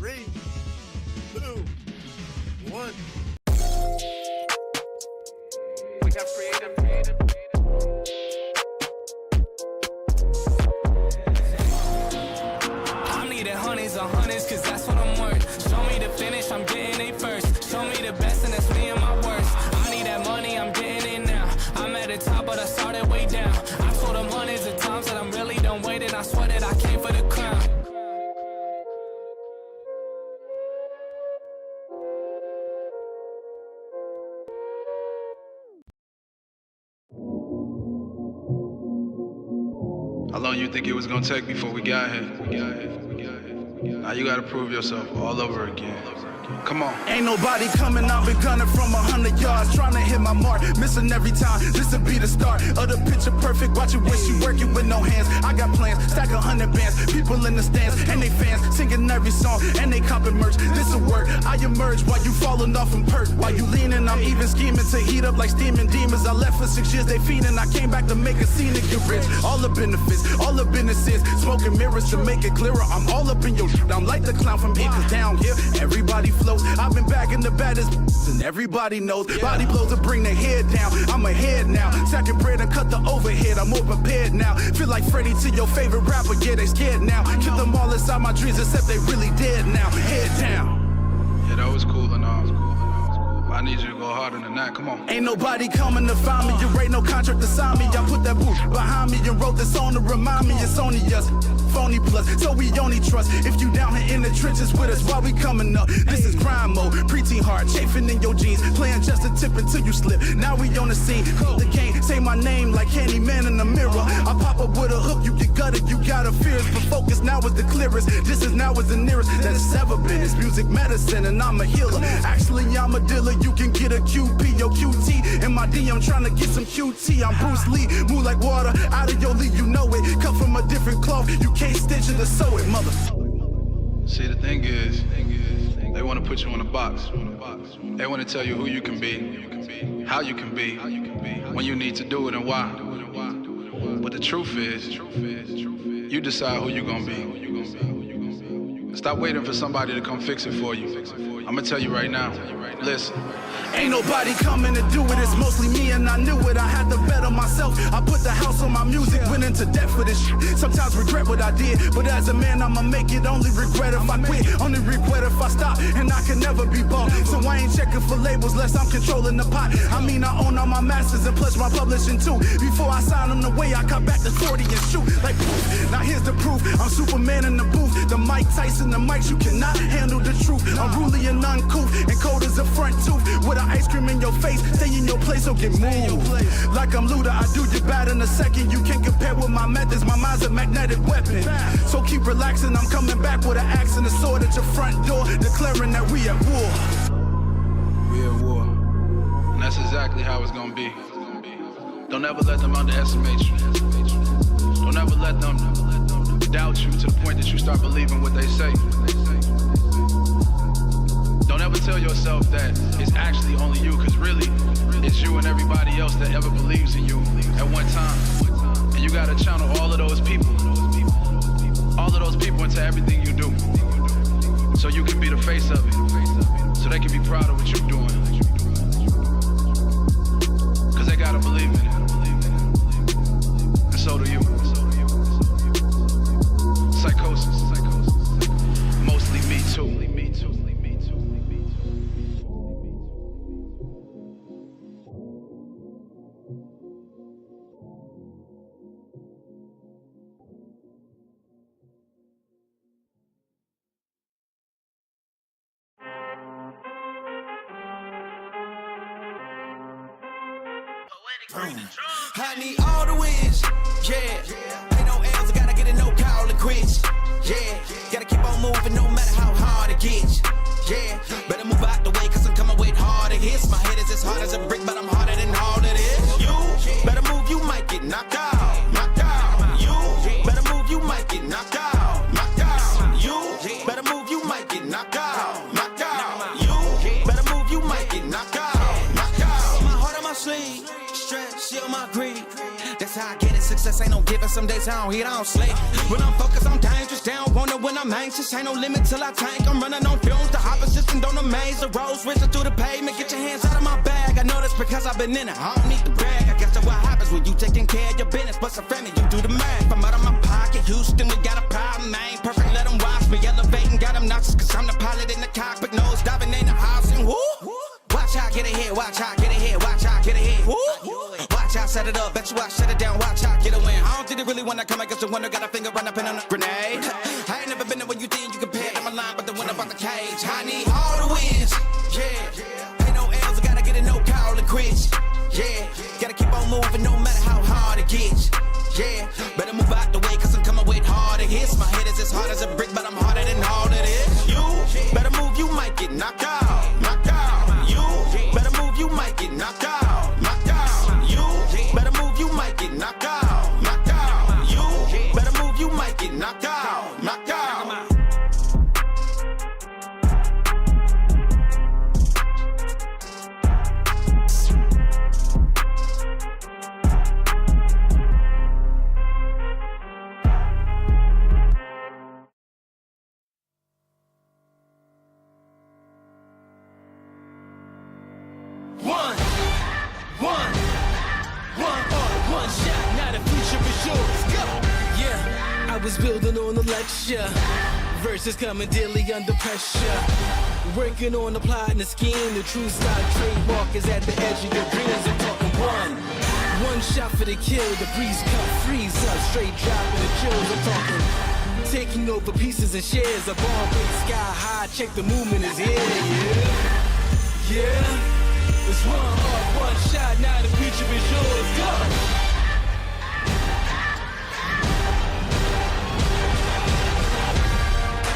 3, 2, 1. We got creative. I'm needing honeys on honeys, cause that's what I'm worth. Show me the finish, I'm getting it first. Show me the best, and that's me and my worst. I need that money, I'm getting it now. I'm at the top, but I started way down. I told them hundreds of times that I'm really done waiting. I swear that I came for the crown. How long you think it was gonna take before we got here? Now you gotta prove yourself all over again. Come on. Ain't nobody coming, I've been gunning from 100 yards, trying to hit my mark, missing every time. This'll be the start of the picture perfect. Watch it when she working with no hands. I got plans, stack 100 bands, people in the stands and they fans singing every song and they copping merch. This'll work. I emerge while you falling off and perk. While you leaning, I'm even scheming to heat up like steaming demons. I left for 6 years, they fiending. I came back to make a scene and get rich. All the benefits, all the businesses, smoking mirrors to make it clearer. I'm all up in your shit. I'm like the clown from here, cause down here everybody flows. I've been back in the baddest and everybody knows. Body blows to bring their head down. I'm ahead now. Stacking bread and cut the overhead. I'm more prepared now. Feel like Freddie to your favorite rapper. Yeah, they scared now. Kill them all inside my dreams except they really dead now. Head down. Yeah, that was cool and all. I need you to go harder than that. Come on. Ain't nobody coming to find me. You ain't no contract to sign me. I put that boot behind me and wrote this song to remind me it's only us. Phony plus, so we only trust if you down here in the trenches with us while we coming up. This is crime mode, preteen hard, chafing in your jeans, playing just a tip until you slip. Now we on the scene, the can't say my name like Candyman in the mirror. I pop up with a hook, you get gutted, you gotta fear it. But focus now is the clearest, this is now is the nearest that it's ever been. It's music medicine and I'm a healer. Actually I'm a dealer, you can get a QP or QT. In my DM trying to get some QT. I'm Bruce Lee, move like water out of your league, you know it. Cut from a different cloth, you can't stitch it or sew it, mother. See, the thing is, they want to put you in a box. They want to tell you who you can be, how you can be, when you need to do it and why. But the truth is, you decide who you're gonna be. Stop waiting for somebody to come fix it for you. I'm gonna tell you right now, listen. Ain't nobody coming to do it, it's mostly me and I knew it. I had to bet on myself, I put the house on my music, went into debt for this shit. Sometimes regret what I did, but as a man I'ma make it. Only regret if I quit, only regret if I stop, and I can never be bought. So I ain't checking for labels less I'm controlling the pot. I mean I own all my masters and plus my publishing too. Before I sign on the way I cut back to 40 and shoot like poof. Now here's the proof, I'm Superman in the booth. The Mike Tyson, the mics, you cannot handle the truth. Unruly and uncouth, and cold as a front tooth. With an ice cream in your face, stay in your place or get moved. Like I'm Luda, I do you bad in a second. You can't compare with my methods, my mind's a magnetic weapon. So keep relaxing, I'm coming back with an axe and a sword at your front door, declaring that we at war. We at war. And that's exactly how it's gonna be. Don't ever let them underestimate you. Don't ever let them doubt you to the point that you start believing what they say. Don't ever tell yourself that it's actually only you, because really, it's you and everybody else that ever believes in you at one time. And you gotta channel all of those people into everything you do, so you can be the face of it, so they can be proud of what you're doing, because they gotta believe in it, and so do you. Psychosis, mostly me too. I need all the wins, yeah. Ain't no L's, I gotta get it, no call and quits, yeah. Gotta keep on moving no matter how hard it gets, yeah. Better move out the way, cause I'm coming with harder hits. My head is as hard as a brick, but I'm harder than all it is. You better move, you might get knocked out, knocked out. You better move, you might get knocked out, knocked out. You better move, you might get knocked out, knocked out. You better move, you might get knocked out, knocked out. My heart on my sleeve, stress, shit on my greed. That's how I get it, success this ain't no giving. Some days I don't eat, I don't sleep. When I'm focused, I'm dangerous. They don't want it when I'm anxious. Ain't no limit till I tank. I'm running on fumes. The opposition don't amaze. The roads racing through the pavement. Get your hands out of my bag. I know this because I've been in it. I don't need to brag. I guess that's what happens when you taking care of your business. But some family, you do the math. I'm out of my pocket. Houston, we got a problem. I ain't perfect, let them watch me. Elevating, got them nauseous. Cause I'm the pilot in the cockpit. Nose diving in the house and whoo. Watch out, get ahead. Watch out, get ahead. Watch out, get ahead. Woo. Watch out, set it up. Bet you I shut it down. Watch out, get a win. I don't think they really wanna come against the winner. Got a finger run up in on a grenade. I ain't never been there when you think you compare. I'm a line, but the winner about the cage. I need all the wins. Yeah. Ain't no L's, I gotta get a no call and quits. Yeah. Gotta keep on moving no matter how hard it gets. Yeah. Better move out the way, cause I'm coming with harder hits. My head is as hard as a brick, but I'm harder than all of this. You better move, you might get knocked out. Knocked out. You better move, you might get knocked out. Knocked out. You better move, you might get knocked out. Knocked out. You better move, you might get knocked out. Knocked out. One shot, now the future is yours. Go! Yeah, I was building on the lecture. Verses coming daily under pressure. Working on the plot and the scheme. The true style trademark is at the edge of your dreams. I'm talking one shot for the kill. The breeze cut, freeze up, straight dropping the chills. I'm talking taking over pieces and shares. A bomb rate sky high. Check the movement is here. Yeah. It's one heart, one shot, now the future is yours. Go!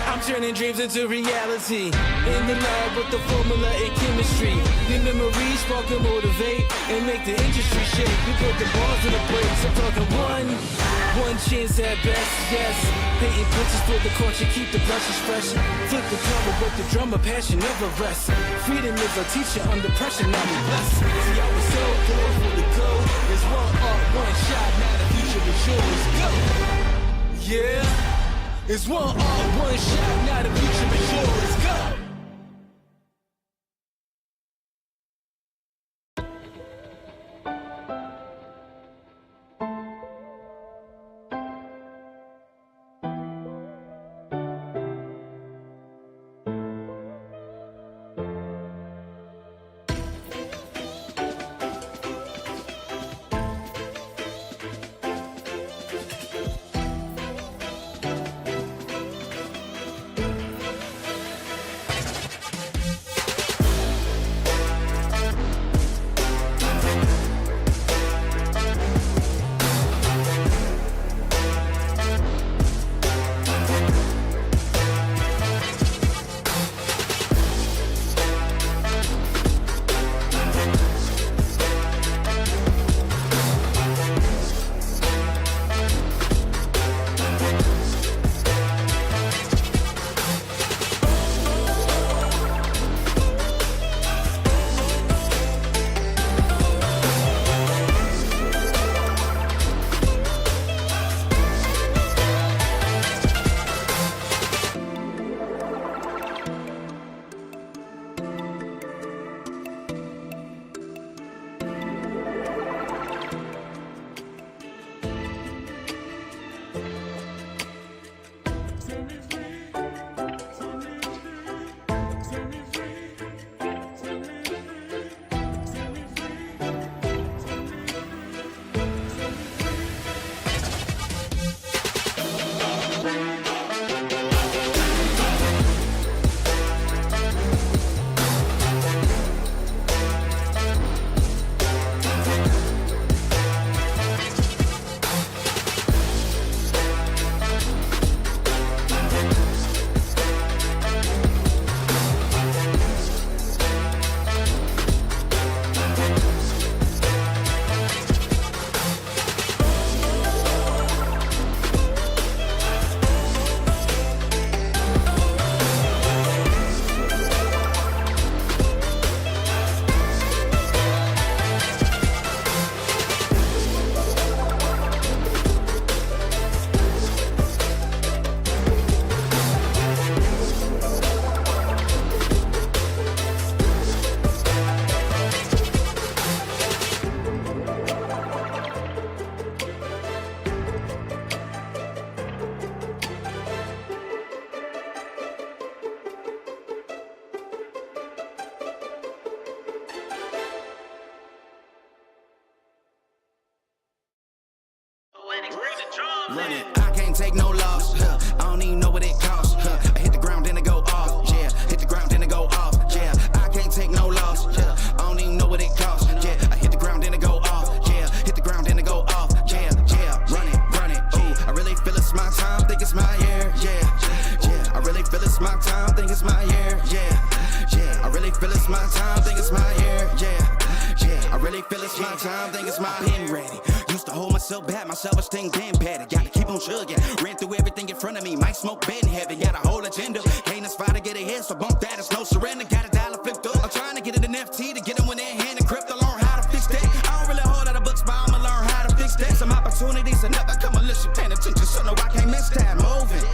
I'm turning dreams into reality. In the lab with the formula and chemistry. The memories spark and motivate and make the industry shake. We put the balls in the place. I'm talking one chance at best, yes. Painting pictures for the culture, keep the brushes fresh. Flip the drummer with the drummer, passion never rests. Freedom is a teacher under pressure, now we blessed. See, I was so close for the go. There's one art, one shot, now the future is yours. Go! Yeah. It's one art, one shot, now the future is yours. Go! run it. I can't take no loss, I don't even know what it costs, I hit the ground then it go off, yeah. Hit the ground then it go off, yeah. I can't take no loss, I don't even know what it costs, yeah. I hit the ground then it go off, yeah. Hit the ground then it go off, yeah. Run it, ooh. I really feel it's my time, think it's my year, yeah. I really feel it's my time, think it's my year, yeah. I really feel it's my time, think it's my year, yeah. I really feel it's my time, think it's my pen ready. Used to hold myself back, my self-esteem damn bad. Gotta keep on chugging, ran through everything in front of me. Might smoke bed in heaven, got a whole agenda. Can't aspire to get ahead, so bump that, it's no surrender. Got a dollar flipped up, I'm trying to get it in FT to get them when they're in hand and crypto. Learn how to fix that. I don't really hold out of books, but I'ma learn how to fix that. Some opportunities and never come unless you paying attention, so no, I can't miss that. Moving,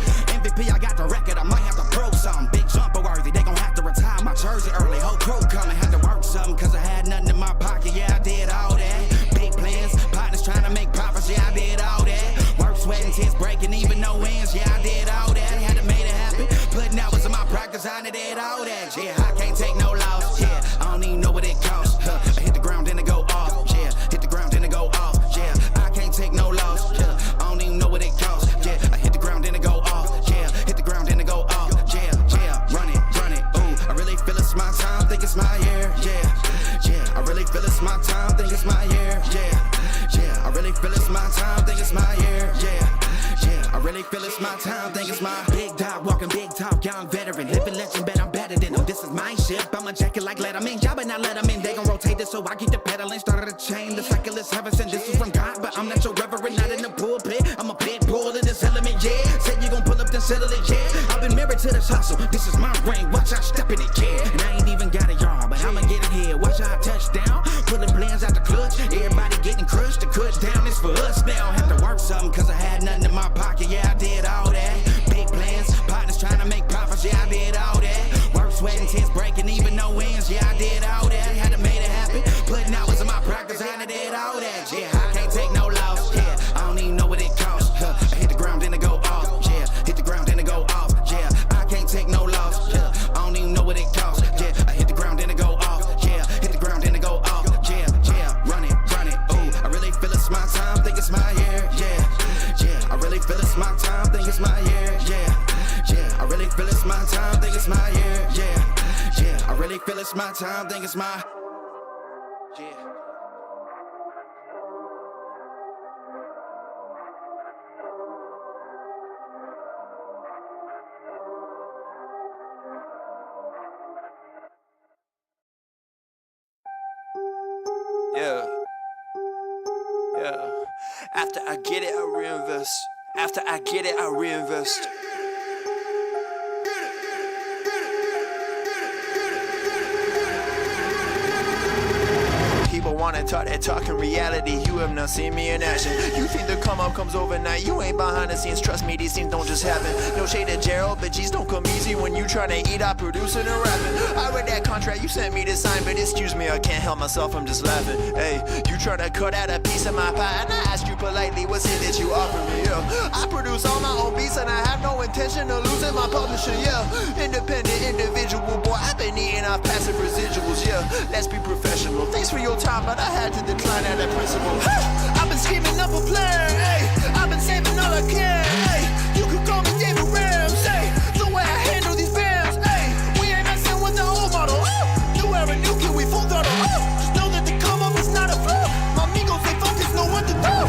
MVP, I got the record, I might have to prove something. Big jumper worthy, they gon' have to retire my jersey early. Whole crew coming, had to work something, cause I had nothing in my pocket, yeah, I did all that. Big plans, partners trying to make profits, yeah, I did all that. Work, sweat, and tears breaking, even no ends, yeah, I did all that. Had to make it happen, putting hours in my practice, I did all that, yeah. I can't take no loss, yeah, I don't even know what it costs, I hit the ground, then it go off, yeah. Hit the ground, then it go off, yeah. I can't take no loss, yeah, I don't even know what it costs, yeah. I hit the ground, then it go off, yeah. Hit the ground, then it go off, yeah. Run it, ooh. I really feel it's my time, think it's my year, yeah. I really feel it's my time, think it's my year, yeah. I really feel it's my time, think it's my year, yeah. I really feel it's my time, think it's my big dog, walking big talk, young veteran, living legend, bet I'm better than them. This is my ship, I'm a jacket like Letterman, y'all better not let them in. They gon' rotate this, so I keep the pedaling, started a chain. The cycle is heaven sent, this is from God, but I'm not your reverend, not in the pulpit. I'm a pit bull in this element, yeah. Said you gon' pull up, then settle it, yeah. I've been married to this hustle, this is my ring, watch out step in it, yeah. And I ain't even got a yard, but I'ma get it here. Watch out touchdown, pulling plans out the clutch. Everybody getting crushed, the cut down is for us now. Have to work something, cause I had nothing in my pocket, yeah, I did all that. Big plans, partners trying to make profits, yeah, I did all that. Work, sweat, and tears breaking, even no ends, yeah, I did all that. Had to make it happen, putting hours in my practice, I did all that, yeah. I can't take no loss, yeah, I don't even know what it costs, I hit the ground, then it go off, yeah. Hit the ground, then it go off, yeah. I can't take no loss, yeah, I don't even know what it costs, yeah. I hit the ground, then it go off, yeah. Hit the ground, then it go off, yeah. Run it, ooh. I really feel it's my time, think it's my year, yeah. I really feel it's my time, think it's my year, yeah. I really feel it's my time, think it's my year, yeah. I really feel it's my time, think it's my, yeah. Yeah. After I get it, I reinvest. After I get it, I reinvest. People wanna talk that talk in reality. You have not seen me in action. You think the come up comes overnight. You ain't behind the scenes. Trust me, these things don't just happen. No shade at Gerald, but G's don't come easy when you tryna eat out producing and rapping. I read that contract you sent me to sign, but excuse me, I can't help myself, I'm just laughing. Hey, you tryna cut out a piece of my pie, and I asked you politely, what's it that you offer me? Yeah, I produce all my own beats, and I have no intention of losing my publisher. Yeah, independent individual, boy, I've been eating off passive residuals. Yeah, let's be professional. Thanks for your time, but I had to decline at that principle. I've been scheming up a plan, hey. I've been saving all I can, hey. You could call me David Rams, hey. The way I handle these bands, hey. We ain't messing with the old model. New era, new kid, we full throttle. Just know that the come up is not a flaw. My amigos, they focus, know what to do.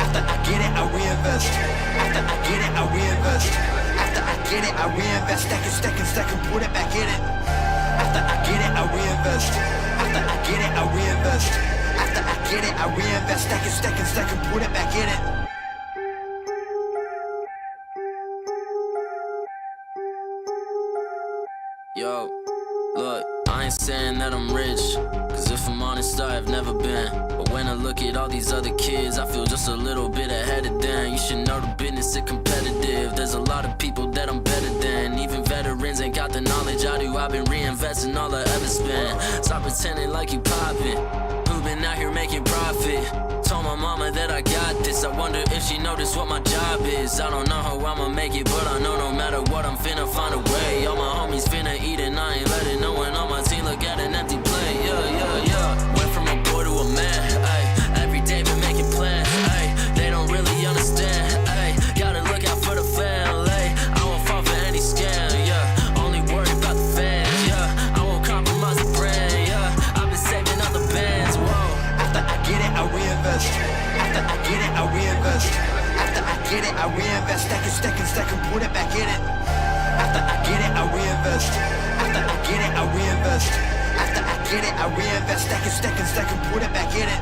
After I get it, I reinvest. After I get it, I reinvest. After I get it, I reinvest. Stack and put it back in it. After I get it, I reinvest. After I get it, I reinvest. After I get it, I reinvest. Stack and put it back in it. Yo, look, I ain't saying that I'm rich, cause if I'm honest, I've never been. But when I look at all these other kids, I feel just a little bit ahead of them. You should know the business is competitive. There's a lot of people that I'm better than. Even veterans ain't got the knowledge I do. I've been reinvesting all I ever spent. Stop pretending like you poppin'. Who been out here making profit? Told my mama that I got this. I wonder if she noticed what my job is. I don't know how I'ma make it, but I know no matter what, I'm finna find a way. All my homies finna eat and I ain't letting no one on my team look at an empty plate. Yeah. Went from a boy to a man, ayy. Every day been making plans, ayy. They don't really understand, ayy. get it. I reinvest, stack and put it back in it.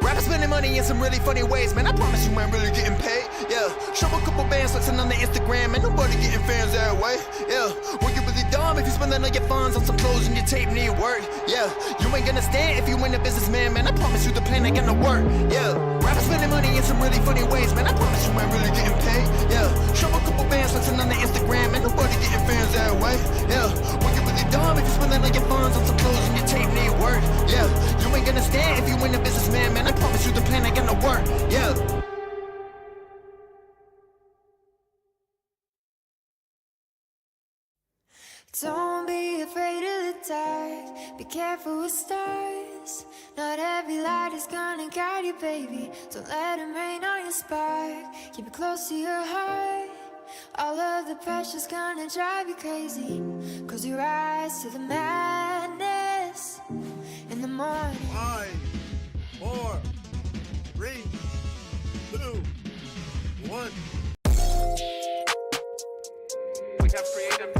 Rappers spending money in some really funny ways, man. I promise you ain't really getting paid. Yeah, show a couple bands flexing on the Instagram, and nobody getting fans that way. Yeah, well, you really dumb if you spending all your funds on some clothes and your tape need work. Yeah, you ain't gonna stand if you ain't a businessman, man. I promise you the plan ain't gonna work. Yeah, rappers spending money in some really funny ways, man. I promise you ain't really getting paid. Yeah, show a couple bands flexing on the Instagram, and nobody getting fans that way. Yeah, well, you really dumb if you spending all your funds on some clothes and your tape need work. Yeah, you ain't gonna stand if you ain't a businessman, man. I promise you the plan ain't gonna work. Yeah. Don't be afraid of the dark. Be careful with stars. Not every light is gonna guide you, baby. Don't let them rain on your spark. Keep it close to your heart. All of the pressure's gonna drive you crazy. Close your eyes to the madness in the morning. 5, 4, 3, 2, 1. We have created.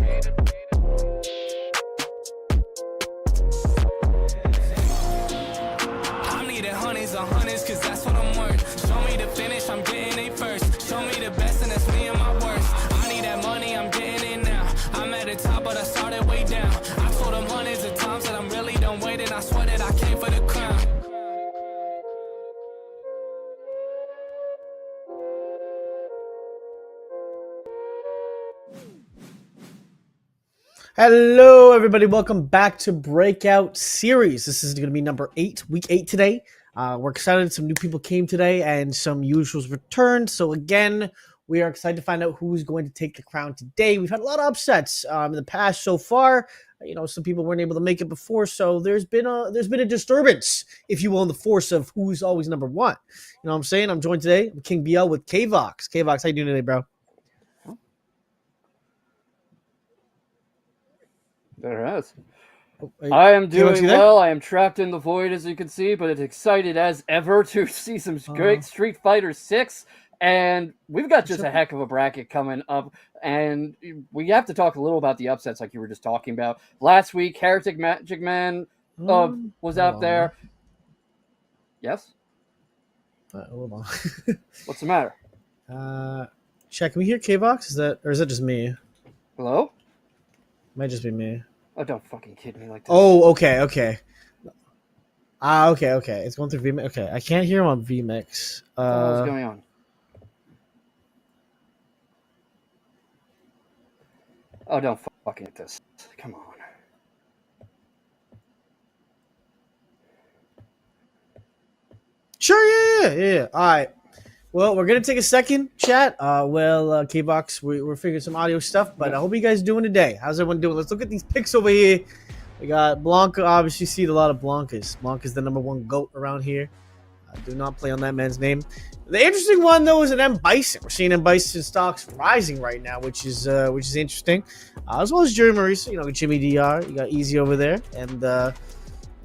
I'm needing hundreds on hundreds, cause that's what I'm worth. Show me the finish, I'm getting it first. Show me the best, and that's me and my worst. I need that money, I'm getting it now. I'm at the top, but I started way down. I told them hundreds of times that I'm really done waiting. I swear that I came for the crown. Hello, everybody. Welcome back to Breakout Series. This is going to be number 8, week 8 today. We're excited. Some new people came today and some usuals returned. So, again, we are excited to find out who's going to take the crown today. We've had a lot of upsets in the past so far. You know, some people weren't able to make it before, so there's been a disturbance, if you will, in the force of who's always number 1. You know what I'm saying? I'm joined today with King BL with K-Vox. K-Vox, how you doing today, bro? There is. I am doing well. I am trapped in the void, as you can see, but it's excited as ever to see some great Street Fighter 6. And we've got just a heck of a bracket coming up. And we have to talk a little about the upsets like you were just talking about. Last week, Heretic Magic Man was out there. Yes? Hold on. What's the matter? Chat, can we hear K-Vox? Is that just me? Hello? Might just be me. Oh, don't fucking kid me like this. Oh, okay. Okay. It's going through VMix. Okay, I can't hear him on VMix. What's going on? Oh, don't fucking this. Come on. Sure, yeah. All right. Well, we're going to take a second, chat. K-Vox, we're figuring some audio stuff, but I hope you guys are doing today. How's everyone doing? Let's look at these picks over here. We got Blanca. Obviously, you see a lot of Blancas. Blanca's the number 1 GOAT around here. Do not play on that man's name. The interesting one, though, is an M. Bison. We're seeing M. Bison stocks rising right now, which is interesting. As well as Jerry Maurice, you know, Jimmy DR. You got Easy over there. And,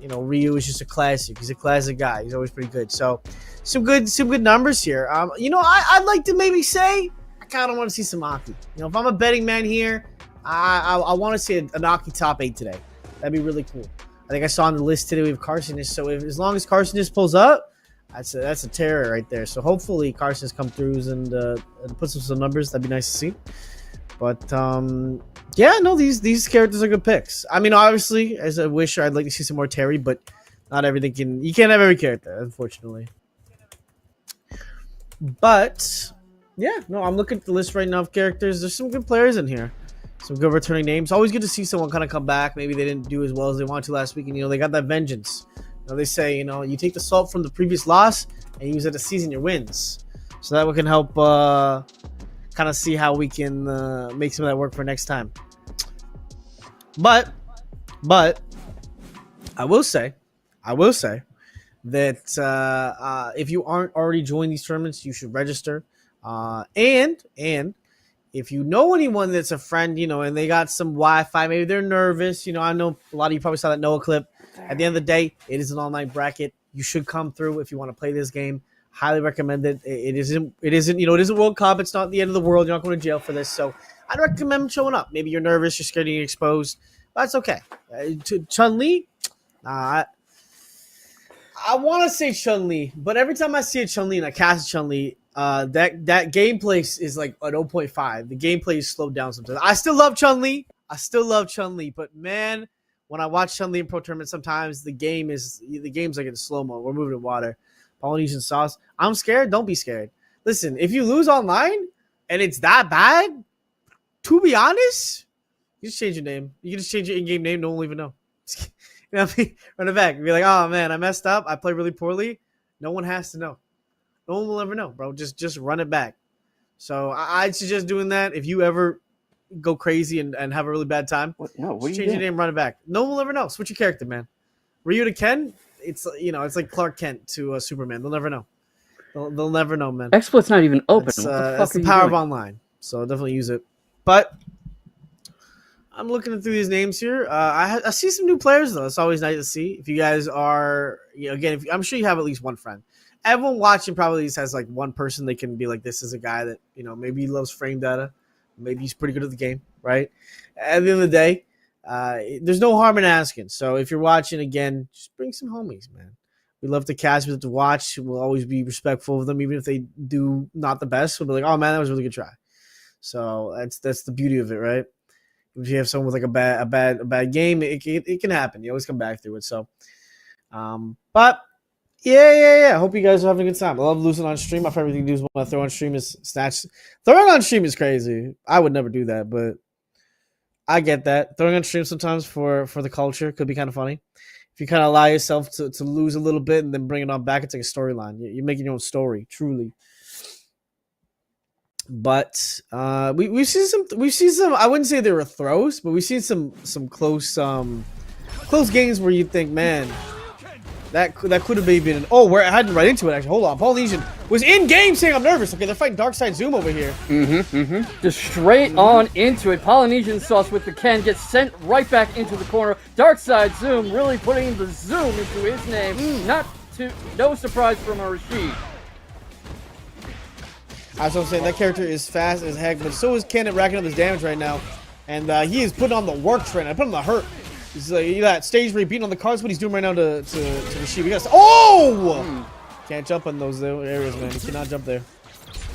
you know, Ryu is just a classic. He's a classic guy. He's always pretty good. So, some good numbers here. You know, I'd like to maybe say I kind of want to see some Aki. You know, if I'm a betting man here, I want to see an Aki top 8 today. That'd be really cool. I think I saw on the list today we have Carson. So as long as Carson pulls up, that's a terror right there. So hopefully Carson's come through and puts up some numbers. That'd be nice to see. But yeah, no, these characters are good picks. I mean, obviously, as a wisher, I'd like to see some more Terry, but not everything you can't have every character, unfortunately. But yeah, no, I'm looking at the list right now of characters. There's some good players in here. Some good returning names. Always good to see someone kind of come back. Maybe they didn't do as well as they wanted to last week, and you know they got that vengeance. You know, they say, you know, you take the salt from the previous loss and use it to season your wins. So that can help kind of see how we can make some of that work for next time. But I will say that if you aren't already joining these tournaments, you should register. And if you know anyone that's a friend, you know, and they got some Wi-Fi, maybe they're nervous. You know, I know a lot of you probably saw that Noah clip. At the end of the day, it is an online bracket. You should come through if you want to play this game. Highly recommend it. It isn't it isn't World Cup. It's not the end of the world. You're not going to jail for this. So I'd recommend showing up. Maybe you're nervous, you're scared of getting exposed. But that's okay. Chun-Li, I want to say Chun-Li, but every time I see a Chun-Li and I cast Chun-Li, that gameplay is like an 0.5. The gameplay is slowed down sometimes. I still love Chun-Li. But man, when I watch Chun-Li in pro tournament, sometimes the game's like in slow-mo. We're moving in water. Polynesian sauce. I'm scared. Don't be scared. Listen, if you lose online and it's that bad, to be honest, you just change your name. You can just change your in-game name. No one will even know. You know what I mean? Run it back. Be like, oh man, I messed up. I played really poorly. No one has to know. No one will ever know, bro. Just run it back. So I'd suggest doing that. If you ever go crazy and have a really bad time, change your name, run it back. No one will ever know. Switch your character, man. Ryu to Ken. It's like Clark Kent to Superman. They'll never know. They'll never know, man. XSplit's not even open. It's the power of online, so definitely use it. But I'm looking through these names here. I see some new players though. It's always nice to see. If you guys are, again, I'm sure you have at least one friend. Everyone watching probably at least has like one person they can be like, this is a guy that maybe he loves frame data, maybe he's pretty good at the game, right? At the end of the day. There's no harm in asking. So if you're watching, again, just bring some homies, man. We love to cast, we love to watch. We'll always be respectful of them, even if they do not the best. We'll be like, oh man, that was a really good try. So that's the beauty of it, right? If you have someone with like a bad game, it can happen. You always come back through it. So, but yeah. I hope you guys are having a good time. I love losing on stream. My favorite thing to do is when I throw on stream is snatch. Throwing on stream is crazy. I would never do that, but I get that. Throwing on stream sometimes for the culture could be kind of funny. If you kind of allow yourself to lose a little bit and then bring it on back, it's like a storyline. You're making your own story, truly. But we've seen some. I wouldn't say they were throws, but we've seen some close games where you think, man, that could have been an. Oh, we're heading right into it. Actually, hold on. Polynesian was in game saying I'm nervous. Okay, they're fighting Darkside Zoom over here. Just straight on into it. Polynesian sauce with the Ken gets sent right back into the corner. Darkside Zoom really putting the zoom into his name. No surprise from a Rashid. That's what I'm saying. That character is fast as heck, but so is Ken at racking up his damage right now, and he is putting on the work trend. I put on the hurt. He's like, that stage where he's beating on the cards. What he's doing right now to Rashid. Can't jump on those areas, man. He cannot jump there.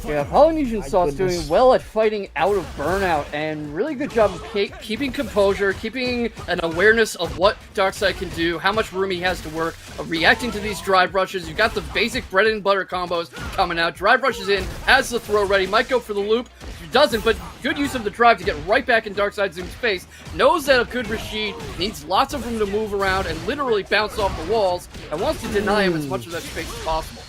Yeah, Polynesian sauce doing well at fighting out of burnout, and really good job of keeping composure, keeping an awareness of what Darkside can do, how much room he has to work, reacting to these drive rushes. You've got the basic bread and butter combos coming out. Drive rushes in, has the throw ready, might go for the loop. Doesn't, but good use of the drive to get right back in Darkside Zoom's face. Knows that a good Rashid needs lots of room to move around and literally bounce off the walls, and wants to deny him as much of that space as possible.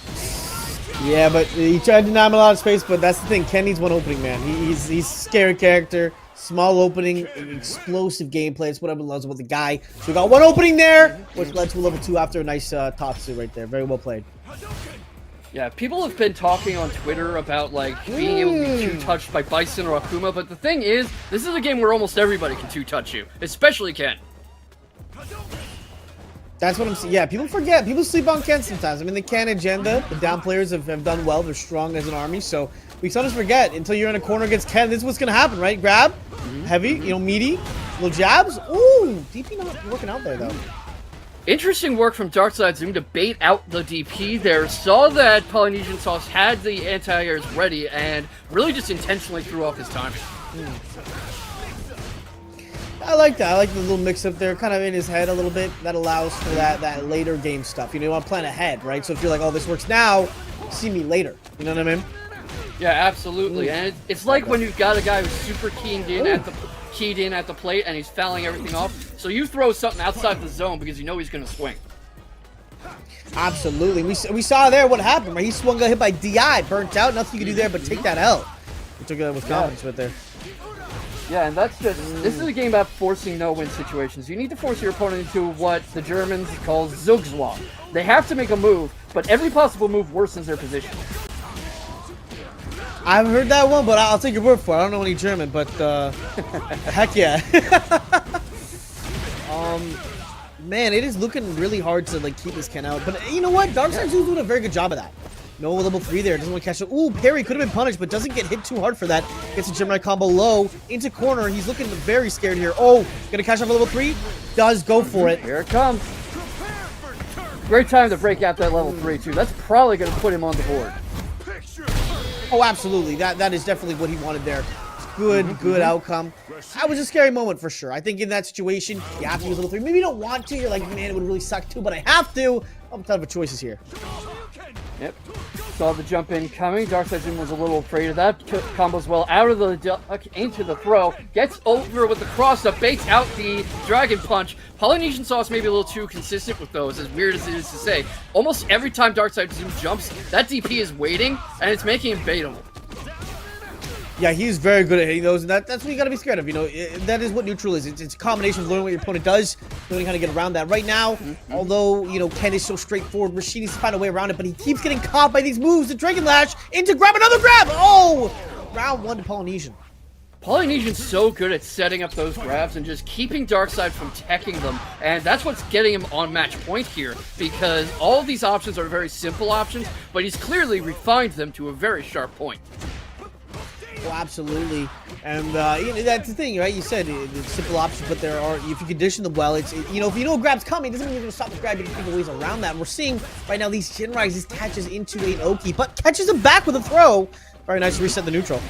Yeah, but he tried to deny him a lot of space, but that's the thing. Ken needs one opening, man. He's a scary character. Small opening, explosive gameplay. That's what everyone loves about the guy. So we got one opening there, which led to a level 2 after a nice Tatsu right there. Very well played. Yeah, people have been talking on Twitter about, like, being able to be two-touched by Bison or Akuma, but the thing is, this is a game where almost everybody can two-touch you, especially Ken. That's what I'm saying. Yeah, people forget. People sleep on Ken sometimes. I mean, the Ken agenda, the down players have done well. They're strong as an army, so we sometimes forget until you're in a corner against Ken. This is what's going to happen, right? Grab, heavy, meaty, little jabs. Ooh, DP not working out there, though. Interesting work from Darkside Zoom to bait out the DP there. Saw that Polynesian Sauce had the anti-airs ready and really just intentionally threw off his timing. I like that. I like the little mix-up there, kind of in his head a little bit. That allows for that later game stuff. You want to plan ahead, right? So if you're like, oh, this works now, see me later. You know what I mean? Yeah, absolutely. And it's like when you've got a guy who's super keyed in at the plate and he's fouling everything off. So you throw something outside the zone because you know he's going to swing. Absolutely. We saw there what happened, right? He swung, got hit by DI, burnt out. Nothing you could do there but take that L. He took that with confidence right there. Yeah, and that's just, this is a game about forcing no-win situations. You need to force your opponent into what the Germans call Zugzwang. They have to make a move, but every possible move worsens their position. I haven't heard that one, but I'll take your word for it. I don't know any German, but heck yeah. Man, it is looking really hard to keep this Ken out. But you know what? Darkside Zoom's doing a very good job of that. No level 3 there. Doesn't want to catch it. Ooh, parry could have been punished, but doesn't get hit too hard for that. Gets a Gemini combo low into corner. He's looking very scared here. Oh, gonna catch off a level 3. Does go for it. Here it comes. Great time to break out that level 3 too. That's probably gonna put him on the board. Oh, absolutely. That is definitely what he wanted there. Good outcome. That was a scary moment for sure. I think in that situation, you have to use level 3. Maybe you don't want to. You're like, man, it would really suck too, but I have to. I'm a ton of choices here. Yep. Saw the jump in coming. Darkseid Zoom was a little afraid of that. Combos well out of the duck into the throw. Gets over with the cross up. Baits out the Dragon Punch. Polynesian Sauce may be a little too consistent with those, as weird as it is to say. Almost every time Darkseid Zoom jumps, that DP is waiting, and it's making him baitable. Yeah, he's very good at hitting those, and that's what you gotta be scared of. You know, that is what neutral is. It's a combination of learning what your opponent does, learning how to get around that. Right now, although, you know, Ken is so straightforward, Rashid needs to find a way around it, but he keeps getting caught by these moves. The Dragon Lash into grab, another grab! Oh! Round 1 to Polynesian. Polynesian's so good at setting up those grabs and just keeping Darkseid from teching them, and that's what's getting him on match point here, because all of these options are very simple options, but he's clearly refined them to a very sharp point. Oh, absolutely. And, you know, that's the thing, right? You said it's simple options, but there are, if you condition them well, you know, if you know a grab's coming, it doesn't mean you're going to stop the grab. You can think of ways around that. And we're seeing right now these Jinrais, these catches into an Oki, but catches him back with a throw. Very nice to reset the neutral.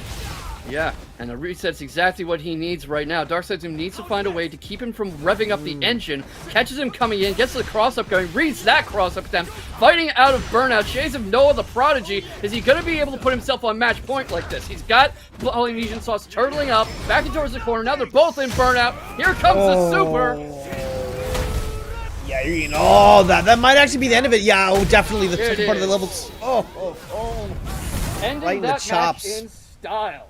Yeah, and the reset's exactly what he needs right now. Darkseid Zoom needs to find a way to keep him from revving up the engine. Catches him coming in, gets the cross-up going, reads that cross-up attempt, fighting out of burnout. Shades of Noah the Prodigy. Is he going to be able to put himself on match point like this? He's got Polynesian Sauce turtling up, backing towards the corner. Now they're both in burnout. Here comes the super. Yeah, you know, that might actually be the end of it. Yeah, oh, definitely the second part of the level. Oh. Ending Right in the that chops. match in style.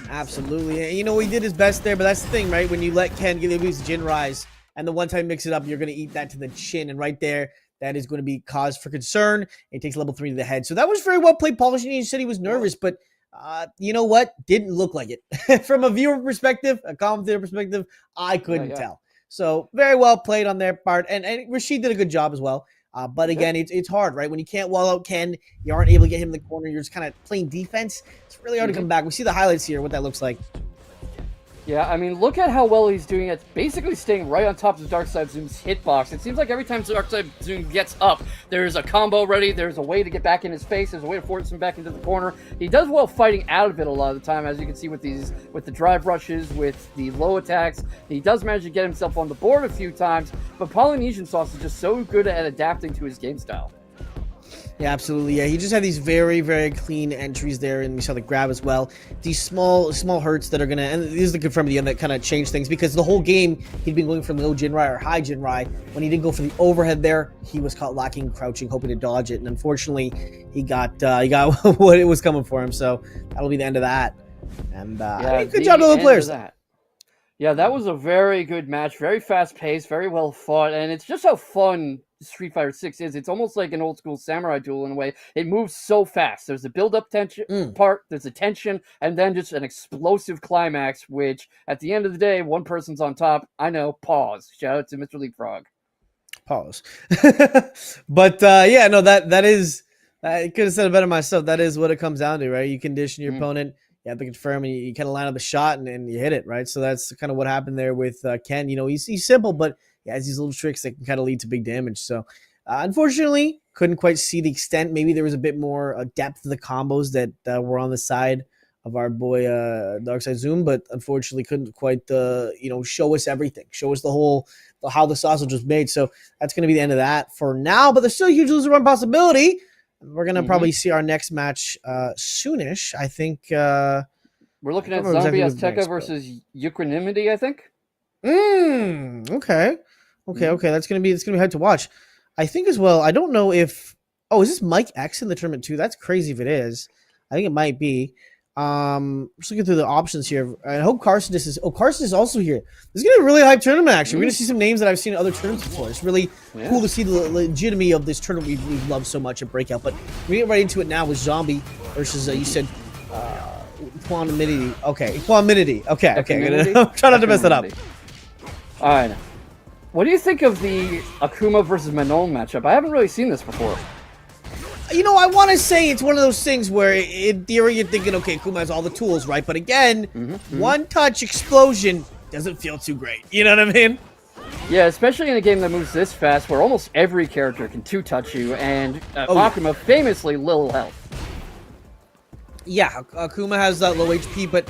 Absolutely. And, you know, he did his best there, but that's the thing, right? When you let Ken get his Jinrais, and the one time mix it up, you're going to eat that to the chin, and right there, that is going to be cause for concern. It takes level 3 to the head. So that was very well played. Polynesian said he was nervous, but you know what? Didn't look like it. From a viewer perspective, a commentator perspective, I couldn't tell. So very well played on their part, and Rashid did a good job as well. But again, it's hard, right? When you can't wall out Ken, you aren't able to get him in the corner, you're just kind of playing defense. It's really hard to come back. We see the highlights here, what that looks like. Yeah, I mean, look at how well he's doing at basically staying right on top of Darkseid Zoom's hitbox. It seems like every time Darkseid Zoom gets up, there's a combo ready, there's a way to get back in his face, there's a way to force him back into the corner. He does well fighting out of it a lot of the time, as you can see with the drive rushes, with the low attacks. He does manage to get himself on the board a few times, but Polynesian Sauce is just so good at adapting to his game style. Yeah, absolutely. Yeah, he just had these very, very clean entries there, and we saw the grab as well. These small hurts that are gonna, and this is the confirm at the end that kind of changed things, because the whole game he'd been going for low Jinrai or high Jinrai. When he didn't go for the overhead there, he was caught lacking, crouching, hoping to dodge it, and unfortunately, he got what it was coming for him. So that'll be the end of that. And good job to the players. Yeah, that was a very good match, very fast-paced, very well fought, and it's just how fun Street Fighter 6 is. It's almost like an old-school samurai duel in a way. It moves so fast. There's a build-up tension part, there's a tension, and then just an explosive climax, which, at the end of the day, one person's on top. I know, pause. Shout out to Mr. Leapfrog. Pause. But, yeah, no, that is... I could have said it better myself. That is what it comes down to, right? You condition your opponent. You have to confirm, and you kind of line up the shot, and you hit it, right? So that's kind of what happened there with Ken. You know, he's simple, but he has these little tricks that can kind of lead to big damage. So, unfortunately, couldn't quite see the extent. Maybe there was a bit more depth to the combos that were on the side of our boy Darkseid Zoom, but unfortunately couldn't quite, show us everything. Show us how the sausage was made. So that's going to be the end of that for now, but there's still a huge loser run possibility. We're going to probably see our next match soonish. I think we're looking at Zombie Azteca versus Equanimity, I think. Okay. That's going to be hard to watch. I think as well. I don't know if is this Mike X in the tournament too? That's crazy if it is. I think it might be. Just looking through the options here. I hope Carson is also here. This is going to be a really hype tournament, actually. We're going to see some names that I've seen in other tournaments before. It's really cool to see the legitimacy of this tournament we've loved so much at Breakout. But we get right into it now with Zombie versus, you said, Equanimity. Okay, Equanimity. Okay. I'm trying not to mess that up. All right. What do you think of the Akuma versus Manon matchup? I haven't really seen this before. You know, I want to say it's one of those things where, in theory, you're thinking, okay, Kuma has all the tools, right? But again, one-touch explosion doesn't feel too great. You know what I mean? Yeah, especially in a game that moves this fast, where almost every character can two-touch you, and Akuma famously little health. Yeah, Akuma has that low HP, but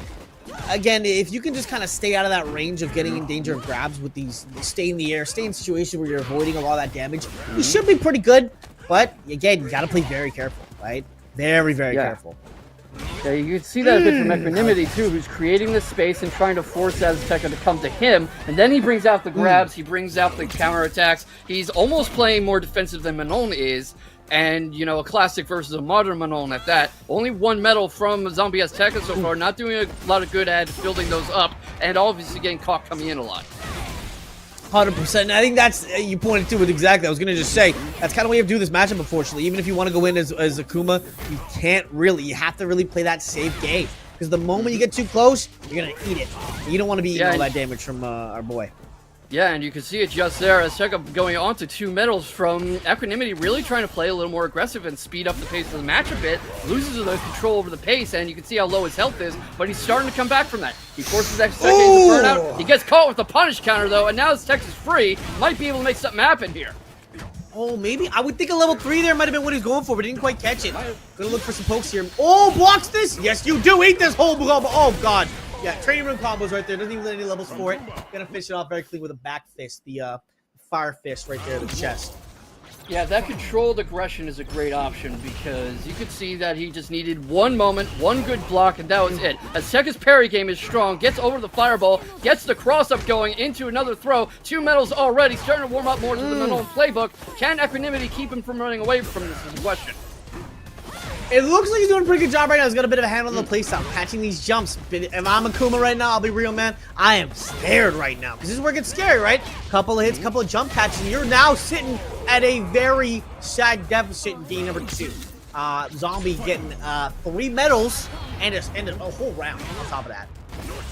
again, if you can just kind of stay out of that range of getting in danger of grabs with these, stay in the air, stay in situations where you're avoiding a lot of that damage, you should be pretty good. But again, you got to play very careful, right? Very, very careful. Yeah, you can see that a bit from Equanimity too, who's creating the space and trying to force Azteca to come to him, and then he brings out the grabs, he brings out the counterattacks. He's almost playing more defensive than Manon is, and, you know, a classic versus a modern Manon at that. Only one medal from Zombie Azteca so far, not doing a lot of good at building those up, and obviously getting caught coming in a lot. 100%. And I think that's, you pointed to it exactly. I was going to just say, that's kind of the way of doing this matchup, unfortunately. Even if you want to go in as Akuma, you can't really. You have to really play that safe game. Because the moment you get too close, you're going to eat it. You don't want to be eating all that damage from our boy. Yeah, and you can see it just there. Azteca going on to 2 medals from Equanimity, really trying to play a little more aggressive and speed up the pace of the match a bit. Loses the control over the pace, and you can see how low his health is, but he's starting to come back from that. He forces Azteca into burnout. He gets caught with the punish counter, though, and now Azteca's free. Might be able to make something happen here. Oh, maybe. I would think a level 3 there might have been what he's going for, but he didn't quite catch it. Gonna look for some pokes here. Oh, blocks this? Yes, you do. Eat this whole combo. Oh, God. Yeah, training room combos right there. Doesn't even let any levels for it. Gonna finish it off very clean with a back fist. The fire fist right there in the chest. Yeah, that controlled aggression is a great option because you could see that he just needed one moment, one good block, and that was it. Azteca's parry game is strong, gets over the fireball, gets the cross-up going into another throw. 2 medals already, starting to warm up more to the Manon playbook. Can Equanimity keep him from running away from this is the question. It looks like he's doing a pretty good job right now. He's got a bit of a handle on the playstyle, catching these jumps. If I'm Akuma right now, I'll be real, man. I am scared right now. Because this is where it gets scary, right? Couple of hits, couple of jump catches, and you're now sitting at a very sad deficit in game number 2. Zombie getting 3 medals and a whole round on top of that.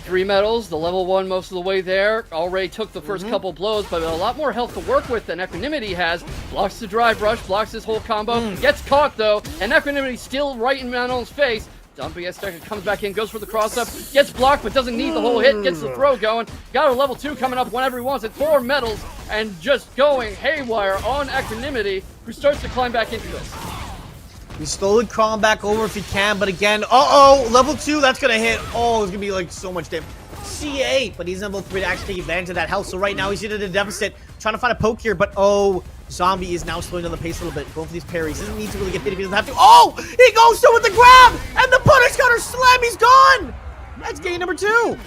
3 medals, the level 1 most of the way there. Already took the first couple blows, but a lot more health to work with than Equanimity has. Blocks the drive rush, blocks his whole combo, gets caught though, and Equanimity still right in Manon's face. Zombie Azteca comes back in, goes for the cross-up, gets blocked but doesn't need the whole hit, gets the throw going. Got a level 2 coming up whenever he wants it. 4 medals, and just going haywire on Equanimity, who starts to climb back into this. He's slowly crawling back over if he can, but again, level 2, that's gonna hit. Oh, it's gonna be like so much damage. CA, but he's level 3 to actually take advantage of that health. So right now he's in a deficit, trying to find a poke here, but Zombie is now slowing down the pace a little bit, going for these parries. He doesn't need to really get hit if he doesn't have to. Oh, he goes through with the grab, and the punish counter slam, he's gone! That's game number 2.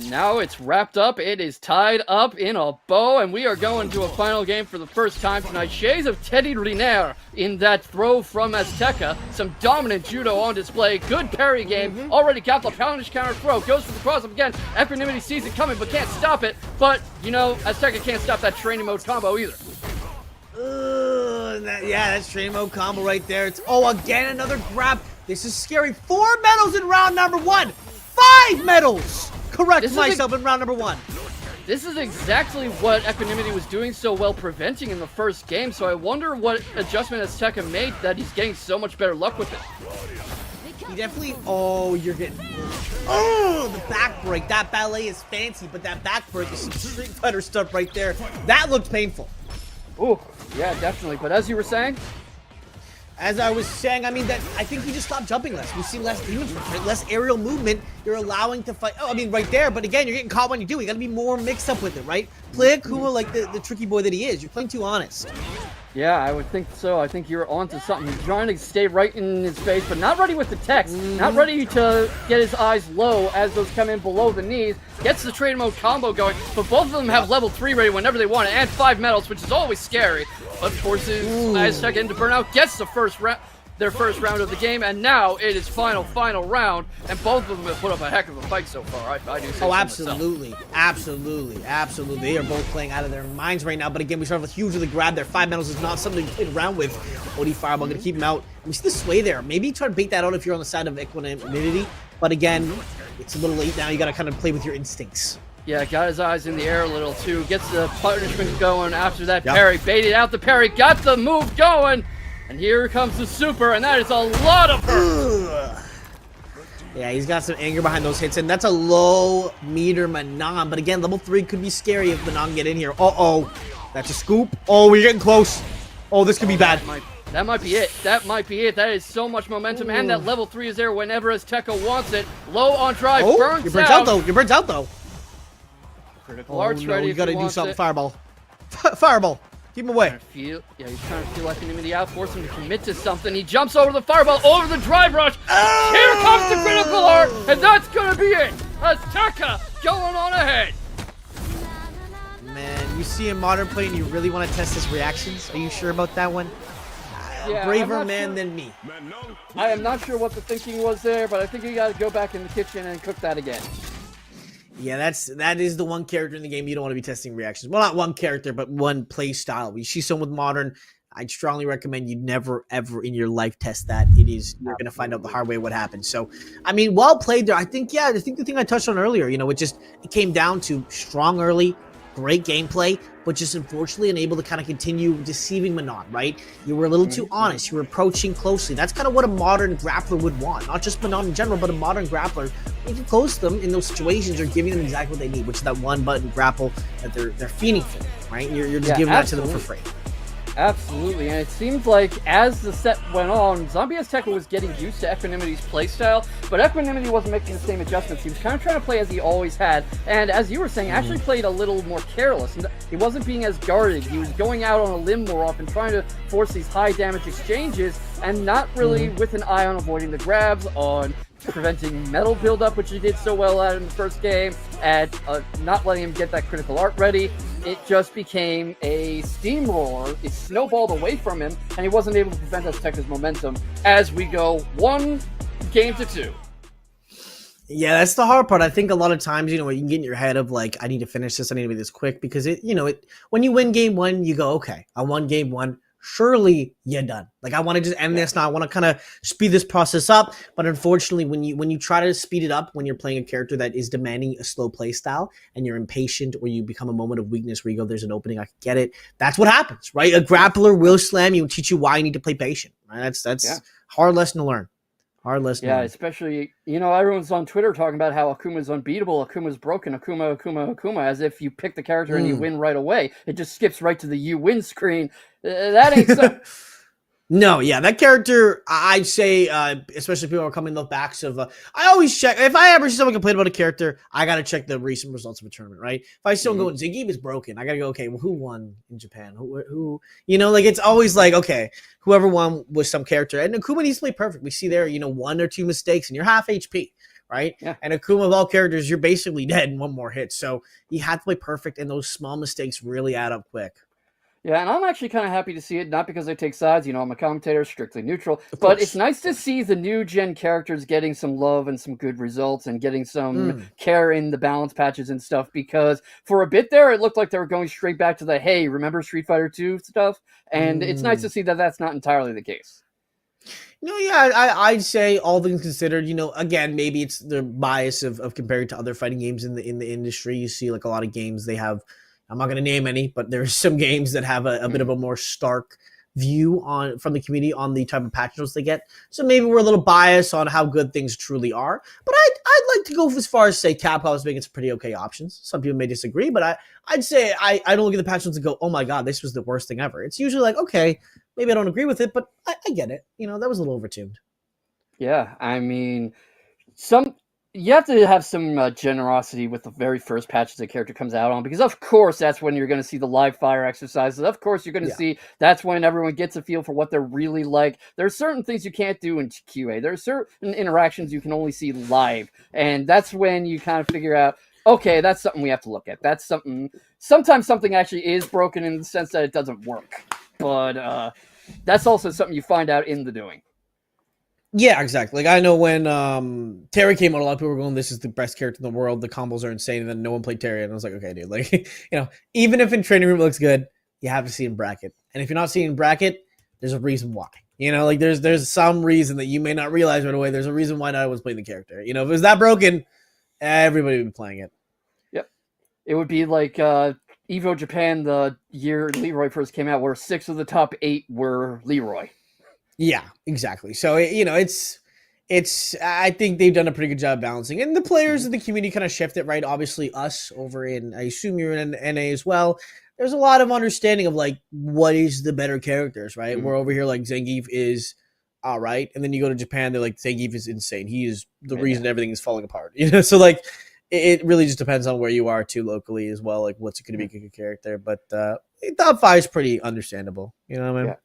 Now it's wrapped up. It is tied up in a bow, and we are going to a final game for the first time tonight. Shades of Teddy Riner in that throw from Azteca. Some dominant judo on display. Good parry game. Already got the punish counter throw. Goes for the cross-up again. Equanimity sees it coming, but can't stop it. But, you know, Azteca can't stop that training mode combo either. That's training mode combo right there. It's, again, another grab. This is scary. 4 medals in round number 1. 5 medals! Correct myself in round number 1. This is exactly what Equanimity was doing so well preventing in the first game, so I wonder what adjustment Azteca made that he's getting so much better luck with it. He definitely, you're getting, the back break. That ballet is fancy, but that back break is some Street Fighter stuff right there. That looked painful. Ooh, yeah, definitely. But as you were saying? As I was saying, I think he just stopped jumping less. We've seen less demons, less aerial movement. You're allowing to fight. Right there. But again, you're getting caught when you do. You got to be more mixed up with it, right? Play Akuma like the tricky boy that he is. You're playing too honest. Yeah, I would think so. I think you're onto something. He's trying to stay right in his face, but not ready with the text. Not ready to get his eyes low as those come in below the knees. Gets the trade mode combo going, but both of them have level 3 ready whenever they want it, and 5 medals, which is always scary. But forces Azteca into burnout, gets the their first round of the game, and now it is final round, and both of them have put up a heck of a fight so far. I do say so absolutely. Myself. Absolutely. They are both playing out of their minds right now, but again, we start with huge with the grab there. 5 medals is not something to play around with. OD Fireball gonna keep him out. We see the sway there. Maybe try to bait that out if you're on the side of Equanimity, but again, it's a little late now. You gotta kind of play with your instincts. Yeah, got his eyes in the air a little too. Gets the punishment going after that parry. Baited out the parry. Got the move going. And here comes the super, and that is a lot of hurt. Yeah, he's got some anger behind those hits, and that's a low meter Manon. But again, level 3 could be scary if Manon get in here. Uh-oh. That's a scoop. Oh, we're getting close. Oh, this could be bad. That might be it. That might be it. That is so much momentum, and that level 3 is there whenever Azteca wants it. Low on drive, burns you're burnt out, though. You're burnt out, though. Critical Arts ready. You gotta do something. Fireball. Fireball. Keep him away. He's trying to feel equanimity out, force him to commit to something. He jumps over the fireball, over the drive rush. Here comes the critical art, and that's gonna be it. Azteca going on ahead. Man, you see a modern play and you really want to test his reactions? Are you sure about that one? Yeah, braver man than me. I am not sure what the thinking was there, but I think you got to go back in the kitchen and cook that again. Yeah, that is the one character in the game you don't want to be testing reactions. Well, not one character, but one play style. We see someone with modern. I'd strongly recommend you never, ever in your life test that. You're going to find out the hard way what happened. So, I mean, well played there. I think the thing I touched on earlier, it came down to strong early, great gameplay, but just unfortunately unable to kind of continue deceiving Manon, right? You were a little too honest. You were approaching closely. That's kind of what a modern grappler would want. Not just Manon in general, but a modern grappler. You can close them in those situations. You're giving them exactly what they need, which is that one-button grapple that they're fiending for, right? You're just giving that to them for free. Absolutely, and it seems like as the set went on, Zombie Azteca was getting used to Equanimity's playstyle, but Equanimity wasn't making the same adjustments. He was kind of trying to play as he always had, and as you were saying, actually played a little more careless. He wasn't being as guarded. He was going out on a limb more often, trying to force these high damage exchanges, and not really with an eye on avoiding the grabs, on preventing metal buildup, which he did so well at in the first game, and not letting him get that critical art ready. It just became a steamroller. It snowballed away from him, and he wasn't able to prevent Azteca's momentum as we go 1-2. Yeah, that's the hard part. I think a lot of times, you can get in your head of like, I need to finish this. I need to be this quick because when you win game 1, you go, okay, I won game 1. Surely you're done. Like, I want to just end this now. I want to kind of speed this process up. But unfortunately, when you try to speed it up, when you're playing a character that is demanding a slow play style and you're impatient or you become a moment of weakness where you go, there's an opening, I can get it. That's what happens, right? A grappler will slam you and teach you why you need to play patient. Right? That's hard lesson to learn. Hard lesson. Yeah, especially, everyone's on Twitter talking about how Akuma's unbeatable, Akuma's broken, Akuma, as if you pick the character and you win right away. It just skips right to the you win screen. That ain't so. No, yeah, that character, I'd say, especially people are coming the backs of, I always check, if I ever see someone complain about a character, I got to check the recent results of a tournament, right? If I see someone going, Ziggy is broken, I got to go, okay, well, who won in Japan? Who it's always like, okay, whoever won was some character. And Akuma needs to play perfect. We see there, 1 or 2 mistakes, and you're half HP, right? Yeah. And Akuma, of all characters, you're basically dead in one more hit. So you have to play perfect, and those small mistakes really add up quick. Yeah, and I'm actually kind of happy to see it, not because I take sides, I'm a commentator, strictly neutral, but it's nice to see the new gen characters getting some love and some good results and getting some care in the balance patches and stuff, because for a bit there, it looked like they were going straight back to the, hey, remember Street Fighter 2 stuff? And it's nice to see that that's not entirely the case. I'd say all things considered, again, maybe it's the bias of comparing to other fighting games in the industry. You see like a lot of games they have, I'm not going to name any, but there's some games that have a bit of a more stark view from the community on the type of patch notes they get. So maybe we're a little biased on how good things truly are. But I'd like to go as far as say Capcom is making some pretty okay options. Some people may disagree, but I'd say I don't look at the patch notes and go, oh my god, this was the worst thing ever. It's usually like, okay, maybe I don't agree with it, but I get it. That was a little overtuned. Yeah, I mean, you have to have some generosity with the very first patches the character comes out on, because of course that's when you're going to see the live fire exercises. Of course you're going to see that's when everyone gets a feel for what they're really like. There are certain things you can't do in QA. There are certain interactions you can only see live, and that's when you kind of figure out, okay, that's something we have to look at. That's something. Sometimes something actually is broken in the sense that it doesn't work, but that's also something you find out in the doing. Yeah, exactly. Like, I know when Terry came out, a lot of people were going, this is the best character in the world. The combos are insane. And then no one played Terry. And I was like, okay, dude, like, even if in training room it looks good, you have to see in bracket. And if you're not seeing in bracket, there's a reason why. There's some reason that you may not realize right away. There's a reason why not everyone's playing the character. If it was that broken, everybody would be playing it. Yep. It would be like Evo Japan the year Leroy first came out, where 6 of the top 8 were Leroy. Yeah, exactly. So it's I think they've done a pretty good job balancing, and the players of the community kind of shift it, right? Obviously, us over in, I assume you're in NA as well. There's a lot of understanding of like what is the better characters, right? We're over here like Zangief is all right, and then you go to Japan, they're like Zangief is insane. He is the reason everything is falling apart, So like it really just depends on where you are too locally as well. Like what's going to be a good character, but top 5 is pretty understandable. You know what I mean? Yeah.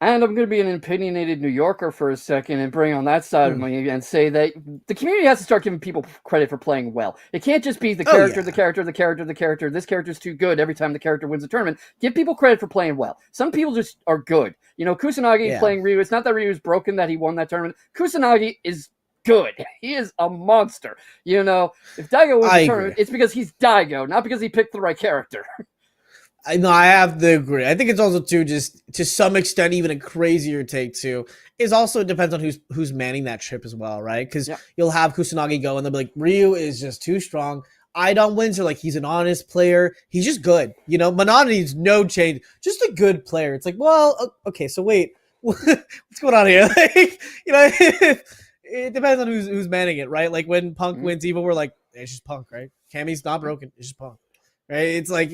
And I'm going to be an opinionated New Yorker for a second and bring on that side of me and say that the community has to start giving people credit for playing well. It can't just be the character, the character, the character, the character. This character's too good every time the character wins a tournament. Give people credit for playing well. Some people just are good. Kusanagi playing Ryu. It's not that Ryu's broken that he won that tournament. Kusanagi is good. He is a monster. If Daigo wins the tournament, it's because he's Daigo, not because he picked the right character. I know, I have to agree. I think it's also too, just to some extent, even a crazier take too, is also it depends on who's manning that ship as well, right? Because you'll have Kusanagi go and they'll be like, Ryu is just too strong. Idon wins, or like he's an honest player. He's just good. Manana needs no change. Just a good player. It's like, well, okay, so wait, what's going on here? It depends on who's manning it, right? Like when Punk wins Evo, we're like, it's just Punk, right? Kami's not broken. It's just Punk, right? It's like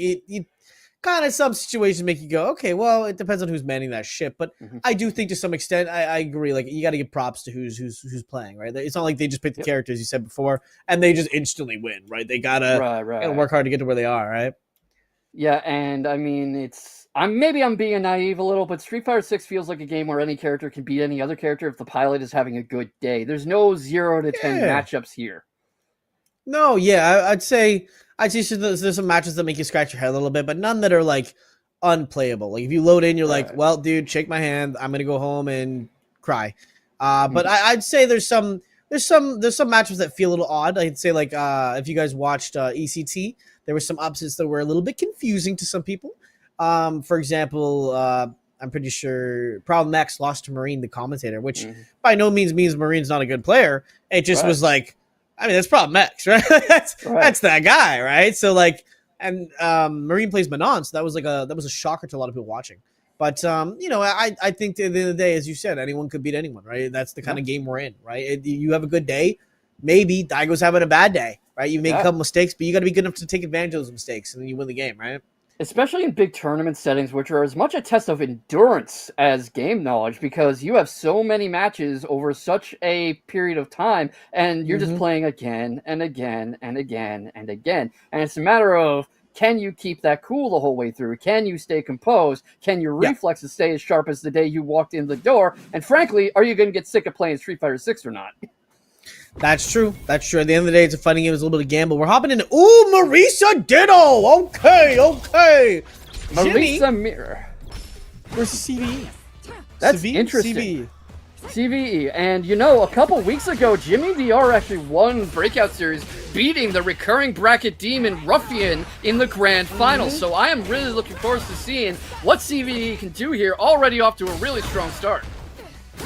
kind of some situations make you go, okay, well, it depends on who's manning that ship. But I do think to some extent, I agree. Like you got to give props to who's playing, right? It's not like they just pick the characters you said before and they just instantly win, right? They gotta work hard to get to where they are, right? Yeah, and I mean, maybe I'm being naive a little, but Street Fighter 6 feels like a game where any character can beat any other character if the pilot is having a good day. There's no 0 to 10 matchups here. No, I'd say there's some matches that make you scratch your head a little bit, but none that are like unplayable. Like if you load in, you're like, well, dude, shake my hand. I'm gonna go home and cry. But I'd say there's some matches that feel a little odd. I'd say like if you guys watched ECT, there were some upsets that were a little bit confusing to some people. For example, I'm pretty sure Problem X lost to Marine, the commentator, which by no means Marine's not a good player. It just was like, I mean, that's Problem X, right? That's that guy, right? So like, and Marine plays Manon, so that was a shocker to a lot of people watching. But I think at the end of the day, as you said, anyone could beat anyone, right? That's the kind of game we're in, right? You have a good day, maybe Daigo's having a bad day, right? You make a couple mistakes, but you got to be good enough to take advantage of those mistakes, and then you win the game, right? Especially in big tournament settings, which are as much a test of endurance as game knowledge, because you have so many matches over such a period of time, and you're just playing again and again and again and again. And it's a matter of, can you keep that cool the whole way through? Can you stay composed? Can your reflexes stay as sharp as the day you walked in the door? And frankly, are you going to get sick of playing Street Fighter 6 or not? That's true. At the end of the day, it's a fighting game. It's a little bit of gamble. We're hopping into Marisa Ditto. Okay. Marisa Mirror versus CVE. That's interesting. CVE. And a couple weeks ago, Jimmy DR actually won Breakout Series, beating the recurring bracket demon Ruffian in the grand final. So I am really looking forward to seeing what CVE can do here, already off to a really strong start.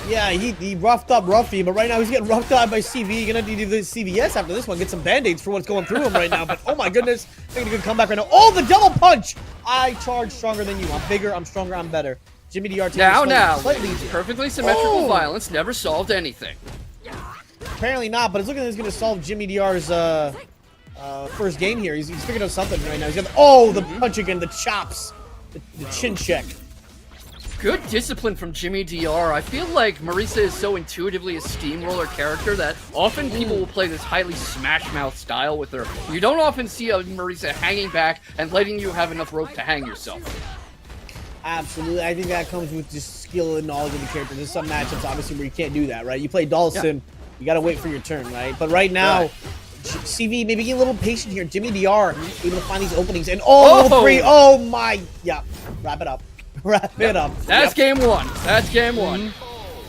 Yeah, he roughed up Ruffy, but right now he's getting roughed up by CV. Gonna need to do the CVS after this one. Get some band-aids for what's going through him right now. But oh my goodness, making a good comeback right now. Oh, the double punch! I charge stronger than you. I'm bigger, I'm stronger, I'm better. Jimmy DR now, perfectly symmetrical violence never solved anything. Apparently not, but it's looking like it's gonna solve Jimmy DR's first game here. He's figured out something right now. He's got the punch again, the chops, the chin check. Good discipline from Jimmy DR. I feel like Marisa is so intuitively a steamroller character that often people will play this highly smash mouth style with her. You don't often see a Marisa hanging back and letting you have enough rope to hang yourself. Absolutely. I think that comes with just skill and knowledge of the character. There's some matchups, obviously, where you can't do that, right? You play Dawson, you got to wait for your turn, right? But right now, CV, maybe get a little patient here. Jimmy DR, able to find these openings. And three. Oh, my. Yeah. Wrap it up. That's game one.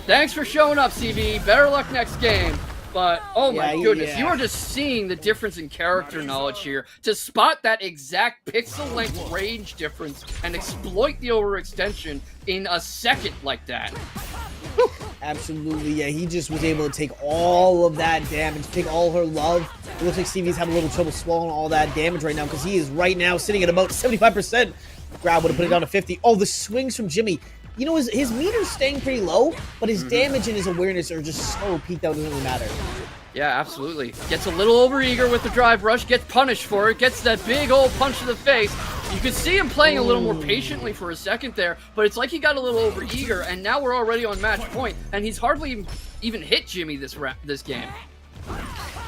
Thanks for showing up, CV. Better luck next game. But, oh my goodness, you are just seeing the difference in character knowledge here. To spot that exact pixel length range difference and exploit the overextension in a second like that. Absolutely, yeah. He just was able to take all of that damage, take all her love. It looks like Stevie's having a little trouble swallowing all that damage right now because he is right now sitting at about 75%. Grab would have put it down to 50. Oh, the swings from Jimmy. you know, his meter's staying pretty low, but his damage and his awareness are just so peaked out, it doesn't really matter. Yeah, absolutely. Gets a little overeager with the drive rush, gets punished for it, gets that big old punch to the face. You could see him playing a little more patiently for a second there, but it's like he got a little overeager, and now we're already on match point, and he's hardly even hit Jimmy this game.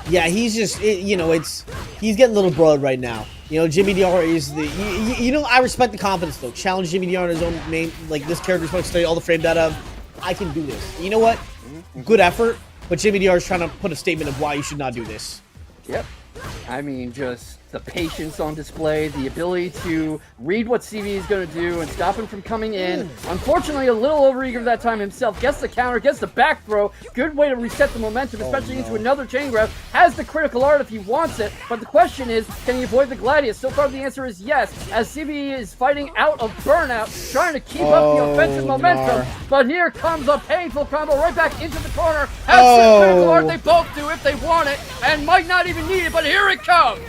Yeah, he's just, he's getting a little broad right now. You know, Jimmy DR is I respect the confidence, though. Challenge Jimmy DR in his own main, like, this character's supposed to study all the framed out of. I can do this. You know what? Good effort, but Jimmy DR is trying to put a statement of why you should not do this. Yep. I mean, just the patience on display, the ability to read what CV is going to do and stop him from coming in. Unfortunately, a little overeager that time himself. Gets the counter, gets the back throw. Good way to reset the momentum, especially into another chain grab. Has the critical art if he wants it. But the question is, can he avoid the Gladius? So far, the answer is yes, as CV is fighting out of burnout, trying to keep up the offensive momentum. But here comes a painful combo right back into the corner. Has the critical art. They both do if they want it, and might not even need it, but here it comes.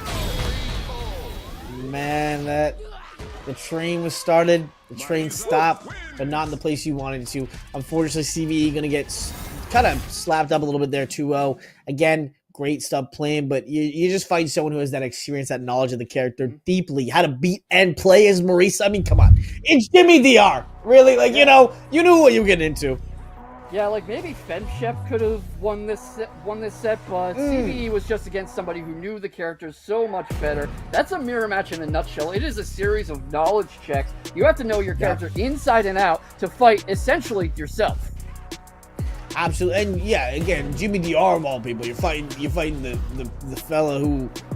Man, the train was started, the train stopped, but not in the place you wanted it to. Unfortunately, CVE gonna get kind of slapped up a little bit there 2-0. Again, great stuff playing, but you just find someone who has that experience, that knowledge of the character deeply, how to beat and play as Marisa. I mean, come on, it's Jimmy DR. Really, like, you knew what you were getting into. Yeah, like maybe Femshep could have won this set, but CVE was just against somebody who knew the characters so much better. That's a mirror match in a nutshell. It is a series of knowledge checks. You have to know your character inside and out to fight essentially yourself. Absolutely, and yeah, again, Jimmy DR of all people. You're fighting the fella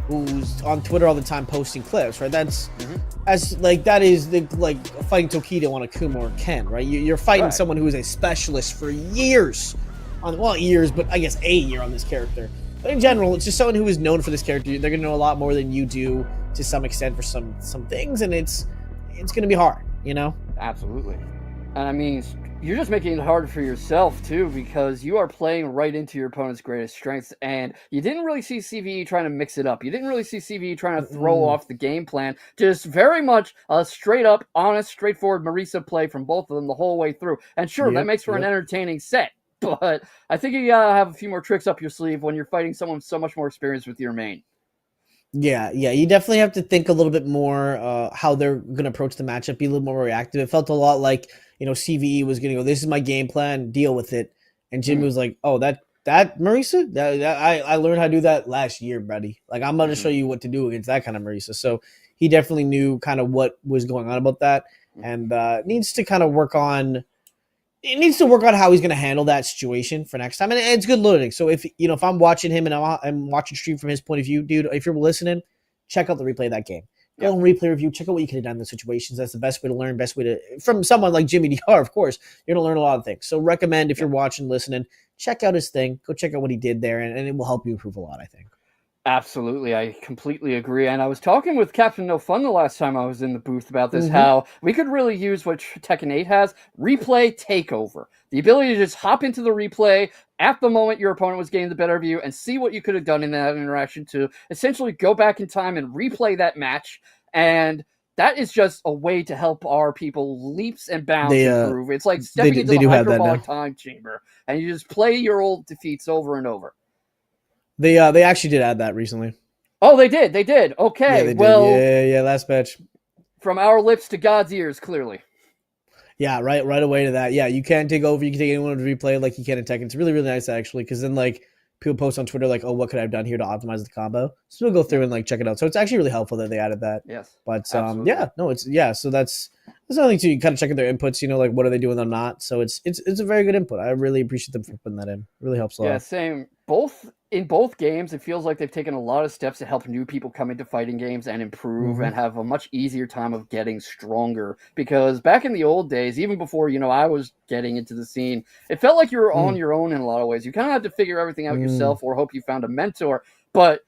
who's on Twitter all the time posting clips, right? That is like fighting Tokido on Akuma or Ken, right? You're fighting someone who is a specialist for years, but I guess a year on this character. But in general, it's just someone who is known for this character. They're gonna know a lot more than you do to some extent for some things, and it's gonna be hard, you know? Absolutely, and I mean, you're just making it hard for yourself, too, because you are playing right into your opponent's greatest strengths, and you didn't really see CVE trying to mix it up. You didn't really see CVE trying to throw off the game plan. Just very much a straight-up, honest, straightforward Marisa play from both of them the whole way through. And sure, that makes for an entertaining set, but I think you gotta have a few more tricks up your sleeve when you're fighting someone so much more experienced with your main. Yeah, you definitely have to think a little bit more how they're going to approach the matchup, be a little more reactive. It felt a lot like, CVE was going to go, this is my game plan, deal with it. And Jimmy was like, oh, that Marisa? I learned how to do that last year, buddy. Like, I'm going to show you what to do against that kind of Marisa. So he definitely knew kind of what was going on about that, and needs to kind of work on how he's going to handle that situation for next time. And it's good learning. So if I'm watching him and I'm watching stream from his point of view, dude, if you're listening, check out the replay of that game. Go and replay review. Check out what you could have done in those situations. That's the best way to learn, from someone like Jimmy DR, of course, you're going to learn a lot of things. So recommend, if you're watching, listening, check out his thing. Go check out what he did there, and it will help you improve a lot, I think. Absolutely, I completely agree. And I was talking with Captain No Fun the last time I was in the booth about this, how we could really use what Tekken 8 has, replay takeover. The ability to just hop into the replay at the moment your opponent was getting the better of you and see what you could have done in that interaction to essentially go back in time and replay that match. And that is just a way to help our people leaps and bounds improve. It's like stepping into the hyperbolic time chamber, and you just play your old defeats over and over. They actually did add that recently. Oh, they did. Okay. Yeah, they did. Yeah, last patch. From our lips to God's ears, clearly. Yeah, right away to that. Yeah, you can take over. You can take anyone to replay like you can in Tekken. It's really, really nice, actually, because then, like, people post on Twitter, like, oh, what could I have done here to optimize the combo? So we'll go through and, like, check it out. So it's actually really helpful that they added that. Yes. But, so that's something to kind of check out their inputs, like, what are they doing or not. So it's a very good input. I really appreciate them for putting that in. It really helps a lot. Yeah, same. In both games, it feels like they've taken a lot of steps to help new people come into fighting games and improve and have a much easier time of getting stronger. Because back in the old days, even before, I was getting into the scene, it felt like you were on your own in a lot of ways. You kind of had to figure everything out yourself or hope you found a mentor. But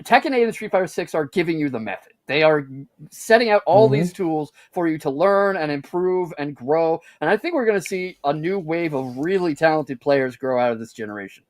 Tekken 8 and Street Fighter 6 are giving you the method. They are setting out all these tools for you to learn and improve and grow. And I think we're going to see a new wave of really talented players grow out of this generation.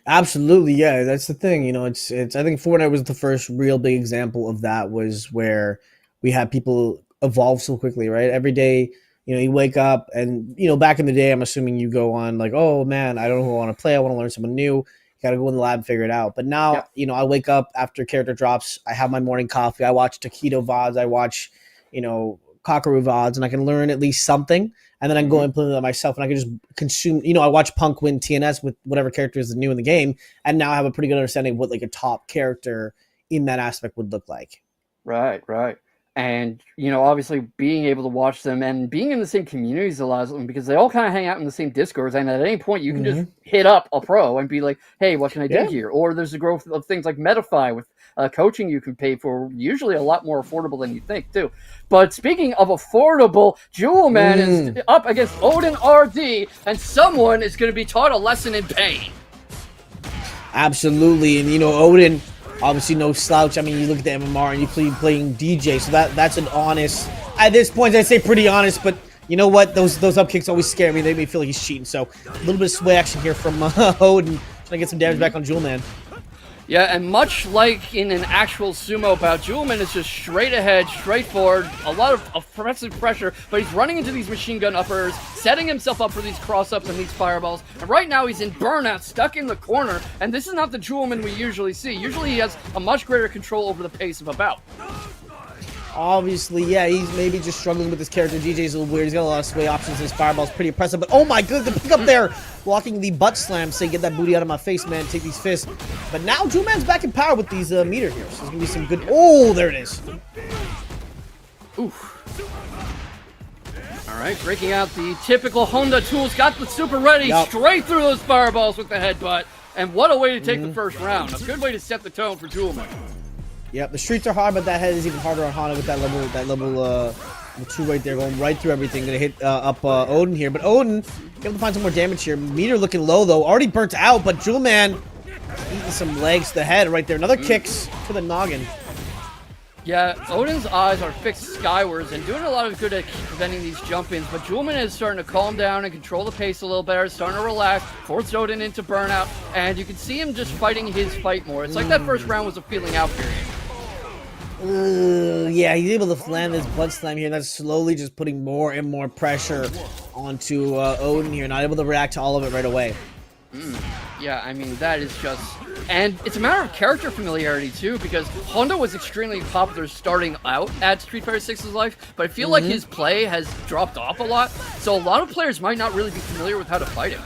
Absolutely, yeah, that's the thing. It's I think Fortnite was the first real big example of that, was where we had people evolve so quickly, right? Every day, you wake up and, back in the day, I'm assuming you go on like, oh man, I don't want to play. I want to learn someone new. You got to go in the lab and figure it out. But now, I wake up after character drops. I have my morning coffee. I watch Taquito VODs. I watch, Kakaru VODs, and I can learn at least something. And then I can go implement that myself, and I can just consume. I watch Punk win TNS with whatever character is new in the game, and now I have a pretty good understanding of what like a top character in that aspect would look like. Right. And, obviously being able to watch them and being in the same communities allows them, because they all kind of hang out in the same Discords. And at any point you can just hit up a pro and be like, hey, what can I do here? Or there's the growth of things like Metafy with coaching you can pay for, usually a lot more affordable than you think too. But speaking of affordable, Jewel Man is up against Odin RD, and someone is going to be taught a lesson in pain. Absolutely. And, Odin, obviously no slouch. I mean, you look at the MMR and you playing DJ, so that's an honest. At this point, I'd say pretty honest, but you know what? Those up kicks always scare me. They make me feel like he's cheating. So a little bit of sway action here from Odin, trying to get some damage back on Jewel Man. Yeah, and much like in an actual sumo bout, Jewelman is just straight ahead, straight forward, a lot of oppressive pressure, but he's running into these machine gun uppers, setting himself up for these cross-ups and these fireballs, and right now he's in burnout, stuck in the corner, and this is not the Jewelman we usually see. Usually he has a much greater control over the pace of a bout. Obviously, yeah, he's maybe just struggling with his character. DJ's a little weird. He's got a lot of sway options. His fireball's pretty impressive. But, oh my goodness, the pick up there. Blocking the butt slam, saying, get that booty out of my face, man. Take these fists. But now Jewel Man's back in power with these meter here. So there's going to be some good... Oh, there it is. Oof. All right, breaking out the typical Honda tools. Got the super ready. Straight through those fireballs with the headbutt. And what a way to take the first round. A good way to set the tone for Jewel Man. Yep, the streets are hard, but that head is even harder on Honda with that level 2 right there, going right through everything. Gonna hit up Odin here, but Odin able to find some more damage here. Meter looking low though, already burnt out, but Jewel Man eating some legs to the head right there. Another kicks to the noggin. Yeah, Odin's eyes are fixed skywards and doing a lot of good at preventing these jump-ins, but Jewelman is starting to calm down and control the pace a little better, starting to relax, force Odin into burnout, and you can see him just fighting his fight more. It's like that first round was a feeling out period. Yeah, he's able to land this blood slam here, and that's slowly just putting more and more pressure onto Odin here, not able to react to all of it right away. Yeah, I mean, that is just... And it's a matter of character familiarity, too, because Honda was extremely popular starting out at Street Fighter 6's life, but I feel like his play has dropped off a lot, so a lot of players might not really be familiar with how to fight him.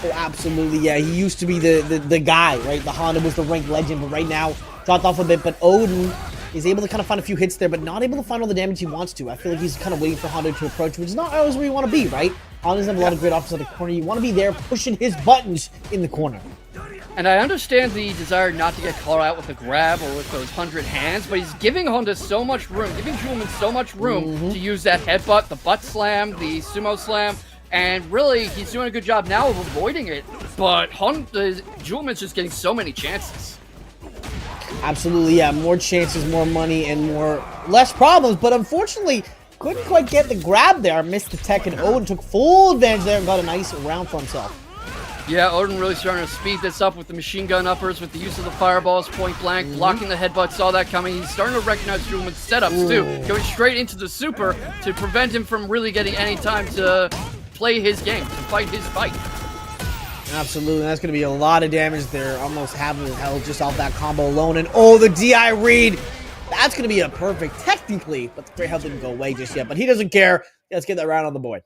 Oh, absolutely, yeah. He used to be the guy, right? The Honda was the ranked legend, but right now, dropped off a bit, but Odin is able to kind of find a few hits there, but not able to find all the damage he wants to. I feel like he's kind of waiting for Honda to approach, which is not always where you want to be, right? Honda doesn't have a lot of great options at the corner. You want to be there pushing his buttons in the corner. And I understand the desire not to get caught out with a grab or with those 100 hands, but he's giving Honda so much room, giving Jewelman so much room to use that headbutt, the butt slam, the sumo slam, and really, he's doing a good job now of avoiding it, but Jewelman's just getting so many chances. Absolutely, yeah. More chances, more money, and less problems, but unfortunately, couldn't quite get the grab there. Missed the tech, and Odin took full advantage there and got a nice round for himself. Yeah, Odin really starting to speed this up with the machine gun uppers, with the use of the fireballs, point blank, blocking the headbutt, saw that coming. He's starting to recognize Jewelman's setups, too. Going straight into the super to prevent him from really getting any time to play his game, to fight his fight. Absolutely, that's going to be a lot of damage there. Almost half of his health just off that combo alone. And oh, the DI read. That's going to be a perfect, technically, but the great health didn't go away just yet. But he doesn't care. Let's get that round on the board.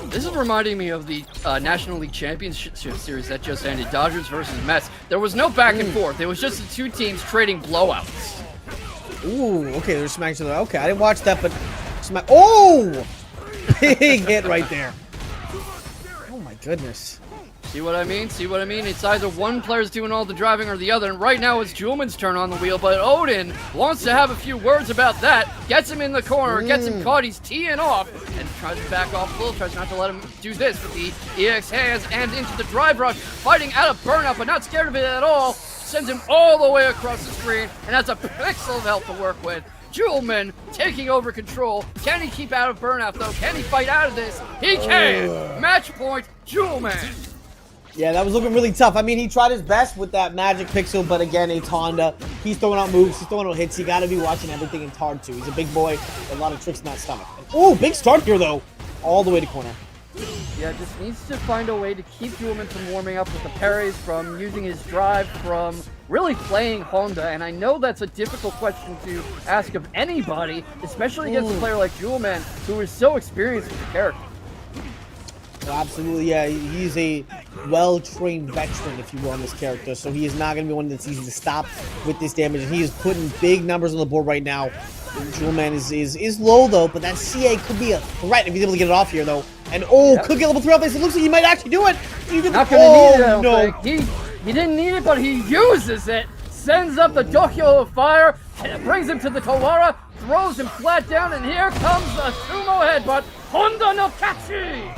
This is reminding me of the National League Championship Series that just ended, Dodgers versus Mets. There was no back and forth. It was just the two teams trading blowouts. Ooh, okay, they're smacking each other. Okay, I didn't watch that, but smack. Oh! Big hit right there. Oh my goodness. See what I mean? See what I mean? It's either one player's doing all the driving or the other, and right now it's Jewelman's turn on the wheel, but Odin wants to have a few words about that, gets him in the corner, gets him caught, he's teeing off, and tries to back off a little, tries not to let him do this with the EX hands and into the drive rush, fighting out of burnout, but not scared of it at all, sends him all the way across the screen, and has a pixel of health to work with. Jewelman taking over control. Can he keep out of burnout, though? Can he fight out of this? He can! Match point, Jewelman! Yeah, that was looking really tough. I mean, he tried his best with that magic pixel, but again, it's Honda. He's throwing out moves. He's throwing out hits. You got to be watching everything. It's hard to. He's a big boy. A lot of tricks in that stomach. Oh, big start here, though. All the way to corner. Yeah, just needs to find a way to keep Julman from warming up with the parries, from using his drive, from really playing Honda. And I know that's a difficult question to ask of anybody, especially against a player like Julman, who is so experienced with the character. Well, absolutely, yeah. He's a well-trained veteran, if you will, on this character. So he is not going to be one that's easy to stop with this damage. And he is putting big numbers on the board right now. Julman is low, though, but that CA could be a threat if he's able to get it off here, though. And, could get level 3 off this. It looks like he might actually do it. Not going to need it, I don't think. He didn't need it, but he uses it. Sends up the Dokyo of Fire, brings him to the Tawara, throws him flat down, and here comes a sumo headbutt. Honda no Kachi!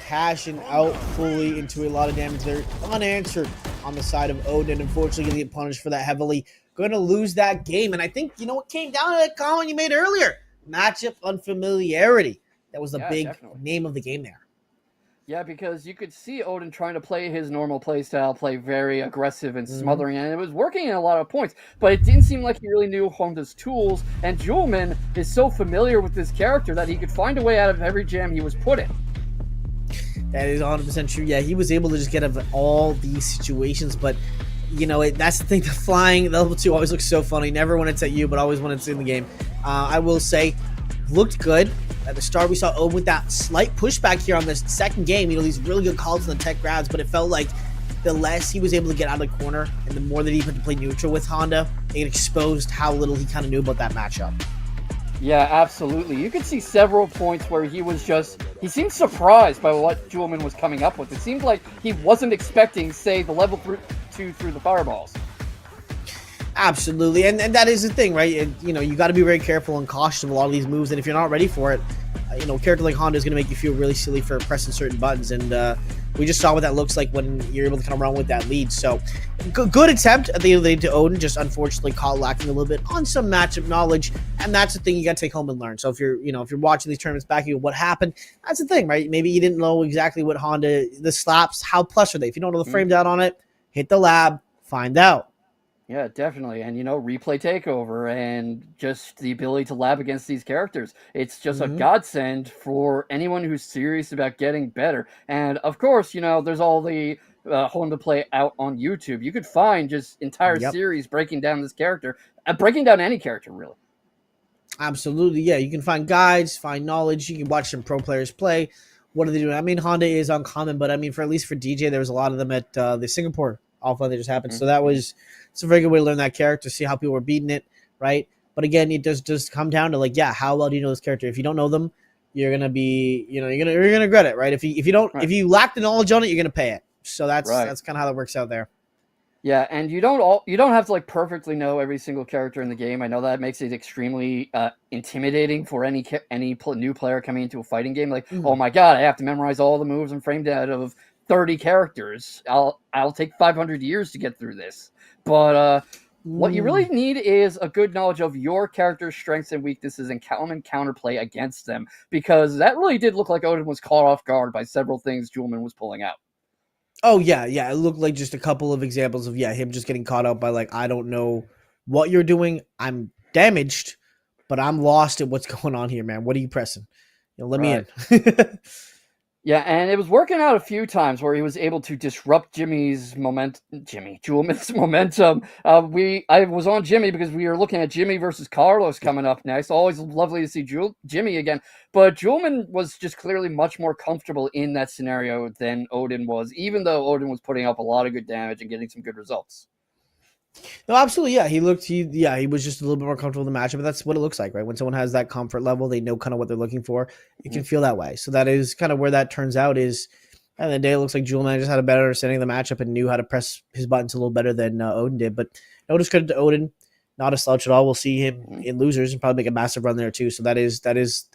Cashing out fully into a lot of damage there. Unanswered on the side of Odin. Unfortunately, going to get punished for that heavily. Going to lose that game. And I think, what came down to that comment you made earlier? Matchup unfamiliarity. That was the big name of the game there. Yeah, because you could see Odin trying to play his normal play style, play very aggressive and smothering, and it was working in a lot of points, but it didn't seem like he really knew Honda's tools, and Julman is so familiar with this character that he could find a way out of every jam he was put in. That is 100% true. Yeah, he was able to just get out of all these situations, but that's the thing. The flying level 2 always looks so funny. Never when it's at you, but always when it's in the game. I will say, looked good. At the start, we saw Odin with that slight pushback here on this second game. These really good calls on the tech grabs, but it felt like the less he was able to get out of the corner and the more that he had to play neutral with Honda, it exposed how little he kind of knew about that matchup. Yeah, absolutely. You could see several points where he seemed surprised by what Julman was coming up with. It seemed like he wasn't expecting, say, the level 2 through the fireballs. Absolutely, and that is the thing, right? You got to be very careful and cautious of a lot of these moves, and if you're not ready for it, a character like Honda is going to make you feel really silly for pressing certain buttons, and we just saw what that looks like when you're able to kind of run with that lead. So, good attempt at the end of the day to Odin, just unfortunately caught lacking a little bit on some matchup knowledge, and that's the thing you got to take home and learn. So if you're watching these tournaments back, what happened? That's the thing, right? Maybe you didn't know exactly what Honda, the slaps, how plus are they? If you don't know the frame down on it, hit the lab, find out. Yeah, definitely. And, replay takeover and just the ability to lab against these characters. It's just a godsend for anyone who's serious about getting better. And, of course, there's all the Honda play out on YouTube. You could find just entire series breaking down this character, breaking down any character, really. Absolutely, yeah. You can find guides, find knowledge. You can watch some pro players play. What are they doing? I mean, Honda is uncommon, but, at least for DJ, there was a lot of them at the Singapore Alpha that just happened. So it's a very good way to learn that character, see how people were beating it, right? But again, it does just come down to how well do you know this character? If you don't know them, you're gonna be, you're gonna regret it, right? If you lack the knowledge on it, you're gonna pay it. So that's kind of how that works out there. Yeah, and you don't have to perfectly know every single character in the game. I know that makes it extremely intimidating for any new player coming into a fighting game. Oh my god, I have to memorize all the moves and framed out of 30 characters. I'll take 500 years to get through this. But what you really need is a good knowledge of your character's strengths and weaknesses and counterplay against them, because that really did look like Odin was caught off guard by several things Julman was pulling out. Oh, yeah. It looked like just a couple of examples of, him just getting caught up by, I don't know what you're doing. I'm damaged, but I'm lost at what's going on here, man. What are you pressing? Let me in. Yeah, and it was working out a few times where he was able to disrupt Julman's momentum. I was on Jimmy because we were looking at Jimmy versus Carlos coming up next. Always lovely to see Jimmy again. But Julman was just clearly much more comfortable in that scenario than Odin was, even though Odin was putting up a lot of good damage and getting some good results. No, absolutely, yeah. He was just a little bit more comfortable in the matchup, but that's what it looks like, right? When someone has that comfort level, they know kind of what they're looking for. You can feel that way. So that is kind of where that turns out is, at the end of the day, it looks like Julman just had a better understanding of the matchup and knew how to press his buttons a little better than Odin did. But no discredit to Odin, not a slouch at all. We'll see him in losers and probably make a massive run there too. So that is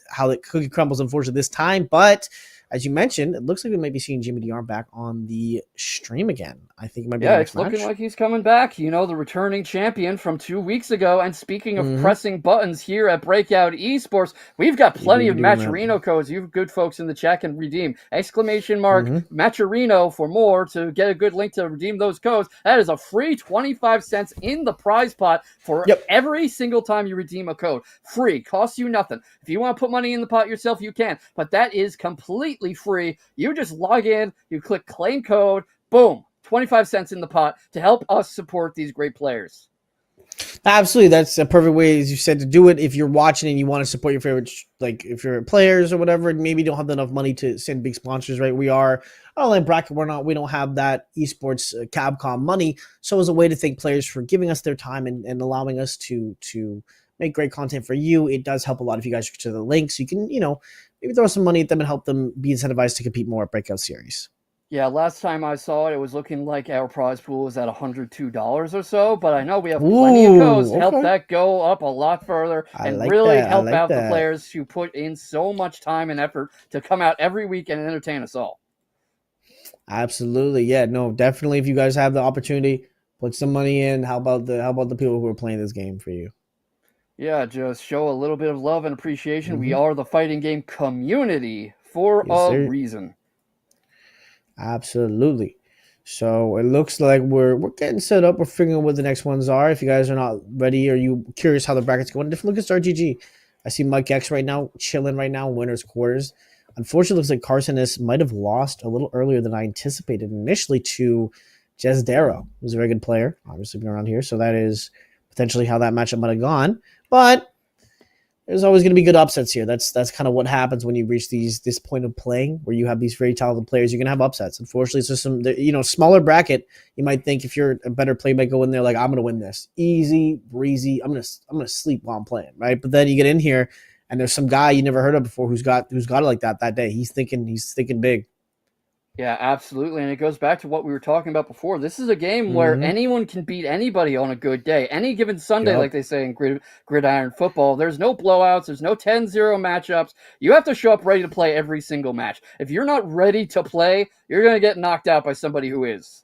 how the cookie crumbles, unfortunately, this time. But as you mentioned, it looks like we might be seeing Jimmy DR back on the stream again. I think it might be Yeah, the next it's looking match. like he's coming back. You know, the returning champion from 2 weeks ago. And speaking of pressing buttons here at Breakout Esports, we've got plenty of Matcherino codes. You good folks in the chat can redeem !Matcherino for more to get a good link to redeem those codes. That is a free 25 cents in the prize pot for every single time you redeem a code. Free, costs you nothing. If you want to put money in the pot yourself, you can. But that is completely free. You just log in, you click claim code, boom. 25 cents in the pot to help us support these great players. Absolutely. That's a perfect way, as you said, to do it. If you're watching and you want to support your favorite, like if you're players or whatever, and maybe you don't have enough money to send big sponsors, right? We are online bracket. We don't have that esports Capcom money. So as a way to thank players for giving us their time and allowing us to make great content for you, it does help a lot if you guys go to the link. So you can, maybe throw some money at them and help them be incentivized to compete more at Breakout Series. Yeah, last time I saw it, it was looking like our prize pool was at $102 or so, but I know we have plenty of codes to help that go up a lot further and really help out the players who put in so much time and effort to come out every week and entertain us all. Absolutely. Yeah, no, definitely. If you guys have the opportunity, put some money in. How about the people who are playing this game for you? Yeah, just show a little bit of love and appreciation. We are the fighting game community for a reason. Absolutely. So it looks like we're getting set up. We're figuring out what the next ones are. If you guys are not ready or you curious how the bracket's going, different look at StarGG. I see Mike X right now, chilling right now, winners quarters. Unfortunately, it looks like Carson might have lost a little earlier than I anticipated initially to Jesdero, who's a very good player, obviously been around here. So that is potentially how that matchup might have gone. But there's always going to be good upsets here. That's kind of what happens when you reach this point of playing where you have these very talented players. You're going to have upsets. Unfortunately, it's just some smaller bracket. You might think if you're a better player, you might go in there like, I'm going to win this easy, breezy. I'm going to sleep while I'm playing, right? But then you get in here and there's some guy you never heard of before who's got it like that day. He's thinking big. Yeah, absolutely. And it goes back to what we were talking about before. This is a game where anyone can beat anybody on a good day. Any given Sunday, like they say in gridiron football, there's no blowouts. There's no 10-0 matchups. You have to show up ready to play every single match. If you're not ready to play, you're going to get knocked out by somebody who is.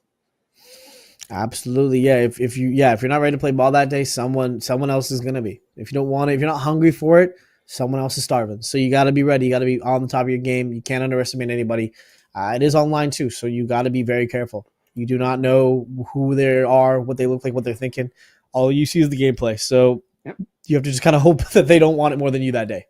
Absolutely. Yeah. If you're not ready to play ball that day, someone else is going to be. If you don't want it, if you're not hungry for it, someone else is starving. So you got to be ready. You got to be on the top of your game. You can't underestimate anybody. It is online too, so you got to be very careful. You do not know who they are, what they look like, what they're thinking. All you see is the gameplay. So you have to just kind of hope that they don't want it more than you that day.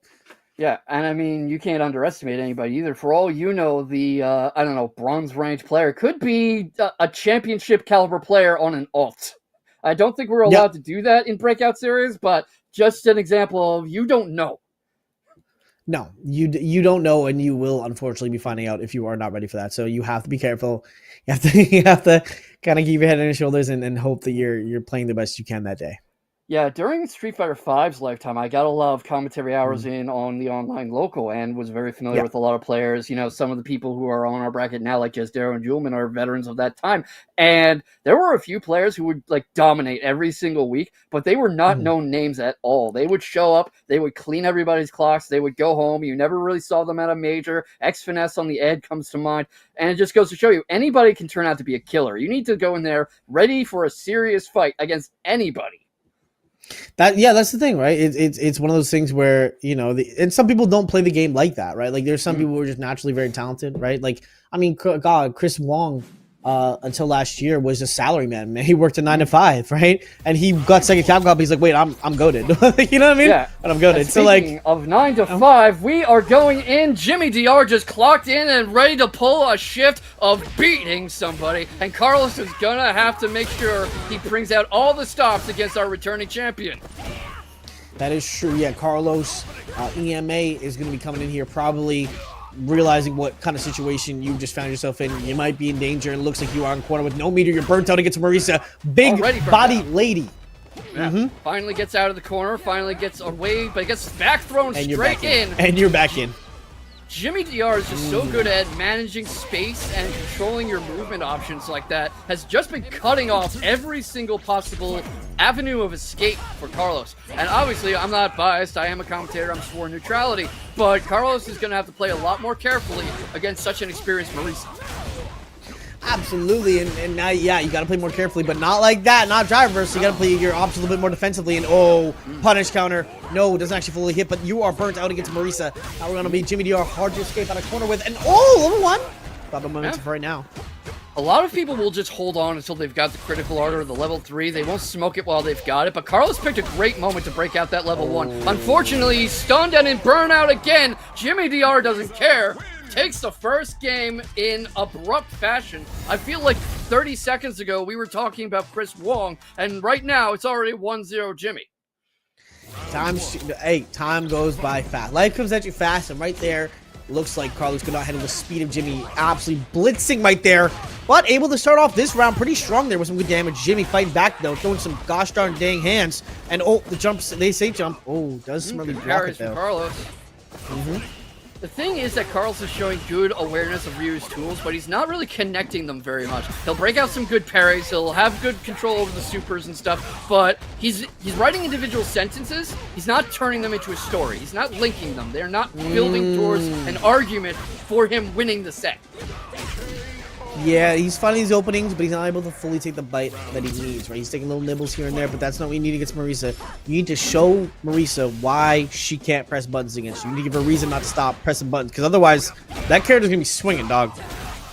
Yeah, and I mean, you can't underestimate anybody either. For all you know, the, bronze ranked player could be a championship caliber player on an alt. I don't think we're allowed to do that in Breakout Series, but just an example of you don't know. No, you don't know, and you will unfortunately be finding out if you are not ready for that. So you have to be careful. You have to kind of keep your head on your shoulders and hope that you're playing the best you can that day. Yeah, during Street Fighter V's lifetime, I got a lot of commentary hours in on the online local and was very familiar with a lot of players. Some of the people who are on our bracket now, like Jesdero and Julman, are veterans of that time. And there were a few players who would dominate every single week, but they were not known names at all. They would show up, they would clean everybody's clocks, they would go home. You never really saw them at a major. X-Finesse on the Ed comes to mind. And it just goes to show you, anybody can turn out to be a killer. You need to go in there ready for a serious fight against anybody. That's the thing, right? It's one of those things where and some people don't play the game like that, right? Like there's some people who are just naturally very talented, right? Like I mean, God, Chris Wong, until last year was a salary man. He worked a 9 to 5, right? And he got second Capcom. He's like, wait, I'm goated. You know what I mean? Yeah. And I'm goated. So speaking of 9 to 5, we are going in. Jimmy DR just clocked in and ready to pull a shift of beating somebody. And Carlos is gonna have to make sure he brings out all the stops against our returning champion. That is true. Yeah, Carlos, EMA is going to be coming in here probably realizing what kind of situation you just found yourself in. You might be in danger, and it looks like you are on corner with no meter. You're burnt out against Marisa. Big body lady. Yeah. Finally gets out of the corner, finally gets away, but gets back thrown straight in. And you're back in. Jimmy DR is just so good at managing space and controlling your movement options like that, has just been cutting off every single possible avenue of escape for Carlos. And obviously, I'm not biased, I am a commentator, I'm sworn neutrality, but Carlos is going to have to play a lot more carefully against such an experienced Marisa. Absolutely, and now, yeah, you got to play more carefully, but not like that, not driver, so you got to play your options a little bit more defensively, and punish counter. No, doesn't actually fully hit, but you are burnt out against Marisa. Now we're going to be Jimmy DR, hard to escape out of corner with, and level 1. Got the momentum for right now. A lot of people will just hold on until they've got the critical art or the level 3. They won't smoke it while they've got it, but Carlos picked a great moment to break out that level 1. Unfortunately, he's stunned and in burnout again. Jimmy DR doesn't care. Takes the first game in abrupt fashion. I feel like 30 seconds ago we were talking about Chris Wong, and right now it's already 1-0 Jimmy. Time goes by fast. Life comes at you fast, and right there, looks like Carlos could not handle the speed of Jimmy. Absolutely blitzing right there, but able to start off this round pretty strong there with some good damage. Jimmy fighting back though, throwing some gosh darn dang hands, and the jumps, they say jump. Does some really block it though. Carlos. The thing is that Carlos is showing good awareness of Ryu's tools, but he's not really connecting them very much. He'll break out some good parries, he'll have good control over the supers and stuff, but he's writing individual sentences. He's not turning them into a story. He's not linking them. They're not building towards an argument for him winning the set. Yeah, he's finding these openings, but he's not able to fully take the bite that he needs, right? He's taking little nibbles here and there, but that's not what you need against Marisa. You need to show Marisa why she can't press buttons against you. You need to give her a reason not to stop pressing buttons, because otherwise, that character's going to be swinging, dog.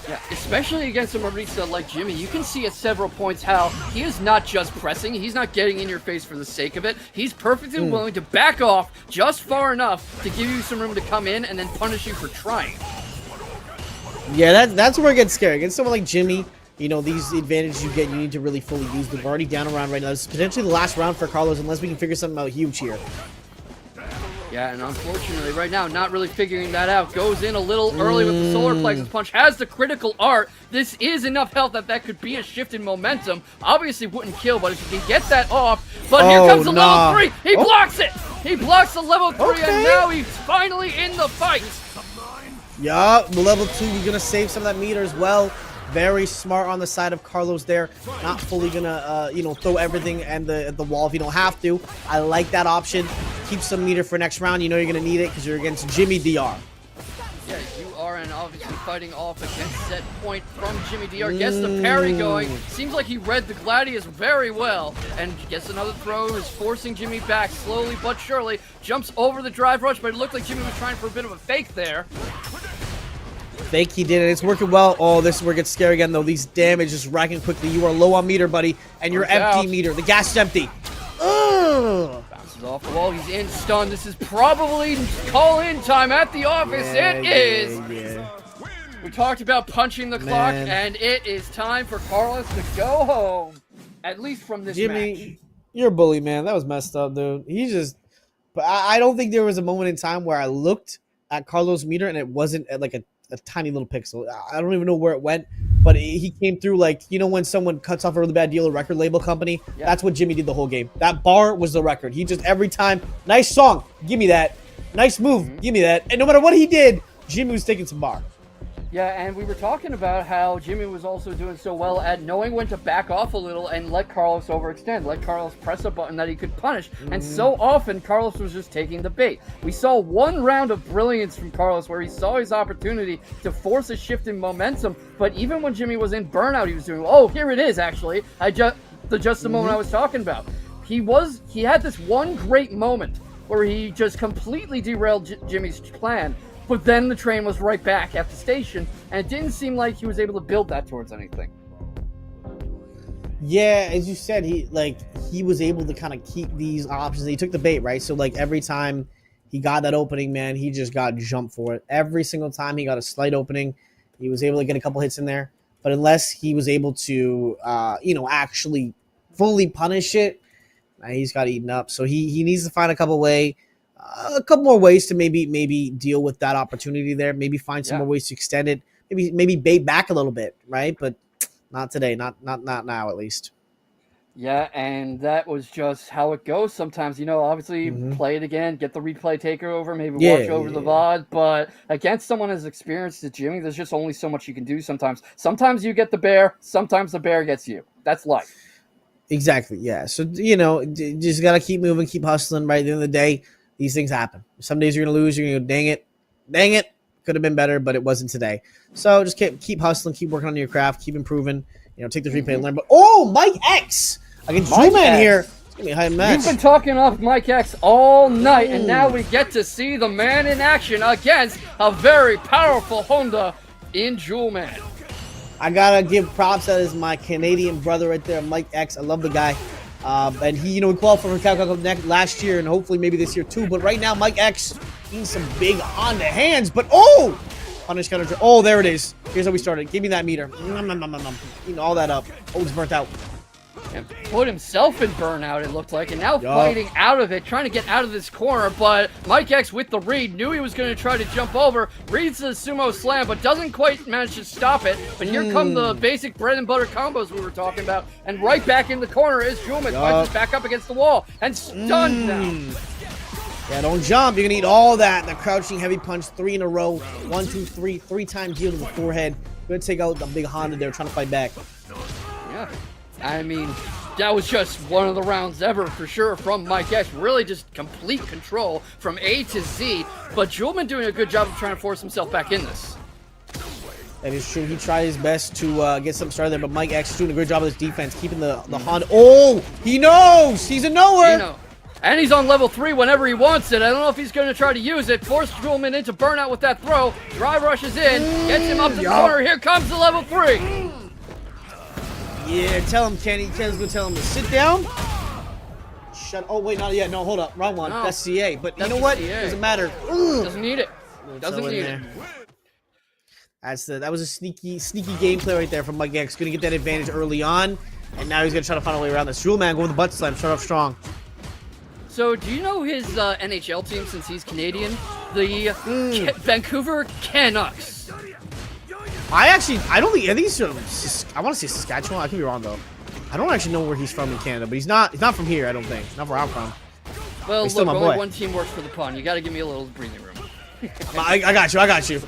Yeah, especially against a Marisa like Jimmy, you can see at several points how he is not just pressing, he's not getting in your face for the sake of it. He's perfectly willing to back off just far enough to give you some room to come in and then punish you for trying. Yeah, that's where it gets scary. Against someone like Jimmy, you know, these advantages you get, you need to really fully use them. We're already down a round right now. This is potentially the last round for Carlos unless we can figure something out huge here. Yeah, and unfortunately, right now, not really figuring that out. Goes in a little early with the solar plexus punch. Has the critical art. This is enough health that could be a shift in momentum. Obviously wouldn't kill, but if you can get that off. But here comes the level 3. He blocks it. He blocks the level 3, and now he's finally in the fight. Yeah, the level 2, you're going to save some of that meter as well. Very smart on the side of Carlos there. Not fully going to, throw everything at the wall if you don't have to. I like that option. Keep some meter for next round. You know you're going to need it because you're against Jimmy DR. Yeah, you are, and obviously fighting off against that point from Jimmy DR. Gets the parry going. Seems like he read the Gladius very well. And gets another throw. Is forcing Jimmy back slowly but surely. Jumps over the drive rush, but it looked like Jimmy was trying for a bit of a fake there. Fake, he did it. It's working well. Oh, this is where it gets scary again, though. These damage is racking quickly. You are low on meter, buddy, and you're empty meter. The gas is empty. Bounces off the wall. He's in stun. This is probably call-in time at the office. It is. Yeah. We talked about punching the clock, and it is time for Carlos to go home. At least from this Jimmy, match. you're a bully, man. That was messed up, dude. But I don't think there was a moment in time where I looked at Carlos' meter and it wasn't at like a tiny little pixel. I don't even know where it went, but he came through like, when someone cuts off a really bad deal, a record label company, that's what Jimmy did the whole game. That bar was the record. He just every time, nice song, give me that. Nice move, give me that. And no matter what he did, Jimmy was taking some bar. Yeah, and we were talking about how Jimmy was also doing so well at knowing when to back off a little and let Carlos overextend, let Carlos press a button that he could punish, and so often Carlos was just taking the bait. We saw one round of brilliance from Carlos where he saw his opportunity to force a shift in momentum, but even when Jimmy was in burnout, he was doing, here it is actually, just the moment I was talking about. He had this one great moment where he just completely derailed Jimmy's plan. But then the train was right back at the station, and it didn't seem like he was able to build that towards anything. Yeah, as you said, he was able to kind of keep these options. He took the bait, right? So every time he got that opening, man, he just got jumped for it. Every single time he got a slight opening, he was able to get a couple hits in there. But unless he was able to, actually fully punish it, he's got eaten up. So he needs to find a couple more ways to maybe deal with that opportunity there. Maybe find some more ways to extend it. Maybe bait back a little bit, right? But not today. Not now, at least. Yeah, and that was just how it goes sometimes. Obviously, play it again, get the replay takeover, maybe watch over the VOD. But against someone as experienced as Jimmy, there's just only so much you can do sometimes. Sometimes you get the bear, sometimes the bear gets you. That's life. Exactly, yeah. So, just got to keep moving, keep hustling. Right at the end of the day, these things happen. Some days you're going to lose, you're going to go, dang it. Could have been better, but it wasn't today. So just keep hustling, keep working on your craft, keep improving. Take the replay and learn. But Mike X against Drew-Man here. It's gonna be a high match. You've been talking off Mike X all night, and now we get to see the man in action against a very powerful Honda in Jewelman. I gotta give props. That is my Canadian brother right there, Mike X. I love the guy. And he, qualified for Calcutta last year, and hopefully maybe this year too. But right now, Mike X needs some big Honda hands. But punish counter. Oh, there it is. Here's how we started. Give me that meter. Eating all that up. It's burnt out. And put himself in burnout, it looked like, and now fighting out of it, trying to get out of this corner, but Mike X with the read, knew he was going to try to jump over, reads the sumo slam, but doesn't quite manage to stop it, but here come the basic bread and butter combos we were talking about, and right back in the corner is Jewelman, punches back up against the wall, and stunned now. Yeah, don't jump. You're going to eat all that. The crouching heavy punch, 3 in a row. 1, 2, 3. 3 times yield to the forehead. Going to take out the big Honda there, trying to fight back. Yeah. I mean, that was just one of the rounds ever for sure from Mike X. Really just complete control from A to Z. But Jewelman doing a good job of trying to force himself back in this. That is true. He tried his best to get something started there, but Mike X is doing a good job of his defense, keeping the Honda. Oh, he knows! He's a knower! And he's on level 3 whenever he wants it. I don't know if he's going to try to use it. Force Jewelman into burnout with that throw. Drive rushes in, gets him up to the corner. Here comes the level 3. Yeah, tell him, Kenny. Kenny's going to tell him to sit down. Oh, wait, not yet. No, hold up. Wrong one. No. That's CA. But you know what? It doesn't matter. Doesn't need it. Doesn't need it. That was a sneaky gameplay right there from Mike X. Going to get that advantage early on. And now he's going to try to find a way around this. Jewelman going with the butt slam. Start off strong. So, do you know his NHL team since he's Canadian? The Vancouver Canucks. I don't think he's from, I want to say Saskatchewan. I could be wrong, though. I don't actually know where he's from in Canada, but he's not from here, I don't think. Not where I'm from. Well, look, only one team works for the pun. You got to give me a little breathing room. I got you.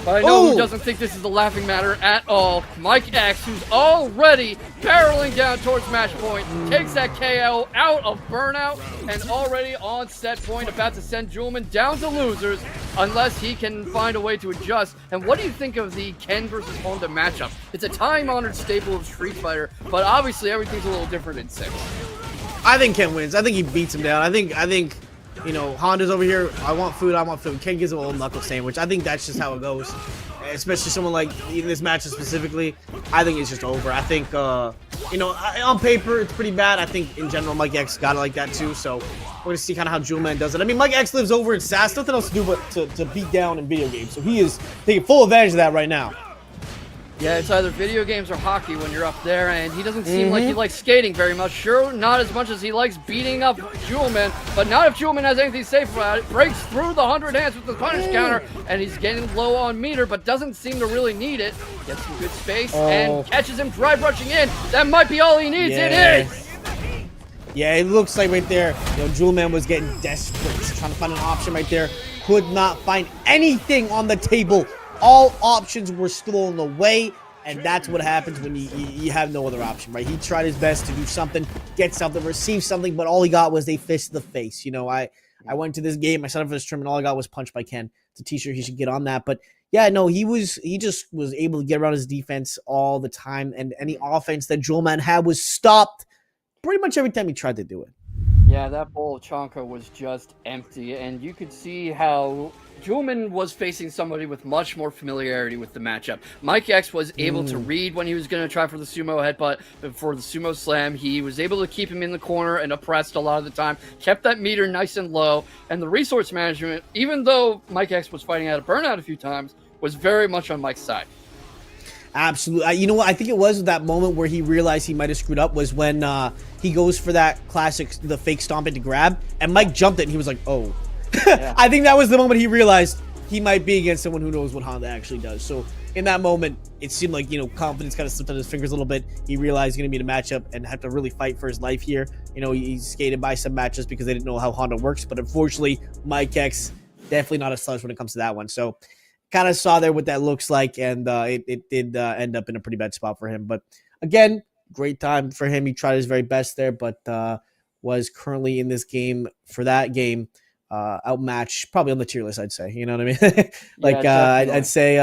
But I know who doesn't think this is a laughing matter at all. Mike X, who's already barreling down towards match point, takes that KO out of burnout and already on set point, about to send Jewelman down to losers unless he can find a way to adjust. And what do you think of the Ken versus Honda matchup? It's a time-honored staple of Street Fighter, but obviously everything's a little different in 6. I think Ken wins. I think he beats him down. I think Honda's over here. I want food. Ken gives him a little knuckle sandwich. I think that's just how it goes. Especially someone like in this match specifically. I think it's just over. I think, on paper, it's pretty bad. I think in general, Mike X got it like that too. So we're going to see kind of how Jewelman does it. I mean, Mike X lives over in SAS. Nothing else to do but to beat down in video games. So he is taking full advantage of that right now. Yeah, it's either video games or hockey when you're up there, and he doesn't seem like he likes skating very much. Sure, not as much as he likes beating up Jewelman, but not if Jewelman has anything to say about it. Breaks through the 100 hands with the punish counter, and he's getting low on meter, but doesn't seem to really need it. Gets some good space, and catches him drive rushing in. That might be all he needs. Yeah. It is! Yeah, it looks like right there, Jewelman was getting desperate. Trying to find an option right there. Could not find anything on the table. All options were stolen away, and that's what happens when you have no other option, right? He tried his best to do something, get something, receive something, but all he got was a fist to the face. I went to this game, I signed up for this tournament, all I got was punched by Ken. It's a t-shirt, he should get on that. But yeah, no, he just was able to get around his defense all the time, and any offense that Jewelman had was stopped pretty much every time he tried to do it. Yeah, that bowl of Chonka was just empty, and you could see how Jewelman was facing somebody with much more familiarity with the matchup. Mike X was able to read when he was going to try for the sumo headbutt, but for the sumo slam, he was able to keep him in the corner and oppressed a lot of the time, kept that meter nice and low, and the resource management, even though Mike X was fighting out of burnout a few times, was very much on Mike's side. Absolutely. You know what? I think it was that moment where he realized he might have screwed up was when he goes for that classic, the fake stomp into grab, and Mike jumped it, and he was like, oh. Yeah. I think that was the moment he realized, he might be against someone who knows what Honda actually does. So in that moment, it seemed like, confidence kind of slipped on his fingers a little bit. He realized he's going to be in a matchup and have to really fight for his life here. He skated by some matches because they didn't know how Honda works. But unfortunately, Mike X, definitely not a slouch when it comes to that one. So kind of saw there what that looks like, and it did end up in a pretty bad spot for him. But again, great time for him. He tried his very best there, but was currently in this game for that game outmatched, probably on the tier list, I'd say. You know what I mean? I'd say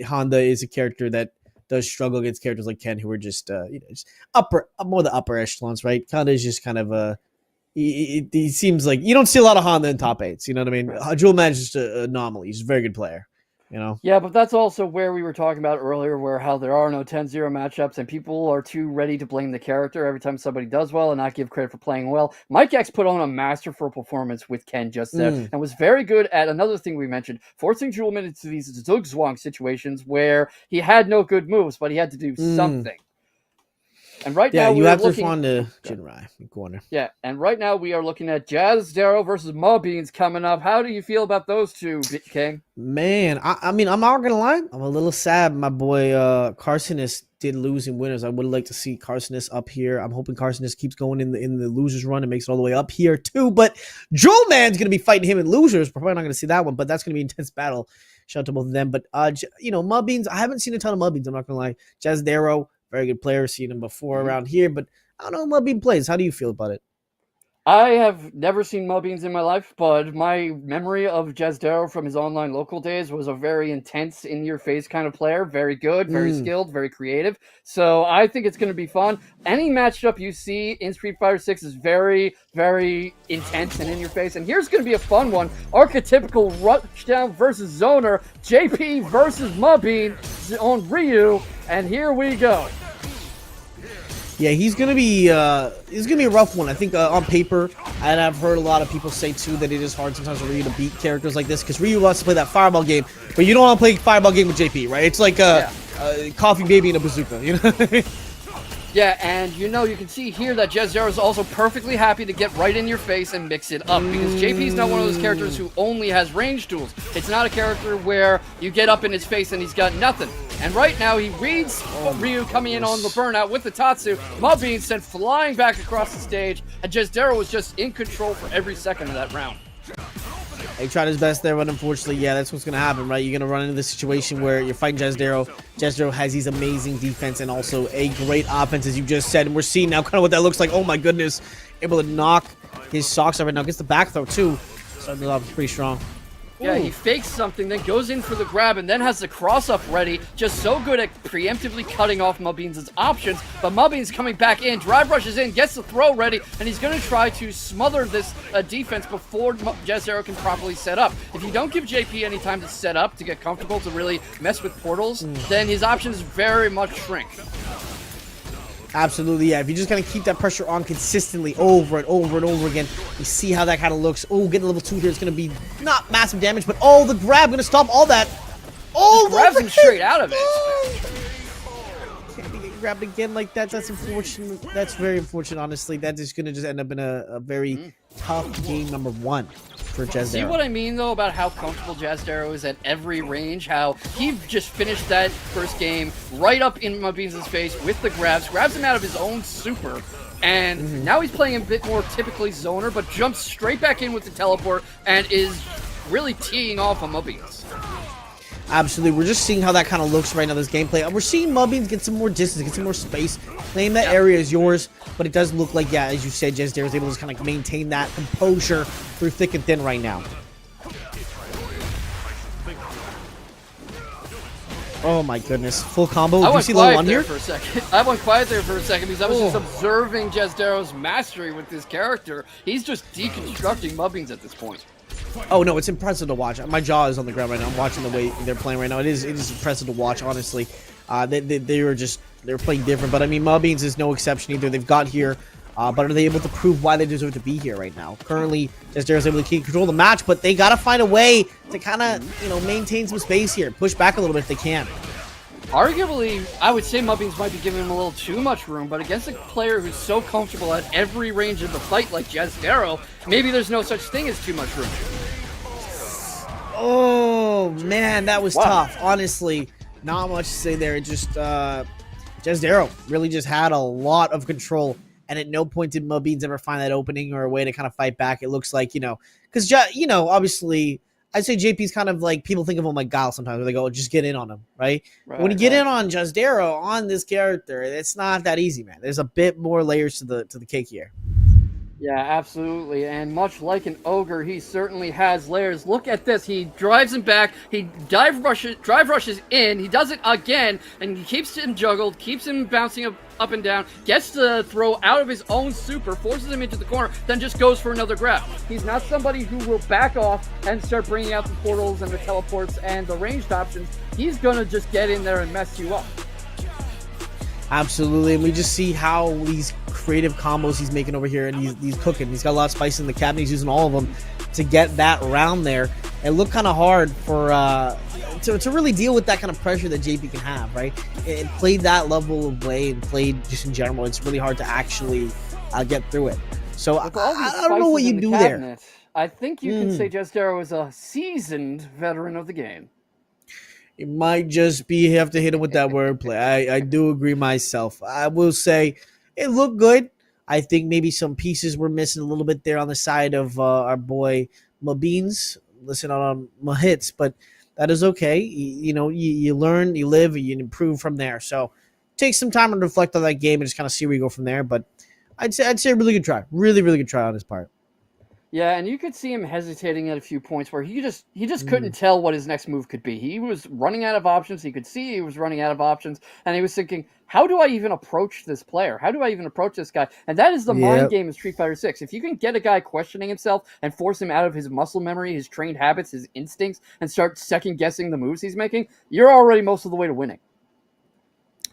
Honda is a character that does struggle against characters like Ken, who are just just more the upper echelons, right? Honda is just kind of he seems like you don't see a lot of Honda in top 8s. You know what I mean? Jewel Man is just an anomaly. He's a very good player. Yeah, but that's also where we were talking about earlier, where how there are no 10-0 matchups and people are too ready to blame the character every time somebody does well and not give credit for playing well. Mike X put on a masterful performance with Ken just there and was very good at another thing we mentioned, forcing Jewelman into these Zugzwang situations where he had no good moves, but he had to do something. And right now, you have to respond to Jinrai in corner. Yeah, and right now we are looking at Jazz Darrow versus Mawbeans coming up. How do you feel about those two, King? Man, I mean, I'm not gonna lie. I'm a little sad. My boy Carsonis did lose in winners. I would like to see Carsonis up here. I'm hoping Carsonis keeps going in the losers run and makes it all the way up here too. But Jewel Man's gonna be fighting him in losers. We're probably not gonna see that one, but that's gonna be an intense battle. Shout out to both of them. But Mawbeans, I haven't seen a ton of Mawbeans. I'm not gonna lie. Jazz Darrow, very good player. Seen him before around here, but I don't know how Mawbean plays. How do you feel about it? I have never seen Mawbeans in my life, but my memory of Jazz Darrow from his online local days was a very intense, in-your-face kind of player. Very good, very skilled, very creative. So I think it's going to be fun. Any matchup you see in Street Fighter 6 is very, very intense and in-your-face. And here's going to be a fun one. Archetypical Rushdown versus Zoner. JP versus Mawbean on Ryu. And here we go. Yeah, he's gonna be a rough one. I think on paper, and I've heard a lot of people say too that it is hard sometimes for Ryu to beat characters like this because Ryu wants to play that fireball game, but you don't want to play fireball game with JP, right? It's like a coffee baby and a bazooka, you know. Yeah, and you can see here that Jazz Darrow is also perfectly happy to get right in your face and mix it up, because JP's not one of those characters who only has range tools. It's not a character where you get up in his face and he's got nothing. And right now he reads Ryu coming in on the burnout with the Tatsu. Mawbean sent flying back across the stage, and Jazz Darrow was just in control for every second of that round. He tried his best there, but unfortunately, that's what's going to happen, right? You're going to run into this situation where you're fighting Jazz Darrow. Jazz Darrow has these amazing defense and also a great offense, as you just said. And we're seeing now kind of what that looks like. Oh, my goodness. Able to knock his socks off right now. Gets the back throw, too. Starting it off pretty strong. Yeah, he fakes something, then goes in for the grab, and then has the cross-up ready. Just so good at preemptively cutting off Mawbeans' options. But Mawbeans coming back in, drive rushes in, gets the throw ready, and he's going to try to smother this defense before Jazz Darrow can properly set up. If you don't give JP any time to set up, to get comfortable, to really mess with portals, then his options very much shrink. Absolutely, yeah. If you just kind of keep that pressure on consistently over and over and over again, you see how that kind of looks. Oh, getting level 2 here is going to be not massive damage, but the grab going to stop all that. Just grabs him straight out of it. Can't get grabbed again like that. That's unfortunate. That's very unfortunate, honestly. That is going to just end up in a very tough game number 1 for Jazz Darrow. See what I mean, though, about how comfortable Jazz Darrow is at every range? How he just finished that first game right up in Mawbeans' face with the grabs him out of his own super, and now he's playing a bit more typically zoner, but jumps straight back in with the teleport and is really teeing off on Mawbeans. Absolutely. We're just seeing how that kind of looks right now, this gameplay. And we're seeing Mawbeans get some more distance, get some more space. Claim that area is yours, but it does look like, as you said, Jazz Darrow is able to kind of maintain that composure through thick and thin right now. Oh my goodness. Full combo. Do you see level 1 here? I went quiet there for a second because I was just observing Jazz Darrow's mastery with this character. He's just deconstructing Mawbeans at this point. Oh no, it's impressive to watch. My jaw is on the ground right now. I'm watching the way they're playing right now. It is impressive to watch, honestly. They're playing different, but I mean, Mawbeans is no exception either. They've got here, but are they able to prove why they deserve to be here right now? Currently, Jazz Darrow is able to keep control of the match, but they gotta find a way to kind of maintain some space here, push back a little bit if they can. Arguably, I would say Mawbeans might be giving him a little too much room, but against a player who's so comfortable at every range of the fight like Jazz Darrow, maybe there's no such thing as too much room. Oh, man, that was Wow. tough. Honestly, not much to say there. It just, Darrow really just had a lot of control. And at no point did Beans ever find that opening or a way to kind of fight back. It looks like, because, obviously, I'd say JP's kind of like, people think of him like Guile sometimes, where they go, just get in on him, right? But when you get in on Just Darrow, on this character, it's not that easy, man. There's a bit more layers to the cake here. Yeah, absolutely. And much like an ogre, he certainly has layers. Look at this. He drives him back. He drive rushes in. He does it again, and he keeps him juggled, keeps him bouncing up and down, gets the throw out of his own super, forces him into the corner, then just goes for another grab. He's not somebody who will back off and start bringing out the portals and the teleports and the ranged options. He's going to just get in there and mess you up. Absolutely, and we just see how these creative combos he's making over here, and he's cooking. He's got a lot of spice in the cabinet. He's using all of them to get that round there. It looked kind of hard for to really deal with that kind of pressure that JP can have, right? It played that level of play and played just in general. It's really hard to actually get through it. So I don't know what you do there. I think you can say Just Darrow is a seasoned veteran of the game. It might just be you have to hit him with that wordplay. I do agree myself. I will say it looked good. I think maybe some pieces were missing a little bit there on the side of our boy Beans. Listen on my hits, but that is okay. You learn, you live, you improve from there. So take some time to reflect on that game and just kind of see where you go from there. But I'd say a really good try. Really, really good try on his part. Yeah, and you could see him hesitating at a few points where he just couldn't tell what his next move could be. He was running out of options. He could see he was running out of options, and he was thinking, how do I even approach this player? How do I even approach this guy? And that is the mind game of Street Fighter 6. If you can get a guy questioning himself and force him out of his muscle memory, his trained habits, his instincts, and start second-guessing the moves he's making, you're already most of the way to winning.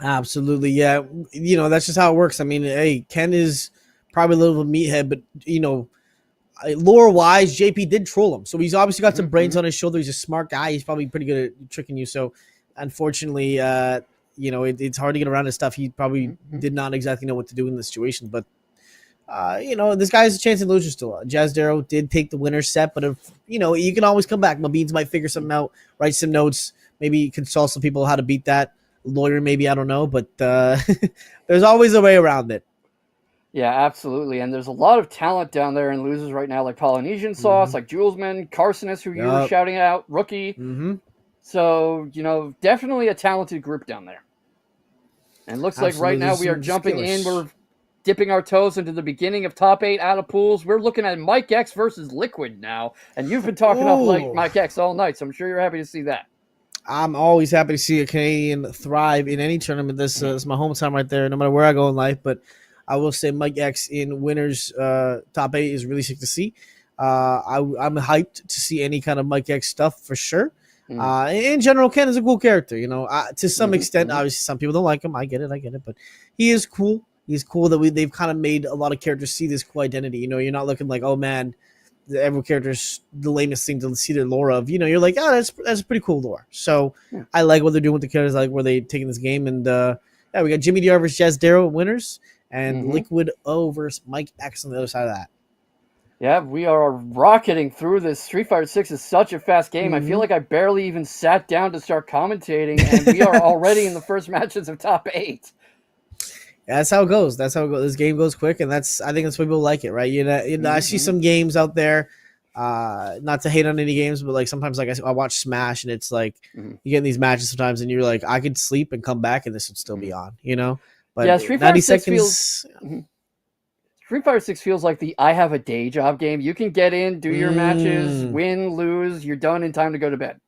Absolutely, yeah. That's just how it works. I mean, hey, Ken is probably a little of a meathead, but, lore-wise, JP did troll him. So he's obviously got some brains on his shoulder. He's a smart guy. He's probably pretty good at tricking you. So, unfortunately, it's hard to get around his stuff. He probably did not exactly know what to do in this situation. But, this guy has a chance to lose still. Jazz Darrow did take the winner's set. But, if you can always come back. Beans might figure something out, write some notes, maybe consult some people how to beat that. Lawyer, maybe, I don't know. But there's always a way around it. Yeah, absolutely. And there's a lot of talent down there in losers right now, like Polynesian Sauce, like Julesman, Carcinus, who you were shouting out, Rookie. So, definitely a talented group down there. And looks like right now we are jumping in. We're dipping our toes into the beginning of top 8 out of pools. We're looking at Mike X versus Liquid now. And you've been talking up like Mike X all night, so I'm sure you're happy to see that. I'm always happy to see a Canadian thrive in any tournament. This is my hometown right there, no matter where I go in life. But I will say Mike X in winners top 8 is really sick to see. I'm hyped to see any kind of Mike X stuff for sure. In general, Ken is a cool character. To some extent, obviously some people don't like him. I get it. But he is cool. He's cool that they've kind of made a lot of characters see this cool identity. You're not looking like, oh man, every character's the lamest thing to see their lore of. You're like, oh, that's a pretty cool lore. So I like what they're doing with the characters. I like where they're taking this game. And we got Jimmy DR versus Jazz Darrow winners. And Liquid O versus Mike X on the other side of that. Yeah, we are rocketing through this. Street Fighter 6 is such a fast game. I feel like I barely even sat down to start commentating, and we are already in the first matches of top 8. Yeah, that's how it goes. This game goes quick, and I think that's why people like it, right? I see some games out there, not to hate on any games, but like sometimes like I watch Smash, and it's like you get in these matches sometimes, and you're like, I could sleep and come back, and this would still be on, But yeah, Street Fighter 6 feels like the I have a day job game. You can get in, do your matches, win, lose, you're done in time to go to bed.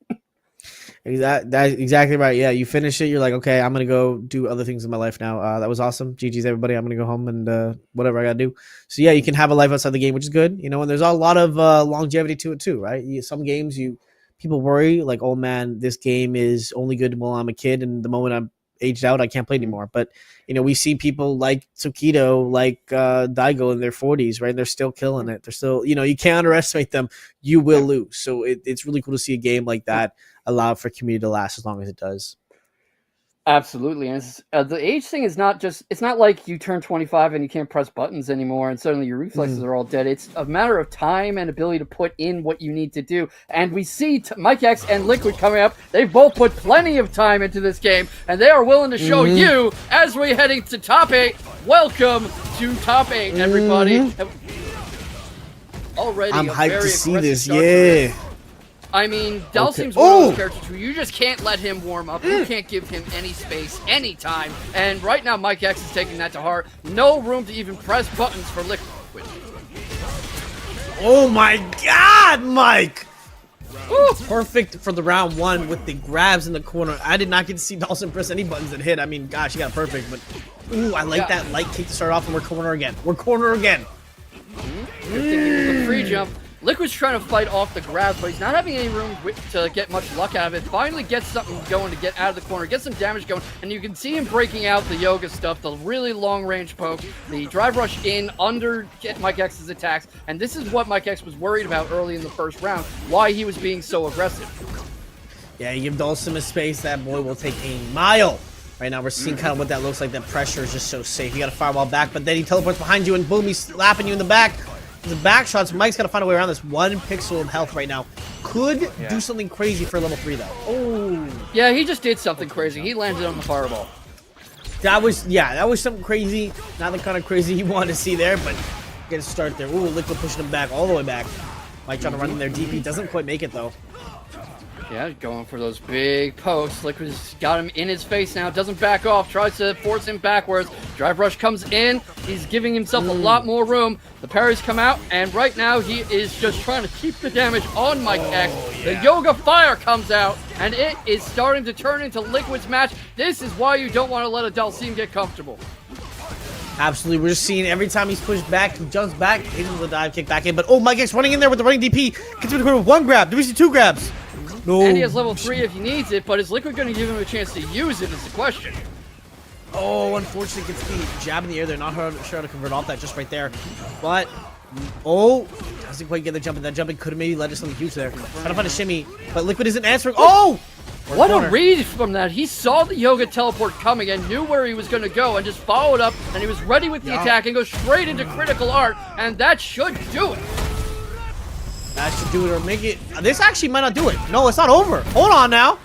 That's exactly right. Yeah, you finish it, you're like, okay, I'm going to go do other things in my life now. That was awesome. GG's, everybody. I'm going to go home and whatever I got to do. So, yeah, you can have a life outside the game, which is good. And there's a lot of longevity to it, too, right? Some games, people worry, like, oh, man, this game is only good while I'm a kid, and the moment I'm aged out, I can't play anymore. But we see people like Tsukito, like Daigo in their 40s, right? They're still killing it. They're still, you can't underestimate them. You will lose. So it's really cool to see a game like that allow for community to last as long as it does. Absolutely, and the age thing is not just—it's not like you turn 25 and you can't press buttons anymore, and suddenly your reflexes are all dead. It's a matter of time and ability to put in what you need to do. And we see Mike X and Liquid coming up. They've both put plenty of time into this game, and they are willing to show you as we're heading to top 8. Welcome to top 8, everybody. Already, I'm hyped to see this. Yeah. I mean, Dalsim's one of those characters who you just can't let him warm up. You can't give him any space, any time. And right now, Mike X is taking that to heart. No room to even press buttons for Liquid. Oh my God, Mike! Ooh, perfect for the round 1 with the grabs in the corner. I did not get to see Dalsim press any buttons that hit. I mean, gosh, he got perfect, but ooh, I like that light kick to start off, and we're corner again. We're corner again. You're thinking the free jump. Liquid's trying to fight off the grabs, but he's not having any room to get much luck out of it. Finally gets something going to get out of the corner, get some damage going, and you can see him breaking out the yoga stuff, the really long-range poke, the drive rush in under Mike X's attacks, and this is what Mike X was worried about early in the first round, why he was being so aggressive. Yeah, you give Dalsim a space, that boy will take a mile. Right now, we're seeing kind of what that looks like. That pressure is just so safe. You got a firewall back, but then he teleports behind you, and boom, he's slapping you in the back. The back shots, Mike's got to find a way around this. 1 pixel of health right now. Could do something crazy for level 3, though. Oh. Yeah, he just did something crazy. He landed on the fireball. That was something crazy. Not the kind of crazy you want to see there, but get a start there. Ooh, Liquid pushing him back, all the way back. Mike trying to run in there. DP doesn't quite make it, though. Yeah, going for those big pokes. Liquid's got him in his face now. Doesn't back off. Tries to force him backwards. Drive rush comes in. He's giving himself a lot more room. The parries come out, and right now he is just trying to keep the damage on Mike X. The Yoga Fire comes out, and it is starting to turn into Liquid's match. This is why you don't want to let a Dalsim get comfortable. Absolutely. We're just seeing every time he's pushed back, he jumps back, hits the dive kick back in. But oh, Mike X running in there with the running DP. Gets him to with 1 grab. Do we see 2 grabs? No. And he has level 3 if he needs it, but is Liquid going to give him a chance to use it is the question. Oh, unfortunately gets the jab in the air there. Not sure how to convert off that just right there. But, doesn't quite get the jump. And that jumping could have maybe led to something huge there. Trying to find a shimmy, but Liquid isn't answering. Oh! What a read from that. He saw the Yoga teleport coming and knew where he was going to go and just followed up, and he was ready with the attack and goes straight into critical art, and that should do it. That should do it or make it. This actually might not do it. No, it's not over. Hold on now.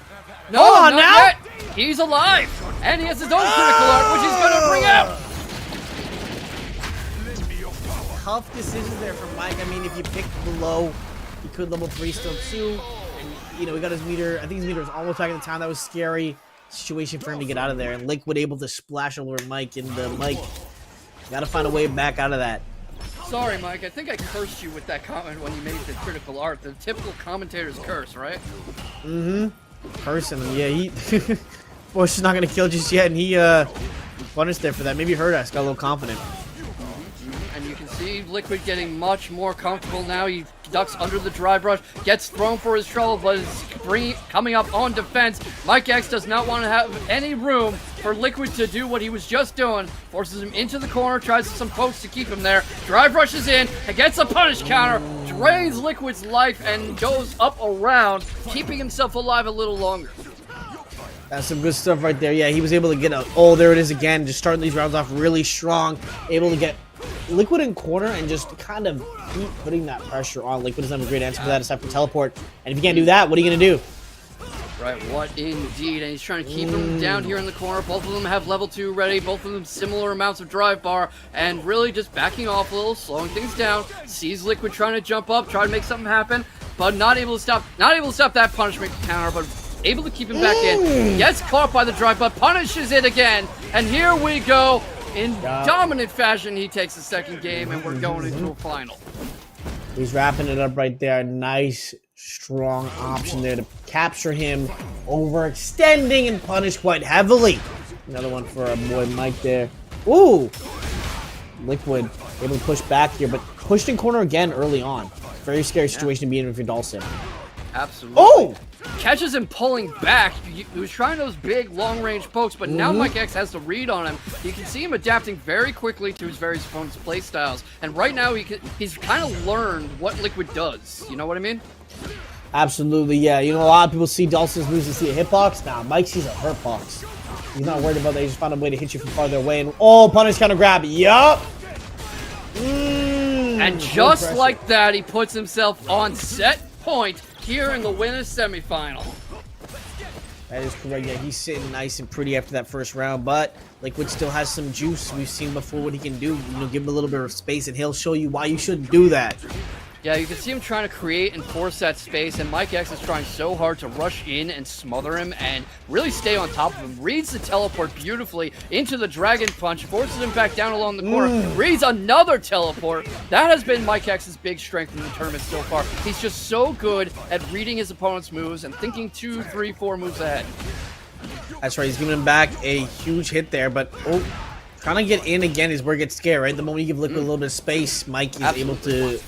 No, Hold on not now. Yet. He's alive, and he has his own critical art, which he's going to bring out. Tough decisions there from Mike. I mean, if you pick below, he could level 3 still too. And, you know, he got his meter. I think his meter was almost back in the time. That was scary situation for him to get out of there. And Liquid able to splash over Mike. And Mike got to find a way back out of that. Sorry, Mike. I think I cursed you with that comment when you made the critical art. The typical commentator's curse, right? Mm-hmm. Cursing him. Yeah, he... Bush is not going to kill just yet, and he punished there for that. Maybe heard us. Got a little confident. And you can see Liquid getting much more comfortable now. He ducks under the drive rush, gets thrown for his trouble, but is coming up on defense. Mike X does not want to have any room for Liquid to do what he was just doing. Forces him into the corner, tries some pokes to keep him there. Drive rushes in and gets a punish counter, drains Liquid's life, and goes up around, keeping himself alive a little longer. That's some good stuff right there. Yeah, he was able to get a... Oh, there it is again. Just starting these rounds off really strong. Able to get Liquid in corner and just kind of keep putting that pressure on. Liquid doesn't have a great answer for that aside from teleport. And if you can't do that, what are you going to do? Right, what indeed. And he's trying to keep him down here in the corner. Both of them have level 2 ready. Both of them similar amounts of drive bar. And really just backing off a little, slowing things down. Sees Liquid trying to jump up, try to make something happen. But not able to stop that punishment counter, but able to keep him back in. Gets caught by the drive, but punishes it again. And here we go. In dominant fashion, he takes the second game, and we're going into a final. He's wrapping it up right there. Nice, strong option there to capture him, overextending and punish quite heavily. Another one for our boy Mike there. Ooh! Liquid able to push back here, but pushed in corner again early on. Very scary situation to be in with your Dalsim. Absolutely. Oh! Catches him pulling back. He was trying those big long-range pokes, but now Mike X has the read on him. You can see him adapting very quickly to his various opponents' play styles. And right now, he's kind of learned what Liquid does. You know what I mean? Absolutely, yeah. You know, a lot of people see Dawson's moves and see a hitbox. Nah, Mike sees a hurtbox. He's not worried about that. He just found a way to hit you from farther away. And punish counter grab. Yup. And just like that, he puts himself on set point here in the winner's semifinal. That is correct. Yeah, he's sitting nice and pretty after that first round, but Liquid still has some juice. We've seen before what he can do. You know, give him a little bit of space, and he'll show you why you shouldn't do that. Yeah, you can see him trying to create and force that space, and Mike X is trying so hard to rush in and smother him and really stay on top of him. Reads the teleport beautifully into the Dragon Punch, forces him back down along the corner, reads another teleport. That has been Mike X's big strength in the tournament so far. He's just so good at reading his opponent's moves and thinking 2, 3, 4 moves ahead. That's right, he's giving him back a huge hit there, but trying to get in again is where it gets scared, right? The moment you give Liquid a little bit of space, Mike is able to...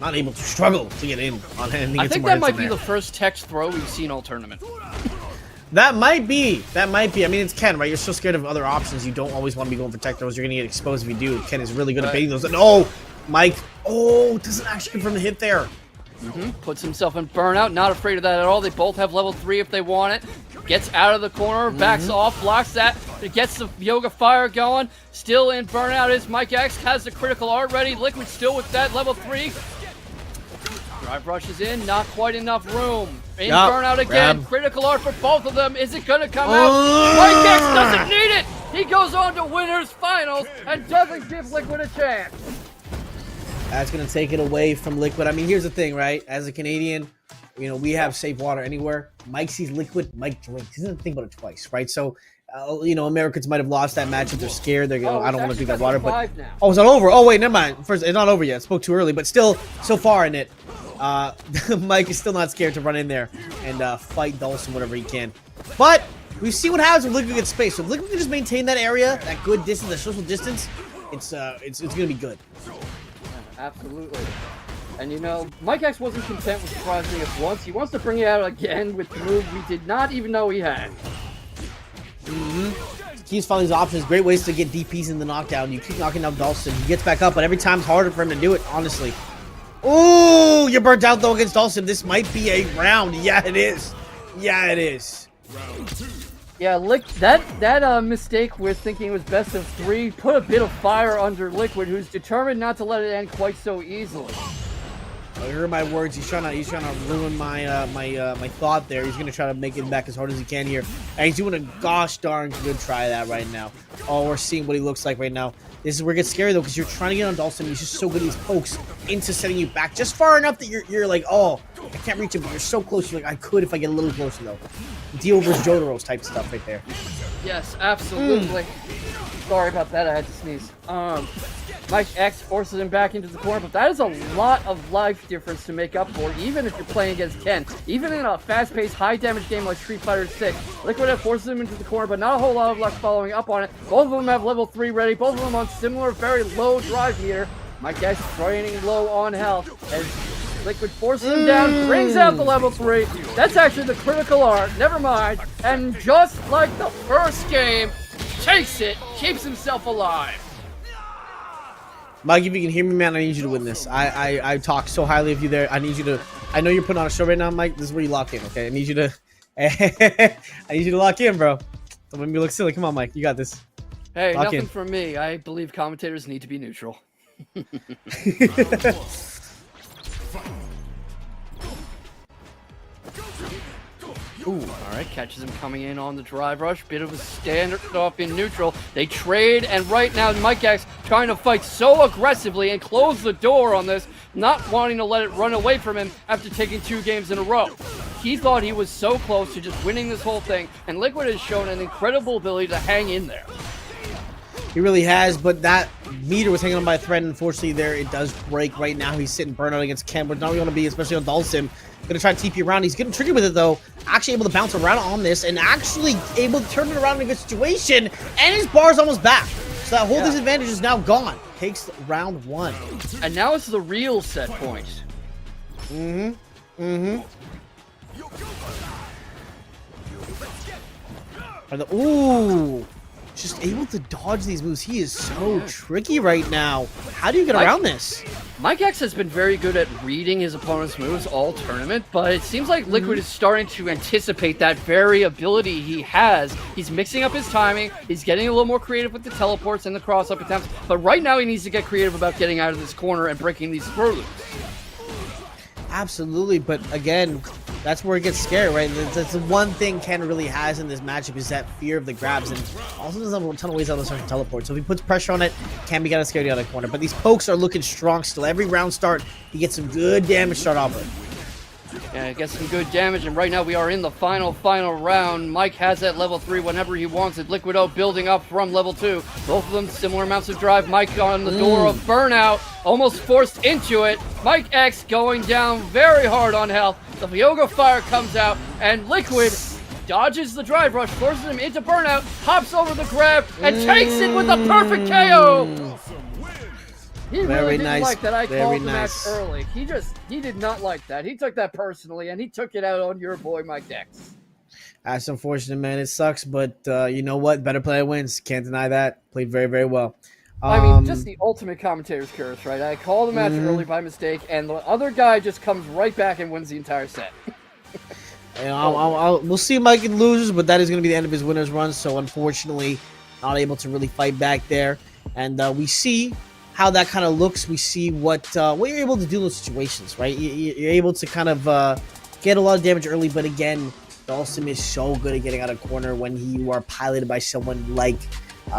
not able to struggle to get in on him. I think that might be the first text throw we've seen all tournament. That might be. I mean, it's Ken, right? You're so scared of other options. You don't always want to be going for tech throws. You're going to get exposed if you do. Ken is really good at baiting those. No! Mike, doesn't actually confirm the hit there. Puts himself in burnout. Not afraid of that at all. They both have level 3 if they want it. Gets out of the corner, backs off, blocks that. It gets the Yoga Fire going. Still in burnout is Mike X. Has the critical art ready. Liquid still with that level 3. Drive rushes in. Not quite enough room. In burnout again. Critical art for both of them. Is it going to come out? Mike X doesn't need it. He goes on to winners finals and doesn't give Liquid a chance. That's going to take it away from Liquid. I mean, here's the thing, right? As a Canadian, you know, we have safe water anywhere. Mike sees Liquid, Mike drinks. He doesn't think about it twice, right? So, you know, Americans might have lost that match if they're scared. They're going, I don't want to drink that water. But is it over? Oh, wait, never mind. First, it's not over yet. Spoke too early, but still, so far in it, Mike is still not scared to run in there and fight Dawson whatever he can. But we see what happens when Liquid gets space. So if Liquid can just maintain that area, that good distance, that social distance, it's going to be good. Absolutely. And you know, Mike X wasn't content with surprising us once. He wants to bring it out again with the move we did not even know he had. Keeps finding these options. Great ways to get DPs in the knockdown. You keep knocking out Dawson. He gets back up, but every time it's harder for him to do it, honestly. Ooh, you're burnt out though against Dawson. This might be a round. Yeah, it is. Yeah, it is. Yeah, that mistake with thinking it was best of 3 put a bit of fire under Liquid, who's determined not to let it end quite so easily. I heard my words. He's trying to ruin my my thought there. He's gonna try to make it back as hard as he can here, and he's doing a gosh darn good try of that right now. Oh, we're seeing what he looks like right now. This is where it gets scary though, because you're trying to get on Dawson. He's just so good. He pokes into setting you back just far enough that you're like, oh, I can't reach him, but you're so close. You're like, I could if I get a little closer though. Dio versus Jotaro's type stuff right there. Yes, absolutely. Sorry about that. I had to sneeze. Mike X forces him back into the corner, but that is a lot of life difference to make up for, even if you're playing against Ken. Even in a fast-paced, high-damage game like Street Fighter 6, Liquid forces him into the corner, but not a whole lot of luck following up on it. Both of them have level 3 ready, both of them on similar, very low drive meter. Mike X draining low on health, as Liquid forces him down, brings out the level 3. That's actually the critical art, never mind. And just like the first game, takes it, keeps himself alive. Mike, if you can hear me, man, I need you to win this. I talk so highly of you there. I need you to. I know you're putting on a show right now, Mike. This is where you lock in, okay? I need you to. I need you to lock in, bro. Don't make me look silly. Come on, Mike. You got this. Hey, lock nothing in. From me. I believe commentators need to be neutral. Ooh, alright, catches him coming in on the drive rush. Bit of a standoff in neutral. They trade, and right now Mike X trying to fight so aggressively and close the door on this, not wanting to let it run away from him after taking 2 games in a row. He thought he was so close to just winning this whole thing, and Liquid has shown an incredible ability to hang in there. He really has, but that meter was hanging on by a thread. Unfortunately, there it does break right now. He's sitting burnout against Ken, but not going to be, especially on Dawson. Gonna try to TP around. He's getting tricky with it though. Actually able to bounce around on this and actually able to turn it around in a good situation. And his bar's almost back. So that whole disadvantage is now gone. Takes round 1. And now it's the real set point. Ooh. just able to dodge these moves. He is so tricky right now. How do you get around this? Mike X has been very good at reading his opponent's moves all tournament, but it seems like Liquid is starting to anticipate that very ability he has. He's mixing up his timing, he's getting a little more creative with the teleports and the cross-up attempts, but right now he needs to get creative about getting out of this corner and breaking these throw loops. Absolutely, but again, that's where it gets scary, right? That's the one thing Ken really has in this matchup is that fear of the grabs, and also there's a ton of ways out of the teleport. So if he puts pressure on it, Ken be kind of scared out of the corner. But these pokes are looking strong still. Every round start, he gets some good damage to start off with. Yeah, gets some good damage, and right now we are in the final round. Mike has at level 3 whenever he wants it. Liquid O building up from level 2. Both of them similar amounts of drive. Mike on the door of burnout, almost forced into it. Mike X going down very hard on health. The Yoga Fire comes out, and Liquid dodges the drive rush, forces him into burnout, hops over the grab, and takes it with a perfect KO! He really didn't like that I called the match early. He did not like that. He took that personally, and he took it out on your boy, Mike X. That's unfortunate, man. It sucks, but you know what? Better player wins. Can't deny that. Played very, very well. I mean, just the ultimate commentator's curse, right? I called the match early by mistake, and the other guy just comes right back and wins the entire set. We'll see Mike in losers, but that is going to be the end of his winner's run, so unfortunately, not able to really fight back there. And we see how that kind of looks. We see what you're able to do in those situations, right? You're able to kind of get a lot of damage early, but again, Dhalsim is so good at getting out of corner when you are piloted by someone like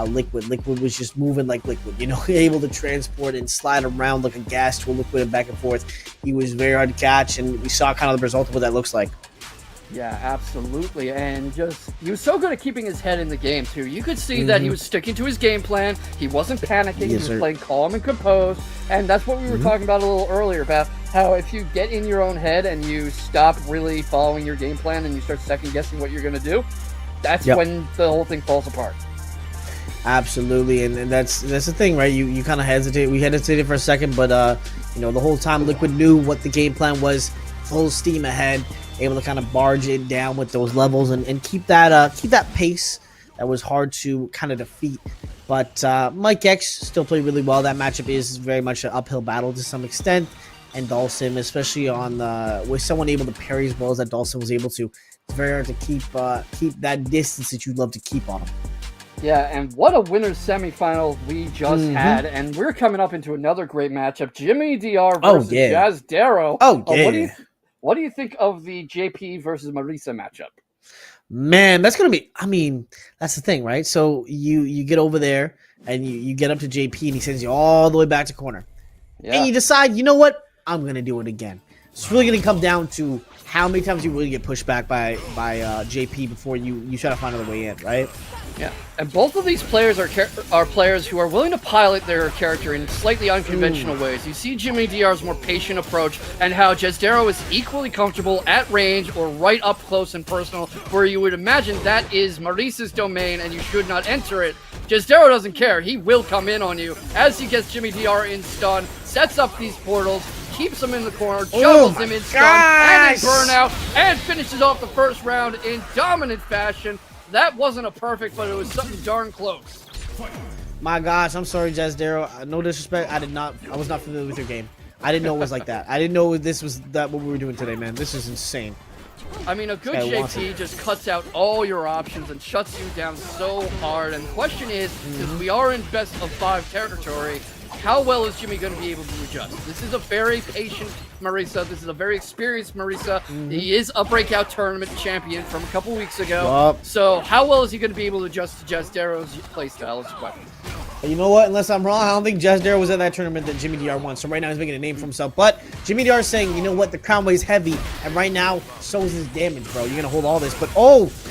Liquid. Liquid was just moving like Liquid, you know, able to transport and slide around like a gas to a Liquid and back and forth. He was very hard to catch, and we saw kind of the result of what that looks like. Yeah, absolutely, and he was so good at keeping his head in the game, too. You could see that he was sticking to his game plan, he wasn't panicking, he was playing calm and composed, and that's what we were talking about a little earlier, about how if you get in your own head and you stop really following your game plan and you start second-guessing what you're going to do, that's when the whole thing falls apart. Absolutely, and that's the thing, right? You kind of hesitate. We hesitated for a second, but you know, the whole time Liquid knew what the game plan was, full steam ahead, able to kind of barge it down with those levels and keep that pace that was hard to kind of defeat. But Mike X still played really well. That matchup is very much an uphill battle to some extent, and Dhalsim, especially on with someone able to parry as well as that Dhalsim was able to, it's very hard to keep that distance that you'd love to keep on him. Yeah, and what a winner's semifinal we just had, and we're coming up into another great matchup: Jimmy DR versus Jazz Darrow. What do you think of the JP versus Marisa matchup? Man, that's going to be, I mean, that's the thing, right? So you get over there and you get up to JP and he sends you all the way back to corner. Yeah. And you decide, you know what? I'm going to do it again. It's really going to come down to how many times you really get pushed back by JP before you try to find another way in, right? Yeah, and both of these players are players who are willing to pilot their character in slightly unconventional ways. You see Jimmy DR's more patient approach, and how Jazdero is equally comfortable at range or right up close and personal, where you would imagine that is Marisa's domain and you should not enter it. Jazdero doesn't care. He will come in on you as he gets Jimmy DR in stun, sets up these portals, keeps him in the corner, juggles him in stun and in burnout, and finishes off the first round in dominant fashion. That wasn't a perfect, but it was something darn close. My gosh, I'm sorry, Jazdero. No disrespect. I was not familiar with your game. I didn't know it was like that. I didn't know this was what we were doing today, man. This is insane. I mean, a good JP just cuts out all your options and shuts you down so hard. And the question is, because we are in best of 5 territory, how well is Jimmy going to be able to adjust? This is a very patient Marisa. This is a very experienced Marisa. He is a Breakout tournament champion from a couple weeks ago. So how well is he going to be able to adjust to Jazdero's playstyle is the question. You know what? Unless I'm wrong, I don't think Jazdero was at that tournament that Jimmy DR won. So right now he's making a name for himself. But Jimmy DR is saying, you know what? The crown weighs heavy. And right now, so is his damage, bro. You're going to hold all this. But,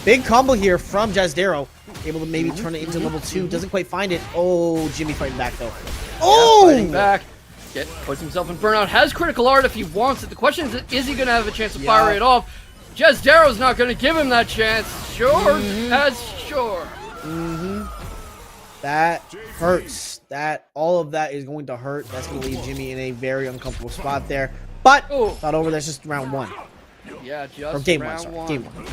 big combo here from Jazdero. Able to maybe turn it into level 2. Doesn't quite find it. Jimmy fighting back, though. Fighting back. Puts himself in burnout. Has critical art if he wants it. The question is he going to have a chance to fire it off? Jazdero's not going to give him that chance. Sure. That hurts. All of that is going to hurt. That's going to leave Jimmy in a very uncomfortable spot there. But not over. That's just round 1. Yeah, just or game round 1. Sorry. One. Game 1.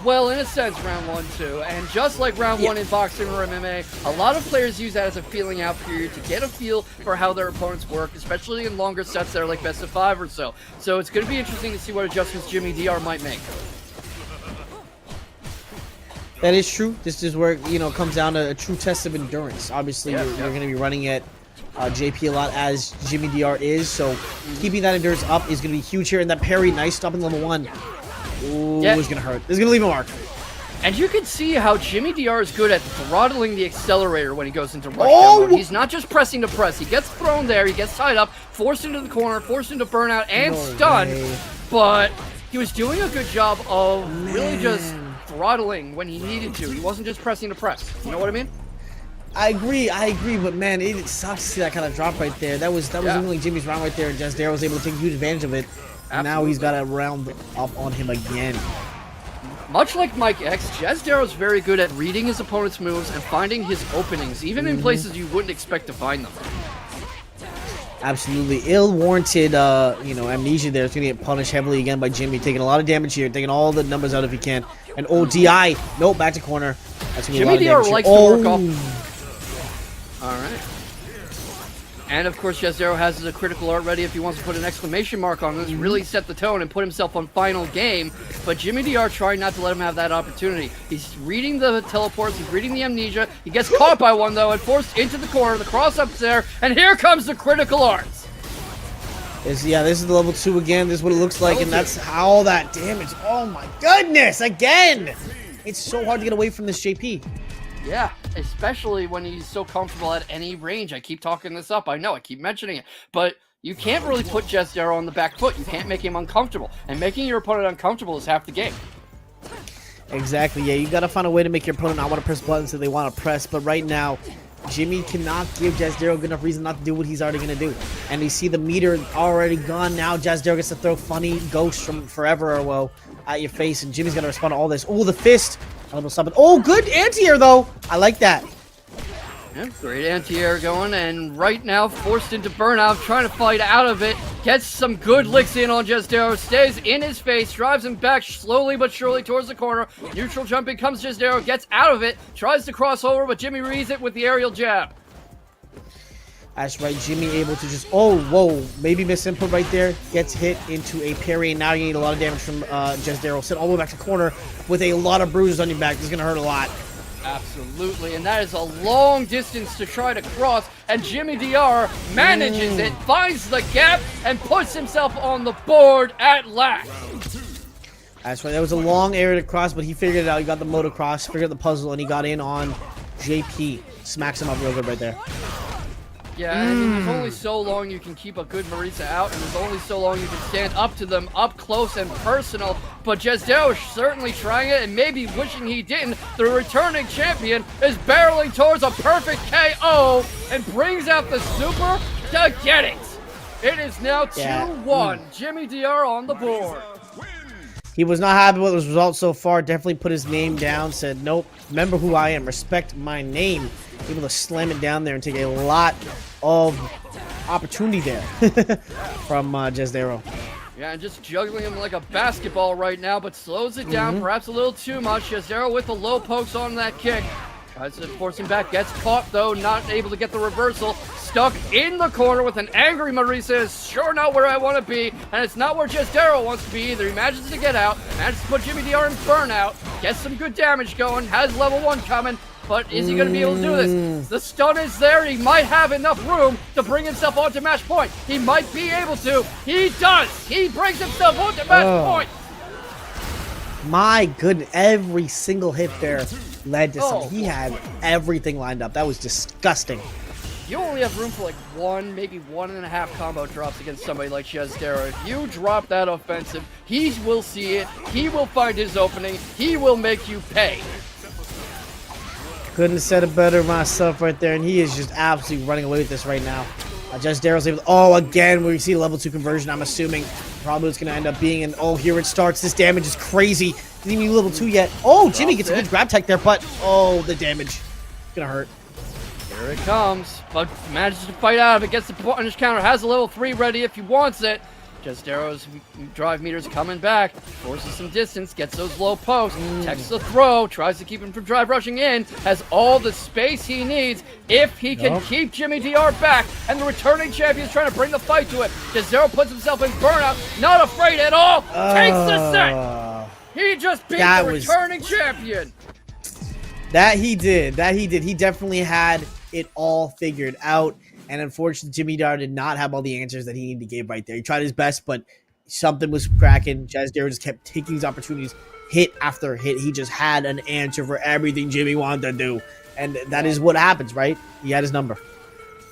Well, in a sense, round 1 too, and just like round 1 in boxing or MMA, a lot of players use that as a feeling out period to get a feel for how their opponents work, especially in longer sets that are like best of 5 or so. So it's going to be interesting to see what adjustments Jimmy DR might make. That is true. This is where, you know, it comes down to a true test of endurance. Obviously, you're going to be running at JP a lot as Jimmy DR is, so keeping that endurance up is going to be huge here. And that parry, nice stopping level 1. Ooh, it's going to hurt. It's going to leave a mark. And you can see how Jimmy DR is good at throttling the accelerator when he goes into rush down mode. He's not just pressing to press. He gets thrown there, he gets tied up, forced into the corner, forced into burnout, and stunned. But he was doing a good job of really just throttling when he needed to. He wasn't just pressing to press. You know what I mean? I agree, but man, it sucks to see that kind of drop right there. That was only Jimmy's round right there, and Just Darrow was able to take huge advantage of it. And now he's got a round up on him again. Much like Mike X, Jez Darrow's very good at reading his opponent's moves and finding his openings, even in places you wouldn't expect to find them. Absolutely. Ill-warranted, you know, amnesia there. It's going to get punished heavily again by Jimmy. Taking a lot of damage here. Taking all the numbers out if he can. And DI. Nope, back to corner. That's going to be a lot of damage. Jimmy DR likes to work off. All right. And of course, Jez Darrow has the critical art ready if he wants to put an exclamation mark on this, really set the tone and put himself on final game. But Jimmy DR trying not to let him have that opportunity. He's reading the teleports, he's reading the amnesia. He gets caught by one though and forced into the corner. The cross up's there, and here comes the critical arts. This is the level 2 again. This is what it looks like, and that's all that damage. Oh my goodness, again! It's so hard to get away from this JP. Yeah, especially when he's so comfortable at any range. I keep talking this up. I know, I keep mentioning it. But you can't really put Jez Darrow on the back foot. You can't make him uncomfortable. And making your opponent uncomfortable is half the game. Exactly, yeah. You got to find a way to make your opponent not want to press buttons that they want to press. But right now, Jimmy cannot give Jez Darrow good enough reason not to do what he's already going to do. And you see the meter already gone now. Jez Darrow gets to throw funny ghosts from forever or well at your face. And Jimmy's going to respond to all this. Oh, the fist. Oh, good anti-air, though. I like that. Yeah, great anti-air going, and right now forced into burnout, trying to fight out of it. Gets some good licks in on Jez Darrow, stays in his face, drives him back slowly but surely towards the corner. Neutral jumping comes Jez Darrow, gets out of it, tries to cross over, but Jimmy reads it with the aerial jab. That's right, Jimmy able to just, oh, whoa, maybe misinput right there. Gets hit into a parry, and now you need a lot of damage from Jez Darrow. Sent all the way back to corner with a lot of bruises on your back. This is going to hurt a lot. Absolutely, and that is a long distance to try to cross, and Jimmy DR manages it, finds the gap, and puts himself on the board at last. That's right, that was a long area to cross, but he figured it out. He got the motocross, figured out the puzzle, and he got in on JP. Smacks him up real good right there. Yeah, I mean, there's only so long you can keep a good Marisa out, and there's only so long you can stand up to them up close and personal. But Jez Darrow is certainly trying it, and maybe wishing he didn't. The returning champion is barreling towards a perfect KO and brings out the super to get it. It is now 2-1. Jimmy DR on the board. He was not happy with his results so far. Definitely put his name down. Said, nope, remember who I am. Respect my name. Able to slam it down there and take a lot of opportunity there from Jez Darrow. Yeah, and just juggling him like a basketball right now, but slows it down perhaps a little too much. Jez Darrow with the low pokes on that kick. Tries to force him back. Gets caught, though. Not able to get the reversal. Stuck in the corner with an angry Marisa. Is sure not where I want to be. And it's not where Jez Darrow wants to be either. He manages to get out. Manages to put Jimmy DR in burnout. Gets some good damage going. Has level 1 coming. But is he going to be able to do this? The stun is there. He might have enough room to bring himself onto match point. He might be able to. He does. He brings himself onto match point. My goodness. Every single hit there led to something. He had everything lined up. That was disgusting. You only have room for like 1, maybe 1.5 combo drops against somebody like Jez Darrow. If you drop that offensive, he will see it. He will find his opening. He will make you pay. Couldn't have said it better myself right there, and he is just absolutely running away with this right now. Jez Darrow's able to, oh, again, we see level 2 conversion, I'm assuming. Probably it's going to end up being, and oh, here it starts. This damage is crazy. Didn't even level 2 yet. Oh, Jimmy gets a good grab tech there, but, oh, the damage. It's going to hurt. Here it comes, but manages to fight out of it, gets the punish counter, has a level 3 ready if he wants it. Jezdero's drive meter's coming back, forces some distance, gets those low posts, texts the throw, tries to keep him from drive rushing in, has all the space he needs if he can keep Jimmy DR back, and the returning champion's trying to bring the fight to it. Jezdero puts himself in burnout, not afraid at all, takes the set! He just beat the returning champion! That he did. He definitely had it all figured out. And unfortunately, Jimmy Dar did not have all the answers that he needed to give right there. He tried his best, but something was cracking. Jezdero just kept taking these opportunities, hit after hit. He just had an answer for everything Jimmy wanted to do. And that is what happens, right? He had his number.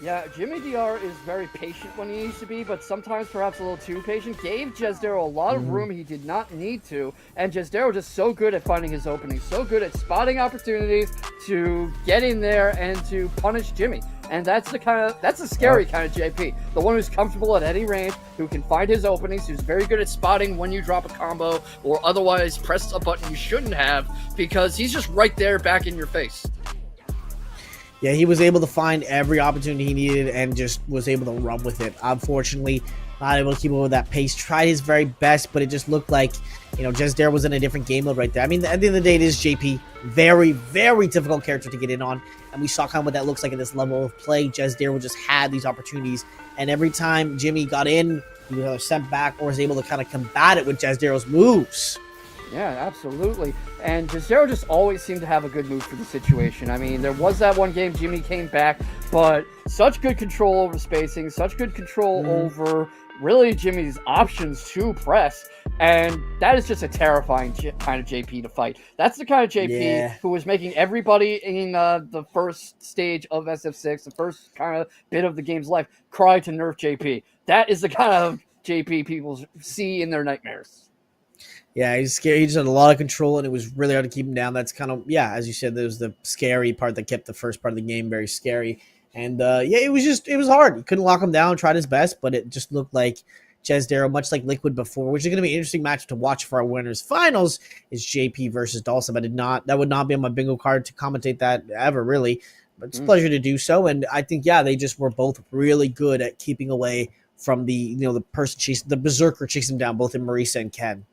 Yeah, Jimmy DR is very patient when he needs to be, but sometimes perhaps a little too patient. Gave Jezdero a lot of room he did not need to, and Jezdero just so good at finding his openings, so good at spotting opportunities to get in there and to punish Jimmy. And that's the scary kind of JP. The one who's comfortable at any range, who can find his openings, who's very good at spotting when you drop a combo or otherwise press a button you shouldn't have, because he's just right there back in your face. Yeah, he was able to find every opportunity he needed and just was able to run with it. Unfortunately, not able to keep up with that pace. Tried his very best, but it just looked like, Jezdero was in a different game mode right there. I mean, at the end of the day, it is JP. Very, very difficult character to get in on. And we saw kind of what that looks like in this level of play. Jezdero just had these opportunities. And every time Jimmy got in, he was either sent back or was able to kind of combat it with Jezdero's moves. Yeah, absolutely. And Jezdero just always seemed to have a good move for the situation. I mean, there was that one game Jimmy came back, but such good control over spacing, such good control over really Jimmy's options to press. And that is just a terrifying kind of JP to fight. That's the kind of JP who was making everybody in the first stage of SF6, the first kind of bit of the game's life, cry to nerf JP. That is the kind of JP people see in their nightmares. Yeah, he's scary. He just had a lot of control, and it was really hard to keep him down. That's kind of, as you said, there was the scary part that kept the first part of the game very scary. And, it was hard. He couldn't lock him down, tried his best, but it just looked like Jezdero, much like Liquid before, which is going to be an interesting match to watch for our winners finals, is JP versus Dawson. That would not be on my bingo card to commentate that ever, really. But it's a pleasure to do so. And I think, they just were both really good at keeping away from the berserker chasing him down, both in Marisa and Ken.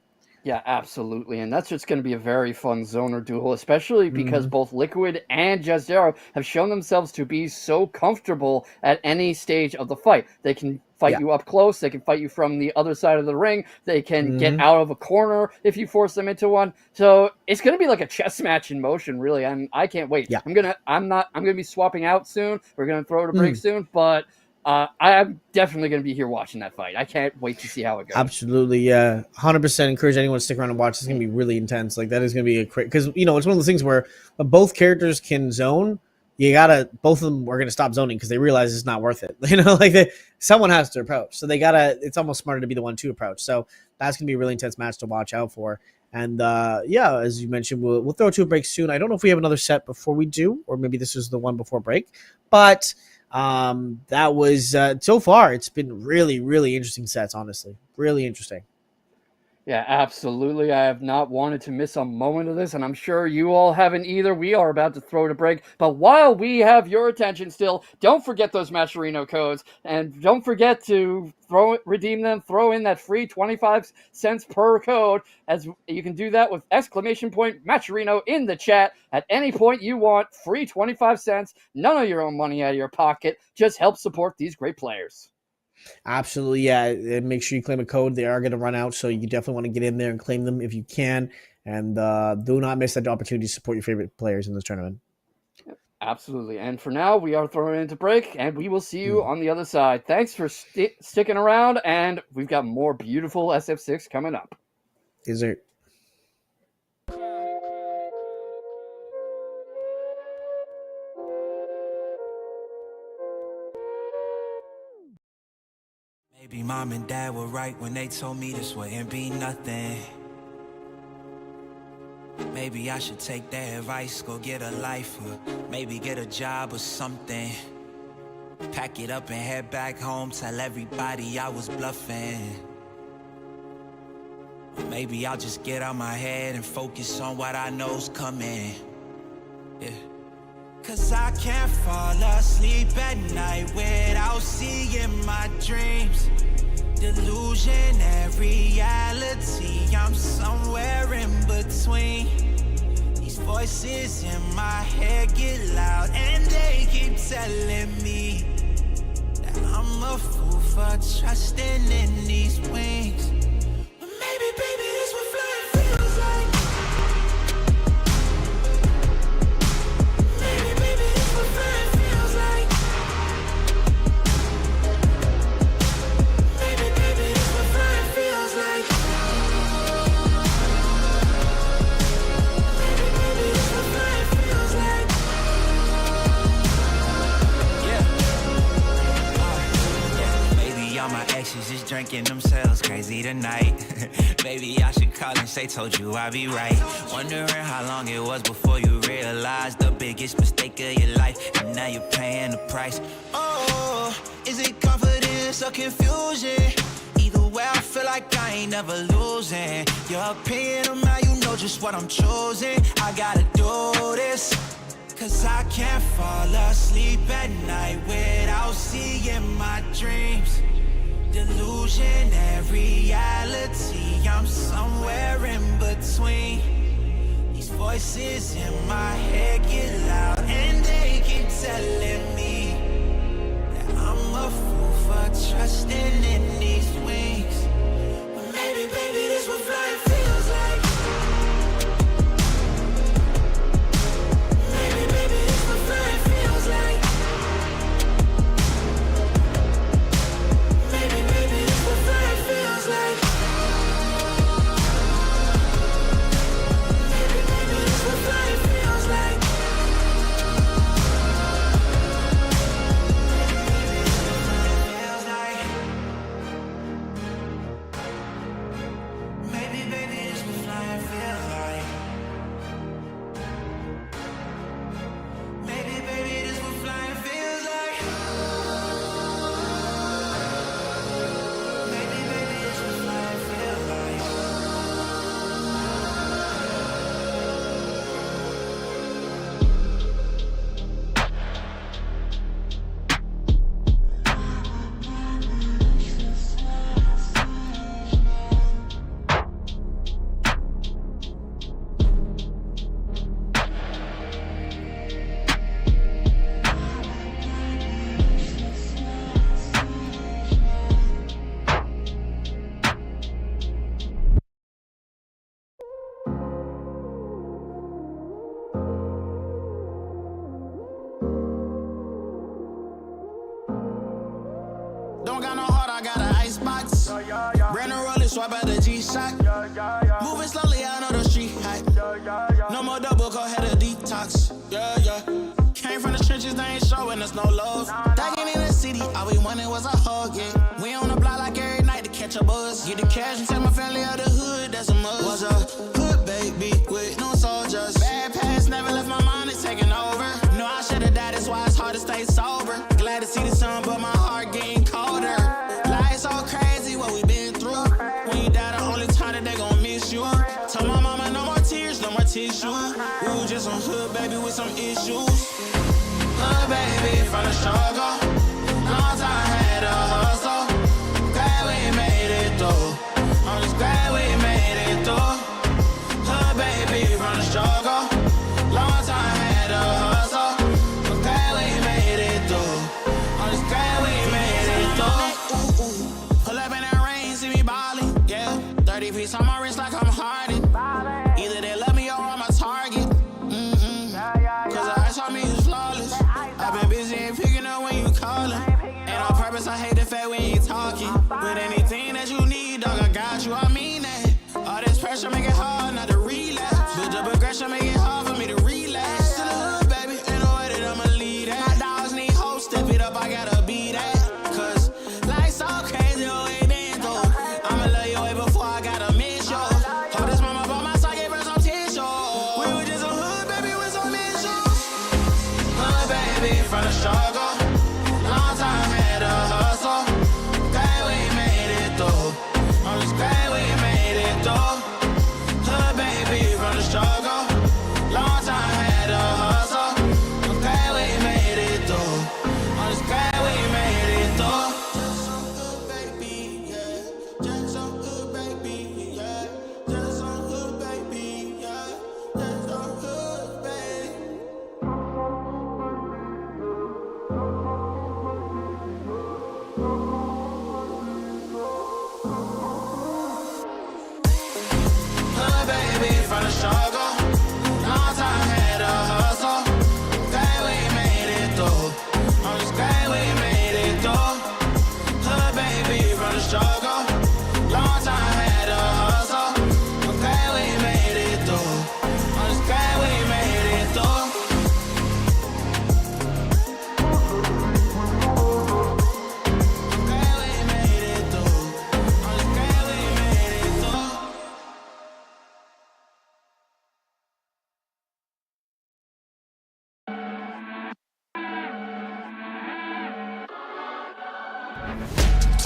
Yeah, absolutely. And that's just going to be a very fun zoner duel, especially because both Liquid and Jezdero have shown themselves to be so comfortable at any stage of the fight. They can fight you up close. They can fight you from the other side of the ring. They can get out of a corner if you force them into one. So it's going to be like a chess match in motion, really. And I can't wait. Yeah. I'm going to be swapping out soon. We're going to throw it a break soon, but I'm definitely going to be here watching that fight. I can't wait to see how it goes. Absolutely, yeah. 100% encourage anyone to stick around and watch. It's going to be really intense. Like, that is going to be because, it's one of those things where when both characters can zone, both of them are going to stop zoning because they realize it's not worth it. Someone has to approach. So it's almost smarter to be the one to approach. So that's going to be a really intense match to watch out for. And, as you mentioned, we'll throw it to a break soon. I don't know if we have another set before we do, or maybe this is the one before break. But that was so far it's been really, really interesting sets, honestly. Really interesting. Yeah, absolutely. I have not wanted to miss a moment of this, and I'm sure you all haven't either. We are about to throw it a break, but while we have your attention still, don't forget those Matcherino codes, and don't forget to redeem them, throw in that free 25 cents per code, as you can do that with !Matcherino in the chat at any point you want. Free 25 cents, none of your own money out of your pocket, just help support these great players. Absolutely, yeah. And make sure you claim a code. They are going to run out, so you definitely want to get in there and claim them if you can. And do not miss that opportunity to support your favorite players in this tournament. Absolutely. And for now, we are throwing it into break, and we will see you on the other side. Thanks for sticking around, and we've got more beautiful SF6 coming up. Is there... Maybe mom and dad were right when they told me this wouldn't be nothing. Maybe I should take their advice, go get a life, or maybe get a job or something. Pack it up and head back home, tell everybody I was bluffing. Or maybe I'll just get out my head and focus on what I know's coming. Yeah. Cause I can't fall asleep at night without seeing my dreams. Delusion and reality, I'm somewhere in between. These voices in my head get loud and they keep telling me that I'm a fool for trusting in these wings. But maybe, baby, this what flying feels like. Maybe, baby, this what flying feels like. Maybe, baby, this what flying feels like. Maybe, baby, this what flying feels like. Maybe all my exes just drinking themselves crazy tonight. Maybe I should call and say, told you I'd be right. Wondering how long it was before you realized the biggest mistake of your life, and now you're paying the price. Oh, is it confidence or confusion? Either way, I feel like I ain't never losing. Your opinion of how you know just what I'm choosing. I gotta do this, cause I can't fall asleep at night without seeing my dreams. Delusion and reality, I'm somewhere in between. These voices in my head get loud and they keep telling me that I'm a fool for trusting in these wings. But maybe, baby, this what flying feels like. Maybe, baby, this what flying feels like. Maybe, baby, this what flying feels like. Maybe, baby, this what flying feels like. Feels like. Maybe, baby, this what flying feels like. Maybe, baby, this what flying feels like. Maybe, baby, this what flying feels like. Don't got no heart, I got an icebox. Brand new roller, swipe out the G-Shock. Moving slowly, I know the street hype. No more double, go ahead and detox. Yeah, yeah. Came from the trenches, they ain't showing us no love. Thugging in the city, all we wanted was a hug, yeah. We on the block like every night to catch a buzz. Get the cash and tell my family out the hood, that's a must. Was a hood baby with no soldiers. Bad past never left my mind, it's taking over. No, I should've died, that's why it's hard to stay sober. Glad to see the sun, but my heart getting colder. Life's so crazy, what we been through. When you die, the only time that they gon' miss you. Told my mama no more tears, no more tissue. We was just some hood baby with some issues. Hood baby from the struggle. Long time had a hustle. Glad we made it through. I'm just glad we made it through. Hood baby from the struggle. Long time had a hustle. I'm glad we made it through. I'm just glad we made it through. Pull up in that rain, see me ballin', yeah. 30 piece on my wrist like I'm Harden. Either they love me or I'm a target. Cause the ice on me is flawless. I've been busy and picking up when you callin'. And on purpose, I hate the fact we ain't talking. But anything that you need, dog, I got you, I mean that. All this pressure make it hard not to relapse. Build up aggression, make it hard for me to relax. To the hood, baby, ain't no way that I'ma lead that. My dogs need hope, step it up, I gotta be that. Cause life's so crazy, oh, it been through. I'ma love you way before I gotta miss you. Hold this mama by my side, gave her some tissue. We were just a hood, baby, with some issues. Hood, baby, from the struggle. Long time had a hustle. Glad we made it through. I'm just glad we made it through. Hood, baby, from the struggle. Long time had a hustle. I'm glad we made it through. I'm just glad we made it through. Just some hood, baby, yeah.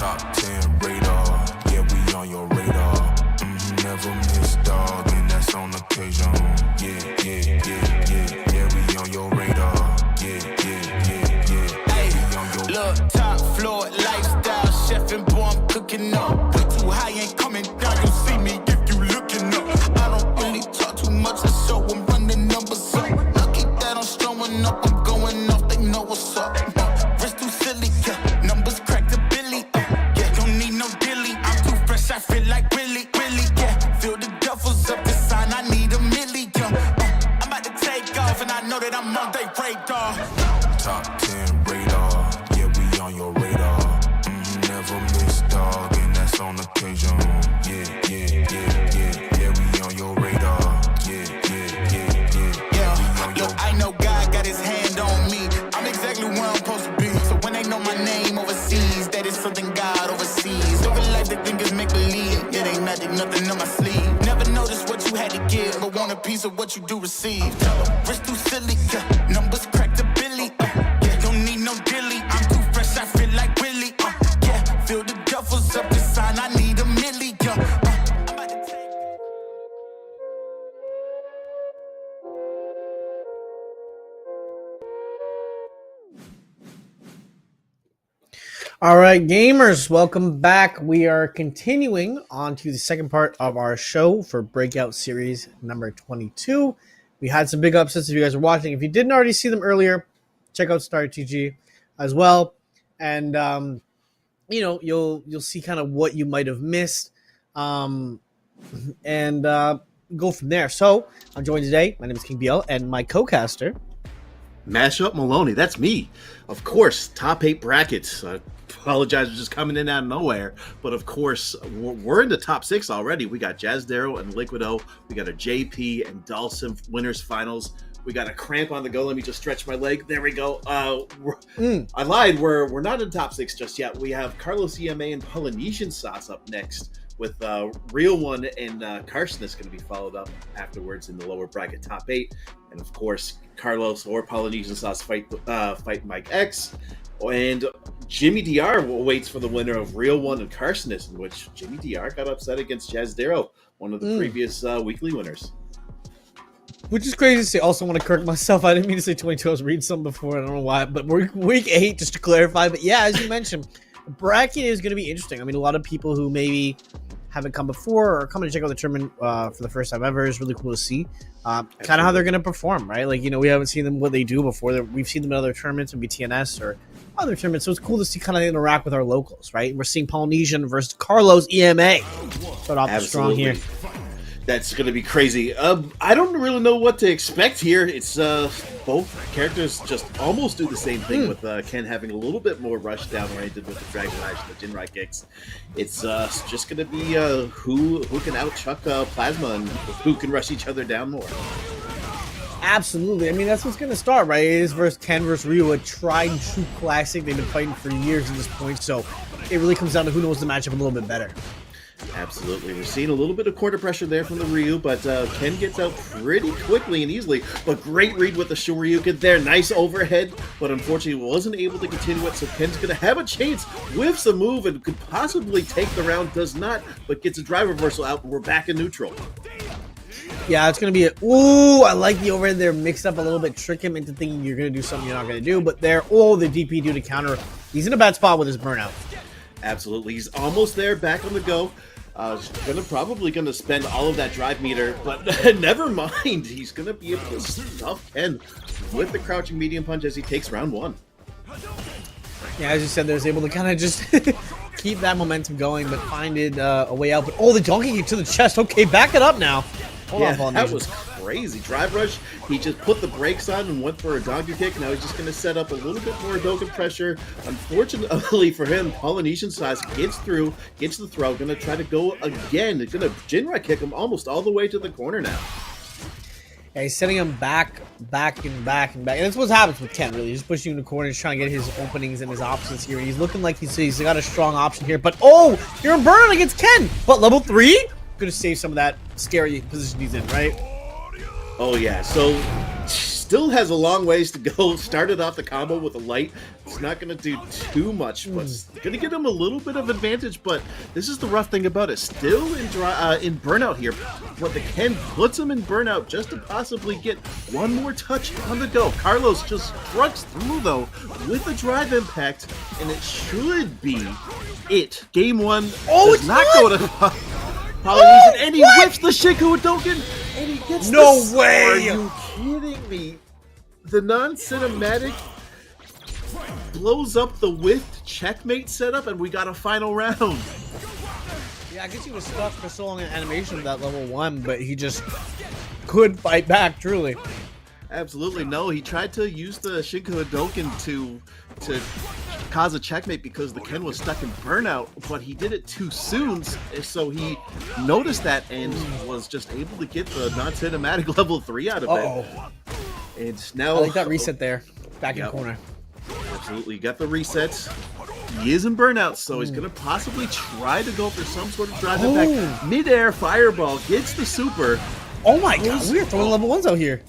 Top 10 radar, yeah, we on your radar. Never miss, dog, and that's on occasion. Yeah, we on your radar. Hey, look, top floor lifestyle, chef and boy, I'm cooking up. Way too high, ain't coming down. You see me if you looking up. I don't really talk too much, so I'm running numbers up. Lucky that I'm strolling up, I'm going off, they know what's up. Wrist too silly, yeah. Numbers crack the billy, yeah. Don't need no dilly, I'm too fresh, I feel like really, yeah. Feel the duffels up, the sign, I need a million. I'm about to take off, and I know that I'm on they radar. Top 10 radar, yeah, we on your radar. Never miss, dog, and that's on occasion. Yeah, we on your radar. Yeah, look, I know God got his hand on me. I'm exactly where I'm supposed to be. So when they know my name overseas, that is something God oversees. Living life they think is make believe. It ain't magic, nothing on my sleeve. Never noticed what you had to give, but want a piece of what you do receive. Tell them, wrist too silly, yeah. Numbers crack the billy, yeah. Don't need no dilly, I'm too fresh, I feel like Willie, yeah. Feel the duffels up the sign, I need a million, I'm about to take. All right, gamers, welcome back. We are continuing on to the second part of our show for Breakout Series number 22. We had some big upsets if you guys are watching. If you didn't already see them earlier, check out Star TG as well. And, you'll see kind of what you might have missed and go from there. So I'm joined today. My name is King BL, and my co-caster, Mashup Maloney, that's me. Of course, top 8 brackets. I apologize for just coming in out of nowhere, but of course, we're in the top 6 already. We got Jazz Darrow and Liquido. We got a JP and Dawson winners finals. We got a cramp on the go. Let me just stretch my leg. There we go. I lied. We're not in top 6 just yet. We have Carlos EMA and Polynesian Sauce up next, with Real One and Carson is going to be followed up afterwards in the lower bracket top 8. And of course, Carlos or Polynesian Sauce fight Mike X. And Jimmy DR waits for the winner of Real One and Carsonis, in which Jimmy DR got upset against Jazz Darrow, one of the previous weekly winners. Which is crazy to say. Also want to correct myself. I didn't mean to say 22. I was reading something before. I don't know why. But week 8, just to clarify. But yeah, as you mentioned, the bracket is going to be interesting. I mean, a lot of people who maybe haven't come before or coming to check out the tournament for the first time ever is really cool to see. Kind of how they're going to perform, right? Like, we haven't seen them what they do before. We've seen them in other tournaments, maybe TNS or other tournaments. So it's cool to see kind of interact with our locals, right? We're seeing Polynesian versus Carlos EMA. Start off strong here. That's going to be crazy. I don't really know what to expect here. It's both characters just almost do the same thing, with Ken having a little bit more rush down oriented with the Dragon Lash and the Jinrai kicks. It's just going to be who can outchuck Plasma and who can rush each other down more. Absolutely. I mean, that's what's going to start, right? It is versus Ken versus Ryu, a tried and true classic. They've been fighting for years at this point, so it really comes down to who knows the matchup a little bit better. Absolutely. We're seeing a little bit of quarter pressure there from the Ryu, but Ken gets out pretty quickly and easily. But great read with the Shoryuken there. Nice overhead, but unfortunately wasn't able to continue it, so Ken's going to have a chance, whiffs a move, and could possibly take the round. Does not, but gets a drive reversal out, and we're back in neutral. Yeah, it's going to be ooh, I like the overhead there. Mixed up a little bit. Trick him into thinking you're going to do something you're not going to do. But there, the DP due to counter. He's in a bad spot with his burnout. Absolutely. He's almost there, back on the go. Probably gonna spend all of that drive meter, but never mind. He's gonna be able to stuff Ken with the crouching medium punch as he takes round 1. Yeah, as you said, there's able to kind of just keep that momentum going, but find it a way out. But the donkey kick to the chest. Okay, back it up now. Hold on, that was crazy. Drive rush. He just put the brakes on and went for a donkey kick. Now he's just going to set up a little bit more Dogen pressure. Unfortunately for him, Polynesian Sauce gets through, gets the throw. Going to try to go again. He's going to Jinrai kick him almost all the way to the corner now. Yeah, he's setting him back. And that's what happens with Ken, really. He's pushing you in the corner. He's trying to get his openings and his options here. He's looking like he's got a strong option here. But, you're in burn against Ken. What, level 3? Going to save some of that scary position he's in, right? Oh, yeah. So, Still has a long ways to go. Started off the combo with a light. It's not going to do too much, but it's going to get him a little bit of advantage. But this is the rough thing about it. Still in burnout here. But the Ken puts him in burnout just to possibly get one more touch on the go. Carlos just trucks through, though, with a drive impact, and it should be it. Game 1 does not go to Polynesian, and he whips the Shinku Hadouken, and he gets No way! Are you kidding me? The non-cinematic blows up the whiffed checkmate setup, and we got a final round. Yeah, I guess he was stuck for so long in animation of that level 1, but he just could fight back, truly. Absolutely no. He tried to use the Shinku Hadouken to cause a checkmate because the Ken was stuck in burnout, but he did it too soon, so he noticed that and was just able to get the non-cinematic level 3 out of it. And now I like that reset there, back in the corner. Absolutely, got the reset. He is in burnout, so he's going to possibly try to go for some sort of drive impact. Mid-air fireball gets the super. Oh my god, we are throwing level 1s out here.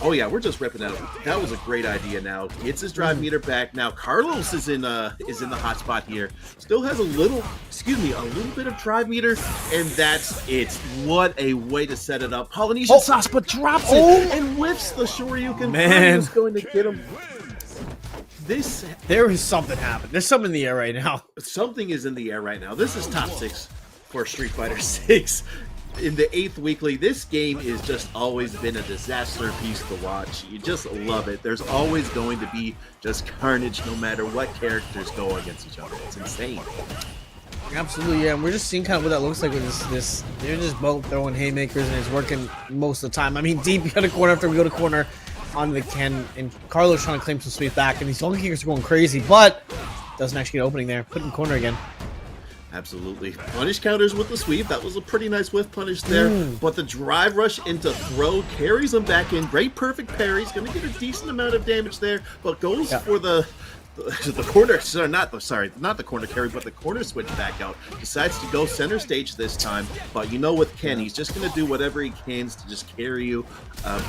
Oh yeah, we're just ripping out. That was a great idea. Now gets his drive meter back. Now Carlos is in the hot spot here. Still has a little bit of drive meter, and that's it. What a way to set it up. Polynesian sauce, but drops it and whiffs the Shoryuken. Man, is going to get him. There is something happening. There's something in the air right now. Something is in the air right now. This is top 6 for Street Fighter 6. In the 8th weekly, this game is just always been a disaster piece to watch. You just love it. There's always going to be just carnage no matter what characters go against each other. It's insane. Absolutely, yeah. And we're just seeing kind of what that looks like with this. They're just both throwing haymakers, and it's working most of the time. I mean, deep, we go to corner after we go to corner on the Ken, and Carlos trying to claim some sweep back, and these long kickers are going crazy, but doesn't actually get opening there. Put in corner again. Absolutely. Punish counters with the sweep. That was a pretty nice whiff punish there. But the drive rush into throw carries him back in. Great perfect parry. He's going to get a decent amount of damage there, but goes for the corner. Not the corner carry, but the corner switch back out. Decides to go center stage this time. But you know, with Ken, he's just going to do whatever he can to just carry you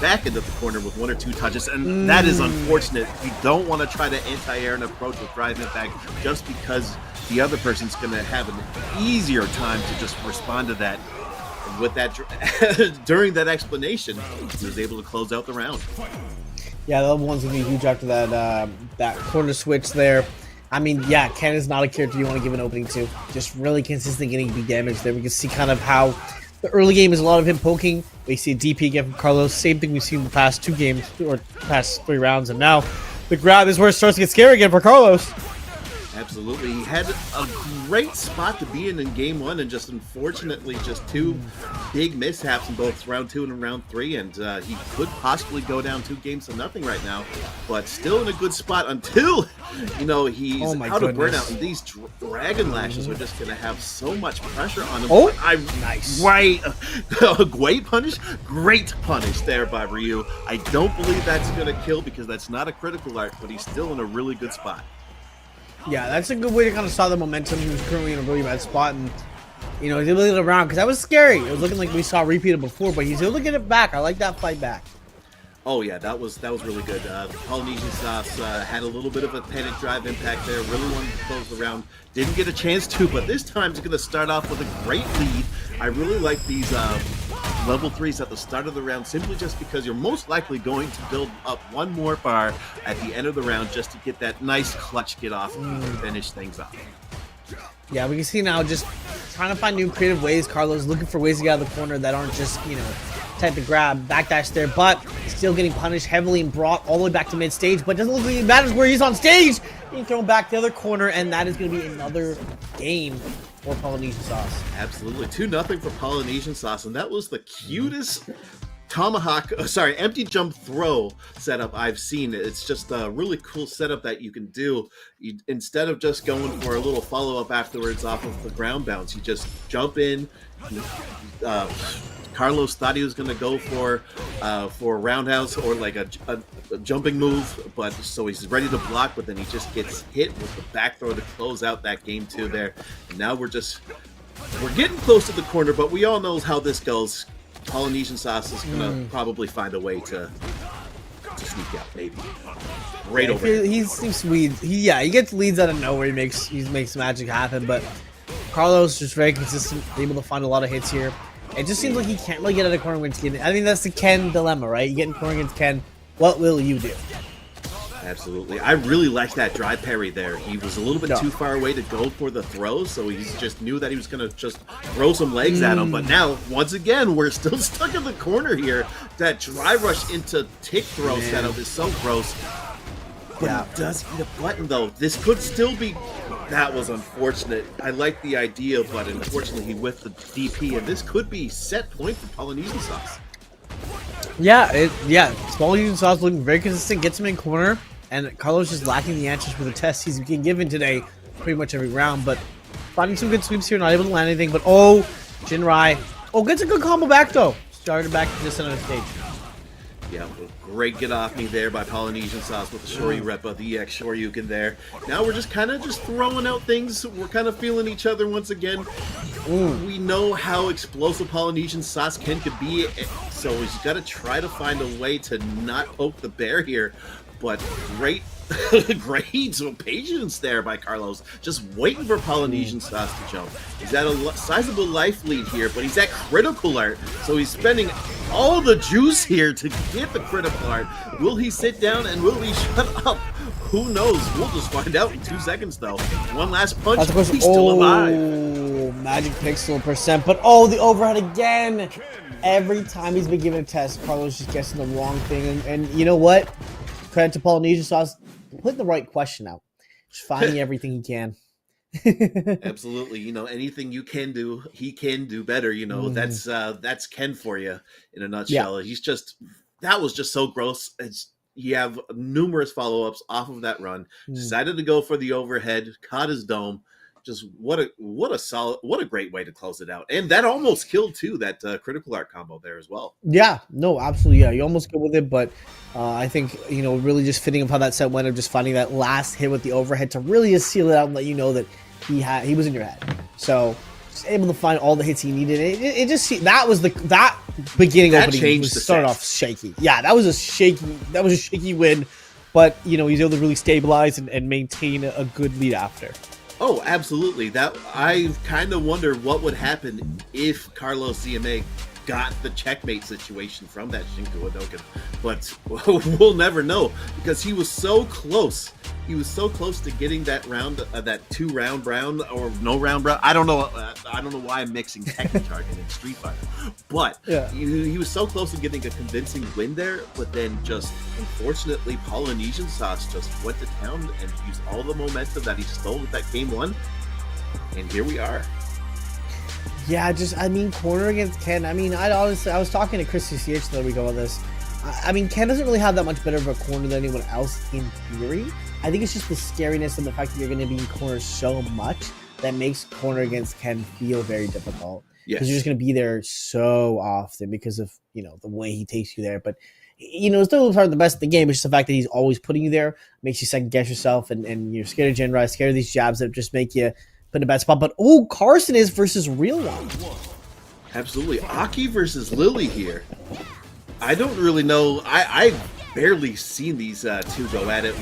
back into the corner with 1 or 2 touches. And that is unfortunate. You don't want to try to anti-air and approach with drive impact just because the other person's going to have an easier time to just respond to that. And with that, during that explanation, he was able to close out the round. Yeah, the level 1's going to be huge after that corner switch there. I mean, yeah, Ken is not a character you want to give an opening to. Just really consistent getting big damage there. We can see kind of how the early game is a lot of him poking. We see a DP again from Carlos. Same thing we've seen in the past 2 games, or past 3 rounds. And now the grab is where it starts to get scary again for Carlos. Absolutely. He had a great spot to be in game 1, and just unfortunately just 2 big mishaps in both round 2 and round 3, and he could possibly go down 2 games to nothing right now, but still in a good spot until, he's out of burnout, and these dragon lashes are just going to have so much pressure on him. Nice. Right. Great punish there by Ryu. I don't believe that's going to kill because that's not a critical art, but he's still in a really good spot. Yeah, that's a good way to kind of stop the momentum. He was currently in a really bad spot, and he's able to get it around because that was scary. It was looking like we saw it repeated before, but he's able to get it back. I like that fight back. Oh yeah, that was really good. Polynesian Sauce had a little bit of a panic drive impact there. Really wanted to close the round. Didn't get a chance to, but this time he's going to start off with a great lead. I really like these level 3s at the start of the round, simply just because you're most likely going to build up 1 more bar at the end of the round just to get that nice clutch get off and finish things off. Yeah, we can see now just trying to find new creative ways. Carlos looking for ways to get out of the corner that aren't just, type of grab, backdash there, but still getting punished heavily and brought all the way back to mid-stage, but doesn't look like it matters where he's on stage. He's thrown back to the other corner, and that is going to be another game for Polynesian Sauce. Absolutely. 2-0 for Polynesian Sauce, and that was the cutest empty jump throw setup I've seen. It's just a really cool setup that you can do. Instead of just going for a little follow-up afterwards off of the ground bounce, you just jump in. Carlos thought he was going to go for a roundhouse or like a jumping move, but so he's ready to block, but then he just gets hit with the back throw to close out that game 2 there. And now we're getting close to the corner, but we all know how this goes. Polynesian Sauce is going to probably find a way to sneak out, maybe. Right Yeah, over here. he seems sweet. He gets leads out of nowhere. He makes magic happen. But Carlos just very consistent, able to find a lot of hits here. It just seems like he can't really get out of corner against Ken. I think that's the Ken dilemma, right? You get in corner against Ken. What will you do? Absolutely. I really liked that drive parry there. He was a little bit too far away to go for the throw, so he just knew that he was going to just throw some legs at him. But now, once again, we're still stuck in the corner here. That drive rush into tick throw setup is so gross. But he does eat a button, though. This could still be... That was unfortunate. I like the idea, but unfortunately he whiffed the DP, and this could be set point for Polynesian Sauce. Polynesian Sauce looking very consistent, gets him in corner, and Carlos just lacking the answers for the tests he's been given today pretty much every round, but finding some good sweeps here, not able to land anything, but Jinrai. Gets a good combo back, though. Started back to the center of the stage. Yeah, great get off me there by Polynesian Sauce with the Shoryu rep of the EX Shoryuken there. Now we're just kind of throwing out things. We're kind of feeling each other once again. We know how explosive Polynesian Sauce could be, so he's got to try to find a way to not poke the bear here. But great patience there by Carlos, just waiting for Polynesian Sauce to jump. He's at a sizable life lead here, but he's at critical art, so he's spending all the juice here to get the critical art. Will he sit down and will he shut up? Who knows? We'll just find out in 2 seconds, though. One last punch, he's still alive. Magic pixel percent, but the overhead again. Every time he's been given a test, Carlos just guessing the wrong thing, and you know what? Credit to Polynesian Sauce, putting the right question out, just finding everything he can. Absolutely, anything you can do, he can do better. That's Ken for you in a nutshell. That was just so gross. You have numerous follow-ups off of that run. Decided to go for the overhead, caught his dome. Just what a great way to close it out, and that almost killed too. That critical art combo there as well. Yeah, no, absolutely. Yeah, you almost go with it, but I think really just fitting up how that set went of just finding that last hit with the overhead to really just seal it out and let you know that he was in your head. So just able to find all the hits he needed. It just that was that beginning that opening was started off shaky. Yeah, that was a shaky win, but he's able to really stabilize and maintain a good lead after. Oh, absolutely. That I kind of wonder what would happen if Carlos CMA got the checkmate situation from that Shinku Hadoken, but we'll never know because he was so close. He was so close to getting that round, that 2-round round or no round round. I don't know why I'm mixing Tekken Target and Street Fighter, but he was so close to getting a convincing win there. But then, just unfortunately, Polynesian Sauce just went to town and used all the momentum that he stole with that game one, and here we are. Yeah, corner against Ken. I was talking to Chris CCH the other week about this. Ken doesn't really have that much better of a corner than anyone else in theory. I think it's just the scariness and the fact that you're going to be in corner so much that makes corner against Ken feel very difficult. Because you're just going to be there so often because of, the way he takes you there. But, it's still part of the best of the game. It's just the fact that he's always putting you there, makes you second guess yourself, and you're scared of Jinrai, scared of these jabs that just make you put in a bad spot. But, Carson is versus Real One. Absolutely. Aki versus Lily here. I don't really know. I've barely seen these two go at it.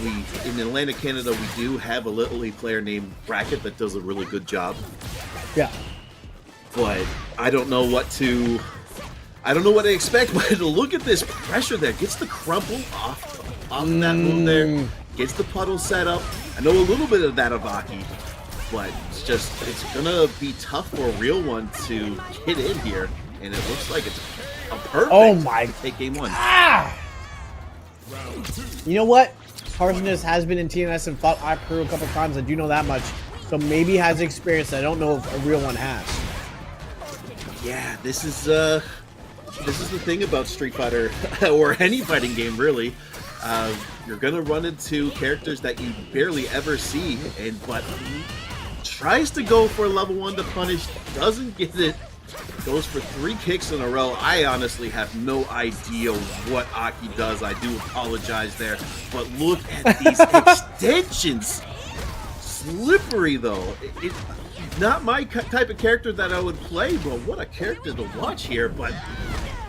In Atlantic Canada, we do have a Lily player named Bracket that does a really good job. Yeah. But I don't know what to expect. But look at this pressure there. Gets the crumple off that move there. Gets the puddle set up. I know a little bit of that of Aki, but it's gonna be tough for a Real One to get in here. And it looks like it's a perfect take game one. You know what? Carson has been in TNS and fought Iperu a couple times. I do know that much. So maybe he has experience that I don't know if a Real One has. Yeah, this is the thing about Street Fighter or any fighting game really. You're gonna run into characters that you barely ever see, but tries to go for level 1 to punish, doesn't get it. Goes for 3 kicks in a row. I honestly have no idea what Aki does. I do apologize there. But look at these extensions. Slippery, though. It's not my type of character that I would play, but what a character to watch here. But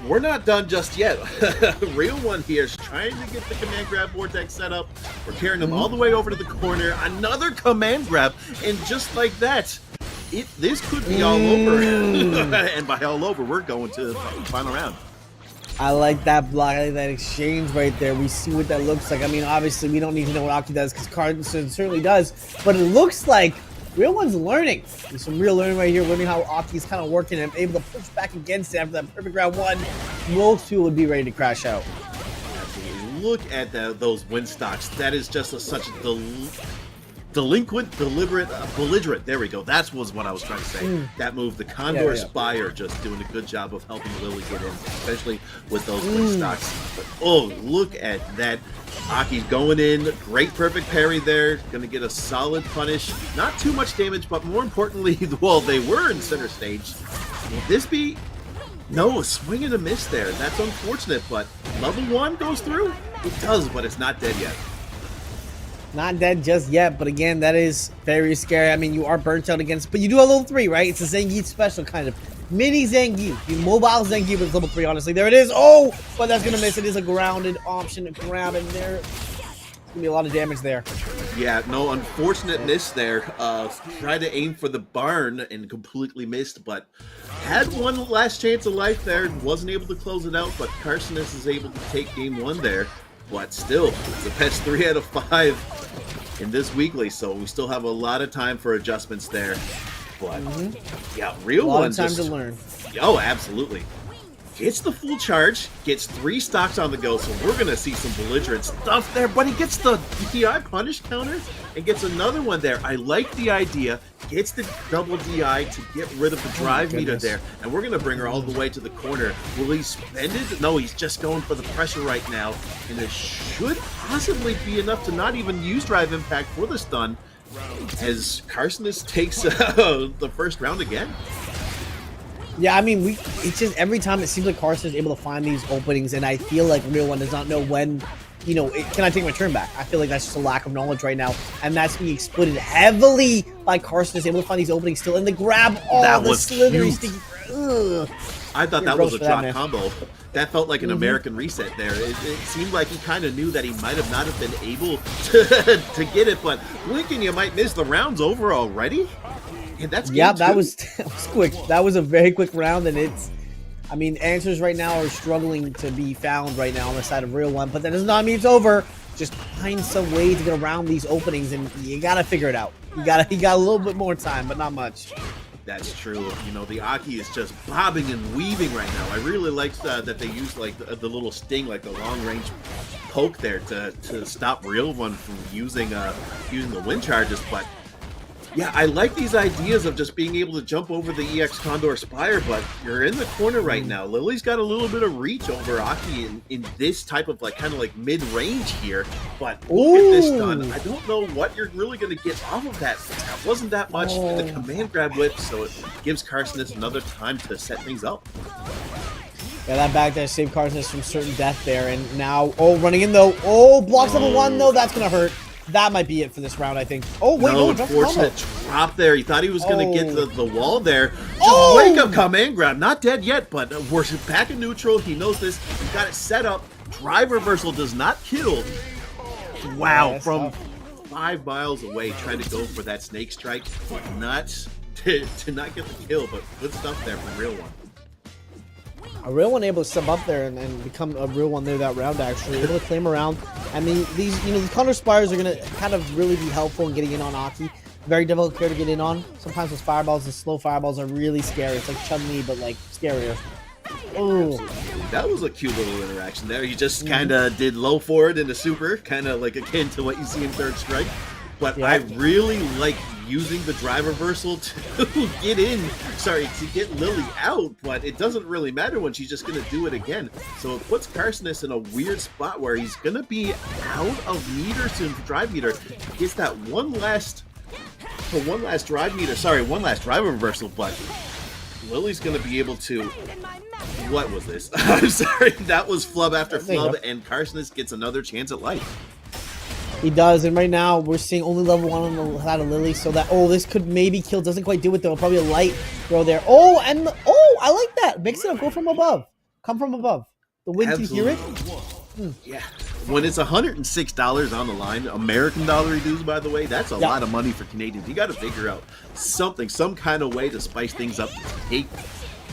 we're not done just yet. Real One here is trying to get the command grab vortex set up. We're carrying him all the way over to the corner. Another command grab, and just like that, this could be all over. And by all over, we're going to the final round. I like that block. I like that exchange right there. We see what that looks like. I mean, obviously, we don't need to know what Aki does because Carson certainly does. But it looks like Real One's learning. There's some real learning right here, learning how Aki's kind of working and able to push back against it after that perfect round one. Most two would be ready to crash out. Absolutely. Look at those win stocks. That is just such a delinquent, deliberate, belligerent. There we go. That was what I was trying to say. That move, the Condor Spire, just doing a good job of helping Lily get in, especially with those win stocks. But oh, look at that. Aki's going in. Great perfect parry there. Going to get a solid punish. Not too much damage, but more importantly, well, they were in center stage. Will this be... No, a swing and a miss there. That's unfortunate, but level 1 goes through? It does, but it's not dead yet. Not dead just yet, but again, that is very scary. I mean, you are burnt out against, but you do have level 3, right? It's a Zangief special, kind of. Mini Zangief. The mobile Zangief is level 3, honestly. There it is. Oh, but that's going to miss. It is a grounded option. Ground, and there. It's going to be a lot of damage there. Yeah, no, unfortunate miss there. Tried to aim for the barn and completely missed, but had one last chance of life there. Wasn't able to close it out, but Carcinus is able to take game 1 there. But still, it's a best 3 out of 5 in this weekly, so we still have a lot of time for adjustments there. But yeah, Real One time to learn. Oh, absolutely. Gets the full charge, gets 3 stocks on the go, so we're going to see some belligerent stuff there, but he gets the DI punish counter and gets another one there. I like the idea, gets the double DI to get rid of the drive meter there, and we're going to bring her all the way to the corner. Will he spend it? No, he's just going for the pressure right now, and it should possibly be enough to not even use drive impact for the stun, as Carcinus takes the first round again. Yeah, I mean, it's just every time it seems like Carson is able to find these openings, and I feel like Real One does not know when, can I take my turn back? I feel like that's just a lack of knowledge right now, and that's being exploited heavily by Carson is able to find these openings still, and the grab, that the was slithery, cute. Sticky. I thought that was a drop combo. That felt like an American reset there. It seemed like he kind of knew that he might have not have been able to get it, but Lincoln, you might miss the rounds over already. And that's that was quick. That was a very quick round, and I mean, answers right now are struggling to be found right now on the side of Real One, but that does not mean it's over. Just find some way to get around these openings, and you gotta figure it out. You got a little bit more time, but not much. That's true. The Aki is just bobbing and weaving right now. I really liked that they used like the little sting, like the long range poke there to stop Real One from using the wind charges, but. Yeah, I like these ideas of just being able to jump over the EX Condor Spire, but you're in the corner right now. Lily's got a little bit of reach over Aki in this type of kind of mid-range here, but look at this stun. I don't know what you're really going to get off of that. That wasn't that much. The command grab whip, so it gives Carcinus another time to set things up. Yeah, that back there saved Carcinus from certain death there, and now, running in though. Blocks level 1 though, that's going to hurt. That might be it for this round, I think. Oh, wait, no, unfortunate drop there. He thought he was going to get the wall there. Wake up command grab. Not dead yet, but we're back in neutral. He knows this. He's got it set up. Drive reversal does not kill. Wow, from 5 miles away, trying to go for that snake strike. Not to not get the kill, but good stuff there from Real One. A Real One able to step up there and become a Real One there that round, actually. Able to claim around. I mean, these Condor Spires are going to kind of really be helpful in getting in on Aki. Very difficult character to get in on. Sometimes those fireballs, the slow fireballs are really scary. It's like Chun-Li, but scarier. Oh, that was a cute little interaction there. He just kind of did low forward into super, kind of akin to what you see in Third Strike. But I really like using the drive reversal to get Lily out, but it doesn't really matter when she's just going to do it again. So it puts Carcinus in a weird spot where he's going to be out of meter soon for drive meter. He gets that one last drive reversal, but Lily's going to be able to... What was this? I'm sorry, that was flub after flub, and Carcinus gets another chance at life. He does, and right now we're seeing only level 1 on the side of Lily, so that this could maybe kill. Doesn't quite do it though. Probably a light throw there. I like that. Mix it up. Go from above. come from above. The wind can hear it. Yeah. When it's $106 on the line, American dollar reduced, by the way, that's a lot of money for Canadians. You got to figure out something, some kind of way to spice things up to take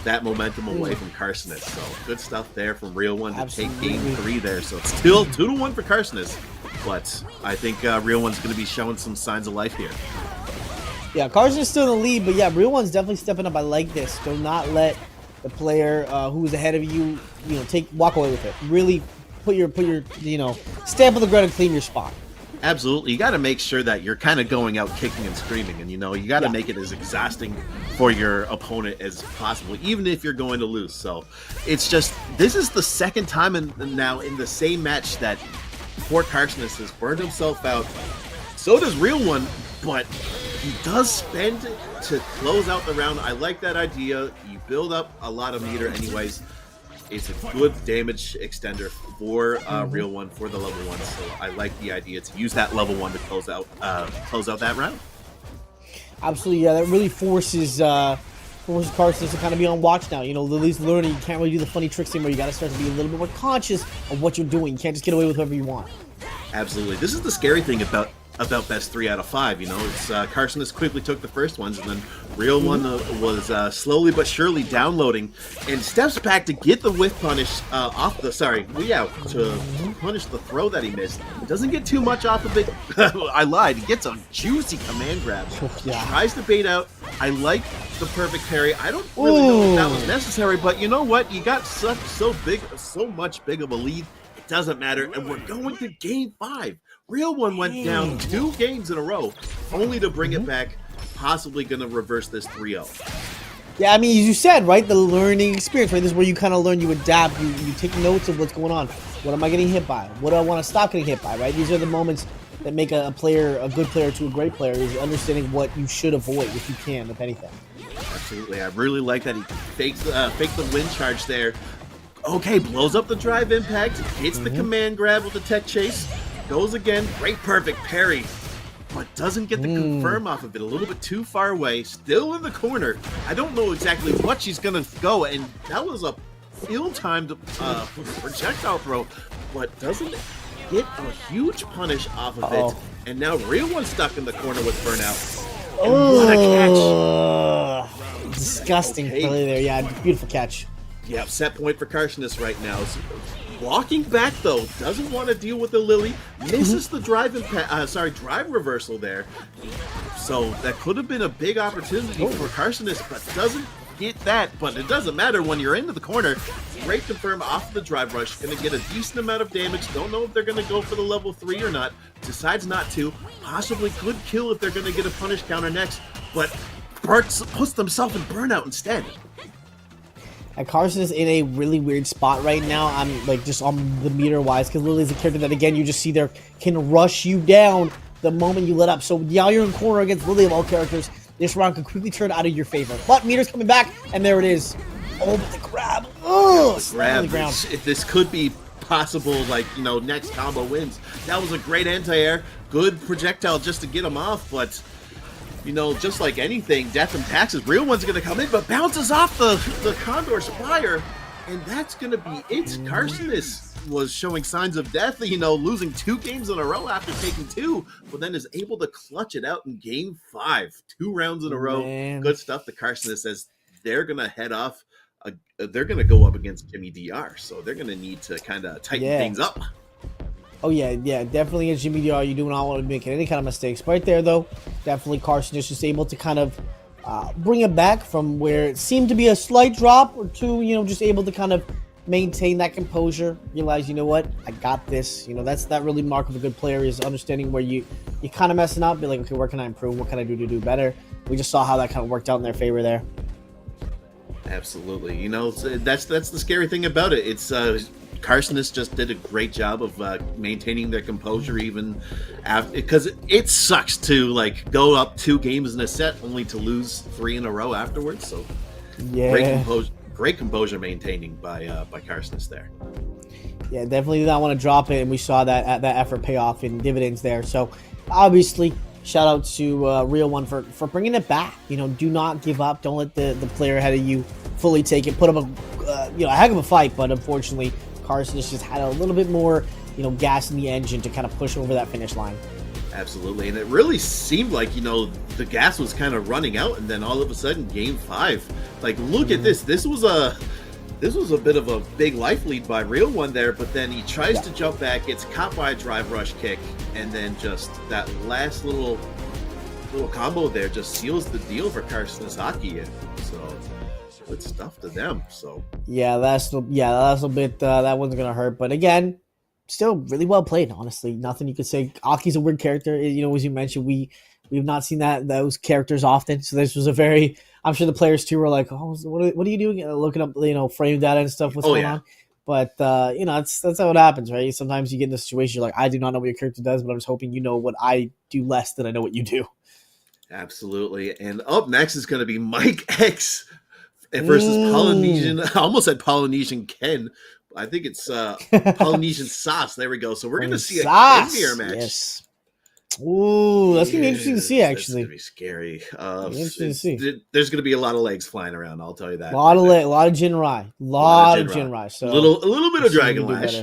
that momentum away from Carsonis. So good stuff there from Real One to take game 3 there. So it's still 2-1 for Carsonis, but I think Real One's going to be showing some signs of life here. Yeah, Carson's still in the lead, but yeah, Real One's definitely stepping up. I like this. Do not let the player who's ahead of you, walk away with it. Really put your stamp on the ground and claim your spot. Absolutely. You got to make sure that you're kind of going out kicking and screaming, and you got to make it as exhausting for your opponent as possible, even if you're going to lose. So it's just, this is the second time now in the same match that Fort Carsonis has burned himself out. So does Real One, but he does spend to close out the round. I like that idea. You build up a lot of meter anyways. It's a good damage extender for Real One, for the level 1. So I like the idea to use that level 1 to close out that round. Absolutely, yeah. That really forces Carson to kind of be on watch now. Lily's learning you can't really do the funny tricks anymore. You got to start to be a little bit more conscious of what you're doing. You can't just get away with whatever you want. Absolutely. This is the scary thing about best 3 out of 5. It's Carsonis quickly took the first ones, and then Real One was slowly but surely downloading and steps back to get the whiff punish to punish the throw that he missed. It doesn't get too much off of it. I lied. He gets a juicy command grab. Tries to bait out. I like the perfect parry. I don't really know if that was necessary, but you know what? You got so much big of a lead. It doesn't matter, and we're going to game 5. Real One went down 2 games in a row, only to bring it back, possibly going to reverse this 3-0. Yeah, I mean, as you said, right, the learning experience, right? This is where you kind of learn, you adapt, you take notes of what's going on. What am I getting hit by? What do I want to stop getting hit by, right? These are the moments that make a good player to a great player, is understanding what you should avoid if you can, if anything. Absolutely. I really like that he faked the wind charge there. Okay, blows up the drive impact, hits the command grab with the tech chase. Goes again, great perfect parry, but doesn't get the confirm off of it. A little bit too far away, still in the corner. I don't know exactly what she's gonna go, and that was a ill-timed projectile throw, but doesn't get a huge punish off of it. And now Real One stuck in the corner with burnout. And what a catch! Disgusting play there. Yeah, beautiful catch. Yeah, set point for Carsonis right now. Walking back though, doesn't want to deal with the Lily, misses the drive reversal there. So that could have been a big opportunity for Carsonis, but doesn't get that. But it doesn't matter when you're into the corner. Great confirm off the drive rush, going to get a decent amount of damage. Don't know if they're going to go for the level 3 or not. Decides not to. Possibly could kill if they're going to get a punish counter next, but puts themselves in burnout instead. And Carson is in a really weird spot right now. I'm like just on the meter wise, because Lily's a character that, again, you just see there can rush you down the moment you let up. So now you're in corner against Lily of all characters. This round can quickly turn out of your favor. But meter's coming back, and there it is. Oh, but the grab. Oh, the ground. This could be possible, next combo wins. That was a great anti-air. Good projectile just to get him off, but just like anything, death and taxes, Real One's going to come in, but bounces off the Condor's fire, and that's going to be it. Carsonis was showing signs of death, losing 2 games in a row after taking 2, but then is able to clutch it out in game 5. 2 rounds in a row. Good stuff to Carsonis, as they're going to head off. They're going to go up against Jimmy DR, so they're going to need to kind of tighten things up. Oh, yeah, definitely against Jimmy DR, you do not want to be making any kind of mistakes. Right there, though, definitely Carson is just able to kind of bring it back from where it seemed to be a slight drop or 2, just able to kind of maintain that composure, realize, you know what, I got this. That's that really mark of a good player, is understanding where you're kind of messing up, be like, okay, where can I improve? What can I do to do better? We just saw how that kind of worked out in their favor there. Absolutely. That's the scary thing about it. It's Carsonis just did a great job of maintaining their composure even after, because it sucks to go up 2 games in a set only to lose 3 in a row afterwards. So great composure maintaining by Carsonis there. Yeah, definitely did not want to drop it, and we saw that effort pay off in dividends there. So obviously, shout out to Real One for bringing it back. Do not give up. Don't let the player ahead of you fully take it. Put up a a heck of a fight, but unfortunately, Carson just had a little bit more, gas in the engine to kind of push over that finish line. Absolutely, and it really seemed like, the gas was kind of running out, and then all of a sudden, Game 5, like, look at this. This was a bit of a big life lead by Real One there, but then he tries to jump back, gets caught by a drive rush kick, and then just that last little combo there just seals the deal for Carson Sasaki. And so good stuff to them. So yeah, that's a bit that one's gonna hurt, but again, still really well played. Honestly, nothing you could say. Aki's a weird character. As you mentioned, we've not seen those characters often. So this was a very. I'm sure the players too were like, "Oh, what are you doing?" Looking up, frame data and stuff. What's going on? But that's how it happens, right? Sometimes you get in a situation you're like, I do not know what your character does, but I'm just hoping you know what I do less than I know what you do. Absolutely. And up next is going to be Mike X versus Polynesian. I almost said Polynesian Ken. I think it's Polynesian Sauce. There we go. So we're going to see a Ken mirror match. Yes. Ooh, that's going to be interesting to see, actually. That's going to be scary. Interesting to see. There's going to be a lot of legs flying around, I'll tell you that. A lot of Jinrai. A lot of Jinrai. So a little bit of Dragon Lash.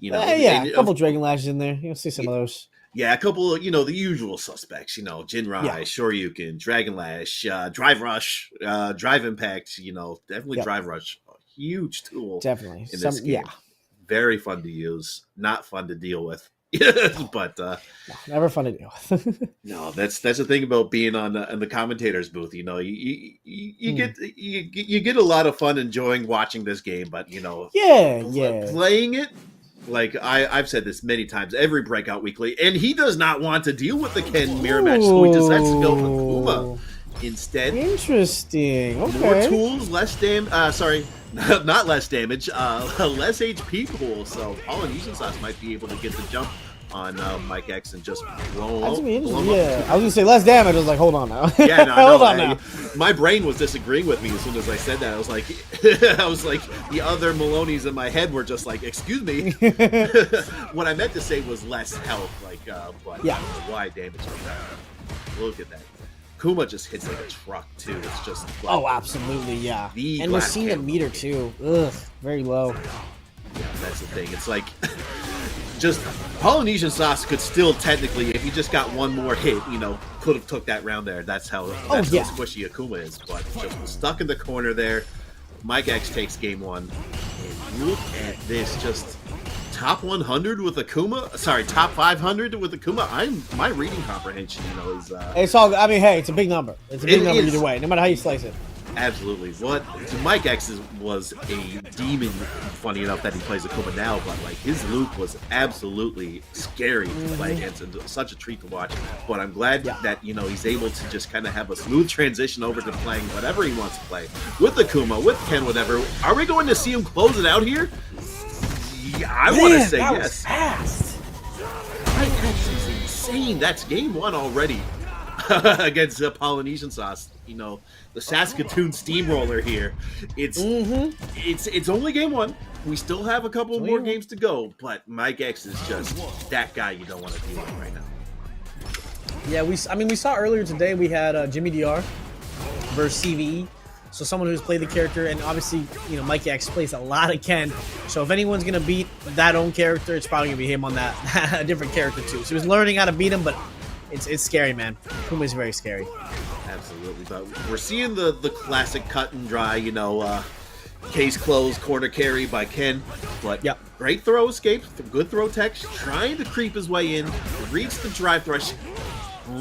A couple Dragon Lashes in there. You'll see some of those. Yeah, a couple of, the usual suspects, Jinrai, Shoryuken, Dragon Lash, Drive Rush, Drive Impact, definitely Drive Rush. A huge tool. Definitely. In this game. Yeah. Very fun to use. Not fun to deal with. But never fun to deal with. No, that's the thing about being on the commentator's booth. You get a lot of fun enjoying watching this game, but playing it. Like I've said this many times, every Breakout Weekly, and he does not want to deal with the Ken mirror match, so he decides to go for Kuma instead. Interesting. Okay. More tools, less damage. Sorry, not less damage. Less HP pool. So Polynesian Sauce might be able to get the jump on Mike X and just blow him. Yeah, I was gonna say less damage. I was like, hold on now. Yeah, no, hold on now. My brain was disagreeing with me as soon as I said that. I was like, the other Maloney's in my head were just like, excuse me. What I meant to say was less health, but wide damage. Look at that. Kuma just hits like a truck too. It's just absolutely, yeah. And we're seeing a meter too. Ugh, very low. Yeah, that's the thing. It's like just Polynesian Sauce could still technically, if he just got one more hit, could have took that round there. That's how squishy Akuma is. But just was stuck in the corner there. Mike X takes game 1. And look at this, just top 100 with Akuma. Sorry, top 500 with Akuma. My reading comprehension, is. It's all. I mean, hey, it's a big number. It's a big number either way, no matter how you slice it. Absolutely. Mike X was a demon, funny enough that he plays Akuma now, but his loop was absolutely scary to play against and such a treat to watch. But I'm glad that, he's able to just kind of have a smooth transition over to playing whatever he wants to play. With Akuma, with Ken, whatever. Are we going to see him close it out here? Yeah, I want to say that yes. Was fast. Mike X is insane. That's game 1 already against Polynesian Sauce. The Saskatoon Steamroller here. It's only game 1. We still have a couple more games to go, but Mike X is just that guy you don't want to deal with right now. Yeah, we saw earlier today we had Jimmy DR versus CVE. So someone who's played the character, and obviously, Mike X plays a lot of Ken. So if anyone's gonna beat that own character, it's probably gonna be him on that a different character too. So he's learning how to beat him, but it's scary, man. Kuma is very scary. Absolutely, but we're seeing the classic cut and dry, case closed, corner carry by Ken. But great throw escape, good throw tech, trying to creep his way in, reach the drive thrush.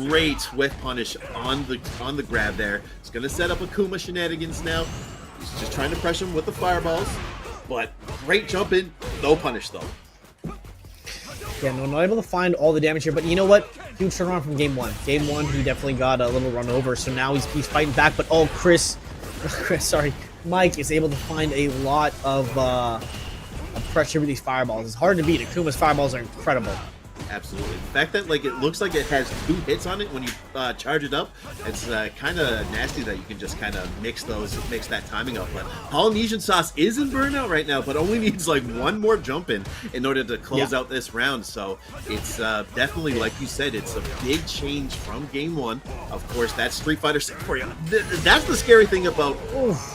Great whiff punish on the grab there. It's going to set up Akuma shenanigans now. He's just trying to pressure him with the fireballs. But great jump in, no punish though. Yeah, no, not able to find all the damage here, but you know what? Huge turnaround from game 1. Game 1, he definitely got a little run over, so now he's fighting back, but Mike is able to find a lot of pressure with these fireballs. It's hard to beat. Akuma's fireballs are incredible. Absolutely. The fact that it looks like it has 2 hits on it when you charge it up, it's kind of nasty that you can just kind of mix that timing up. But Polynesian Sauce is in burnout right now, but only needs one more jump in order to close out this round. So it's definitely, like you said, it's a big change from game 1. Of course, that's Street Fighter 6 for you. That's the scary thing about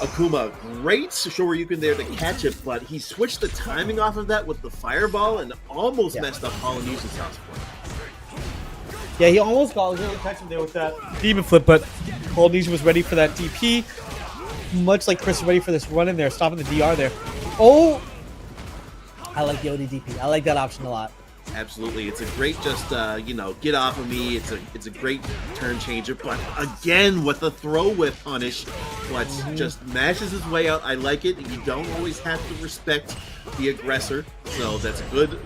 Akuma. Great Shoryuken there to catch it, but he switched the timing off of that with the fireball and almost messed up Polynesian sauce for him. Yeah, he almost got a little catch him there with that demon flip, but Polynesian was ready for that DP. Much like Chris is ready for this run in there, stopping the DR there. Oh! I like the ODDP. I like that option a lot. Absolutely, it's a great just get off of me. It's a great turn changer, but again with the throw whip punish, but just mashes his way out. I like it. You don't always have to respect the aggressor, so that's good.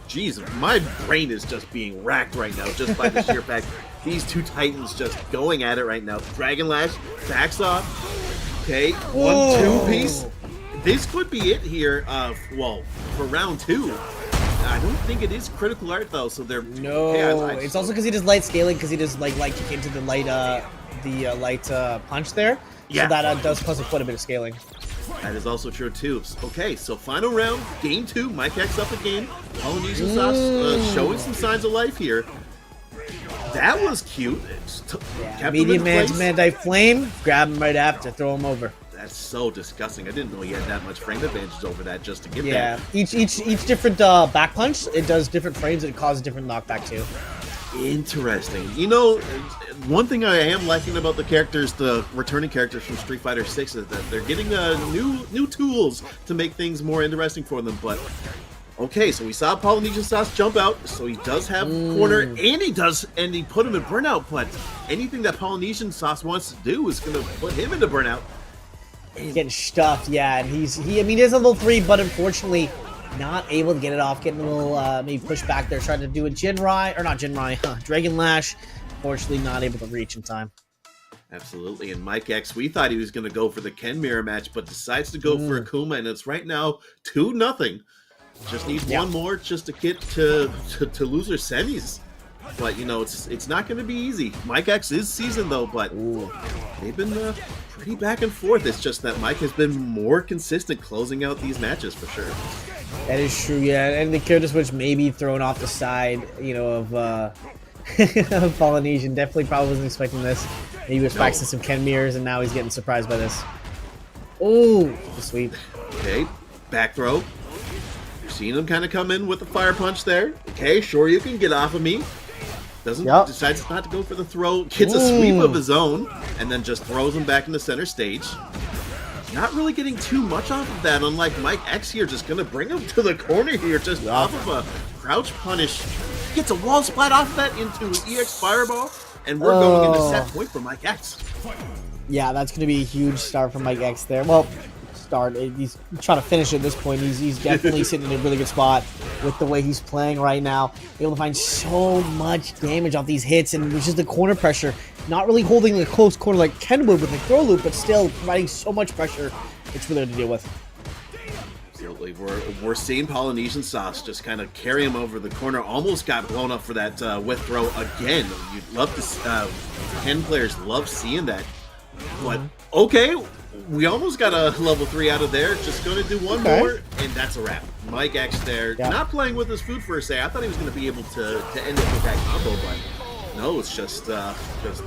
Jeez, my brain is just being racked right now just by the sheer fact these two titans just going at it right now. Dragon Lash backs off. Okay, 1-2 piece. This could be it here. For round 2. I don't think it is critical art though, so they're it's also because he does light scaling, because he does light kick into the light punch there. Yeah, so that does cause quite a bit of scaling. That is also true too. Okay, so final round, game 2. Mike X up again. Polynesian sauce showing some signs of life here. That was cute. Medium man-to-man flame. Grab him right after, throw him over. That's so disgusting. I didn't know he had that much frame advantage over that just to get that. Yeah, each different back punch, it does different frames and it causes different knockback too. Interesting. One thing I am liking about the characters, the returning characters from Street Fighter 6, is that they're getting new tools to make things more interesting for them. But okay, so we saw Polynesian sauce jump out, so he does have corner, and he put him in burnout. But anything that Polynesian sauce wants to do is going to put him into burnout. He's getting stuffed, yeah, and he is a level 3, but unfortunately not able to get it off, getting a little maybe push back there, trying to do a Dragon Lash. Fortunately not able to reach in time. Absolutely, and Mike X, we thought he was going to go for the Ken mirror match, but decides to go for Akuma, and it's right now 2-0. Just needs one more just to get to loser semis. But it's not going to be easy. Mike X is seasoned though, but they've been pretty back and forth. It's just that Mike has been more consistent closing out these matches for sure. That is true, yeah. And the character switch may be thrown off the side, of of Polynesian. Definitely probably wasn't expecting this. Maybe he was practicing some Ken mirrors, and now he's getting surprised by this. Oh, the sweep. Okay, back throw. You're seeing him kind of come in with the fire punch there. Okay, sure, you can get off of me. Decides not to go for the throw, gets a sweep of his own, and then just throws him back in the center stage. Not really getting too much off of that, unlike Mike X here, just gonna bring him to the corner here, just off of a crouch punish. Gets a wall splat off of that into an EX Fireball, and we're going into set point for Mike X. Yeah, that's gonna be a huge start for Mike X there. Well, he's trying to finish at this point. He's definitely sitting in a really good spot with the way he's playing right now. Able to find so much damage off these hits, and it's just the corner pressure. Not really holding the close corner like Ken would with the throw loop, but still providing so much pressure. It's really hard to deal with. Absolutely. We're seeing Polynesian sauce just kind of carry him over the corner. Almost got blown up for that whip throw again. You'd love to Ken players love seeing that. But okay, we almost got a level 3 out of there. Just going to do one more, and that's a wrap. Mike X there, not playing with his food for a say. I thought he was going to be able to end it with that combo, but no, it's just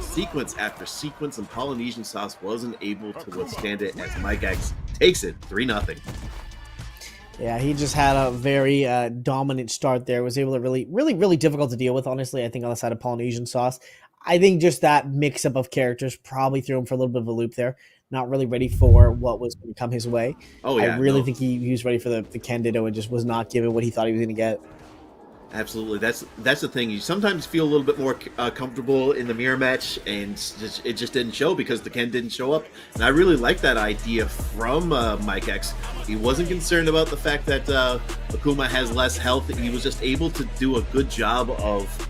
sequence after sequence, and Polynesian sauce wasn't able to withstand it as Mike X takes it 3-0. Yeah, he just had a very dominant start there. Was able to really difficult to deal with, honestly, I think, on the side of Polynesian sauce. I think just that mix-up of characters probably threw him for a little bit of a loop there. Not really ready for what was going to come his way. Oh, yeah, I really think he was ready for the Ken Ditto and just was not given what he thought he was going to get. Absolutely, that's the thing. You sometimes feel a little bit more comfortable in the mirror match, and it just didn't show because the Ken didn't show up. And I really like that idea from Mike X. He wasn't concerned about the fact that Akuma has less health. He was just able to do a good job of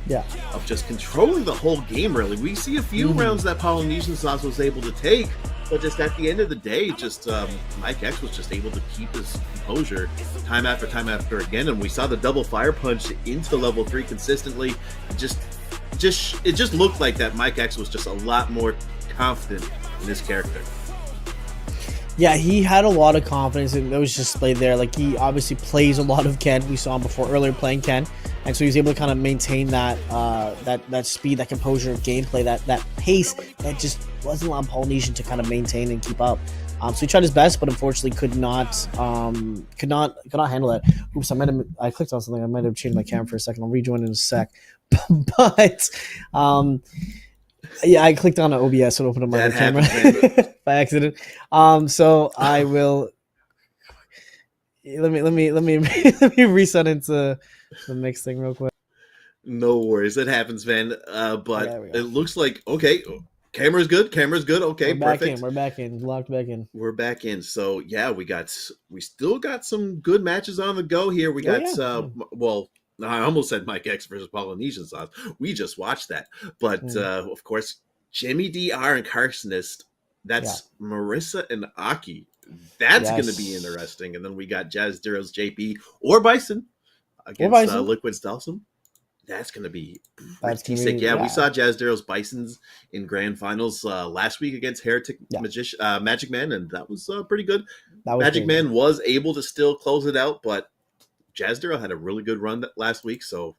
just controlling the whole game. Really, we see a few rounds that Polynesian sauce was able to take. But just at the end of the day, just Mike X was just able to keep his composure time after again, and we saw the double fire punch into level 3 consistently. It just looked like that Mike X was just a lot more confident in his character. Yeah, he had a lot of confidence, and that was just displayed there. Like, he obviously plays a lot of Ken. We saw him earlier playing Ken. and so he was able to kind of maintain that that speed, that composure of gameplay, that pace that just wasn't allowing Polynesian to kind of maintain and keep up. So he tried his best, but unfortunately could not handle that. Oops, I clicked on something. I might have changed my camera for a second. I'll rejoin in a sec. But yeah, I clicked on an OBS and opened up my camera by accident. So I will let me reset into the mix thing real quick. No worries, it happens, man. But it looks like okay. Camera's good. Okay, perfect. We're back in. Locked back in. We're back in. So yeah, we still got some good matches on the go here. We got well, I almost said Mike X versus Polynesian Sauce. We just watched that, but of course, Jimmy DR and Carsonist. That's Marissa and Aki. That's going to be interesting. And then we got Jazz Duros JP or Bison against Liquid's Dalsum. That's going to be pretty sick. Yeah, we saw Jazz Duros Bisons in grand finals last week against Heretic Magic Man, and that was pretty good. Magic Man was able to still close it out, but Jazz Duro had a really good run last week, so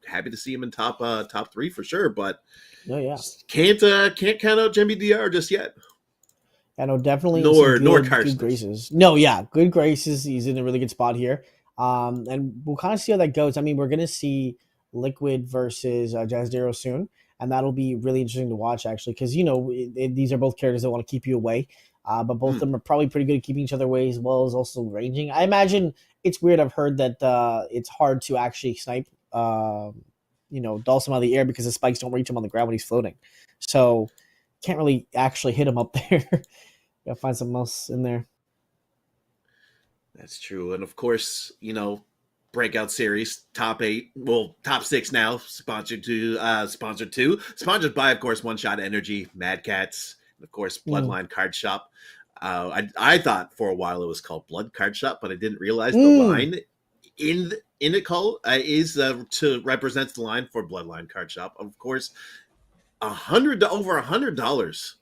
happy to see him in top 3 for sure. But can't count out Jimmy DR just yet. I know, definitely. Nor good graces. No, good graces. He's in a really good spot here. And we'll kind of see how that goes. I mean, we're going to see Liquid versus Jazz Duro soon, and that'll be really interesting to watch, actually, because, these are both characters that want to keep you away, but both of them are probably pretty good at keeping each other away as well as also ranging. I imagine it's weird. I've heard that it's hard to actually snipe, Dalsum out of the air because the spikes don't reach him on the ground when he's floating. So can't really actually hit him up there. Gotta find something else in there. That's true. And of course, Breakout Series, top 8, well, top 6 now, sponsored by, of course, One Shot Energy, Mad Cats, and of course, Bloodline Card Shop. I thought for a while it was called Blood Card Shop, but I didn't realize the line in it is to represents the line for Bloodline Card Shop. Of course, over $100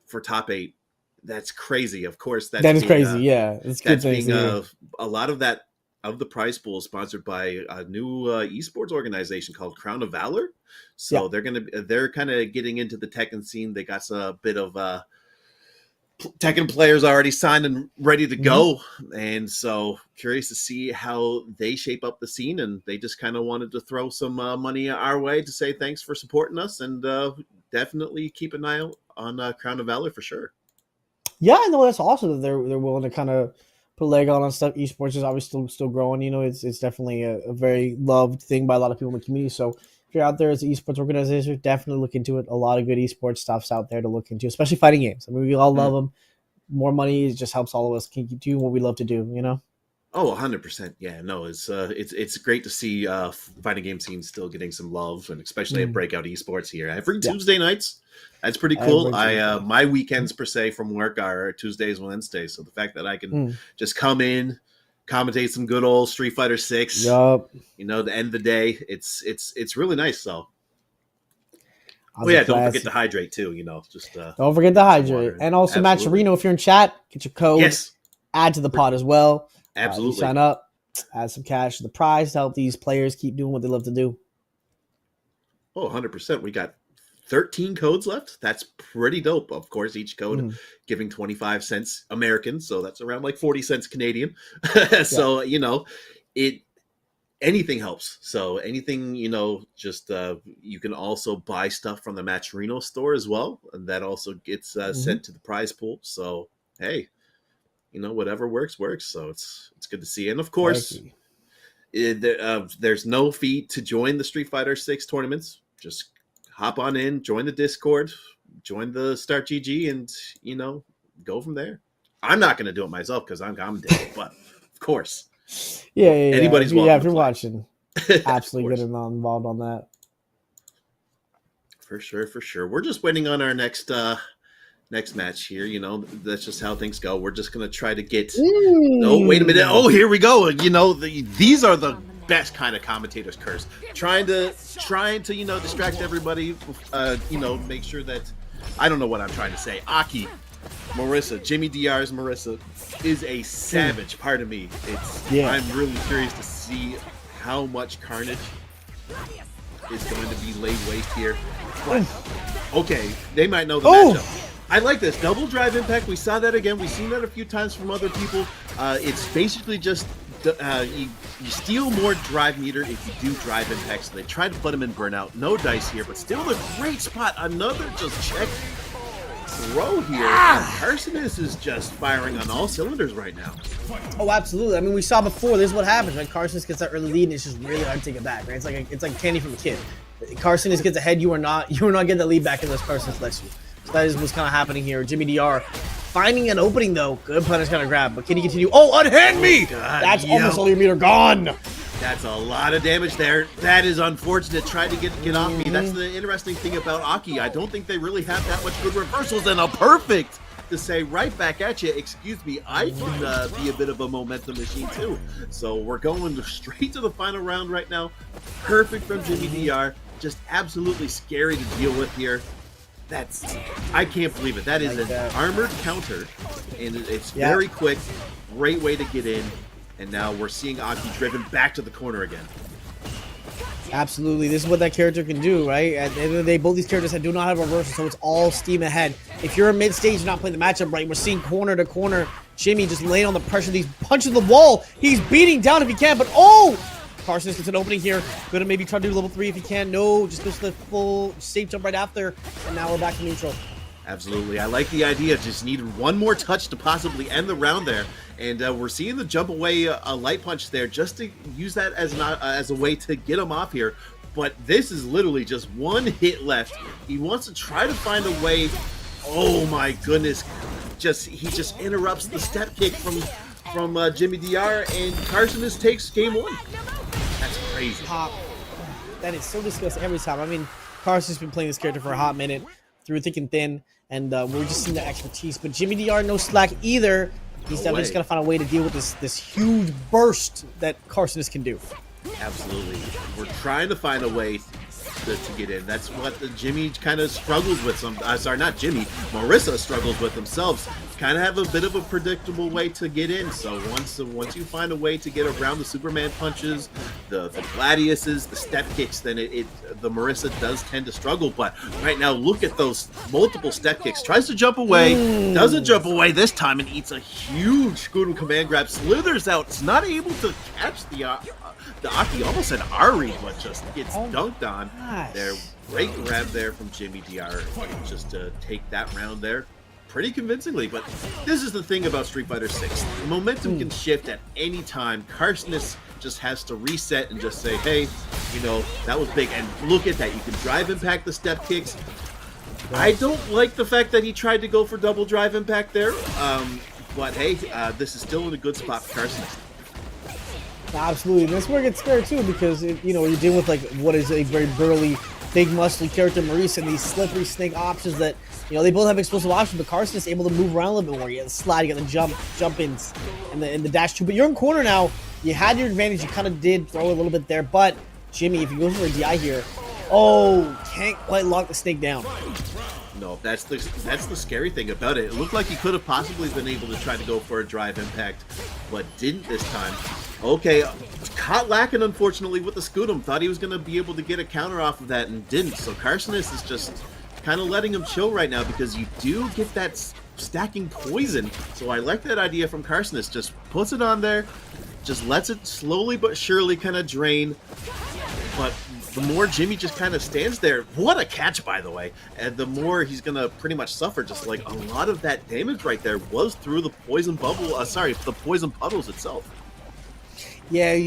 for top 8. That's crazy. Of course, that is crazy. Yeah, it's good. That's being a lot of that. Of the prize pool is sponsored by a new esports organization called Crown of Valor. So they're kind of getting into the Tekken scene. They got a bit of Tekken players already signed and ready to go. And so curious to see how they shape up the scene. And they just kind of wanted to throw some money our way to say thanks for supporting us, and definitely keep an eye out on Crown of Valor for sure. Yeah, I know, that's awesome that they're willing to kind of put a leg on stuff. Esports is obviously still growing. It's definitely a very loved thing by a lot of people in the community. So if you're out there as an esports organization, definitely look into it. A lot of good esports stuff's out there to look into, especially fighting games. I mean, we all love them. More money just helps all of us keep doing what we love to do. Oh, 100%. Yeah, no, it's great to see fighting game scenes still getting some love, and especially at Breakout Esports here every Tuesday nights. That's pretty cool. My weekends per se from work are Tuesdays and Wednesdays, so the fact that I can just come in, commentate some good old Street Fighter 6, the end of the day, it's really nice. So, don't forget to hydrate too. Don't forget to hydrate, and also Matcherino, if you're in chat, get your code. Yes, add to the pot as well. Absolutely, sign up, add some cash to the prize to help these players keep doing what they love to do. Oh, 100%. We got 13 codes left. That's pretty dope. Of course, each code giving 25 cents American, so that's around like 40 cents Canadian. So, anything helps. So anything, just you can also buy stuff from the Matcherino store as well, and that also gets sent to the prize pool. So, hey, whatever works. So it's good to see. And of course, there's no fee to join the Street Fighter 6 tournaments. Just hop on in, join the Discord, join the Start GG, and go from there. I'm not going to do it myself because I'm commentating, but of course, anybody's welcome. Yeah, if you're watching, absolutely get involved on that. For sure. We're just waiting on our next match here. That's just how things go. We're just going to try to get. Oh, wait a minute. Oh, here we go. These are the best kind of commentators, Curse. Trying to distract everybody. Make sure that I don't know what I'm trying to say. Aki, Marissa, Jimmy DR's Marissa is a savage. Pardon me. I'm really curious to see how much carnage is going to be laid waste here. But, okay, they might know the matchup. I like this. Double drive impact. We saw that again. We've seen that a few times from other people. It's basically just you steal more drive meter if you do drive impact. So they tried to put him in burnout. No dice here, but still a great spot. Another just check throw here. Carcinus is just firing on all cylinders right now. Oh, absolutely. I mean, we saw before. This is what happens, right? Carcinus gets that early lead, and it's just really hard to take it back, right? It's like candy from a kid. Carcinus gets ahead, you are not getting the lead back unless Carcinus lets you. So that is what's kind of happening here. Jimmy DR finding an opening though. Good punish kind of grab, but can he continue? Oh, unhand me! That's almost all your meter gone. That's a lot of damage there. That is unfortunate. Tried to get off me. That's the interesting thing about Aki. I don't think they really have that much good reversals, and a perfect to say right back at you. Excuse me, I can be a bit of a momentum machine too. So we're going straight to the final round right now. Perfect from Jimmy DR. Just absolutely scary to deal with here. I can't believe it. That is an armored counter, and it's very quick. Great way to get in, and now we're seeing Aki driven back to the corner again. Absolutely, this is what that character can do, right? At the end of the day, both these characters do not have reversal, so it's all steam ahead. If you're a mid-stage, you're not playing the matchup right. We're seeing corner to corner. Jimmy just laying on the pressure. These punches the wall. He's beating down if he can, but Carcinus gets an opening here. Gonna maybe try to do level 3 if he can. No, just goes to the full safe jump right after. And now we're back to neutral. Absolutely. I like the idea. Just needed one more touch to possibly end the round there. And we're seeing the jump away a light punch there just to use that as a way to get him off here. But this is literally just one hit left. He wants to try to find a way. Oh my goodness. He just interrupts the step kick from Jimmy DR, and Carcinus takes game 1. That's crazy. That is so disgusting every time. I mean, Carcinus has been playing this character for a hot minute, through thick and thin, and we're just seeing the expertise. But Jimmy DR, no slack either. He's definitely just got to find a way to deal with this huge burst that Carcinus can do. Absolutely. We're trying to find a way to get in. That's what the Jimmy kind of struggles with. Not Jimmy. Marissa struggles with themselves. Kind of have a bit of a predictable way to get in. So once you find a way to get around the Superman punches, the Gladiuses, the step kicks, then the Marissa does tend to struggle. But right now, look at those multiple step kicks. Tries to jump away, doesn't jump away this time, and eats a huge Scootum command grab. Slithers out. It's not able to catch the Aki, almost an Ari, but just gets dunked on. There, great grab there from Jimmy DR, just to take that round there pretty convincingly. But this is the thing about Street Fighter 6. The momentum can shift at any time. Carcinus just has to reset and just say, hey, that was big. And look at that. You can drive impact the step kicks. I don't like the fact that he tried to go for double drive impact there. But hey, this is still in a good spot for Carcinus. Absolutely, and that's where it gets scary too, because you're dealing with what is a very burly, big, muscly character, Maurice, and these slippery snake options that they both have explosive options. But Carcinus is able to move around a little bit more. You got the slide, you got the jump ins, and the dash too. But you're in corner now. You had your advantage. You kind of did throw a little bit there, but Jimmy, if you go for a DI here, can't quite lock the snake down. No, that's the scary thing about it. It looked like he could have possibly been able to try to go for a drive impact, but didn't this time. Okay, caught lacking, unfortunately, with the Scootum. Thought he was going to be able to get a counter off of that and didn't. So Carcinus is just kind of letting him chill right now, because you do get that stacking poison. So I like that idea from Carcinus. Just puts it on there, just lets it slowly but surely kind of drain. But the more Jimmy just kind of stands there, what a catch, by the way, and the more he's going to pretty much suffer. Just like a lot of that damage right there was through the poison bubble, the poison puddles itself. Yeah,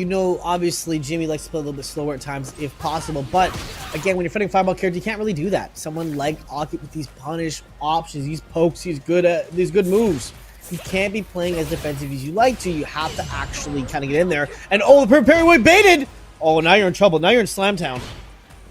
obviously Jimmy likes to play a little bit slower at times if possible, but again, when you're fighting a fireball character, you can't really do that. Someone like Aki with these punish options, these pokes, these good moves, you can't be playing as defensive as you like to. You have to actually kind of get in there. And the parry away baited! Oh, now you're in trouble. Now you're in Slam Town.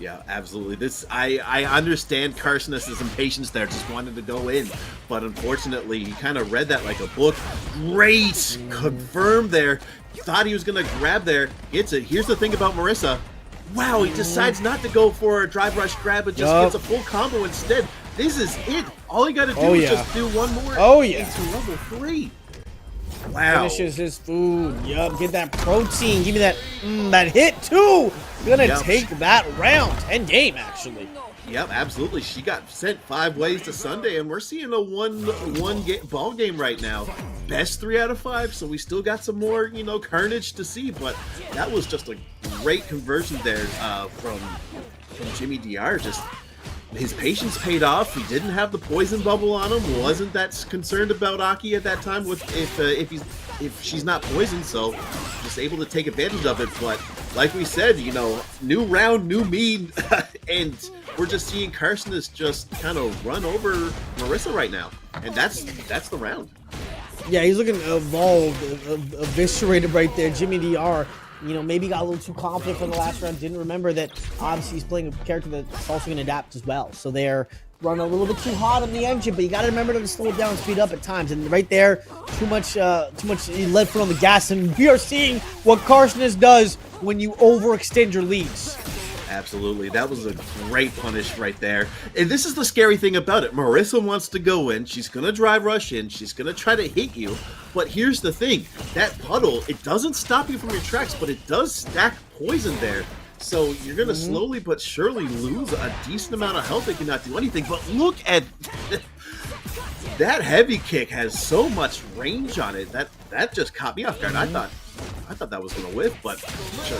Yeah, absolutely. I understand Carcinus' impatience there, just wanted to go in, but unfortunately, he kind of read that like a book. Great! Confirmed there. Thought he was going to grab there. Gets it. Here's the thing about Marissa. Wow, he decides not to go for a drive rush grab, but just gets a full combo instead. This is it. All he got to do is just do one more into level 3. Wow. Finishes his food. Yup, get that protein. Give me that that hit too. Gonna take that round. 10 game, actually. Yep, absolutely. She got sent 5 ways to Sunday, and we're seeing a one ball game right now. Best 3 out of 5, so we still got some more, carnage to see. But that was just a great conversion there from Jimmy DR. Just his patience paid off. He didn't have the poison bubble on him. Wasn't that concerned about Aki at that time with if she's not poisoned. So just able to take advantage of it. But like we said, new round, new me, and we're just seeing Carson just kind of run over Marissa right now, and that's the round. Yeah, he's looking evolved, eviscerated right there. Jimmy DR, maybe got a little too confident from the last round. Didn't remember that obviously he's playing a character that's also going to adapt as well. So they're running a little bit too hot on the engine, but you got to remember to slow it down and speed up at times. And right there, too much lead foot on the gas, and we are seeing what Carson does when you overextend your leads. Absolutely. That was a great punish right there. And this is the scary thing about it. Marissa wants to go in. She's going to drive rush in. She's going to try to hit you. But here's the thing. That puddle, it doesn't stop you from your tracks, but it does stack poison there. So you're going to slowly but surely lose a decent amount of health if you not do anything. But look at that heavy kick has so much range on it. That just caught me off guard. I thought that was going to whiff, but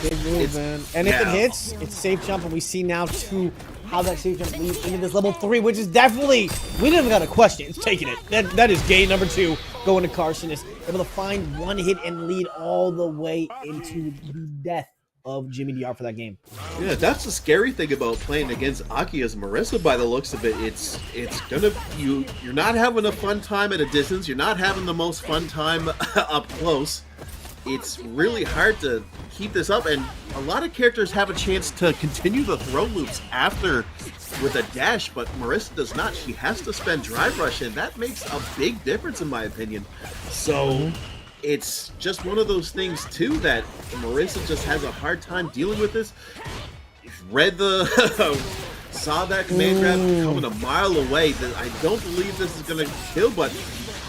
big move, man. And if it hits, it's safe jump, and we see now too how that safe jump leads into this level 3, which is definitely, we didn't even got a question. It's taking it. That is game number 2 going to Carson. Is able to find one hit and lead all the way into the death of Jimmy DR for that game. Yeah, that's the scary thing about playing against Aki as Marissa. By the looks of it, it's gonna you're not having a fun time at a distance. You're not having the most fun time up close. It's really hard to keep this up, and a lot of characters have a chance to continue the throw loops after with a dash, but Marissa does not. She has to spend drive rush, and that makes a big difference in my opinion. So it's just one of those things too that Marissa just has a hard time dealing with this. Read the saw that command grab coming a mile away. I don't believe this is going to kill, but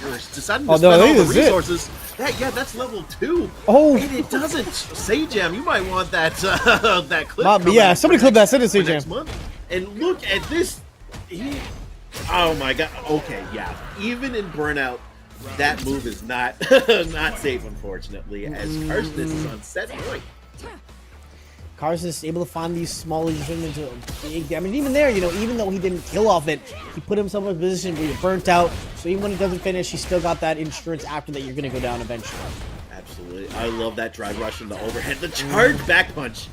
you're deciding to spend all the resources. That's level 2. Oh, and it doesn't. Sajam, you might want that that clip. Yeah, somebody clip that. Send it to Sajam. And look at this. Oh my god. Okay, yeah. Even in Burnout, that move is not not safe, unfortunately, as Carson is on set point. Carson is able to find these small into big damage. Even there, even though he didn't kill off it, he put himself in a position where you're burnt out. So even when it doesn't finish, he's still got that insurance after that you're going to go down eventually. Absolutely. I love that drive rush and the overhead. The charge back punch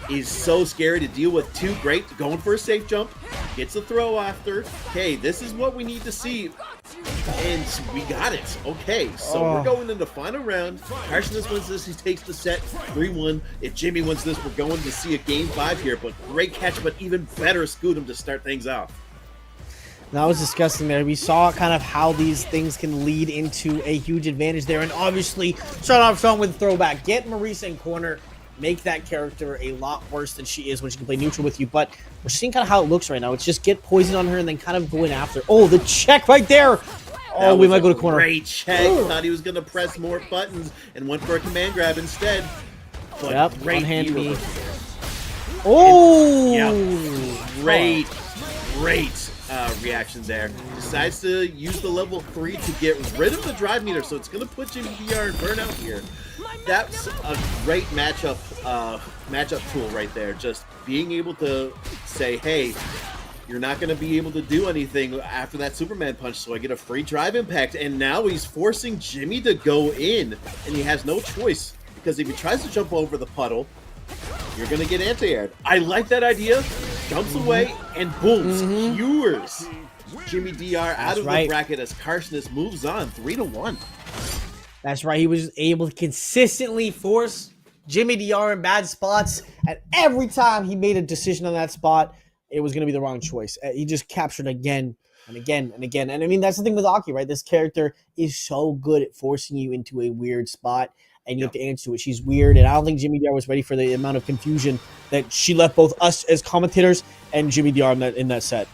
is so scary to deal with. Too great. Going for a safe jump. Gets a throw after. Okay, this is what we need to see. And we got it. Okay, so we're going into the final round. Carson wins this. He takes the set 3-1. If Jimmy wins this, we're going to see a game 5 here. But great catch, but even better Scootum to start things off. That was disgusting there. We saw kind of how these things can lead into a huge advantage there. And obviously, start off strong with throwback. Get Marissa in corner. Make that character a lot worse than she is when she can play neutral with you. But we're seeing kind of how it looks right now. It's just get poison on her and then kind of go in after. Oh, the check right there. Oh, we might go to corner. Great check. Thought he was going to press more buttons and went for a command grab instead. But great hand me. Oh! Great reaction there. Decides to use the level 3 to get rid of the drive meter, so it's going to put Jimmy DR in burnout here. That's a great matchup tool right there. Just being able to say, hey, you're not going to be able to do anything after that Superman punch, so I get a free drive impact. And now he's forcing Jimmy to go in, and he has no choice, because if he tries to jump over the puddle, you're going to get anti-aired. I like that idea. Jumps away, and boom, skewers Jimmy DR out of the bracket as Carson moves on 3-1. That's right. He was able to consistently force Jimmy DR in bad spots, and every time he made a decision on that spot, it was going to be the wrong choice. He just captured again and again and again. And I mean, that's the thing with Aki, right? This character is so good at forcing you into a weird spot, and you have to answer to it. She's weird, and I don't think Jimmy DR was ready for the amount of confusion that she left both us as commentators and Jimmy DR in that set.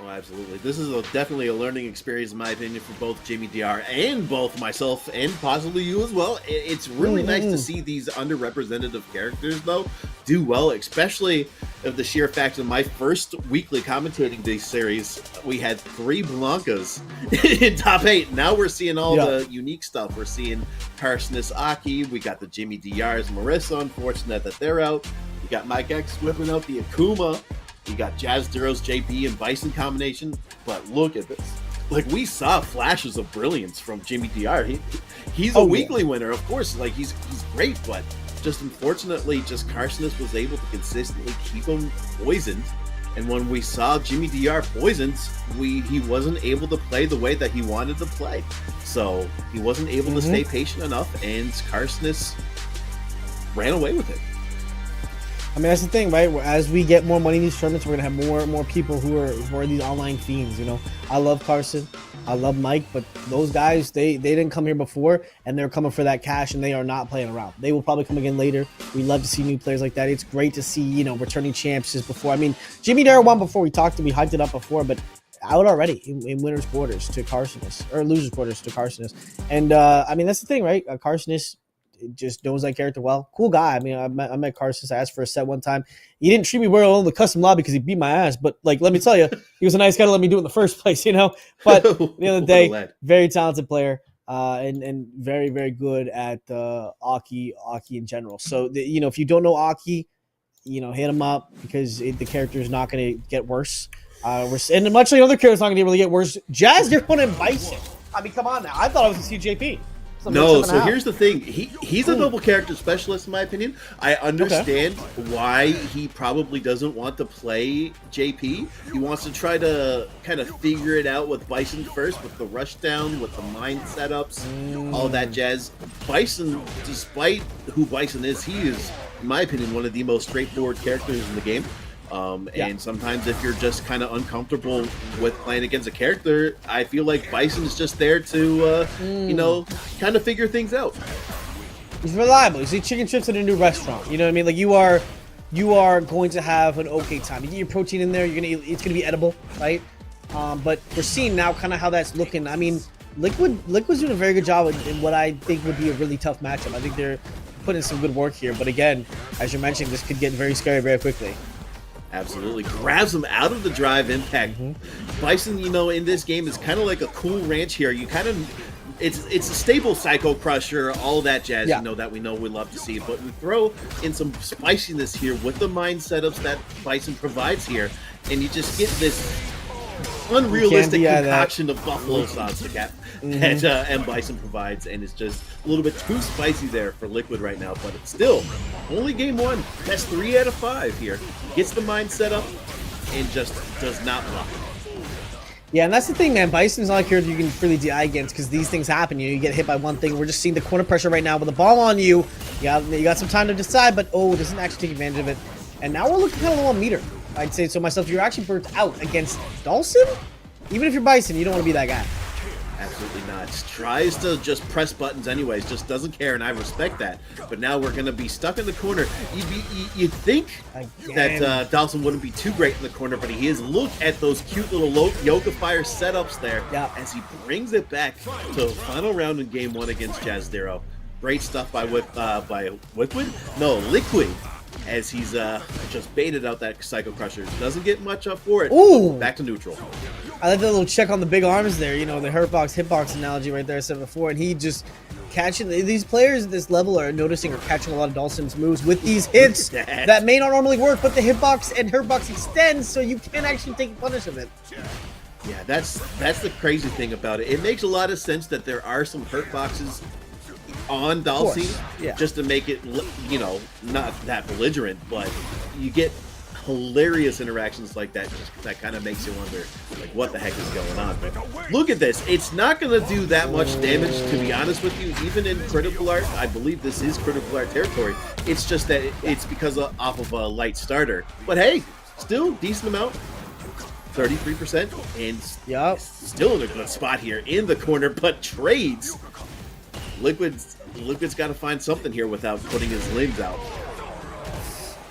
Oh, absolutely. This is definitely a learning experience, in my opinion, for both Jimmy DR and both myself and possibly you as well. It's really nice to see these underrepresented characters, though, do well, especially of the sheer fact of my first weekly commentating this series, we had 3 Blancas in top 8. Now we're seeing all the unique stuff. We're seeing Carcinus Aki. We got the Jimmy DRs, Marissa, unfortunate that they're out. We got Mike X whipping out the Akuma. You got Jazz Duros, JP, and Bison combination, but look at this. Like, we saw flashes of brilliance from Jimmy DR. He's a weekly winner, of course. Like, he's great, but just unfortunately, just Carcinus was able to consistently keep him poisoned. And when we saw Jimmy DR poisoned, he wasn't able to play the way that he wanted to play. So he wasn't able to stay patient enough, and Carcinus ran away with it. I mean, that's the thing, right? As we get more money in these tournaments, we're gonna have more and more people who are these online fiends. You know, I love Carson, I love Mike, but those guys, they didn't come here before, and they're coming for that cash, and they are not playing around. They will probably come again later. We love to see new players like that. It's great to see, you know, returning champs as before. I mean, Jimmy Dare won before. We hyped it up before, but out already in winners quarters to Carcinus, or losers quarters to Carcinus. And I mean, that's the thing, right? Carcinus just knows that character well. Cool guy. I mean, I met Carcinus. I asked for a set one time. He didn't treat me well in the custom lobby because he beat my ass. But, like, let me tell you, he was a nice guy to let me do it in the first place, you know? But at the end of the day, very talented player and very, very good at Aki in general. So, you know, if you don't know Aki, you know, hit him up because the character is not going to get worse. And much like other characters, not going to really get worse. Jazz, they're putting Bison. I mean, come on now. I thought I was going to see JP. No, so here's the thing. He's a double character specialist, in my opinion. I understand why he probably doesn't want to play JP. He wants to try to kind of figure it out with Bison first, with the rush down, with the mind setups, all that jazz. Bison, despite who Bison is, he is, in my opinion, one of the most straightforward characters in the game. And sometimes if you're just kind of uncomfortable with playing against a character, I feel like Bison's just there to, you know, kind of figure things out. He's reliable. He's like chicken strips at a new restaurant. You know what I mean? Like, you are going to have an okay time. You get your protein in there. It's gonna be edible, right? But we're seeing now kind of how that's looking. I mean, Liquid's doing a very good job in what I think would be a really tough matchup. I think they're putting some good work here. But again, as you're mentioning, this could get very scary very quickly. Absolutely. Grabs him out of the drive impact. Bison, you know, in this game is kind of like a cool ranch here. You kind of, it's a stable Psycho Crusher, all that jazz, you know, that we love to see. But we throw in some spiciness here with the mind setups that Bison provides here, and you just get this unrealistic concoction of buffalo sauce that M. Bison provides, and it's just a little bit too spicy there for Liquid right now, but it's still only game 1. That's 3 out of 5 here. Gets the mind set up and just does not block. Yeah, and that's the thing, man. Bison's not a character you can really DI against because these things happen. You get hit by one thing. We're just seeing the corner pressure right now with the ball on you. You got some time to decide, but doesn't actually take advantage of it. And now we're looking kind of low on meter. I'd say so myself. You're actually burnt out against Dawson. Even if you're Bison, you don't want to be that guy. Absolutely not. Tries to just press buttons anyways, just doesn't care, and I respect that. But now we're going to be stuck in the corner. You'd think that Dawson wouldn't be too great in the corner, but he is. Look at those cute little Yoga Fire setups there as he brings it back to the final round in game 1 against Jazz Darrow. Great stuff by Liquid? No, Liquid. As he's just baited out that Psycho Crusher. Doesn't get much up for it. Ooh! Back to neutral. I like that little check on the big arms there. You know, the hitbox analogy right there I said before. And he just catching... These players at this level are noticing or catching a lot of Dawson's moves with these hits that may not normally work, but the hitbox and hurtbox extends so you can actually take punish of it. Yeah, that's the crazy thing about it. It makes a lot of sense that there are some hurt boxes on Dulcie, just to make it, you know, not that belligerent, but you get hilarious interactions like that. That kind of makes you wonder, like, what the heck is going on? But look at this. It's not going to do that much damage, to be honest with you, even in critical art. I believe this is critical art territory. It's just that it's because off of a light starter. But hey, still decent amount. 33%, and still in a good spot here in the corner, but trades. Liquid's got to find something here without putting his limbs out.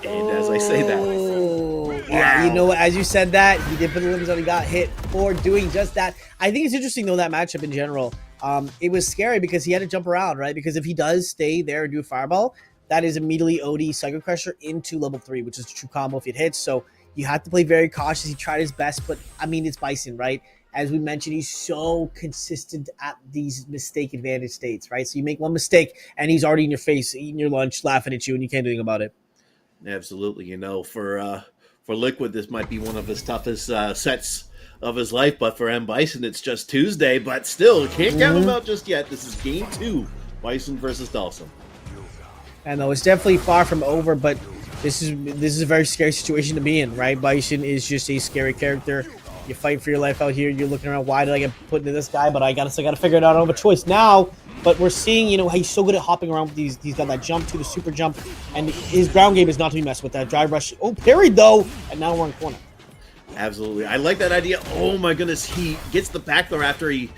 And as I say that, Yeah, you know what? As you said that, he did put the limbs on. He got hit for doing just that. I think it's interesting though, that matchup in general. It was scary because he had to jump around, right? Because if he does stay there and do a fireball, that is immediately OD Psycho Crusher into level 3, which is a true combo if it hits. So you have to play very cautious. He tried his best, but I mean, it's Bison, right? As we mentioned, he's so consistent at these mistake advantage states, right? So you make one mistake and he's already in your face, eating your lunch, laughing at you, and you can't do anything about it. Absolutely. You know, for Liquid, this might be one of his toughest sets of his life, but for M. Bison, it's just Tuesday, but still, can't count him out just yet. This is game 2, Bison versus Dawson. I know it's definitely far from over, but this is a very scary situation to be in, right? Bison is just a scary character. You fight for your life out here. You're looking around, why did I get put into this guy? But I gotta figure it out. I don't have a choice now. But we're seeing, you know, he's so good at hopping around with these. He's got that jump to the super jump, and his ground game is not to be messed with. That drive rush. Oh, parried though, and now we're in corner. Absolutely. I like that idea. Oh my goodness. He gets the back throw after he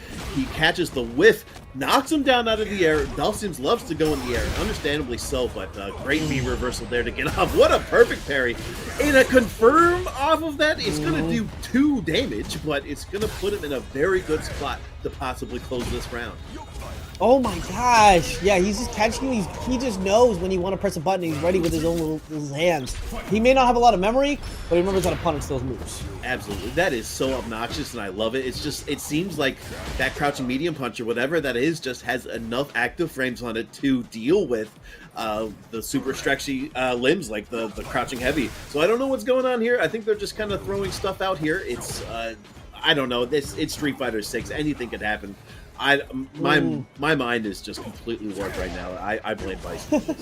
catches the whiff, knocks him down out of the air. Dawson loves to go in the air, understandably so, but great B reversal there to get off. What a perfect parry. And a confirm off of that, it's going to do 2 damage, but it's going to put him in a very good spot to possibly close this round. Oh my gosh. Yeah, he's just catching these. He just knows when you want to press a button. He's ready with his own little hands. He may not have a lot of memory, but he remembers how to punish those moves. Absolutely. That is so obnoxious, and I love it. It's just, it seems like that crouching medium punch or whatever that is just has enough active frames on it to deal with the super stretchy limbs like the crouching heavy. So I don't know what's going on here. I think they're just kind of throwing stuff out here. It's, I don't know. It's Street Fighter 6. Anything could happen. My mind is just completely warped right now. I blame Bison.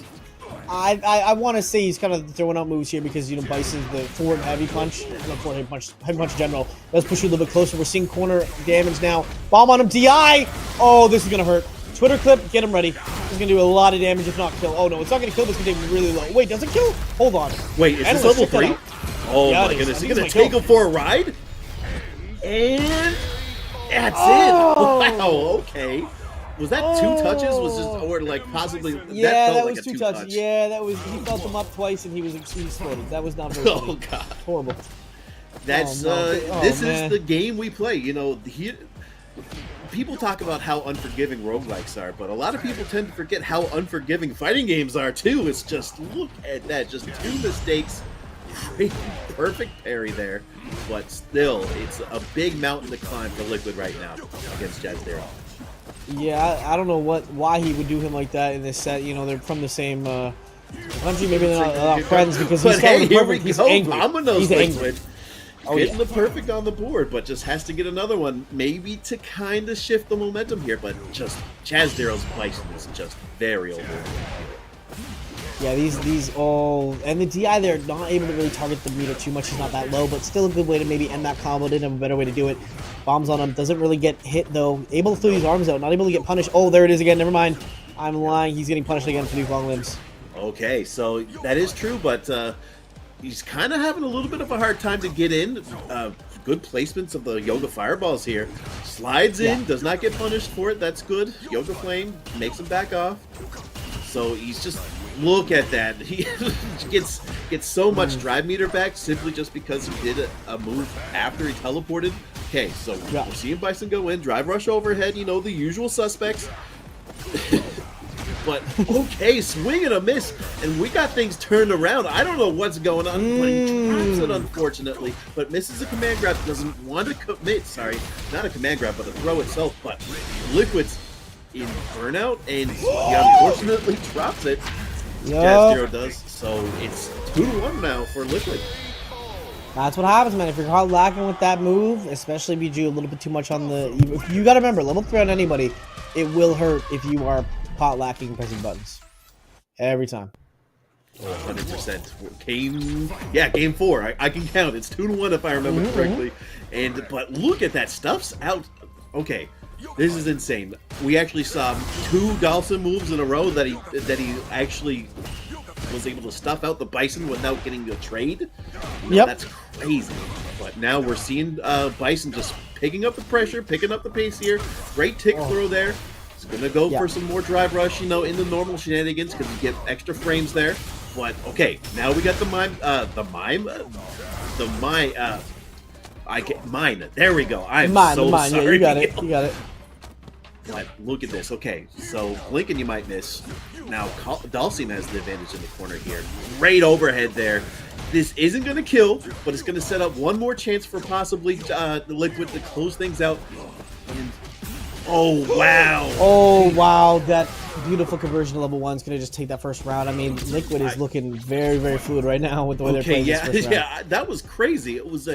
I want to say he's kind of throwing out moves here because, you know, Bison's the forward heavy punch, not forward heavy punch in general. Let's push you a little bit closer. We're seeing corner damage now. Bomb on him, DI! Oh, this is going to hurt. Twitter clip, get him ready. This is going to do a lot of damage, if not kill. Oh, no, it's not going to kill, but it's going to take him really low. Wait, does it kill? Hold on. Wait, is this level 3? Oh, yeah, my goodness. Is he going to take him for a ride? And that's it. Wow, okay. Was that 2 touches? Was just, or like possibly? Yeah, that was like 2 touches. Yeah, that was. He felt them up twice, and he exploded. That was not very funny. Oh god, horrible. That's this is the game we play. You know, people talk about how unforgiving roguelikes are, but a lot of people tend to forget how unforgiving fighting games are too. It's just, look at that, just 2 mistakes, perfect parry there, but still, it's a big mountain to climb for Liquid right now against Jazdero. Yeah, I don't know why he would do him like that in this set. You know, they're from the same country. Maybe they're not friends because he's kind of perfect. He's angry. He's angry. Oh, getting the perfect on the board, but just has to get another one, maybe to kind of shift the momentum here. But just Jazdero's Bison is just very over. Yeah, these all, and the DI, they're not able to really target the meter too much. He's not that low, but still a good way to maybe end that combo. Didn't have a better way to do it. Bombs on him, doesn't really get hit though. Able to throw these arms out, not able to get punished. Oh, there it is again. Never mind. I'm lying. He's getting punished again for these long limbs. Okay, so that is true, but he's kind of having a little bit of a hard time to get in. Good placements of the Yoga Fireballs here. Slides in, does not get punished for it. That's good. Yoga Flame makes him back off. So he's just, look at that. He gets so much drive meter back simply just because he did a move after he teleported. Okay, so we're seeing Bison go in, drive rush overhead, you know, the usual suspects. But, okay, swing and a miss, and we got things turned around. I don't know what's going on, but he drops it, unfortunately, but misses a command grab, doesn't want to commit, sorry, not a command grab, but a throw itself, but Liquid's in burnout, and he unfortunately drops it. Jazdero does, so it's 2-1 now for Liquid. That's what happens, man. If you're caught lacking with that move, especially if you do a little bit too much on the... You got to remember, level 3 on anybody, it will hurt if you are caught lacking pressing buttons. Every time. Oh, 100%. Game 4. I can count. It's 2-1 if I remember correctly. But look at that. Stuff's out. Okay. This is insane. We actually saw 2 Dawson moves in a row that he actually was able to stuff out the Bison without getting a trade. That's crazy. But now we're seeing Bison just picking up the pressure, picking up the pace here. Great tick throw there. He's going to go for some more drive rush, you know, in the normal shenanigans because you get extra frames there. But, okay, now we got the mime the mine. I get mine. There we go. I'm so mine. sorry. Yeah, you got it. You got it. But look at this. Okay, so Blinken, you might miss. Now Dhalsim has the advantage in the corner here. Great overhead there. This isn't going to kill, but it's going to set up one more chance for possibly the Liquid to close things out. And, oh, wow. Oh, wow. That beautiful conversion to level 1 is going to just take that first round. I mean, Liquid is looking very, very fluid right now with the way they're playing this first round. Yeah, that was crazy. It was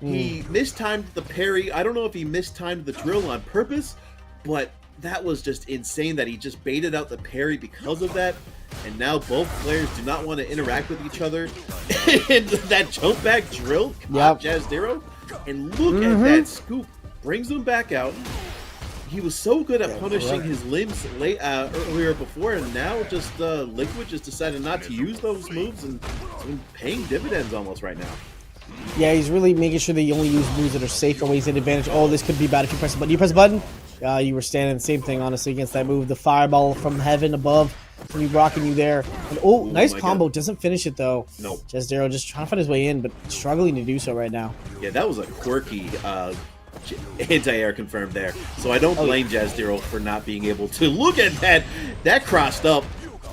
he mistimed the parry. I don't know if he mistimed the drill on purpose, but that was just insane that he just baited out the parry because of that. And now both players do not want to interact with each other. And that jump back drill caught Jazdero. And look at that scoop. Brings him back out. He was so good at punishing his limbs earlier before, and now just Liquid just decided not to use those moves, and it's paying dividends almost right now. Yeah, he's really making sure that you only use moves that are safe or ways at advantage. Oh, this could be bad if you press a button. You press a button? You were standing the same thing, honestly, against that move. The fireball from heaven above, really rocking you there. And nice combo. God. Doesn't finish it, though. Nope. Jazdero just trying to find his way in, but struggling to do so right now. Yeah, that was a quirky anti-air confirmed there. So I don't blame Jazdero for not being able to. Look at that. That crossed up.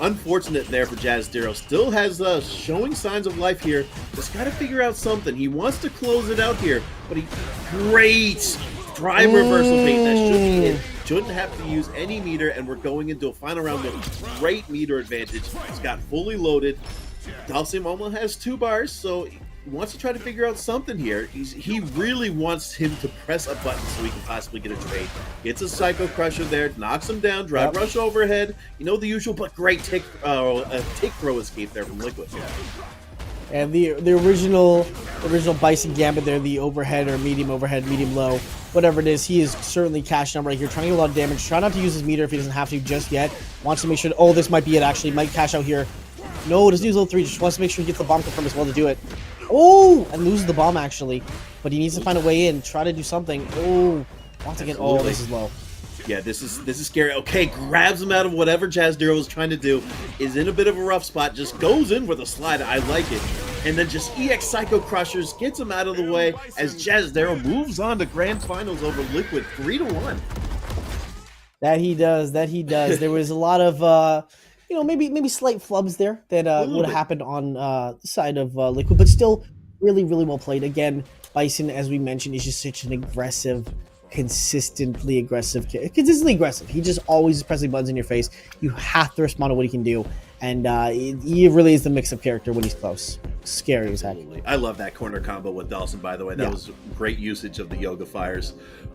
Unfortunate there for Jazdero. Still has showing signs of life here. Just got to figure out something. He wants to close it out here, but great drive reversal bait that should be hit. Shouldn't have to use any meter, and we're going into a final round with great meter advantage. It's got fully loaded. Dhalsim almost has 2 bars, so he wants to try to figure out something here. He really wants him to press a button so he can possibly get a trade. Gets a Psycho Crusher there, knocks him down, drive rush overhead. You know the usual, but great take throw escape there from Liquid. And the original Bison Gambit there, the overhead or medium overhead, medium low, whatever it is, he is certainly cashing out right here, trying to get a lot of damage, trying not to use his meter if he doesn't have to just yet. Wants to make sure, this might be it actually, might cash out here. No, doesn't use level 3, just wants to make sure he gets the bomb confirm as well to do it. Oh, and loses the bomb actually, but he needs to find a way in, try to do something. Oh, once again, this is low. Yeah, this is scary. Okay, grabs him out of whatever Jazdero is trying to do. Is in a bit of a rough spot. Just goes in with a slide. I like it. And then just EX Psycho Crushers gets him out of the way as Jazdero moves on to Grand Finals over Liquid 3-1. That he does. There was a lot of maybe slight flubs there that would have happened on the side of Liquid, but still really, really well played. Again, Bison, as we mentioned, is just such an consistently aggressive. He just always is pressing buttons in your face. You have to respond to what he can do, and he really is the mix-up character when he's close. Scary as heck. I love that corner combo with Dhalsim, by the way. That was great usage of the Yoga Fires.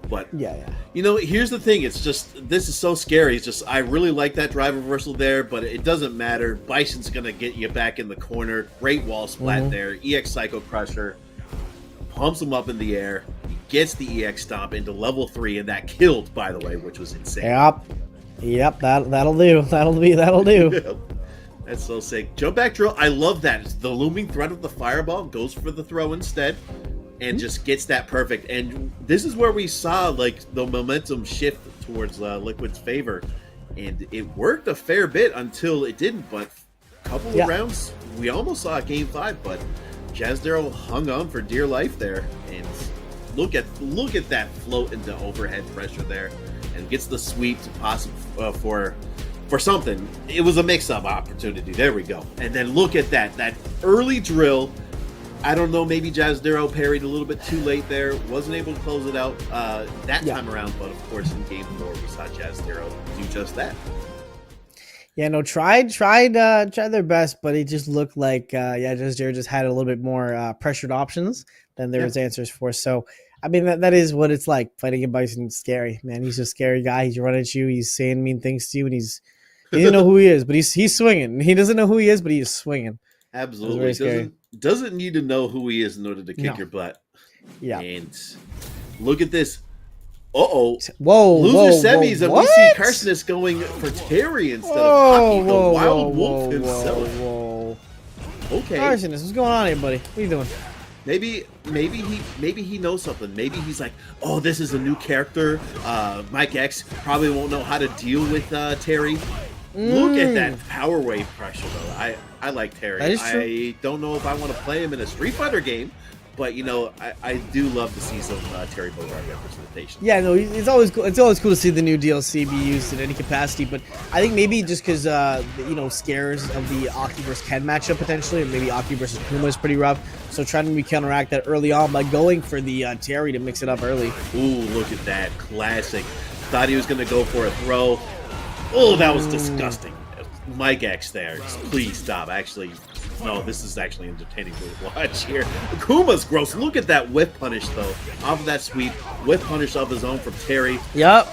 But here's the thing. It's just this is so scary. It's just I really like that drive reversal there, but it doesn't matter. Bison's gonna get you back in the corner. Great wall splat there. EX Psycho Crusher pumps him up in the air. He gets the EX stomp into level 3, and that killed, by the way, which was insane. Yep. That'll do. That'll do. That's so sick. Jump back drill. I love that. It's the looming threat of the fireball goes for the throw instead, and just gets that perfect. And this is where we saw like the momentum shift towards Liquid's favor, and it worked a fair bit until it didn't. But a couple of rounds, we almost saw Game 5, but Jazdero hung on for dear life there. And look at that float into overhead pressure there, and gets the sweep to possible for something. It was a mix-up opportunity. There we go. And then look at that early drill. I don't know, maybe Jazdero parried a little bit too late there. Wasn't able to close it out that time around, but of course in Game 4 we saw Jazdero do just that. Yeah, no, tried their best, but it just looked like Jazdero just had a little bit more pressured options than there was answers for. So I mean, that is what it's like fighting a Bison. It's scary, man. He's a scary guy. He's running at you. He's saying mean things to you, and he doesn't know who he is, but he's swinging. He doesn't know who he is, but he is swinging. Absolutely. Doesn't need to know who he is in order to kick your butt. Yeah. And look at this. Whoa. Loser semis, and we see Carcinus going for Terry instead of Hockey, the Wild Wolf himself. Okay. Carcinus, what's going on here, buddy? What are you doing? Maybe he knows something. Maybe he's like, oh, this is a new character. Mike X probably won't know how to deal with Terry. Look at that power wave pressure, though. I like Terry. That is true. I don't know if I want to play him in a Street Fighter game, But I do love to see some Terry Bogard representation. Yeah, no, it's always cool. It's always cool to see the new DLC be used in any capacity. But I think maybe just because scares of the Aki versus Ken matchup potentially, or maybe Aki versus Kuma is pretty rough. So trying to counteract that early on by going for the Terry to mix it up early. Ooh, look at that classic! Thought he was going to go for a throw. Oh, that was disgusting. Mike X there. Please stop. Actually, no, this is actually entertaining to watch here. Akuma's gross. Look at that whip punish, though. Off of that sweep. Whip punish of his own from Terry. Yep.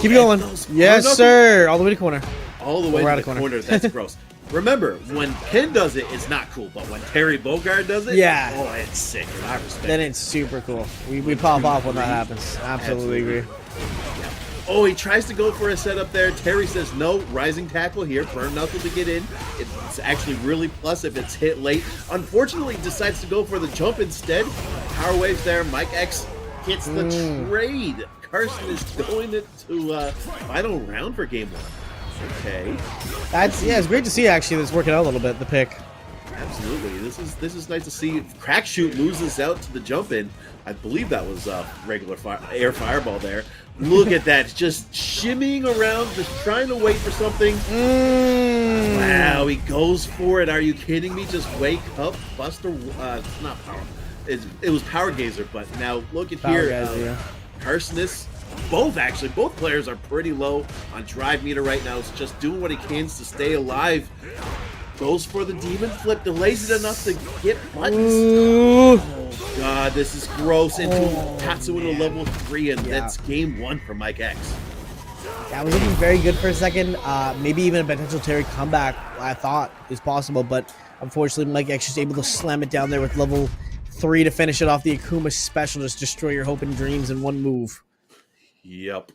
Keep going. Yes, sir. All the way to corner. All the way to the corner. That's gross. Remember, when Ken does it, it's not cool. But when Terry Bogard does it, yeah. Oh, it's sick. And I respect then it's super cool. We pop off when that happens. Absolutely agree. Yeah. Oh, he tries to go for a setup there. Terry says no. Rising tackle here. Burn knuckle to get in. It's actually really plus if it's hit late. Unfortunately, he decides to go for the jump instead. Power waves there. Mike X gets the trade. Carson is going to final round for game 1. Okay. It's great to see actually. That's working out a little bit. The pick. Absolutely. This is nice to see. Crack Shoot loses out to the jump in. I believe that was regular air fireball there. Look at that, just shimmying around, just trying to wait for something. Wow, he goes for it. Are you kidding me? Just wake up, Buster. It's not power. It was Power Gazer, but now look at Power here. Gazer, Carsonis, both players are pretty low on drive meter right now. It's just doing what he can to stay alive. Goes for the demon flip, delays it enough to get buttons. Oh god, this is gross. Into Tatsu into level 3, and that's game 1 for Mike X. That was looking very good for a second. Maybe even a potential Terry comeback, I thought, is possible, but unfortunately Mike X is able to slam it down there with level 3 to finish it off. The Akuma special, just destroy your hope and dreams in one move. Yep.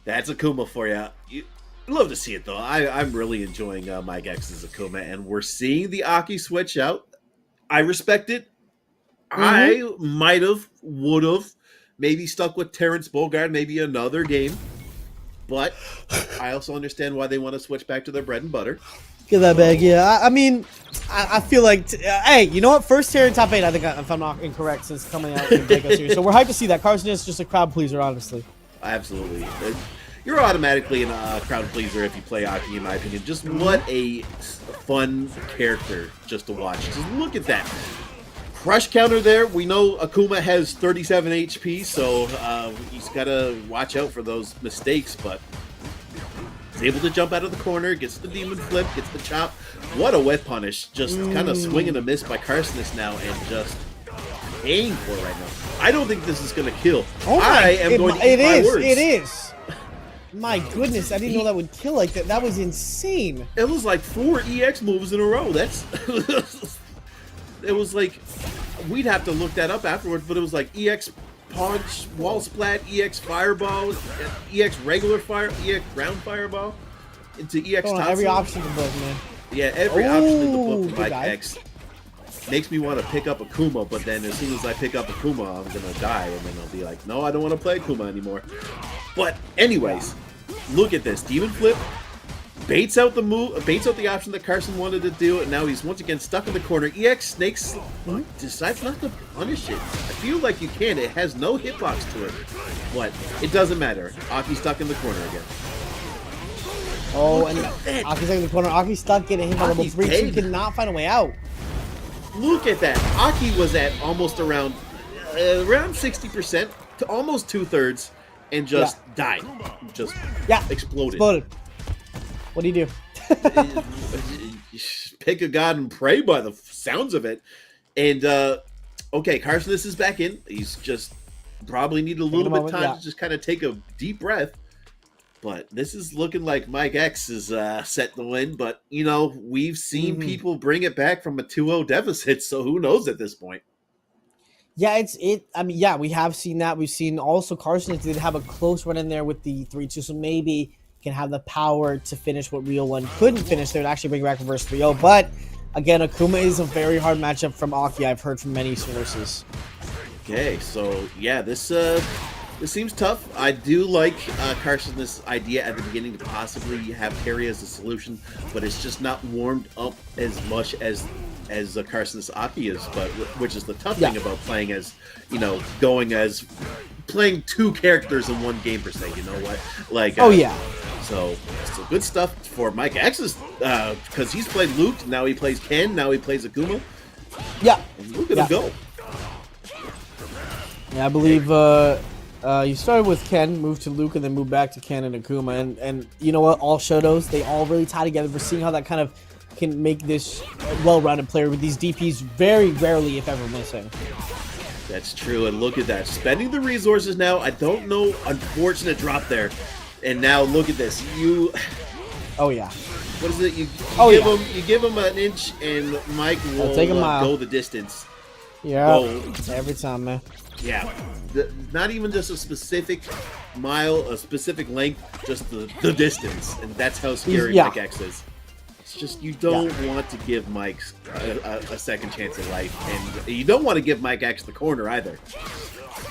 That's Akuma for you. Love to see it though. I'm really enjoying Mike X's Akuma, and we're seeing the Aki switch out. I respect it. I would have, maybe stuck with Terrence Bogard, maybe another game. But I also understand why they want to switch back to their bread and butter. Get that bag, yeah. I mean, I feel like, hey, you know what? First Terry in top 8, I think, if I'm not incorrect, since coming out in Breakout series. So we're hyped to see that. Carson is just a crowd pleaser, honestly. Absolutely. You're automatically a crowd pleaser if you play Aki, in my opinion. Just what a fun character just to watch. Just look at that. Crush counter there. We know Akuma has 37 HP, so he's got to watch out for those mistakes, but he's able to jump out of the corner, gets the demon flip, gets the chop. What a whip punish. Just kind of swing and a miss by Carsonis now, and just paying for it right now. I don't think this is going to kill. I am going to eat my words. It is. My goodness, I didn't know that would kill like that. That was insane. It was like 4 EX moves in a row. That's it was like, we'd have to look that up afterwards, but it was like EX punch, wall splat, EX fireball, EX regular fire, EX ground fireball, into EX top. Every option in the book, man. Yeah, every option in the book for Mike X. Makes me want to pick up Akuma, but then as soon as I pick up Akuma, I'm gonna die, and then I'll be like, no, I don't want to play Akuma anymore. But anyways, look at this demon flip, baits out the move, baits out the option that Carson wanted to do, and now he's once again stuck in the corner. EX Snakes decides not to punish it. I feel like you can. It has no hitbox to it, but it doesn't matter. Aki's stuck in the corner again. Oh, and Aki's stuck in the corner. Aki's stuck getting hit by level 3. So he cannot find a way out. Look at that. Aki was at almost around 60% to almost 2/3, and just died. Just exploded. What do you do? Pick a god and pray by the sounds of it. And okay, Carsonis is back in. He's just probably need a little bit of time to just kind of take a deep breath. But this is looking like Mike X is set to win. But, you know, we've seen people bring it back from a 2-0 deficit, so who knows at this point? Yeah, I mean, yeah, we have seen that. We've seen also Carson did have a close run in there with the 3-2, so maybe can have the power to finish what Rio 1 couldn't finish there and actually bring back reverse 3-0. But, again, Akuma is a very hard matchup from Aki, I've heard from many sources. Okay, so, yeah, this seems tough. I do like Carson's idea at the beginning to possibly have Terry as a solution, but it's just not warmed up as much as as Carson Aki is, but which is the tough thing about playing as, going as playing two characters in one game per se. You know what? Like, so good stuff for Mike X's because he's played Luke, now he plays Ken, now he plays Akuma. Yeah, and look at him go. Yeah, I believe you started with Ken, moved to Luke, and then moved back to Ken and Akuma. And you know what? All Shotos, they all really tie together. We're seeing how that kind of can make this a well-rounded player with these DPs very rarely, if ever, missing. That's true, and look at that. Spending the resources now, I don't know, unfortunate drop there. And now look at this. Oh, yeah. What is it? You give him an inch, and Mike will take a mile. Go the distance. Yeah, every time, man. Yeah, not even just a specific mile, a specific length, just the distance. And that's how scary Mike X is. It's just you don't want to give Mike a second chance in life, and you don't want to give Mike X the corner either.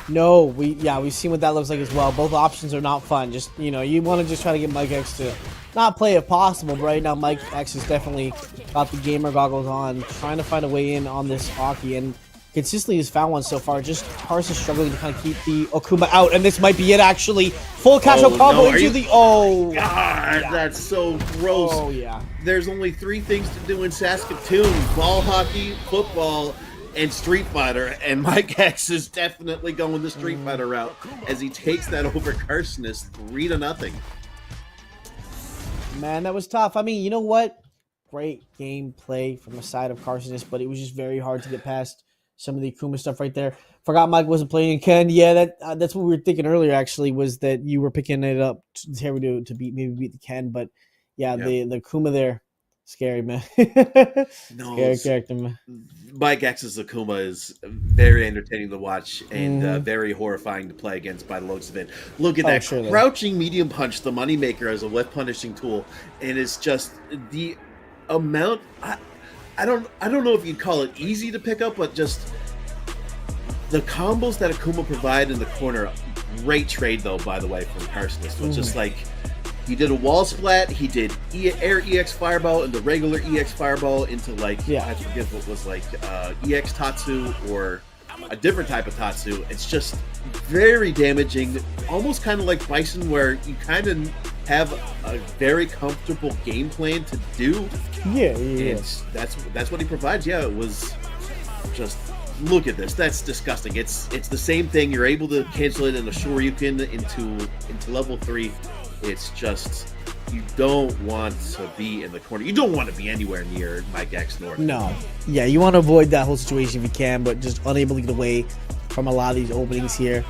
No, we've seen what that looks like as well. Both options are not fun. Just you want to just try to get Mike X to not play if possible, but right now Mike X has definitely got the gamer goggles on, trying to find a way in on this Aki, and consistently has found one so far. Just Carson struggling to kind of keep the Akuma out, and this might be it actually. Full cash out combo into the God, that's so gross. Oh yeah. There's only 3 things to do in Saskatoon: ball hockey, football, and Street Fighter. And Mike X is definitely going the Street Fighter route as he takes that over Carsonist 3-0. Man, that was tough. I mean, you know what? Great gameplay from the side of Carsonist, but it was just very hard to get past some of the Akuma stuff right there. Forgot Mike wasn't playing Ken. Yeah, that's what we were thinking earlier. Actually, was that you were picking it up to beat the Ken, but the Akuma there, scary, man. Scary character, man. Mike X's Akuma is very entertaining to watch and very horrifying to play against by the looks of it. Look at that crouching medium punch, the moneymaker as a whip punishing tool, and it's just the amount. I don't know if you'd call it easy to pick up, but just the combos that Akuma provide in the corner. Great trade though, by the way, from Carson. So just like he did a wall splat, he did air EX fireball and the regular EX fireball into like I forget what was like EX Tatsu or a different type of Tatsu. It's just very damaging, almost kind of like Bison, where you kind of have a very comfortable game plan to do. Yeah. That's what he provides. Yeah, it was just look at this. That's disgusting. It's the same thing. You're able to cancel it in a Shoryuken into level 3. It's just you don't want to be in the corner. You don't want to be anywhere near Mike X North. No. Yeah, you want to avoid that whole situation if you can, but just unable to get away from a lot of these openings here.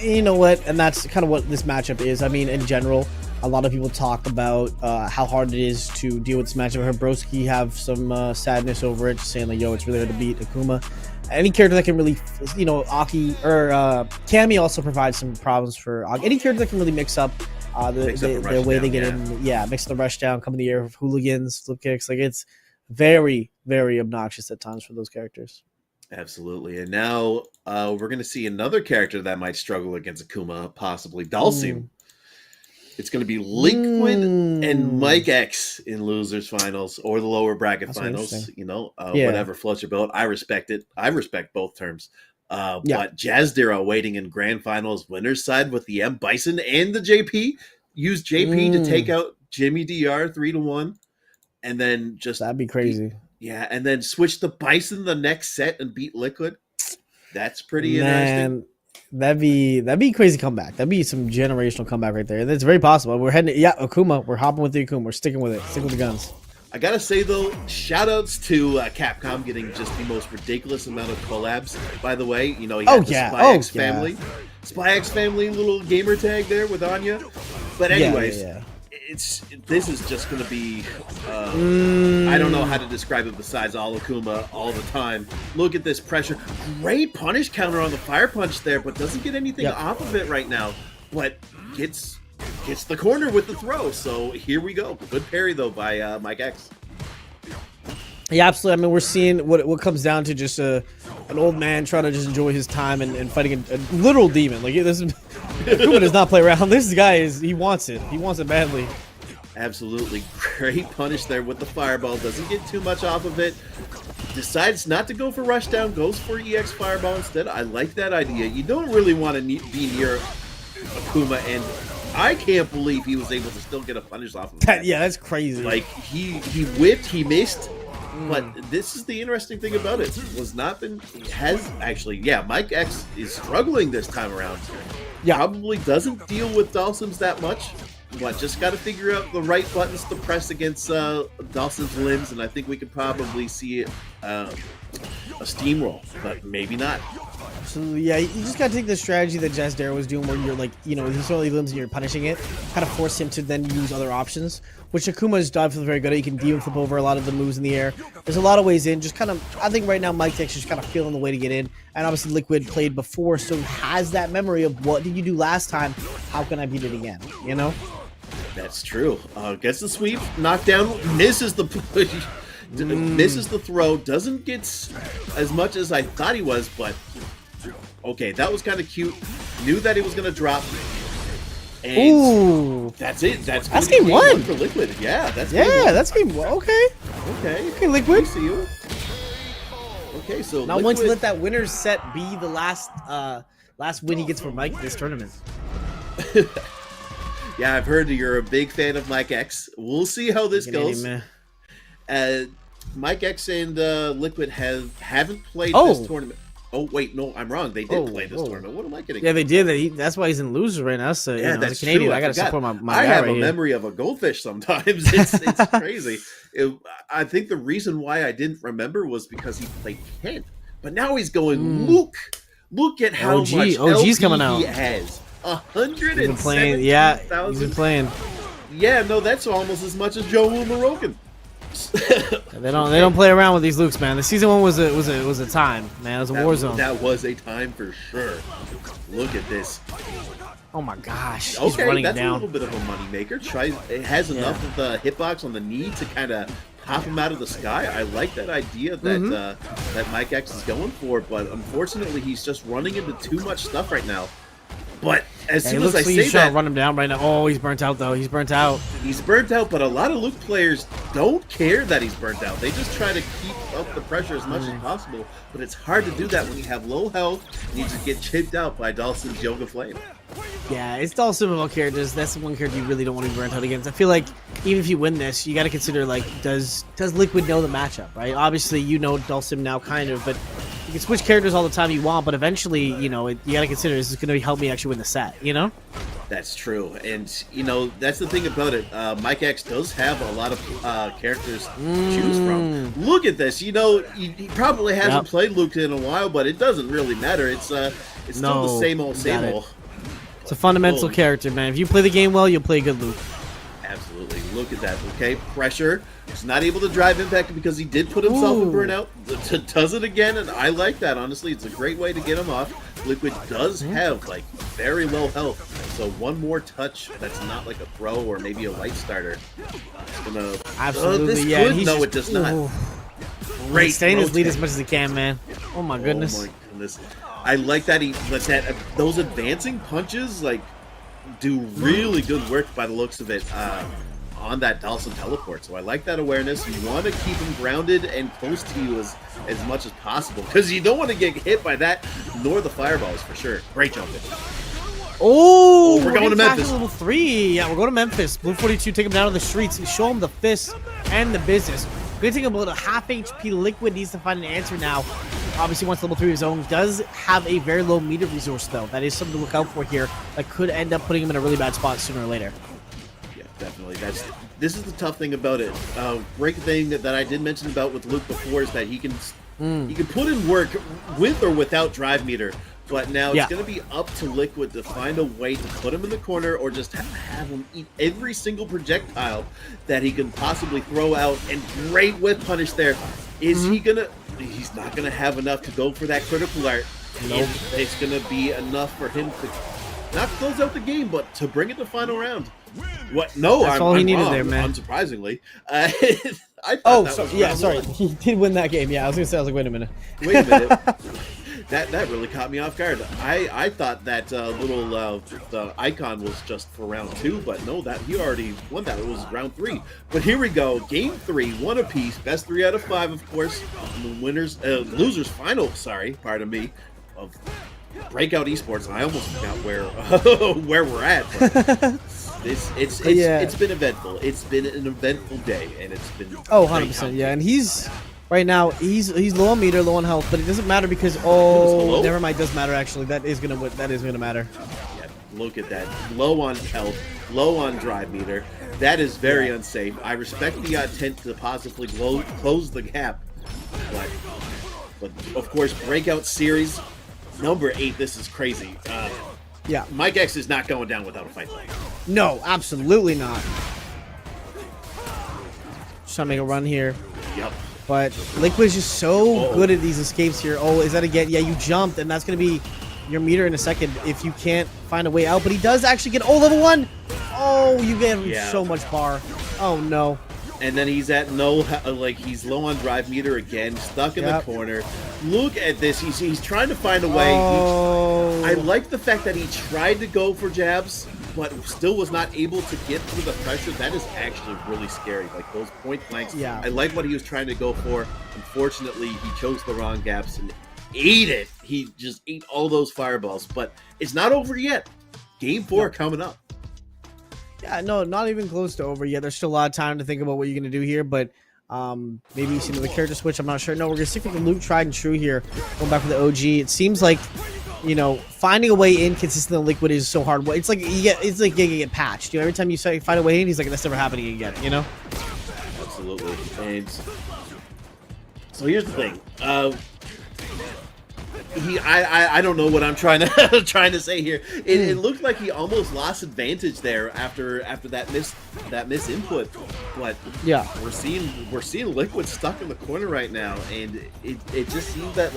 You know what? And that's kind of what this matchup is. I mean, in general, a lot of people talk about how hard it is to deal with this matchup. I heard Broski have some sadness over it, just saying like, yo, it's really hard to beat Akuma. Any character that can really, Aki or Cammy also provides some problems for Aki. Any character that can really mix up the way they get in, mix the rush down, come in the air with hooligans, flip kicks. Like, it's very, very obnoxious at times for those characters. Absolutely. And now we're going to see another character that might struggle against Akuma, possibly Dhalsim. It's going to be Liquid and Mike X in losers finals or the lower bracket finals. Whatever floats your boat. I respect it. I respect both terms. But Jazdira waiting in grand finals winners side with the M Bison and the JP. Use JP to take out Jimmy DR 3-1, and then just that'd be crazy. And then switch the Bison the next set and beat Liquid. That's pretty interesting. That'd be crazy comeback. That'd be some generational comeback right there. That's very possible. We're heading Akuma. We're hopping with the Akuma. We're sticking with it. Sticking with the guns. I gotta say though, shout outs to Capcom getting just the most ridiculous amount of collabs. By the way, he had the Spy X family. Spy X family little gamer tag there with Anya. But anyways, this is just gonna be I don't know how to describe it besides all Akuma all the time. Look at this pressure. Great punish counter on the fire punch there, but doesn't get anything off of it right now. But gets the corner with the throw. So here we go. Good parry though by Mike X. Yeah, absolutely. I mean, we're seeing what comes down to just an old man trying to just enjoy his time and fighting a literal demon. Like, this Akuma does not play around. This guy he wants it. He wants it badly. Absolutely great punish there with the fireball. Doesn't get too much off of it. Decides not to go for rushdown, goes for EX fireball instead. I like that idea. You don't really want to be near Akuma, and I can't believe he was able to still get a punish off of that. Yeah, that's crazy. Like, he whipped, he missed. But this is the interesting thing about it. Mike X is struggling this time around. Yeah. Probably doesn't deal with Dawson's that much. But just got to figure out the right buttons to press against Dawson's limbs, and I think we could probably see a steamroll, but maybe not. So yeah, you just gotta take the strategy that Jazdera was doing, where you're like, you know, he's throwing limbs and you're punishing it, kind of force him to then use other options, which Akuma's dive feels very good at. He can demon flip over a lot of the moves in the air. There's a lot of ways in. Just kind of, I think right now Mike X is just kind of feeling the way to get in, and obviously Liquid played before, so has that memory of what did you do last time? How can I beat it again? You know. That's true. Gets the sweep, knockdown, misses the misses the throw, doesn't get as much as I thought he was, but okay, that was kind of cute. Knew that he was gonna drop. And ooh, that's it. That's game one for Liquid. Yeah, that's game one. Okay, Liquid. We see you. Okay, so now once you let that winner's set be the last win he gets for Mike this tournament. Yeah, I've heard you're a big fan of Mike X. We'll see how this goes. Mike X and Liquid haven't played this tournament. Oh wait, no, I'm wrong. They did play this tournament. What am I getting? Yeah, they did. That's why he's in losers right now. So yeah, you know, that's as a Canadian, true. I gotta support my I guy have right a here. memory of a goldfish sometimes. It's crazy. I think the reason why I didn't remember was because he played Ken, but now he's going Luke. Look at how much OG's LP coming out. he has. 117,000. He's been playing. Yeah, he's been playing. Yeah, no, that's almost as much as Joe Morokan. They don't play around with these Lukes, man. The season one was a time, man. It was a war zone. That was a time for sure. Look at this. Oh my gosh, he's okay, running that's down. a little bit of a moneymaker. It has enough of the hitbox on the knee to kind of pop him out of the sky. I like that idea that that Mike X is going for, but unfortunately, he's just running into too much stuff right now. But as soon as I say that, run him down right now. Oh, he's burnt out though. He's burnt out. He's burnt out, but a lot of Luke players don't care that he's burnt out. They just try to keep up the pressure as much as possible. But it's hard to do that when you have low health and you just get chipped out by Dawson's Yoga Flame. Yeah, it's Dawson of all characters. That's the one character you really don't want to be burnt out against. I feel like even if you win this, you got to consider, like, does Liquid know the matchup, right? Obviously, you know Dawson now, kind of, but you can switch characters all the time you want, but eventually, you know, you got to consider, is this going to help me actually win the set, you know? That's true. And, you know, that's the thing about it. Mike X does have a lot of characters to choose from. Look at this. You know, he probably hasn't played Luke in a while, but it doesn't really matter. It's still the same old, same old. It's a fundamental character, man. If you play the game well, you'll play good Luke. Absolutely. Look at that. Okay, pressure. He's not able to drive impact because he did put himself in burnout. Does it again, and I like that, honestly. It's a great way to get him off. Liquid does have, like, very low health, so one more touch that's not like a throw or maybe a light starter. It's gonna... Absolutely, this yeah. could, no, it does not. Great. Staying his lead as much as he can, man. Oh, my goodness. Oh, my goodness. I like that those advancing punches, like, do really good work by the looks of it on that Dawson teleport. So I like that awareness. You want to keep him grounded and close to you as much as possible because you don't want to get hit by that nor the fireballs for sure. Great jumping. Oh, we're going to Memphis. Level 3. Yeah, we're going to Memphis. Blue 42, take him down to the streets. Show him the fist and the business. We're going to take about a half HP. Liquid needs to find an answer now. Obviously, once level 3 of his own, does have a very low meter resource, though. That is something to look out for here. That could end up putting him in a really bad spot sooner or later. Yeah, definitely. This is the tough thing about it. Great thing that I did mention about with Luke before is that he can put in work with or without drive meter. But now it's going to be up to Liquid to find a way to put him in the corner or just have him eat every single projectile that he can possibly throw out. And great whip punish there. Is he going to... He's not going to have enough to go for that critical art. Nope. It's going to be enough for him to not close out the game, but to bring it to final round. What? No, that's all he needed wrong, there, man. Unsurprisingly. I thought sorry. He did win that game. Yeah, I was going to say, I was like, wait a minute. Wait a minute. That really caught me off guard. I thought that little the icon was just for round 2, but no, that he already won that. It was round 3. But here we go, game 3, 1 apiece, best 3 out of 5, of course. And the losers final. Sorry, pardon me, of Breakout Esports. And I almost forgot where we're at. But it's been eventful. It's been an eventful day, and it's been 100%. Yeah, and he's. Right now, he's low on meter, low on health, but it doesn't matter because never mind, it does matter actually. That is gonna matter. Yeah, look at that. Low on health, low on drive meter. That is very unsafe. I respect the intent to possibly close the gap, but of course, Breakout Series number 8. This is crazy. Yeah, Mike X is not going down without a fight. No, absolutely not. Just trying to make a run here. Yep. But Liquid's just so good at these escapes here. Oh, is that a get? Yeah, you jumped, and that's going to be your meter in a second if you can't find a way out. But he does actually get, level 1. Oh, you get him so much bar. Oh, no. And then he's at he's low on drive meter again, stuck in the corner. Look at this. He's trying to find a way. I like the fact that he tried to go for jabs, but still was not able to get through the pressure. That is actually really scary. Like those point blanks. Yeah. I like what he was trying to go for. Unfortunately, he chose the wrong gaps and ate it. He just ate all those fireballs. But it's not over yet. Game 4 coming up. Yeah, no, not even close to over yet. There's still a lot of time to think about what you're going to do here, but maybe you see another character switch. I'm not sure. No, we're going to stick with the loot tried and true here. Going back for the OG. It seems like, finding a way in consistent Liquid is so hard. It's like it's like getting it patched. Every time you find a way in, he's like, that's never happening again, Absolutely. And so here's the thing. I don't know what I'm trying to say here. It looked like he almost lost advantage there after that miss input. But yeah, we're seeing Liquid stuck in the corner right now, and it just seems that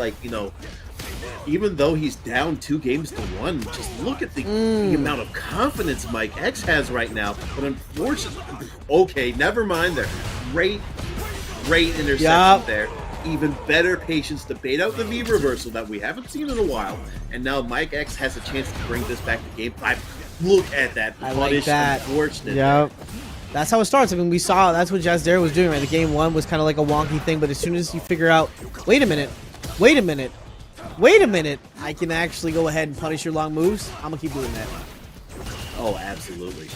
even though he's down 2 games to 1, just look at the amount of confidence Mike X has right now. But unfortunately, okay, never mind there. Great interception there. Even better patience to bait out the V reversal that we haven't seen in a while. And now Mike X has a chance to bring this back to game 5. Look at that. I like that. Unfortunate. Yep. That's how it starts. I mean, we saw that's what Jazz Dare was doing, right? The game 1 was kind of like a wonky thing, but as soon as you figure out, wait a minute, I can actually go ahead and punish your long moves, I'm going to keep doing that. Oh, absolutely.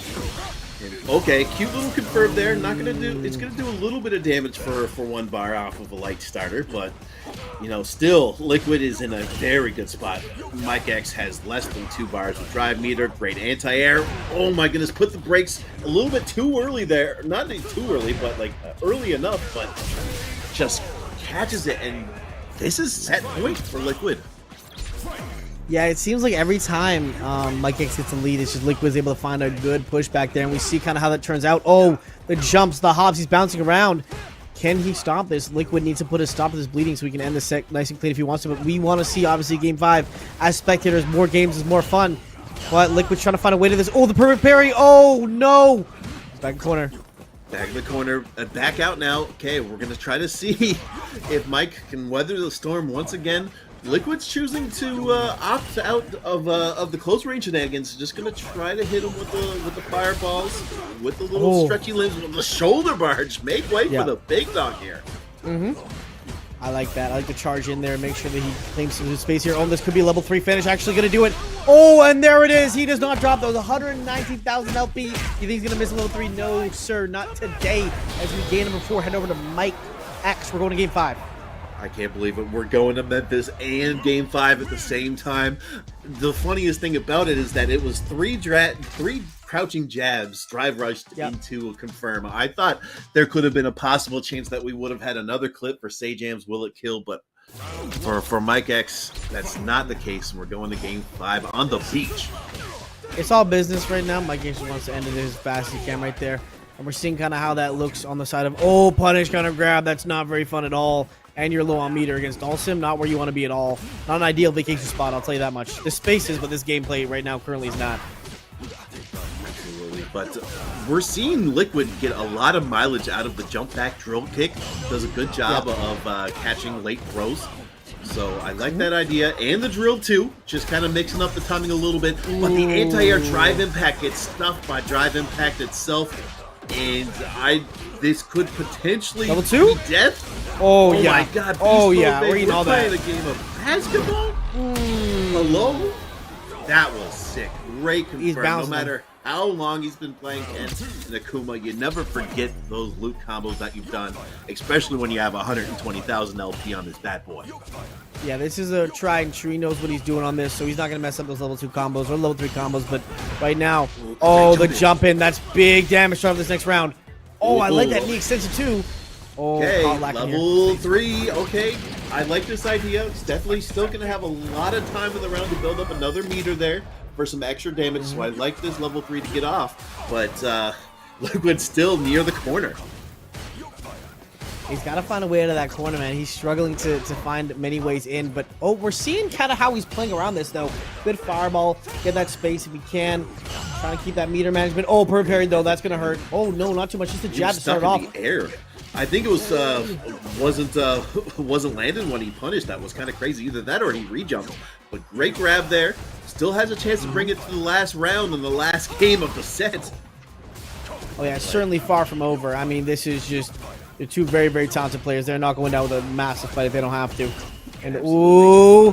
Okay, cute little confirm there. It's gonna do a little bit of damage for 1 bar off of a light starter, but still Liquid is in a very good spot. Mike X has less than 2 bars of drive meter, great anti-air. Oh my goodness, put the brakes a little bit too early there. Not too early, but early enough, but just catches it, and this is set point for Liquid. Yeah, it seems like every time Mike X gets the lead, it's just Liquid's able to find a good push back there, and we see kind of how that turns out. Oh, the jumps, the hops, he's bouncing around. Can he stop this? Liquid needs to put a stop to this bleeding so we can end the set nice and clean if he wants to, but we want to see, obviously, Game 5. As spectators, more games is more fun, but Liquid's trying to find a way to this. Oh, the perfect parry! Oh, no! He's back in the corner. Back in the corner, back out now. Okay, we're going to try to see if Mike can weather the storm once again. Liquid's choosing to opt out of the close range shenanigans. Just gonna try to hit him with the fireballs, with the little stretchy limbs, with the shoulder barge. Make way for the big dog here. I like that. I like to charge in there and make sure that he claims some space here. Oh, this could be a level 3 finish. Actually gonna do it. Oh, and there it is. He does not drop those 119,000 LP. You think he's gonna miss a level 3? No, sir, not today. As we gain number 4, head over to Mike X. We're going to Game 5. I can't believe it. We're going to Memphis and Game 5 at the same time. The funniest thing about it is that it was 3 crouching jabs, drive rushed into a confirm. I thought there could have been a possible chance that we would have had another clip for Sajam's Will It Kill, but for Mike X, that's not the case. And we're going to Game 5 on the beach. It's all business right now. Mike X wants to end it as fast as he can right there. And we're seeing kind of how that looks on the side of, punish, kind of grab. That's not very fun at all. And you're low on meter against Dhalsim, not where you want to be at all. Not an ideal vacation spot, I'll tell you that much. The space is, but this gameplay right now currently is not. Absolutely, but we're seeing Liquid get a lot of mileage out of the jump back drill kick. Does a good job of catching late throws. So I like that idea, and the drill too, just kind of mixing up the timing a little bit. But the anti-air drive impact gets stuffed by drive impact itself, and this could potentially Level 2? be death. Oh yeah. My God! Oh Beast yeah. Mode, We're eating all that. playing a game of basketball. Hello? That was sick. Great confirm. No bouncing. matter how long he's been playing Ken and Akuma, you never forget those loot combos that you've done, especially when you have 120,000 LP on this bad boy. Yeah, this is a tried and true. He knows what he's doing on this, so he's not going to mess up those level 2 combos or level 3 combos. But right now, the jump in. That's big damage to this next round. Oh, I like that knee extension too. Oh, okay, level 3. Okay, I like this idea. It's definitely still going to have a lot of time in the round to build up another meter there for some extra damage. So I like this level 3 to get off. But Liquid's still near the corner. He's got to find a way out of that corner, man. He's struggling to find many ways in. But, we're seeing kind of how he's playing around this, though. Good fireball. Get that space if he can. Trying to keep that meter management. Oh, per parry, though. That's going to hurt. Oh, no, not too much. Just a jab to start off. The air. I think it was wasn't landing when he punished. That was kind of crazy. Either that or he rejumped. But great grab there. Still has a chance to bring it to the last round in the last game of the set. Oh, yeah, certainly far from over. I mean, this is just... They're two very, very talented players. They're not going down with a massive fight if they don't have to. And ooh,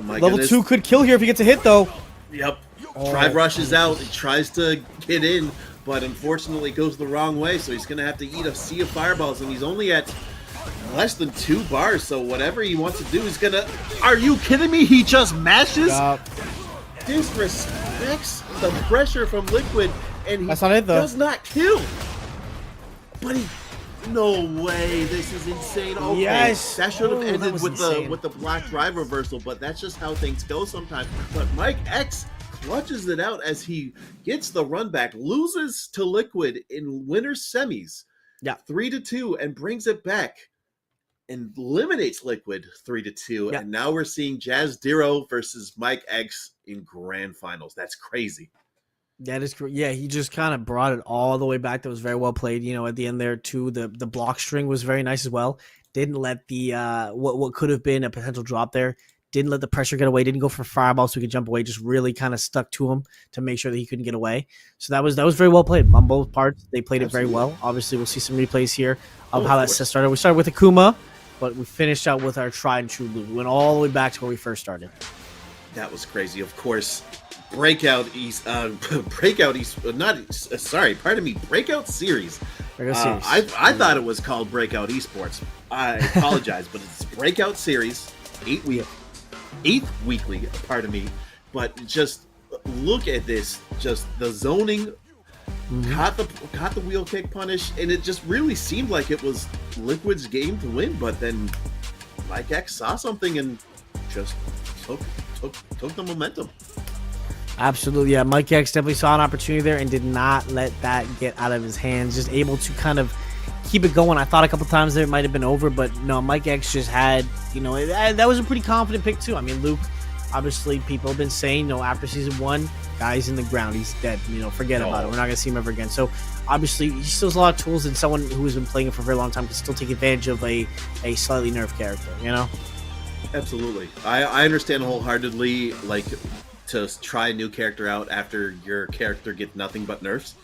level 2 could kill here if he gets a hit, though. Yep. Tribe rushes out. He tries to get in, but unfortunately goes the wrong way. So he's going to have to eat a sea of fireballs, and he's only at less than 2 bars. So whatever he wants to do, he's going to... Are you kidding me? He just mashes? Disrespects the pressure from Liquid, and he does not kill. But he... No way! This is insane. Okay, yes, that should have ended with insane. the black drive reversal, but that's just how things go sometimes. But Mike X clutches it out as he gets the run back, loses to Liquid in winners semis, 3-2, and brings it back and eliminates Liquid 3-2. And now we're seeing Jazz Dero versus Mike X in grand finals. That's crazy. That is correct. Yeah, he just kind of brought it all the way back. That was very well played. You know, at the end there too, the block string was very nice as well. Didn't let the what could have been a potential drop there. Didn't let the pressure get away. Didn't go for fireball so he could jump away. Just really kind of stuck to him to make sure that he couldn't get away. So that was very well played on both parts. They played it very well. Obviously, we'll see some replays here of how that set started. We started with Akuma, but we finished out with our tried and true loop. We went all the way back to where we first started. That was crazy. Of course. Breakout Series. Breakout Series. I thought it was called Breakout Esports. I apologize, but it's Breakout Series, 8th weekly, pardon me. But just look at this, just the zoning, caught the wheel kick punish, and it just really seemed like it was Liquid's game to win, but then Mike X saw something and just took the momentum. Absolutely, yeah. Mike X definitely saw an opportunity there and did not let that get out of his hands. Just able to kind of keep it going. I thought a couple times there it might have been over, but no, Mike X just had, that was a pretty confident pick too. I mean, Luke, obviously people have been saying, after season 1, guy's in the ground, he's dead. Forget about it. We're not going to see him ever again. So obviously he still has a lot of tools, and someone who has been playing it for a very long time can still take advantage of a slightly nerfed character, Absolutely. I understand wholeheartedly, to try a new character out after your character gets nothing but nerfs,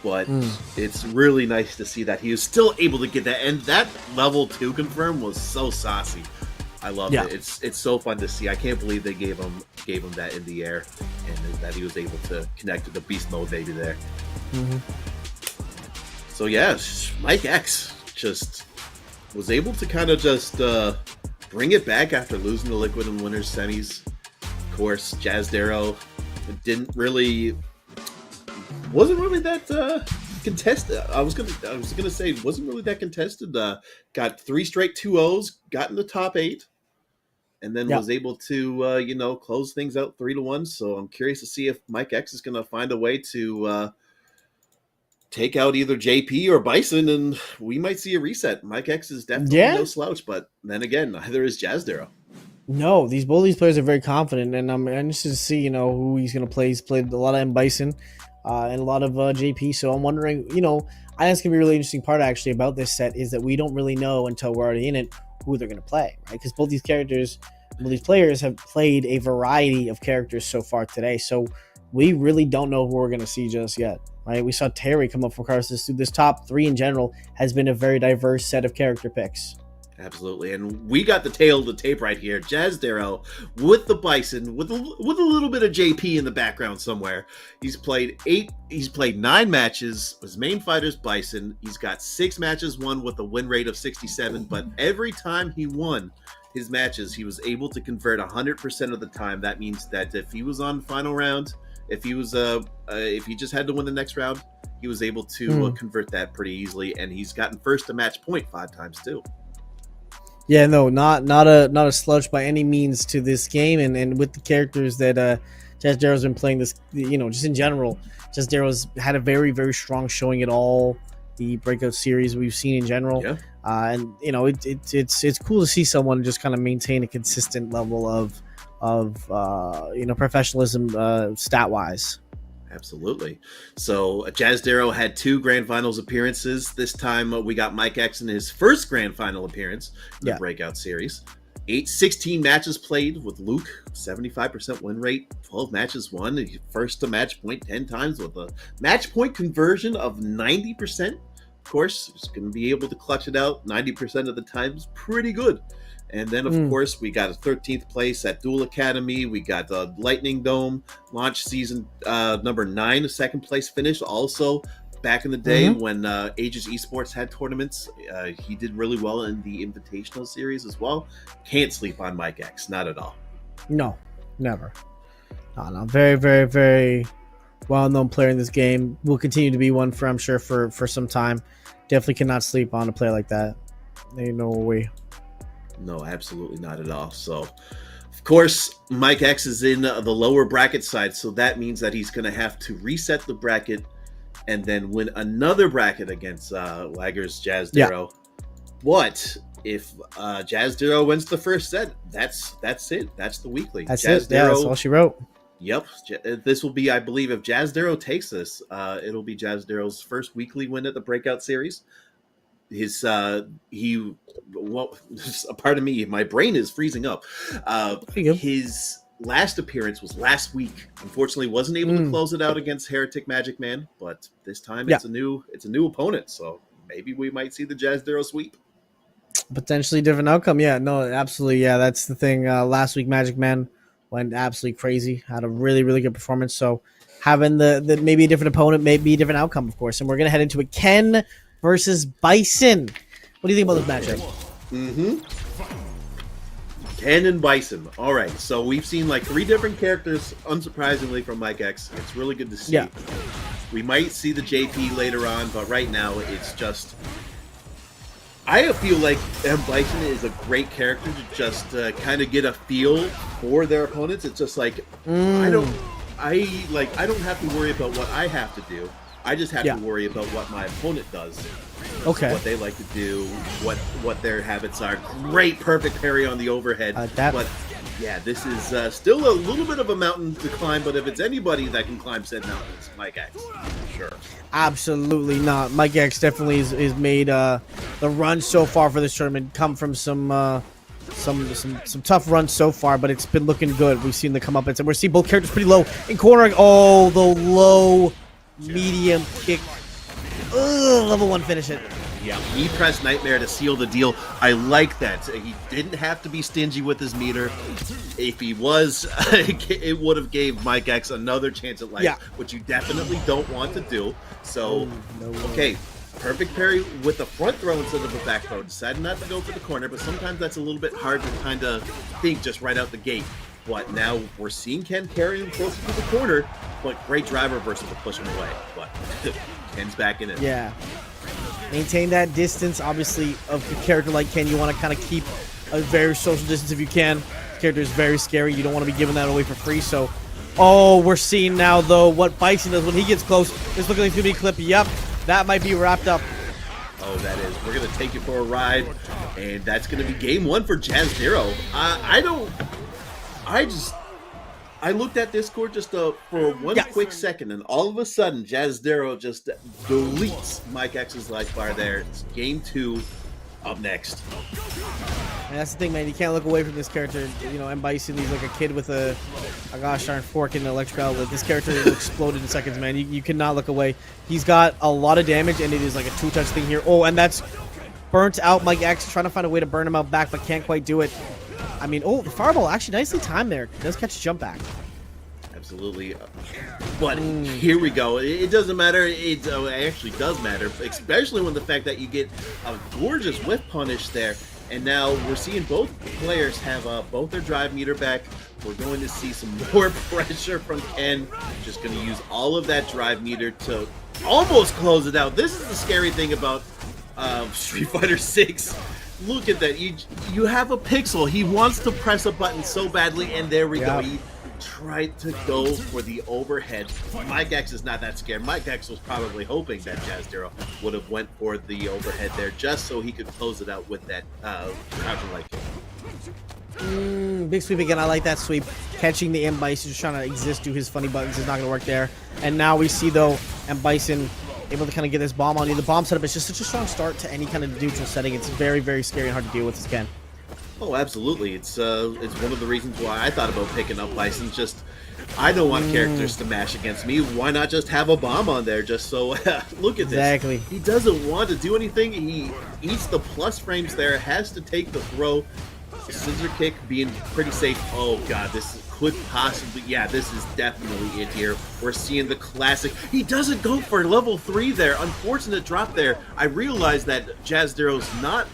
but it's really nice to see that he was still able to get that, and that level 2 confirm was so saucy. I love it. It's so fun to see. I can't believe they gave him that in the air, and that he was able to connect with the beast mode baby there. So yeah, Mike X just was able to kind of just bring it back after losing the Liquid and winners semis. Of course, Jazz Dero wasn't really that contested. I was gonna say wasn't really that contested. Got 3 straight 2-0s, got in the top 8, and then was able to close things out 3-1. So I'm curious to see if Mike X is gonna find a way to take out either JP or Bison, and we might see a reset. Mike X is definitely no slouch, but then again, neither is Jazz Dero. No, both these players are very confident, and I'm interested to see, who he's going to play. He's played a lot of M. Bison and a lot of JP, so I'm wondering, I think it's going to be a really interesting part, actually, about this set, is that we don't really know until we're already in it who they're going to play, right? Because both these players have played a variety of characters so far today. So we really don't know who we're going to see just yet, right? We saw Terry come up from Carson. This top 3 in general has been a very diverse set of character picks. Absolutely, and we got the tail of the tape right here. Jazz Darrow with the Bison, with a little bit of JP in the background somewhere. He's played 9 matches. His main fighter's Bison. He's got 6 matches won with a win rate of 67, but every time he won his matches, he was able to convert 100% of the time. That means that if he was on final round, if he just had to win the next round, he was able to convert that pretty easily, and he's gotten first to match point 5 times too. Yeah, no, not a slouch by any means to this game, and with the characters that Jazz Darrow's been playing this, just in general, Jazz Darrow's had a very, very strong showing at all the Breakout series we've seen in general. Yeah. And it's cool to see someone just kind of maintain a consistent level of professionalism stat wise. Absolutely. So Jazz Darrow had 2 Grand Finals appearances. This time we got Mike X in his first Grand Final appearance in the Breakout series. 16 matches played with Luke, 75% win rate, 12 matches won, first to match point 10 times with a match point conversion of 90%. Of course, he's going to be able to clutch it out 90% of the times. Pretty good. And then, of course, we got a 13th place at Duel Academy. We got the Lightning Dome launch season number 9, a 2nd place finish. Also, back in the day when Aegis Esports had tournaments, he did really well in the Invitational series as well. Can't sleep on Mike X, not at all. No, never. No. Very, very, very well-known player in this game. Will continue to be one for, I'm sure, for some time. Definitely cannot sleep on a player like that. Ain't no way. No, absolutely not at all. So, of course, Mike X is in the lower bracket side, so that means that he's going to have to reset the bracket and then win another bracket against Laggers Jazz Darrow. But if Jazz Darrow wins the first set, that's it. That's the weekly. That's Jazz it. Darrow, that's all she wrote. Yep. This will be, I believe, if Jazz Darrow takes this, it'll be Jazz Darrow's first weekly win at the Breakout series. Pardon me, my brain is freezing up. His last appearance was last week. Unfortunately, wasn't able to close it out against Heretic Magic Man, but this time it's a new opponent, so maybe we might see the Jazz Darrow sweep. Potentially different outcome. Yeah, no, absolutely. Yeah, that's the thing. Last week, Magic Man went absolutely crazy. Had a really, really good performance. So having the maybe a different opponent, maybe a different outcome, of course. And we're gonna head into a Ken versus Bison. What do you think about this matchup? Ken and Bison. All right, so we've seen like 3 different characters, unsurprisingly, from Mike X. It's really good to see. Yeah. We might see the JP later on, but right now it's just... I feel like M. Bison is a great character to just kind of get a feel for their opponents. It's just like, I don't have to worry about what I have to do. I just have to worry about what my opponent does. Okay. What they like to do, what their habits are. Great, perfect parry on the overhead. But yeah, this is still a little bit of a mountain to climb, but if it's anybody that can climb said mountain, it's Mike X. Sure. Absolutely not. Mike X definitely is made the run so far for this tournament come from some tough runs so far, but it's been looking good. We've seen the come up and we're seeing both characters pretty low in cornering. Oh, the low medium kick. Ugh, level 1 finish it. Yeah, he pressed Nightmare to seal the deal. I like that. He didn't have to be stingy with his meter. If he was, it would have gave Mike X another chance at life, which you definitely don't want to do. So, okay, perfect parry with a front throw instead of a back throw. Decided not to go for the corner, but sometimes that's a little bit hard to kind of think just right out the gate. But now we're seeing Ken carry him closer to the corner, but great driver versus to push him away. But Ken's back in it. Yeah. Maintain that distance. Obviously, of a character like Ken, you want to kind of keep a very social distance if you can. The character is very scary. You don't want to be giving that away for free. So, we're seeing now, though, what Bison does when he gets close. This looking like it's going to be a clip. Yep, that might be wrapped up. Oh, that is. We're going to take you for a ride, and that's going to be game 1 for Jazz Darrow. I looked at Discord just for one quick second, and all of a sudden, Jazz Darrow just deletes Mike X's life bar there. It's game 2. up next. And that's the thing, man. You can't look away from this character. You know, M. Bison, he's like a kid with a gosh darn fork and an electric outlet. This character will explode in seconds, man. You cannot look away. He's got a lot of damage, and it is like a two-touch thing here. Oh, and that's burnt out Mike X, trying to find a way to burn him out back, but can't quite do it. I mean, oh, the fireball actually nicely timed there. Does catch a jump back. Absolutely. But here we go. It doesn't matter. It actually does matter, especially when the fact that you get a gorgeous whiff punish there. And now we're seeing both players have both their drive meter back. We're going to see some more pressure from Ken. Just going to use all of that drive meter to almost close it out. This is the scary thing about Street Fighter 6. Look at that. You have a pixel. He wants to press a button so badly, and there we go. He tried to go for the overhead. Mike X is not that scared. Mike X was probably hoping that Jazdero would have went for the overhead there just so he could close it out with that crouching light kick. Big sweep again. I like that sweep. Catching the M. Bison, just trying to exist, do his funny buttons is not going to work there. And now we see, though, M. Bison able to kind of get this bomb on you. The bomb setup is just such a strong start to any kind of neutral setting. It's very, very scary and hard to deal with this Ken. Oh, absolutely. It's one of the reasons why I thought about picking up Bison. Just, I don't want characters to mash against me. Why not just have a bomb on there just so, look at this. Exactly. He doesn't want to do anything. He eats the plus frames there, has to take the throw. Scissor kick being pretty safe. Oh, God, this could possibly, yeah, this is definitely it here. We're seeing the classic. He doesn't go for level 3 there. Unfortunate drop there. I realized that Jazdero's not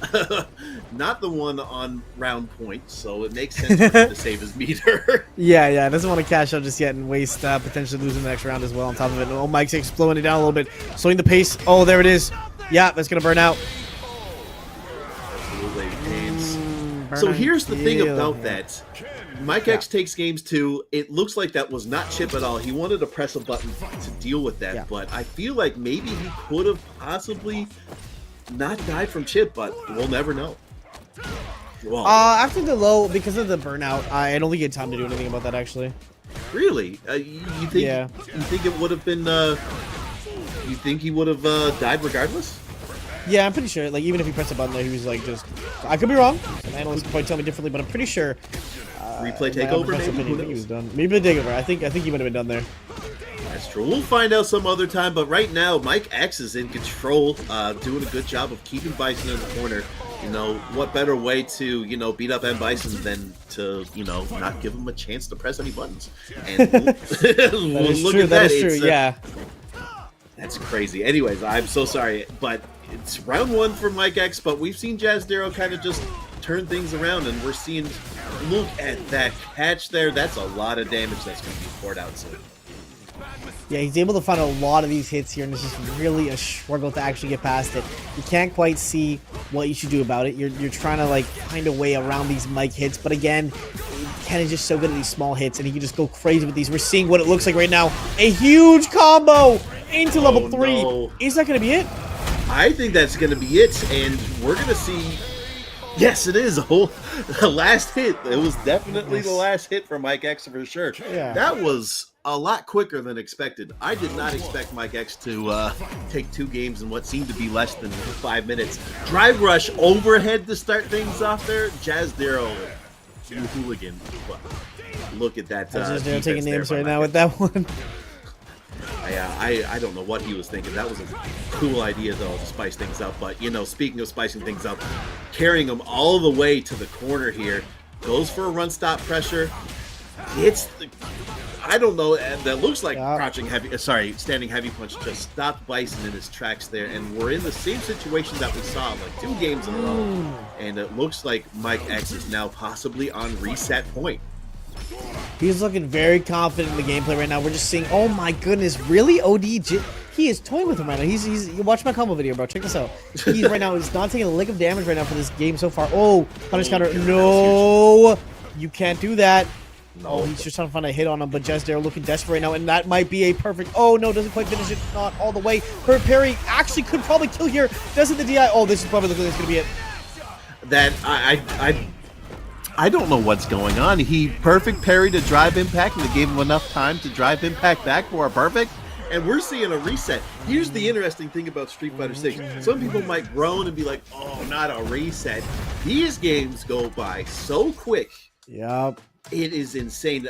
not the one on round point, so it makes sense for him to save his meter. Yeah, doesn't want to cash out just yet and waste potentially losing the next round as well on top of it. Oh, Mike's exploding it down a little bit, slowing the pace. Oh, there it is. Yeah, that's going to burn out. Absolutely. So here's the thing about that. Mike X takes games 2. It looks like that was not Chip at all. He wanted to press a button to deal with that, but I feel like maybe he could have possibly not died from Chip, but we'll never know. Well, after the low, because of the burnout, I don't think he had time to do anything about that, actually. Really? You think? Yeah. You think it would have been? You think he would have died regardless? Yeah, I'm pretty sure. Like, even if he pressed a button there, he was like, just. I could be wrong. Some analysts can probably tell me differently, but I'm pretty sure. Replay takeover, maybe. I think he was done. Maybe the takeover. I think he might have been done there. That's true. We'll find out some other time, but right now, Mike X is in control, doing a good job of keeping Bison in the corner. You know, what better way to, beat up M. Bison than to, not give him a chance to press any buttons. And look at that. That is true, yeah. That's crazy. Anyways, I'm so sorry, but it's round 1 for Mike X, but we've seen Jazdero kind of just turn things around, and we're seeing, look at that catch there. That's a lot of damage that's going to be poured out soon. Yeah, he's able to find a lot of these hits here, and it's just really a struggle to actually get past it. You can't quite see what you should do about it. You're trying to, like, find a way around these Mike hits, but again, Ken is just so good at these small hits, and he can just go crazy with these. We're seeing what it looks like right now. A huge combo into level 3. No. Is that going to be it? I think that's going to be it, and we're going to see... Yes, it is. The last hit. It was definitely the last hit for Mike X for sure. Yeah. That was a lot quicker than expected. I did not expect Mike X to take 2 games in what seemed to be less than 5 minutes. Drive rush overhead to start things off there. Jazdero, you hooligan. Look at that. Jazdero taking names right now with that one. I don't know what he was thinking. That was a cool idea, though, to spice things up. But, speaking of spicing things up, carrying him all the way to the corner here, goes for a run-stop pressure, hits the... I don't know, and that looks like standing heavy punch just stopped Bison in his tracks there, and we're in the same situation that we saw like 2 games in a row, and it looks like Mike X is now possibly on reset point. He's looking very confident in the gameplay right now. We're just seeing, oh my goodness, really? He is toying with him right now. He's watch my combo video, bro. Check this out. He's right now, he's not taking a lick of damage right now for this game so far. Oh, punish counter. No, you can't do that. No. Oh, he's just trying to find a hit on him, but Jazdero looking desperate right now, and that might be a perfect... Oh, no, doesn't quite finish it. Not all the way. Her parry actually could probably kill here. Doesn't the DI... Oh, this is probably looking like it's going to be it. That, I don't know what's going on. He perfect parried to drive impact, and it gave him enough time to drive impact back for a perfect, and we're seeing a reset. Here's the interesting thing about Street Fighter 6. Some people might groan and be like, oh, not a reset. These games go by so quick. Yep. It is insane.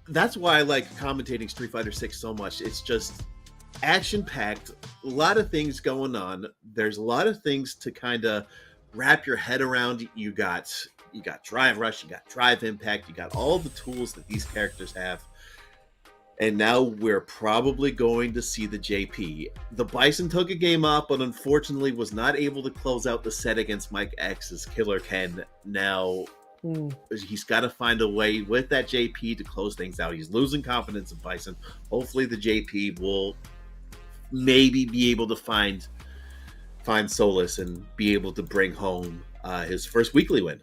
That's why I like commentating Street Fighter 6 so much. It's just action-packed, a lot of things going on. There's a lot of things to kind of wrap your head around. You got Drive Rush, you got Drive Impact, you got all the tools that these characters have. And now we're probably going to see the JP. The Bison took a game off, but unfortunately was not able to close out the set against Mike X's Killer Ken. Now he's got to find a way with that JP to close things out. He's losing confidence in Bison. Hopefully the JP will maybe be able to find solace and be able to bring home his first weekly win.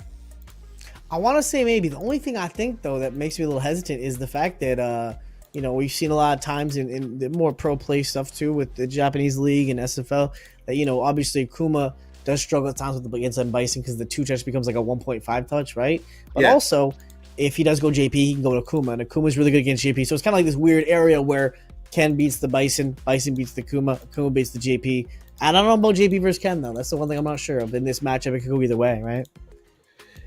I want to say maybe. The only thing I think, though, that makes me a little hesitant is the fact that we've seen a lot of times in the more pro play stuff too with the Japanese league and SFL that, obviously Akuma does struggle at times with against Bison because the 2 touch becomes like a 1.5 touch, right? But also, if he does go JP, he can go to Akuma, and Akuma's really good against JP. So it's kind of like this weird area where Ken beats the Bison beats the Akuma beats the JP. I don't know about JP versus Ken, though. That's the one thing I'm not sure of. In this matchup, it could go either way, right?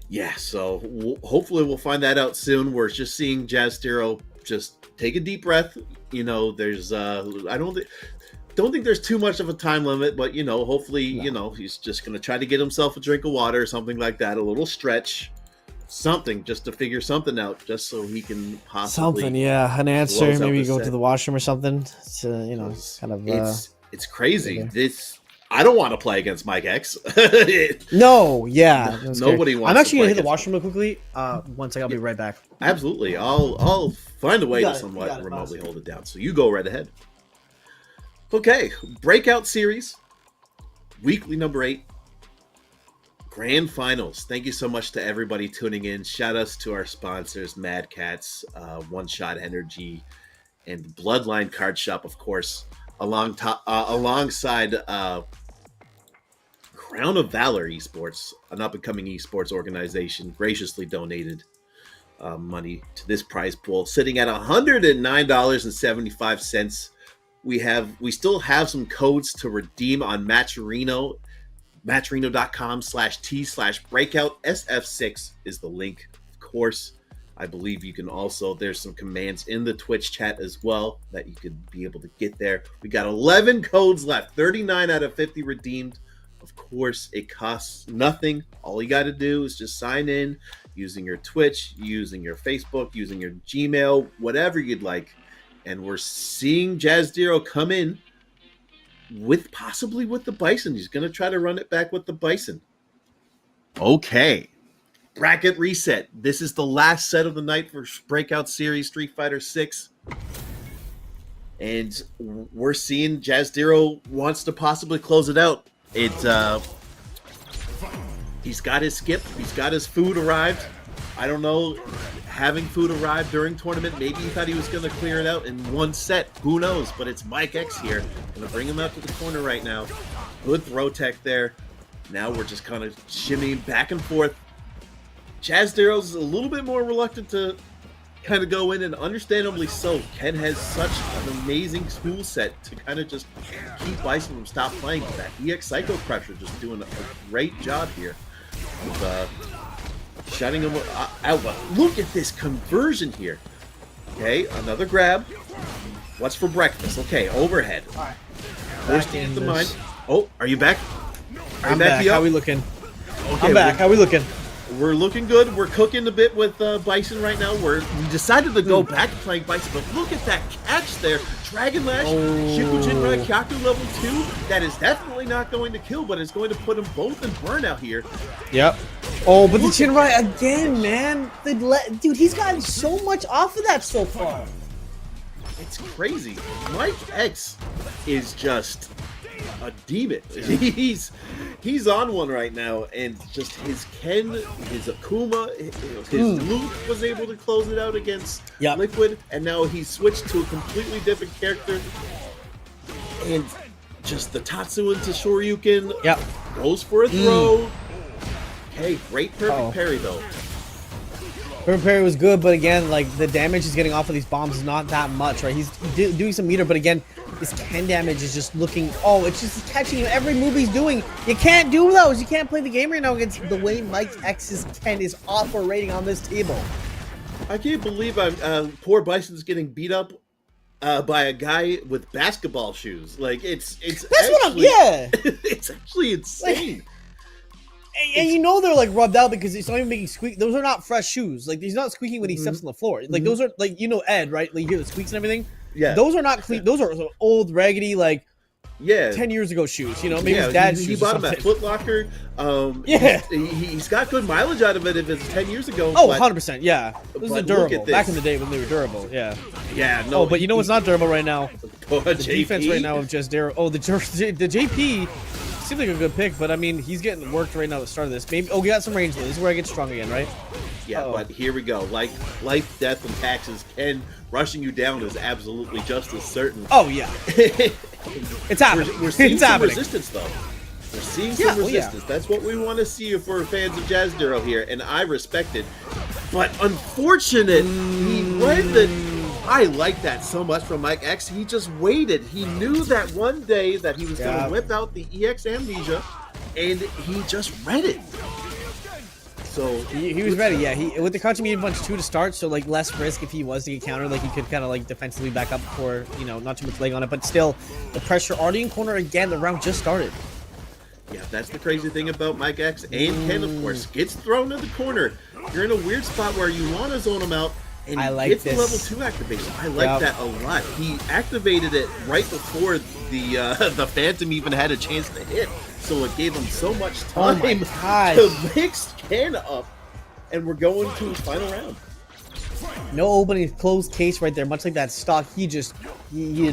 Yeah, so hopefully we'll find that out soon. We're just seeing Jazz Zero just take a deep breath. There's I don't think there's too much of a time limit, but hopefully he's just gonna try to get himself a drink of water or something like that, a little stretch, something just to figure something out, just so he can possibly an answer, maybe go to the washroom or something. To kind of it's crazy. I don't want to play against Mike X. No, yeah. Nobody wants. I'm actually gonna hit the washroom real quickly. One second, I'll be right back. Absolutely, I'll find a way to somewhat remotely hold it down. So you go right ahead. Okay, Breakout Series, weekly number 8, Grand Finals. Thank you so much to everybody tuning in. Shout outs to our sponsors, Mad Cats, One Shot Energy, and Bloodline Card Shop, of course. Alongside Crown of Valor Esports, an up-and-coming esports organization, graciously donated money to this prize pool, sitting at $109.75. We still have some codes to redeem on Matcherino. Matcherino.com/T/Breakout. SF6 is the link, of course. I believe you can also, there's some commands in the Twitch chat as well that you could be able to get there. We got 11 codes left, 39 out of 50 redeemed. Of course, it costs nothing. All you got to do is just sign in using your Twitch, using your Facebook, using your Gmail, whatever you'd like. And we're seeing Jazz Zero come in possibly with the Bison. He's going to try to run it back with the Bison. Okay. Bracket reset. This is the last set of the night for Breakout Series Street Fighter 6. And we're seeing Jazz Zero wants to possibly close it out. He's got his skip. He's got his food arrived. I don't know. Having food arrived during tournament, maybe he thought he was going to clear it out in one set. Who knows? But it's Mike X here. Going to bring him out to the corner right now. Good throw tech there. Now we're just kind of shimmying back and forth. Jazz Zero's a little bit more reluctant to kind of go in, and understandably so. Ken has such an amazing tool set to kind of just keep Bison from stop playing with that. EX Psycho Crusher just doing a great job here with shutting him out. Look at this conversion here. Okay, another grab. What's for breakfast? Okay, overhead. All right. First to the mind. Oh, are you back? I'm back. How we looking? Okay, I'm back. How we looking? We're looking good. We're cooking a bit with Bison right now. We decided to go back to playing Bison, but look at that catch there. Dragon Lash, Shikujinrai Kyaku level 2. That is definitely not going to kill, but it's going to put them both in burnout here. Yep. Oh, but the Jinrai again, man. Dude, he's gotten so much off of that so far. It's crazy. Mike X is just a demon. He's on one right now, and just his Ken, his Akuma, his Luke was able to close it out against Liquid, and now he's switched to a completely different character. And just the Tatsu into Shoryuken goes for a throw. Okay, great perfect parry though. Her parry was good, but again, like the damage he's getting off of these bombs is not that much, right? He's doing some meter, but again, this Ken damage is just looking. Oh, it's just catching you every move he's doing. You can't do those. You can't play the game right now against the way Mike X's Ken is operating on this table. I can't believe poor Bison's getting beat up by a guy with basketball shoes. Like it's that's actually, what I'm. Yeah, it's actually insane. And you know they're like rubbed out because it's not even making squeak. Those are not fresh shoes. Like he's not squeaking when he steps on the floor. Like those are like Ed, right? Like you hear the squeaks and everything. Yeah, those are not clean. Those are old, raggedy, like 10 years ago shoes. Maybe his dad's shoes. He bought them at Foot Locker. He's got good mileage out of it if it's 10 years ago. Oh, 100%. Yeah, those are durable. This. Back in the day when they were durable. Yeah. Yeah. No. Oh, but you know what's not durable right now? The JP? Defense right now of just Darrow. Oh, the JP. Seems like a good pick, but I mean, he's getting worked right now at the start of this. Maybe. Oh, we got some range though. This is where I get strong again, right? Yeah, but here we go. Like life, death, and taxes. Ken rushing you down is absolutely just as certain. Oh yeah, it's happening. We're seeing some resistance though. We're seeing some resistance. Yeah. That's what we want to see if we're fans of Jazz Darrow here, and I respect it. But unfortunate, I like that so much from Mike X. He just waited. He knew that one day that he was going to whip out the EX Amnesia, and he just read it. So he was ready. Yeah, he with the Contra Medium Punch 2 to start, so like less risk if he was to get countered. Like he could kind of like defensively back up for not too much leg on it, but still the pressure already in corner again. The round just started. Yeah, that's the crazy thing about Mike X and Ken. Of course, gets thrown in the corner. You're in a weird spot where you want to zone him out. And he gets the level 2 activation. I like that a lot. He activated it right before the Phantom even had a chance to hit. So it gave him so much time to mix Ken up. And we're going to his final round. No opening closed case right there. Much like that stock, he did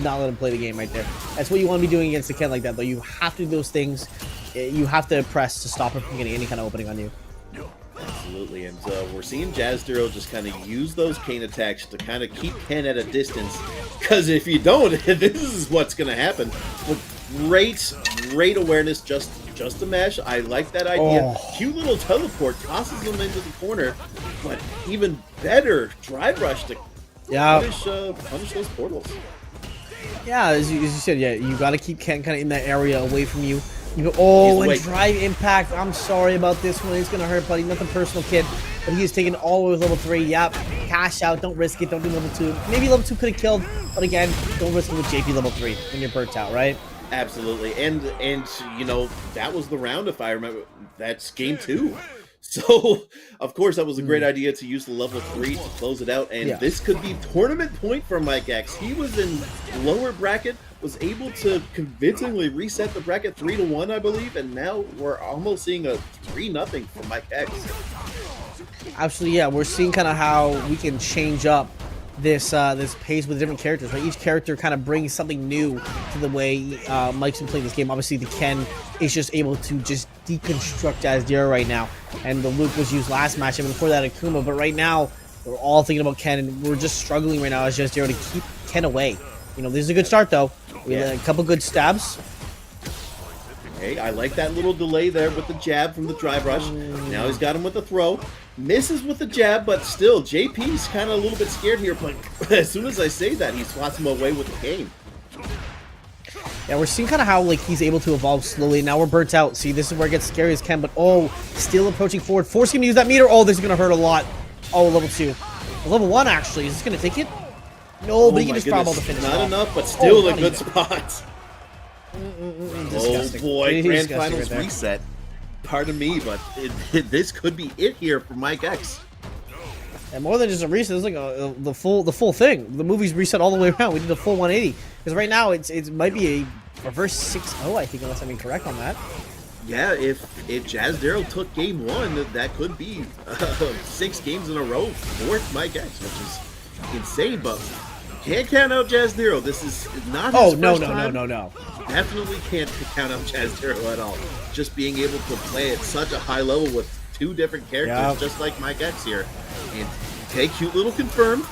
not let him play the game right there. That's what you want to be doing against a Ken like that, though. You have to do those things. You have to press to stop him from getting any kind of opening on you. Absolutely, and we're seeing Jazz Darrow just kind of use those cane attacks to kind of keep Ken at a distance, because if you don't, this is what's going to happen. But great awareness, just a mash. I like that idea. Cute little teleport, tosses him into the corner, but even better, drive rush to punish those portals. Yeah, as you said, you got to keep Ken kind of in that area away from you. And drive impact. I'm sorry about this one. It's going to hurt, buddy. Nothing personal, kid. But he is taking all the way with level 3. Yep. Cash out. Don't risk it. Don't do level 2. Maybe level 2 could have killed. But again, don't risk it with JP level 3 when you're burnt out, right? Absolutely. And that was the round, if I remember. That's game 2. So, of course, that was a great idea to use the level 3 to close it out. And this could be tournament point for Mike X. He was in lower bracket, was able to convincingly reset the bracket 3-1, I believe. And now we're almost seeing a 3-0 for Mike X. Absolutely, yeah. We're seeing kind of how we can change up this pace with different characters, right? Each character kind of brings something new to the way Mike's been playing this game. Obviously, the Ken is just able to just deconstruct Jazz Darrow right now, and the Luke was used last match, and before that, Akuma. But right now, we're all thinking about Ken, and we're just struggling right now as Jazz Darrow to keep Ken away. This is a good start, though. We had a couple good stabs. Hey, I like that little delay there with the jab from the drive rush. Now he's got him with the throw. Misses with the jab, but still, JP's kind of a little bit scared here. But as soon as I say that, he swats him away with the game. Yeah, we're seeing kind of how he's able to evolve slowly. Now we're burnt out. See, this is where it gets scary as Ken, but still approaching forward, forcing him to use that meter. This is going to hurt a lot. Level 2. Level 1, actually. Is this going to take it? No, but he can just probably finish. Not enough, but still a good spot. Oh boy, Grand Finals reset. Pardon me, but this could be it here for Mike X. And more than just a reset, it's like the full thing. The movie's reset all the way around. We did a full 180 because right now it might be a reverse 6-0, I think, unless I'm incorrect on that. Yeah, if Jazz Darrow took game 1, that could be 6 games in a row for Mike X, which is insane. But can't count out Jazz Darrow. This is not his first time. No. Definitely can't count out Jazz Darrow at all. Just being able to play at such a high level with 2 different characters, just like Mike X here. And take cute little confirm.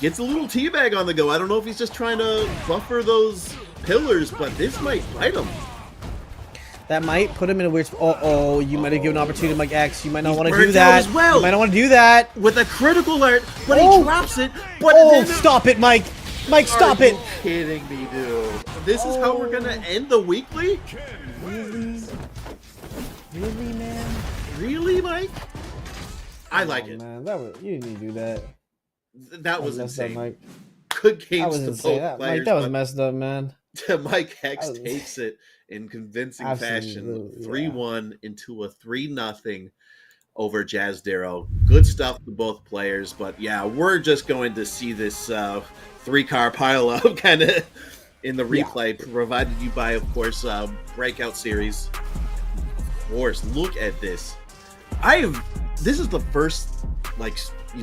Gets a little teabag on the go. I don't know if he's just trying to buffer those pillars, but this might bite him. That might put him in a weird spot. Oh, you might have given an opportunity to Mike X. You might not want to do burnt out that. as well. You might not want to do that. With a critical alert, but he drops it. But Stop it, Mike. Mike, stop it. Are you kidding me, dude? This is how we're going to end the weekly? Really? Really, man? Really, Mike? I like it. Man, you didn't need to do that. That was insane. Up, Mike. Good games That was to insane. both players. Mike, that was messed up, man. Mike X takes it in convincing fashion, 3-1 into a 3-0 over Jazz Darrow. Good stuff to both players, but yeah, we're just going to see this 3-car pile up kind of in the replay, provided you by, of course, Breakout series. Of course, look at this. This is the first,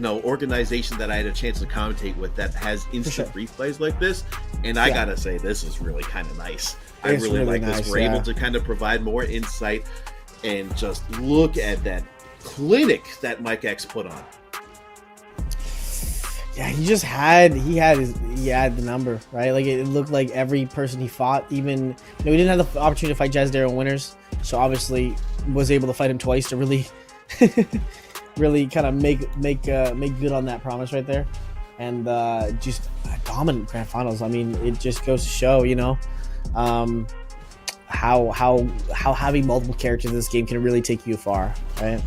organization that I had a chance to commentate with that has instant replays like this, and I gotta say, this is really kind of nice. I really like nice, this. We're able to kind of provide more insight and just look at that clinic that Mike X put on. Yeah, he had the number, right? Like it looked like every person he fought, even we didn't have the opportunity to fight Jazz Darrow winners, so obviously was able to fight him twice to really really kind of make good on that promise right there, and just dominant grand finals. I mean, it just goes to show, how having multiple characters in this game can really take you far, right?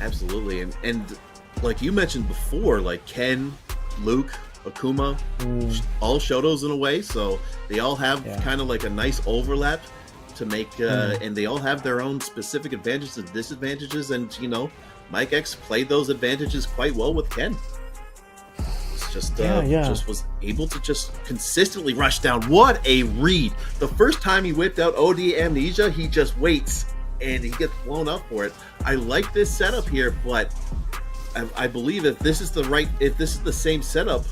Absolutely, and like you mentioned before, like Ken, Luke, Akuma, all Shotos in a way, so they all have kind of like a nice overlap to make, and they all have their own specific advantages and disadvantages, and Mike X played those advantages quite well with Ken. It's just was able to just consistently rush down. What a read! The first time he whipped out OD Amnesia, he just waits and he gets blown up for it. I like this setup here, but I believe if this is the same setup,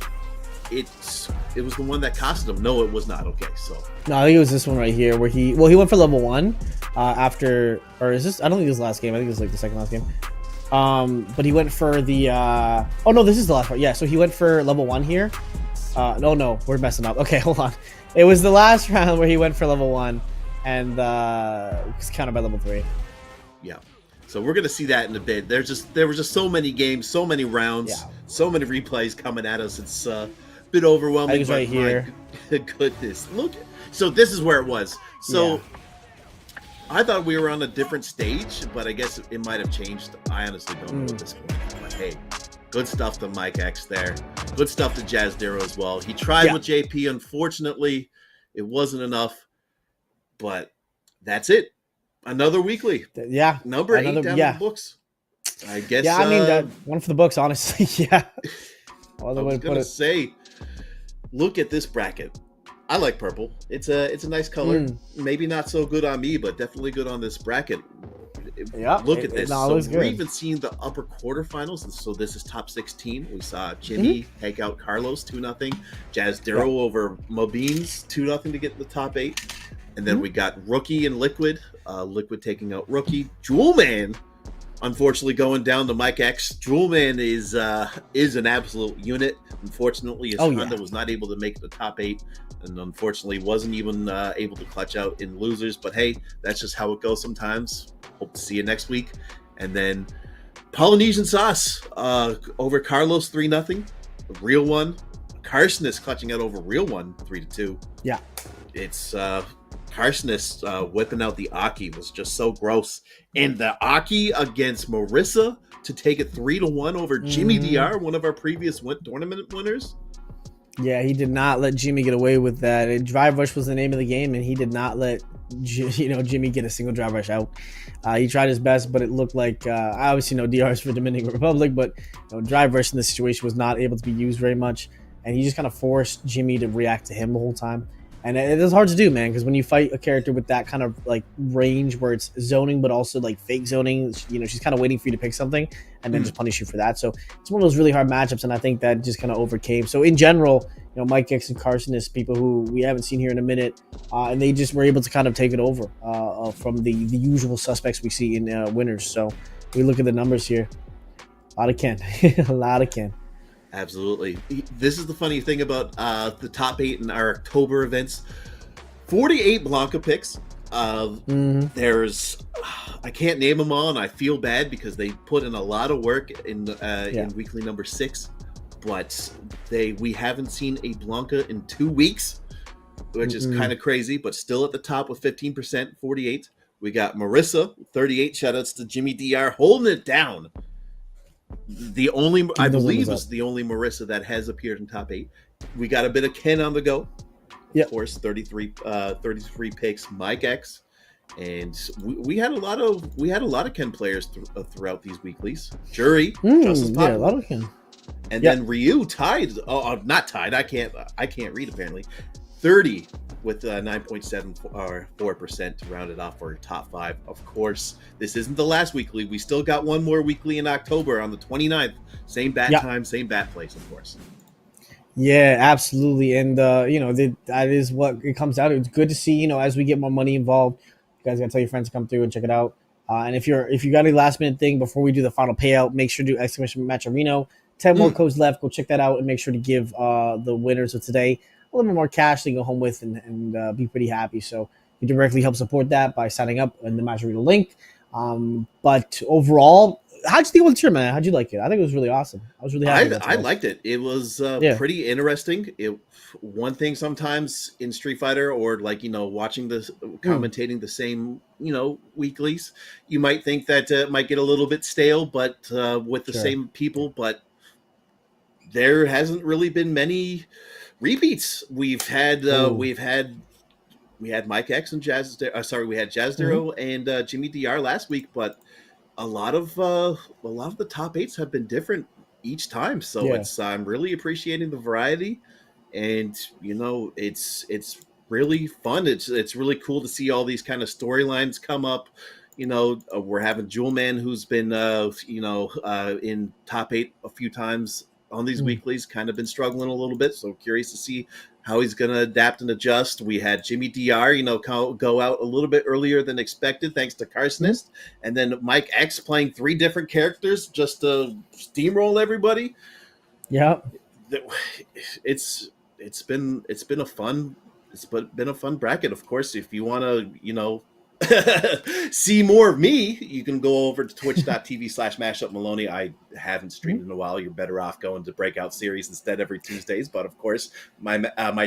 it was the one that costed him. No, it was not. Okay, so no, I think it was this one right here where he went for level 1 after, or is this? I don't think it was the last game. I think it was like the second last game. But he went for the oh no, this is the last part. Yeah, so he went for level 1 here. No, we're messing up. Okay, hold on. It was the last round where he went for level 1 and was counted by level 3. Yeah. So we're gonna see that in a bit. There were just so many games, so many rounds, so many replays coming at us. It's a bit overwhelming. But right here. My goodness, look. So this is where it was. So I thought we were on a different stage, but I guess it might have changed. I honestly don't know at this point. But hey, good stuff to Mike X there. Good stuff to Jazz Darrow as well. He tried with JP. Unfortunately, it wasn't enough. But that's it. Another weekly. Number 8 down in the books. I guess. Yeah, I mean, one for the books, honestly. Yeah. I was going to say, look at this bracket. I like purple. It's a nice color. Maybe not so good on me, but definitely good on this bracket. Look at this. So we're even seeing the upper quarterfinals. And so this is top 16. We saw Jimmy take out Carlos 2-0. Jazz Darrow over Mobeans 2-0 to get in the top 8. And then we got Rookie and Liquid. Liquid taking out Rookie. Jewelman, unfortunately, going down to Mike X. Jewelman is an absolute unit. Unfortunately, his Honda was not able to make the top 8. And unfortunately, wasn't even able to clutch out in losers. But hey, that's just how it goes sometimes. Hope to see you next week. And then Polynesian Sauce over Carlos 3-0. The real one. Carson clutching out over real one 3-2. Yeah. It's Carson whipping out the Aki was just so gross. And the Aki against Marissa to take it 3-1 over Jimmy DR, one of our previous tournament winners. Yeah, he did not let Jimmy get away with that. Drive rush was the name of the game, and he did not let Jimmy get a single drive rush out. He tried his best, but it looked like I obviously know DRs for Dominican Republic, but drive rush in this situation was not able to be used very much, and he just kind of forced Jimmy to react to him the whole time. And it is hard to do, man, because when you fight a character with that kind of like range where it's zoning, but also like fake zoning, she's kind of waiting for you to pick something and then just punish you for that. So it's one of those really hard matchups, and I think that just kind of overcame. So in general, Mike X and Carson is people who we haven't seen here in a minute, and they just were able to kind of take it over from the usual suspects we see in winners. So we look at the numbers here. A lot of Ken. A lot of Ken. Absolutely. This is the funny thing about the top 8 in our October events. 48 Blanca picks, There's, I can't name them all, and I feel bad because they put in a lot of work in weekly number 6, but we haven't seen a Blanca in 2 weeks, which is kind of crazy, but still at the top with 15%, 48. We got Marissa, 38. Shoutouts to Jimmy DR holding it down. I believe is the only Marissa that has appeared in top 8. We got a bit of Ken on the go. Of course, 33 picks. Mike X, and we had a lot of Ken players throughout these weeklies. Jury, just as popular. A lot of Ken. And then Ryu tied. Not tied. I can't read apparently. 30 with 9.74% to round it off for top 5. Of course, this isn't the last weekly. We still got one more weekly in October on the 29th. Same bat time, same bat place, of course. Yeah, absolutely. And, that is what it comes out to. It's good to see, as we get more money involved, you guys got to tell your friends to come through and check it out. And if you got a last minute thing before we do the final payout, make sure to do exclamation match Reno. 10 more codes left. Go check that out and make sure to give the winners of today a little bit more cash to go home with and be pretty happy. So you directly help support that by signing up in the Matcherino link. But overall, how'd you think of the tournament? How'd you like it? I think it was really awesome. I was really happy. I liked it. It was pretty interesting. One thing sometimes in Street Fighter or watching this, commentating the same, weeklies, you might think that it might get a little bit stale, but with the same people, but there hasn't really been many repeats. We had Mike X and Jazz. We had Jazz Dero and Jimmy DR last week, but a lot of the top 8s have been different each time. So I'm really appreciating the variety, and it's really fun. It's really cool to see all these kind of storylines come up. We're having Jewel Man, who's been in top 8 a few times on these weeklies, kind of been struggling a little bit. So curious to see how he's going to adapt and adjust. We had Jimmy DR, go out a little bit earlier than expected, thanks to Carsonist. And then Mike X playing 3 different characters just to steamroll everybody. Yeah. It's been a fun bracket. Of course, if you want to, see more of me, you can go over to twitch.tv/mashupmaloney. I haven't streamed in a while. You're better off going to Breakout series instead every Tuesdays. But of course, my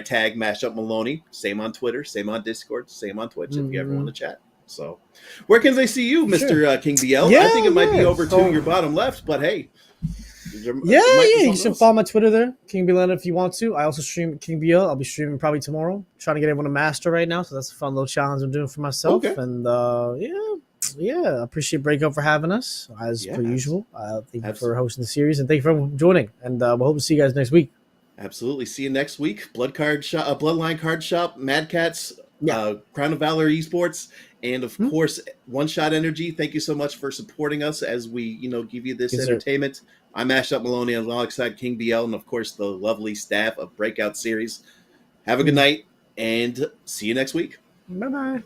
tag Mashup Maloney, same on Twitter, same on Discord, same on Twitch if you ever want to chat. So where can they see you, Mr. King BL? I think it might be over to your bottom left, but hey. You should follow my Twitter there, King BL, if you want to. I also stream King BL. I'll be streaming probably tomorrow. Trying to get everyone a master right now, so that's a fun little challenge I'm doing for myself. Okay. And I appreciate Breakout for having us as per usual. Thank you for hosting the series, and thank you for joining. And we'll hope to see you guys next week. Absolutely, see you next week. Bloodline Card Shop, Mad Cats, Crown of Valor Esports, and of course One Shot Energy. Thank you so much for supporting us as we give you this entertainment. Sir. I'm Mashup Maloney alongside King BL and of course the lovely staff of Breakout series. Have a good night and see you next week. Bye-bye.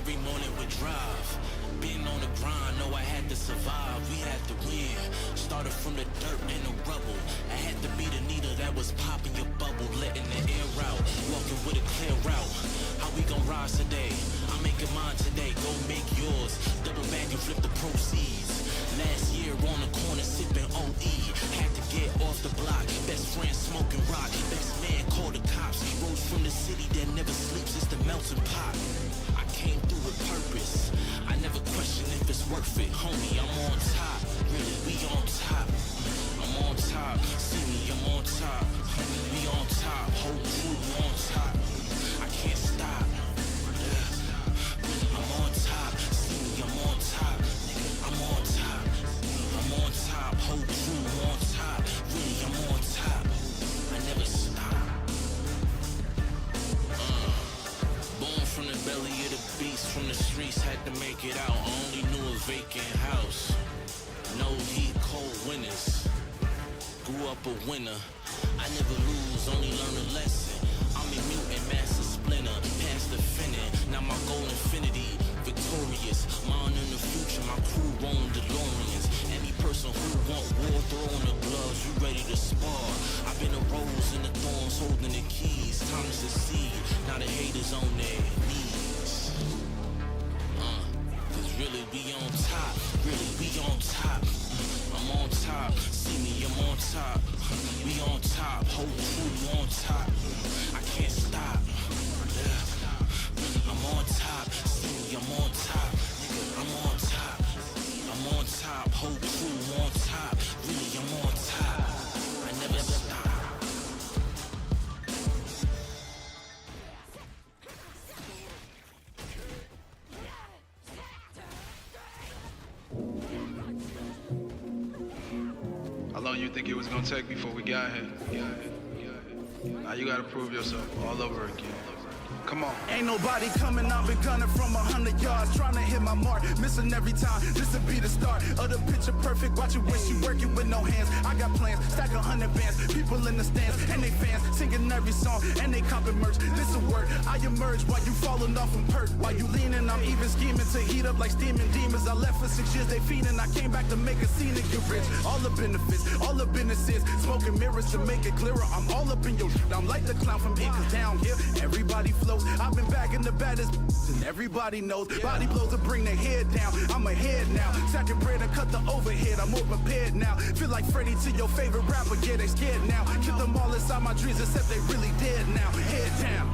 every morning with drive. Been on the grind, know I had to survive. We had to win. Started from the dirt and the rubble. I had to be the needle that was popping your bubble, letting the air out. Walking with a clear route. How we gon' rise today? I'm making mine today. Go make yours. Double bag and flip the proceeds. Last year on the corner sipping OE. Had to get off the block. Best friend smoking rock. Best man called the cops. Rose from the city that never sleeps. It's the melting pot. I came through with purpose. I never question if it's worth it. Homie, I'm on top. Really, we on top. I'm on top. See me, I'm on top. We on top. Whole crew on top. I can't stop. I'm on top. See me, I'm on top. I'm on top. I'm on top. Whole crew on top. Really, I'm on top. I never stop. Born from the belly of the beast, from the streets, had to make it out. Only knew a vacant house. No heat, cold winters. Grew up a winner. I never lose, only learn a lesson. I'm a mutant, master splinter, past the finish. Now my goal infinity, victorious. Mine in the future, my crew roam DeLoreans. Any person who want war, throw in the gloves, you ready to spar. I've been a rose in the thorns, holding the keys. Time to succeed, now the haters on their knees. Cause really we on top, really we on top. I'm on top, see me, I'm on top. We on top, whole crew on top. I can't stop. I'm on top, see me, I'm on top. I'm on top, I'm on top, whole crew on top. Really, I'm on top. I never stop. How long you think it was gonna take before we got here? Now you gotta prove yourself all over again. Come on. Ain't nobody coming, I've been gunning from 100 yards, trying to hit my mark, missing every time. This'll be the start of the picture perfect. Watch it when she working with no hands. I got plans, stack 100 bands, people in the stands and they fans singing every song and they comping merch. This'll work. I emerge while you falling off from perk. While you leaning, I'm even scheming to heat up like steaming demons. I left for 6 years, they feeding. I came back to make a scene and get rich. All the benefits, all the businesses, smoking mirrors to make it clearer. I'm all up in your shit. I'm like the clown from it, cause down here everybody flows. I've been bagging the baddest and everybody knows. Body blows to bring their head down. I'm ahead now. Stacking bread and cut the overhead. I'm more prepared now. Feel like Freddie to your favorite rapper. Yeah, they scared now. Kill them all inside my dreams except they really dead now. Head down.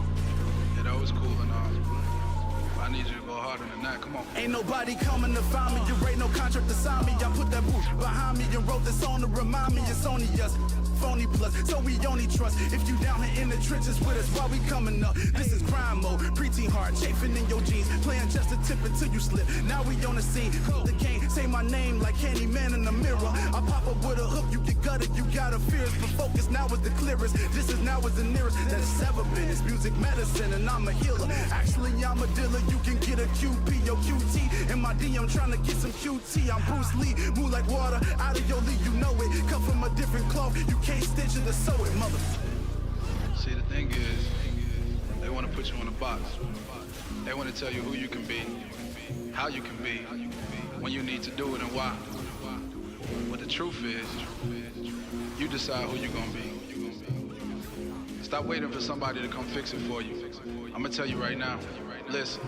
Yeah, that was cool and all. I need you to go harder than that. Come on. Ain't nobody coming to find me. You ain't no contract to sign me. I put that bush behind me and wrote this song to remind me it's only us. Phony plus, so we only trust if you down here in the trenches with us while we coming up. This is crime mode, preteen hard, chafing in your jeans, playing just a tip until you slip. Now we on the scene, the game, say my name like Candyman in the mirror. I pop up with a hook, you get gutted, you gotta fear. But focus now is the clearest. This is now is the nearest that it's ever been. It's music medicine and I'm a healer. Actually, I'm a dealer. You can get a QP or QT in my DM, trying to get some QT. I'm Bruce Lee, move like water out of your league. You know it, cut from a different cloth. You can't stitch it or sew it, mother. See, the thing is, they want to put you in a box. They want to tell you who you can be, how you can be, when you need to do it and why. But the truth is, you decide who you're gonna be. Stop waiting for somebody to come fix it for you. I'm gonna tell you right now, listen.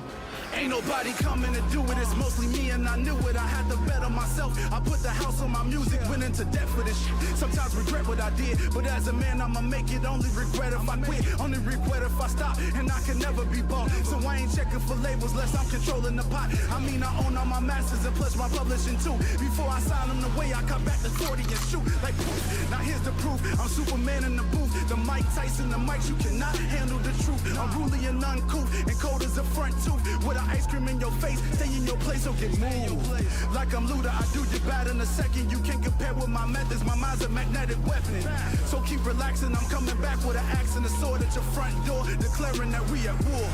Ain't nobody coming to do it, it's mostly me and I knew it. I had to bet on myself, I put the house on my music, went into debt for this shit. Sometimes regret what I did, but as a man I'ma make it. Only regret if I quit, only regret if I stop. And I can never be bought, so I ain't checking for labels less I'm controlling the pot. I mean I own all my masters and plus my publishing too. Before I sign them away, I cut back to 40 and shoot like poof. Now here's the proof, I'm Superman in the booth. The Mike Tyson, the mics, you cannot handle the truth. I'm ruly and uncouth, and cold as a front tooth. With ice cream in your face, stay in your place or get moved. Like I'm Luda, I do you bad in a second. You can't compare with my methods, my mind's a magnetic weapon. So keep relaxing, I'm coming back with an axe and a sword at your front door, declaring that we at war.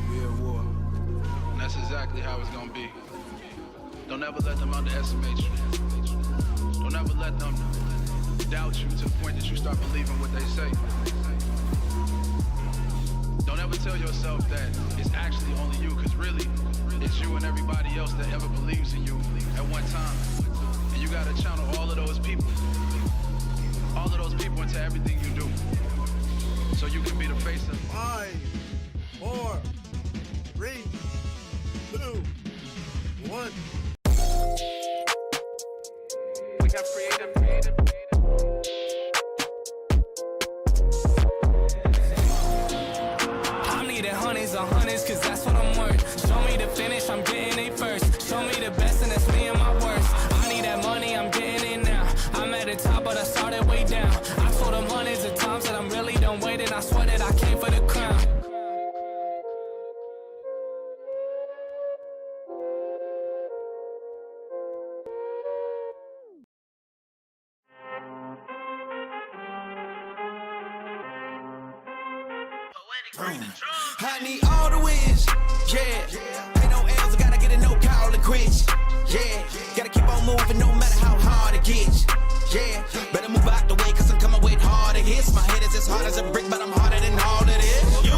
We at war. And that's exactly how it's gonna be. Don't ever let them underestimate you. Don't ever let them doubt you to the point that you start believing what they say. Don't ever tell yourself that it's actually only you, because really, it's you and everybody else that ever believes in you at one time. And you gotta channel all of those people into everything you do, so you can be the face of 5, 4, 3, 2, 1. We got creative. I'm needing hundreds on hundreds, cause that's what I'm worth. Show me the finish, I'm getting it first. Show me the best, and that's me and my worst. I need that money, I'm getting it now. I'm at the top, but I started way down. I told them hundreds of times that I'm really done waiting. I swear that I came for the crown. I need all the wins, yeah. Ain't no L's, I gotta get a no call and quits, yeah. Gotta keep on moving no matter how hard it gets, yeah. Better move out the way, cause I'm coming with harder hits. My head is as hard as a brick, but I'm harder than all of this. You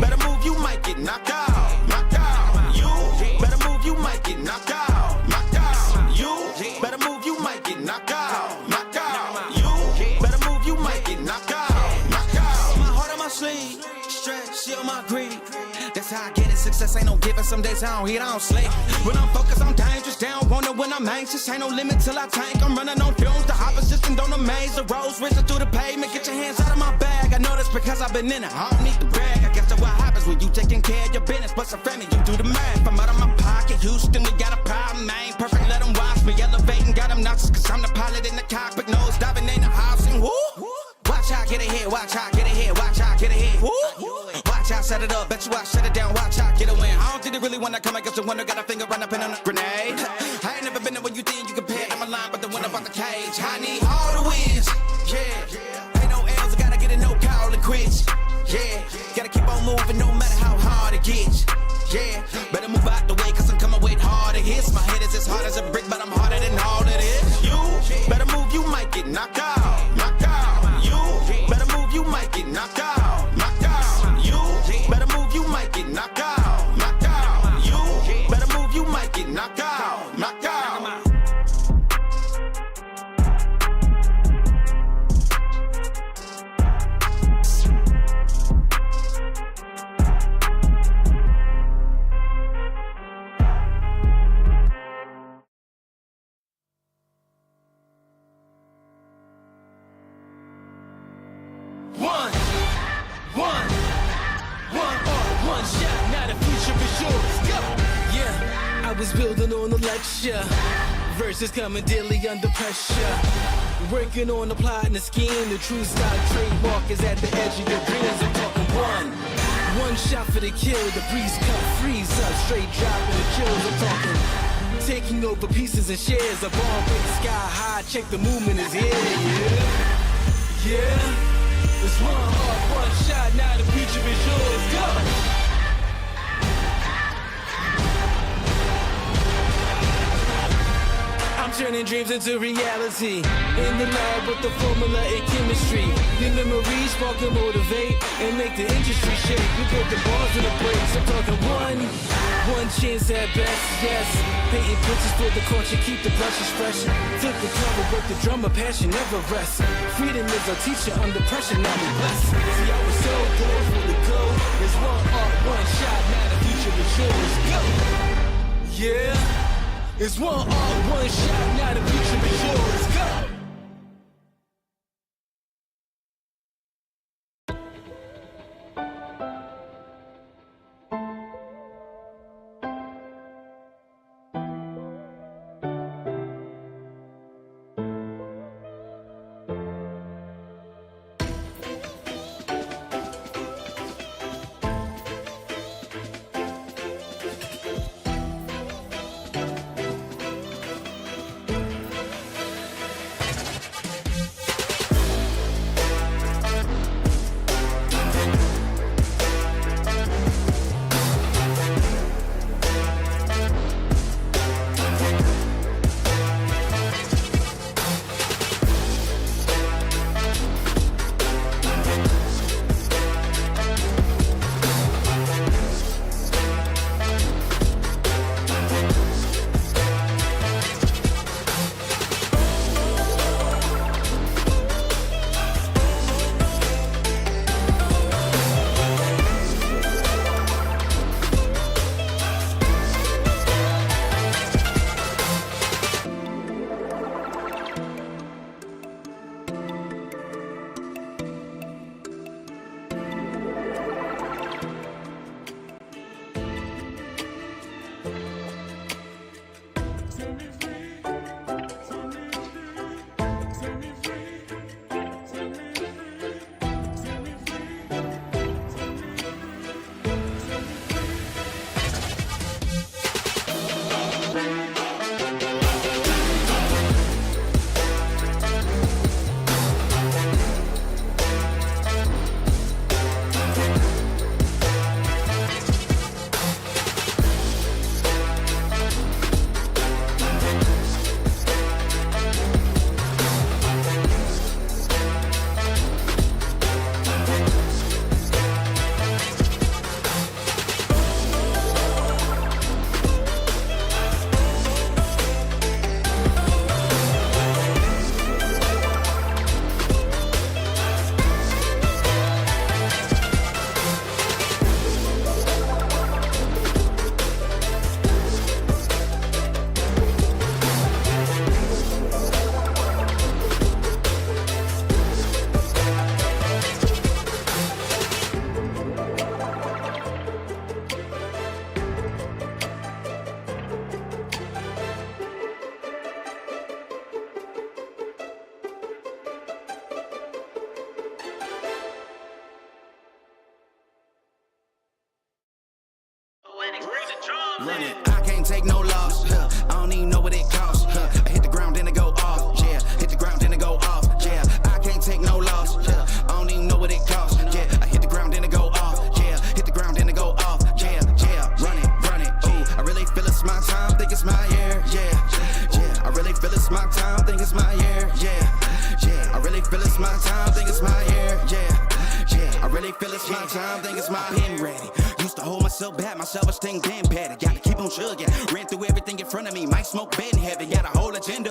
better move, you might get knocked out, knocked out. You better move, you might get knocked out, knocked out. You better move, you might get knocked out, knocked out. You better move, you might get knocked out, knocked out. My heart on my sleeve. Shield my greed. That's how I get it. Success ain't no giving. Some days I don't eat, I don't sleep. When I'm focused, I'm dangerous. They don't wonder when I'm anxious. Ain't no limit till I tank. I'm running on fumes. The opposition don't amaze. The roads racing through the pavement. Get your hands out of my bag. I know that's because I've been in it. I don't need to brag. I guess that's what happens when you taking care of your business. But some family, you do the math. I'm out of my pocket. Houston, we got a problem. I ain't perfect. Let them watch me elevating. Got them nauseous. Cause I'm the pilot in the cockpit. Nose diving in the house. And woo. Watch out, get ahead. Watch out, get ahead. Watch out, get ahead. Woo. Watch out, set it up, bet you I shut it down, watch out, get a win. I don't think they really wanna come against the one that got a finger run up in a grenade. I ain't never been there when you think you compare. I'm a line, but the one up on the cage. I need all the wins, yeah. Ain't no L's, I gotta get a no call and quits, yeah. Gotta keep on moving no matter how hard it gets, yeah. Better move out the way, cause I'm coming with harder hits. My head is as hard as a brick, but I'm harder than all of this. You better move, you might get knocked out, knocked out. You better move, you might get knocked out, knocked out. You better move, you might get knocked out, knocked out. You better move, you might get knocked out, knocked out. One shot, now the future is yours. Go! Yeah, I was building on the lecture. Verses coming daily under pressure. Working on the plot and the scheme. The true stock trademark is at the edge of your dreams. I'm talking one shot for the kill. The breeze cut, freeze up, straight dropping the chills. I'm talking taking over pieces and shares. A bomb break sky high. Check the movement is here. Yeah, yeah. It's one heart, one shot. Now the future is yours. Go. I'm turning dreams into reality. In the lab with the formula and chemistry. Your memories spark and motivate and make the industry shake. We put the bars in the brakes. I'm talking one chance at best, yes. Painting pictures for the culture, keep the brushes fresh. Flip the cover with the drummer, passion never rests. Freedom is our teacher under pressure, now we blessed. See, I was so good for the go. There's one art, one shot, now the future is yours. Go! Yeah. It's one art, one shot, now the future is yours. Go! run it. I can't take no loss, I don't even know what it costs, I hit the ground then it go off, yeah. Hit the ground then it go off, yeah. I can't take no loss, I don't even know what it costs, yeah. I hit the ground then it go off, yeah. Hit the ground then it go off, yeah. Run it, ooh. I really feel it's my time, think it's my year, yeah. I really feel it's my time, think it's my year, yeah. I really feel it's my time, think it's my year, yeah. I really feel it's my time, think it's my pen ready. Used to hold myself back, my self-esteem been patted. Gotta keep on chugging, ran through everything in front of me. Might smoke bed in heaven, got a whole agenda.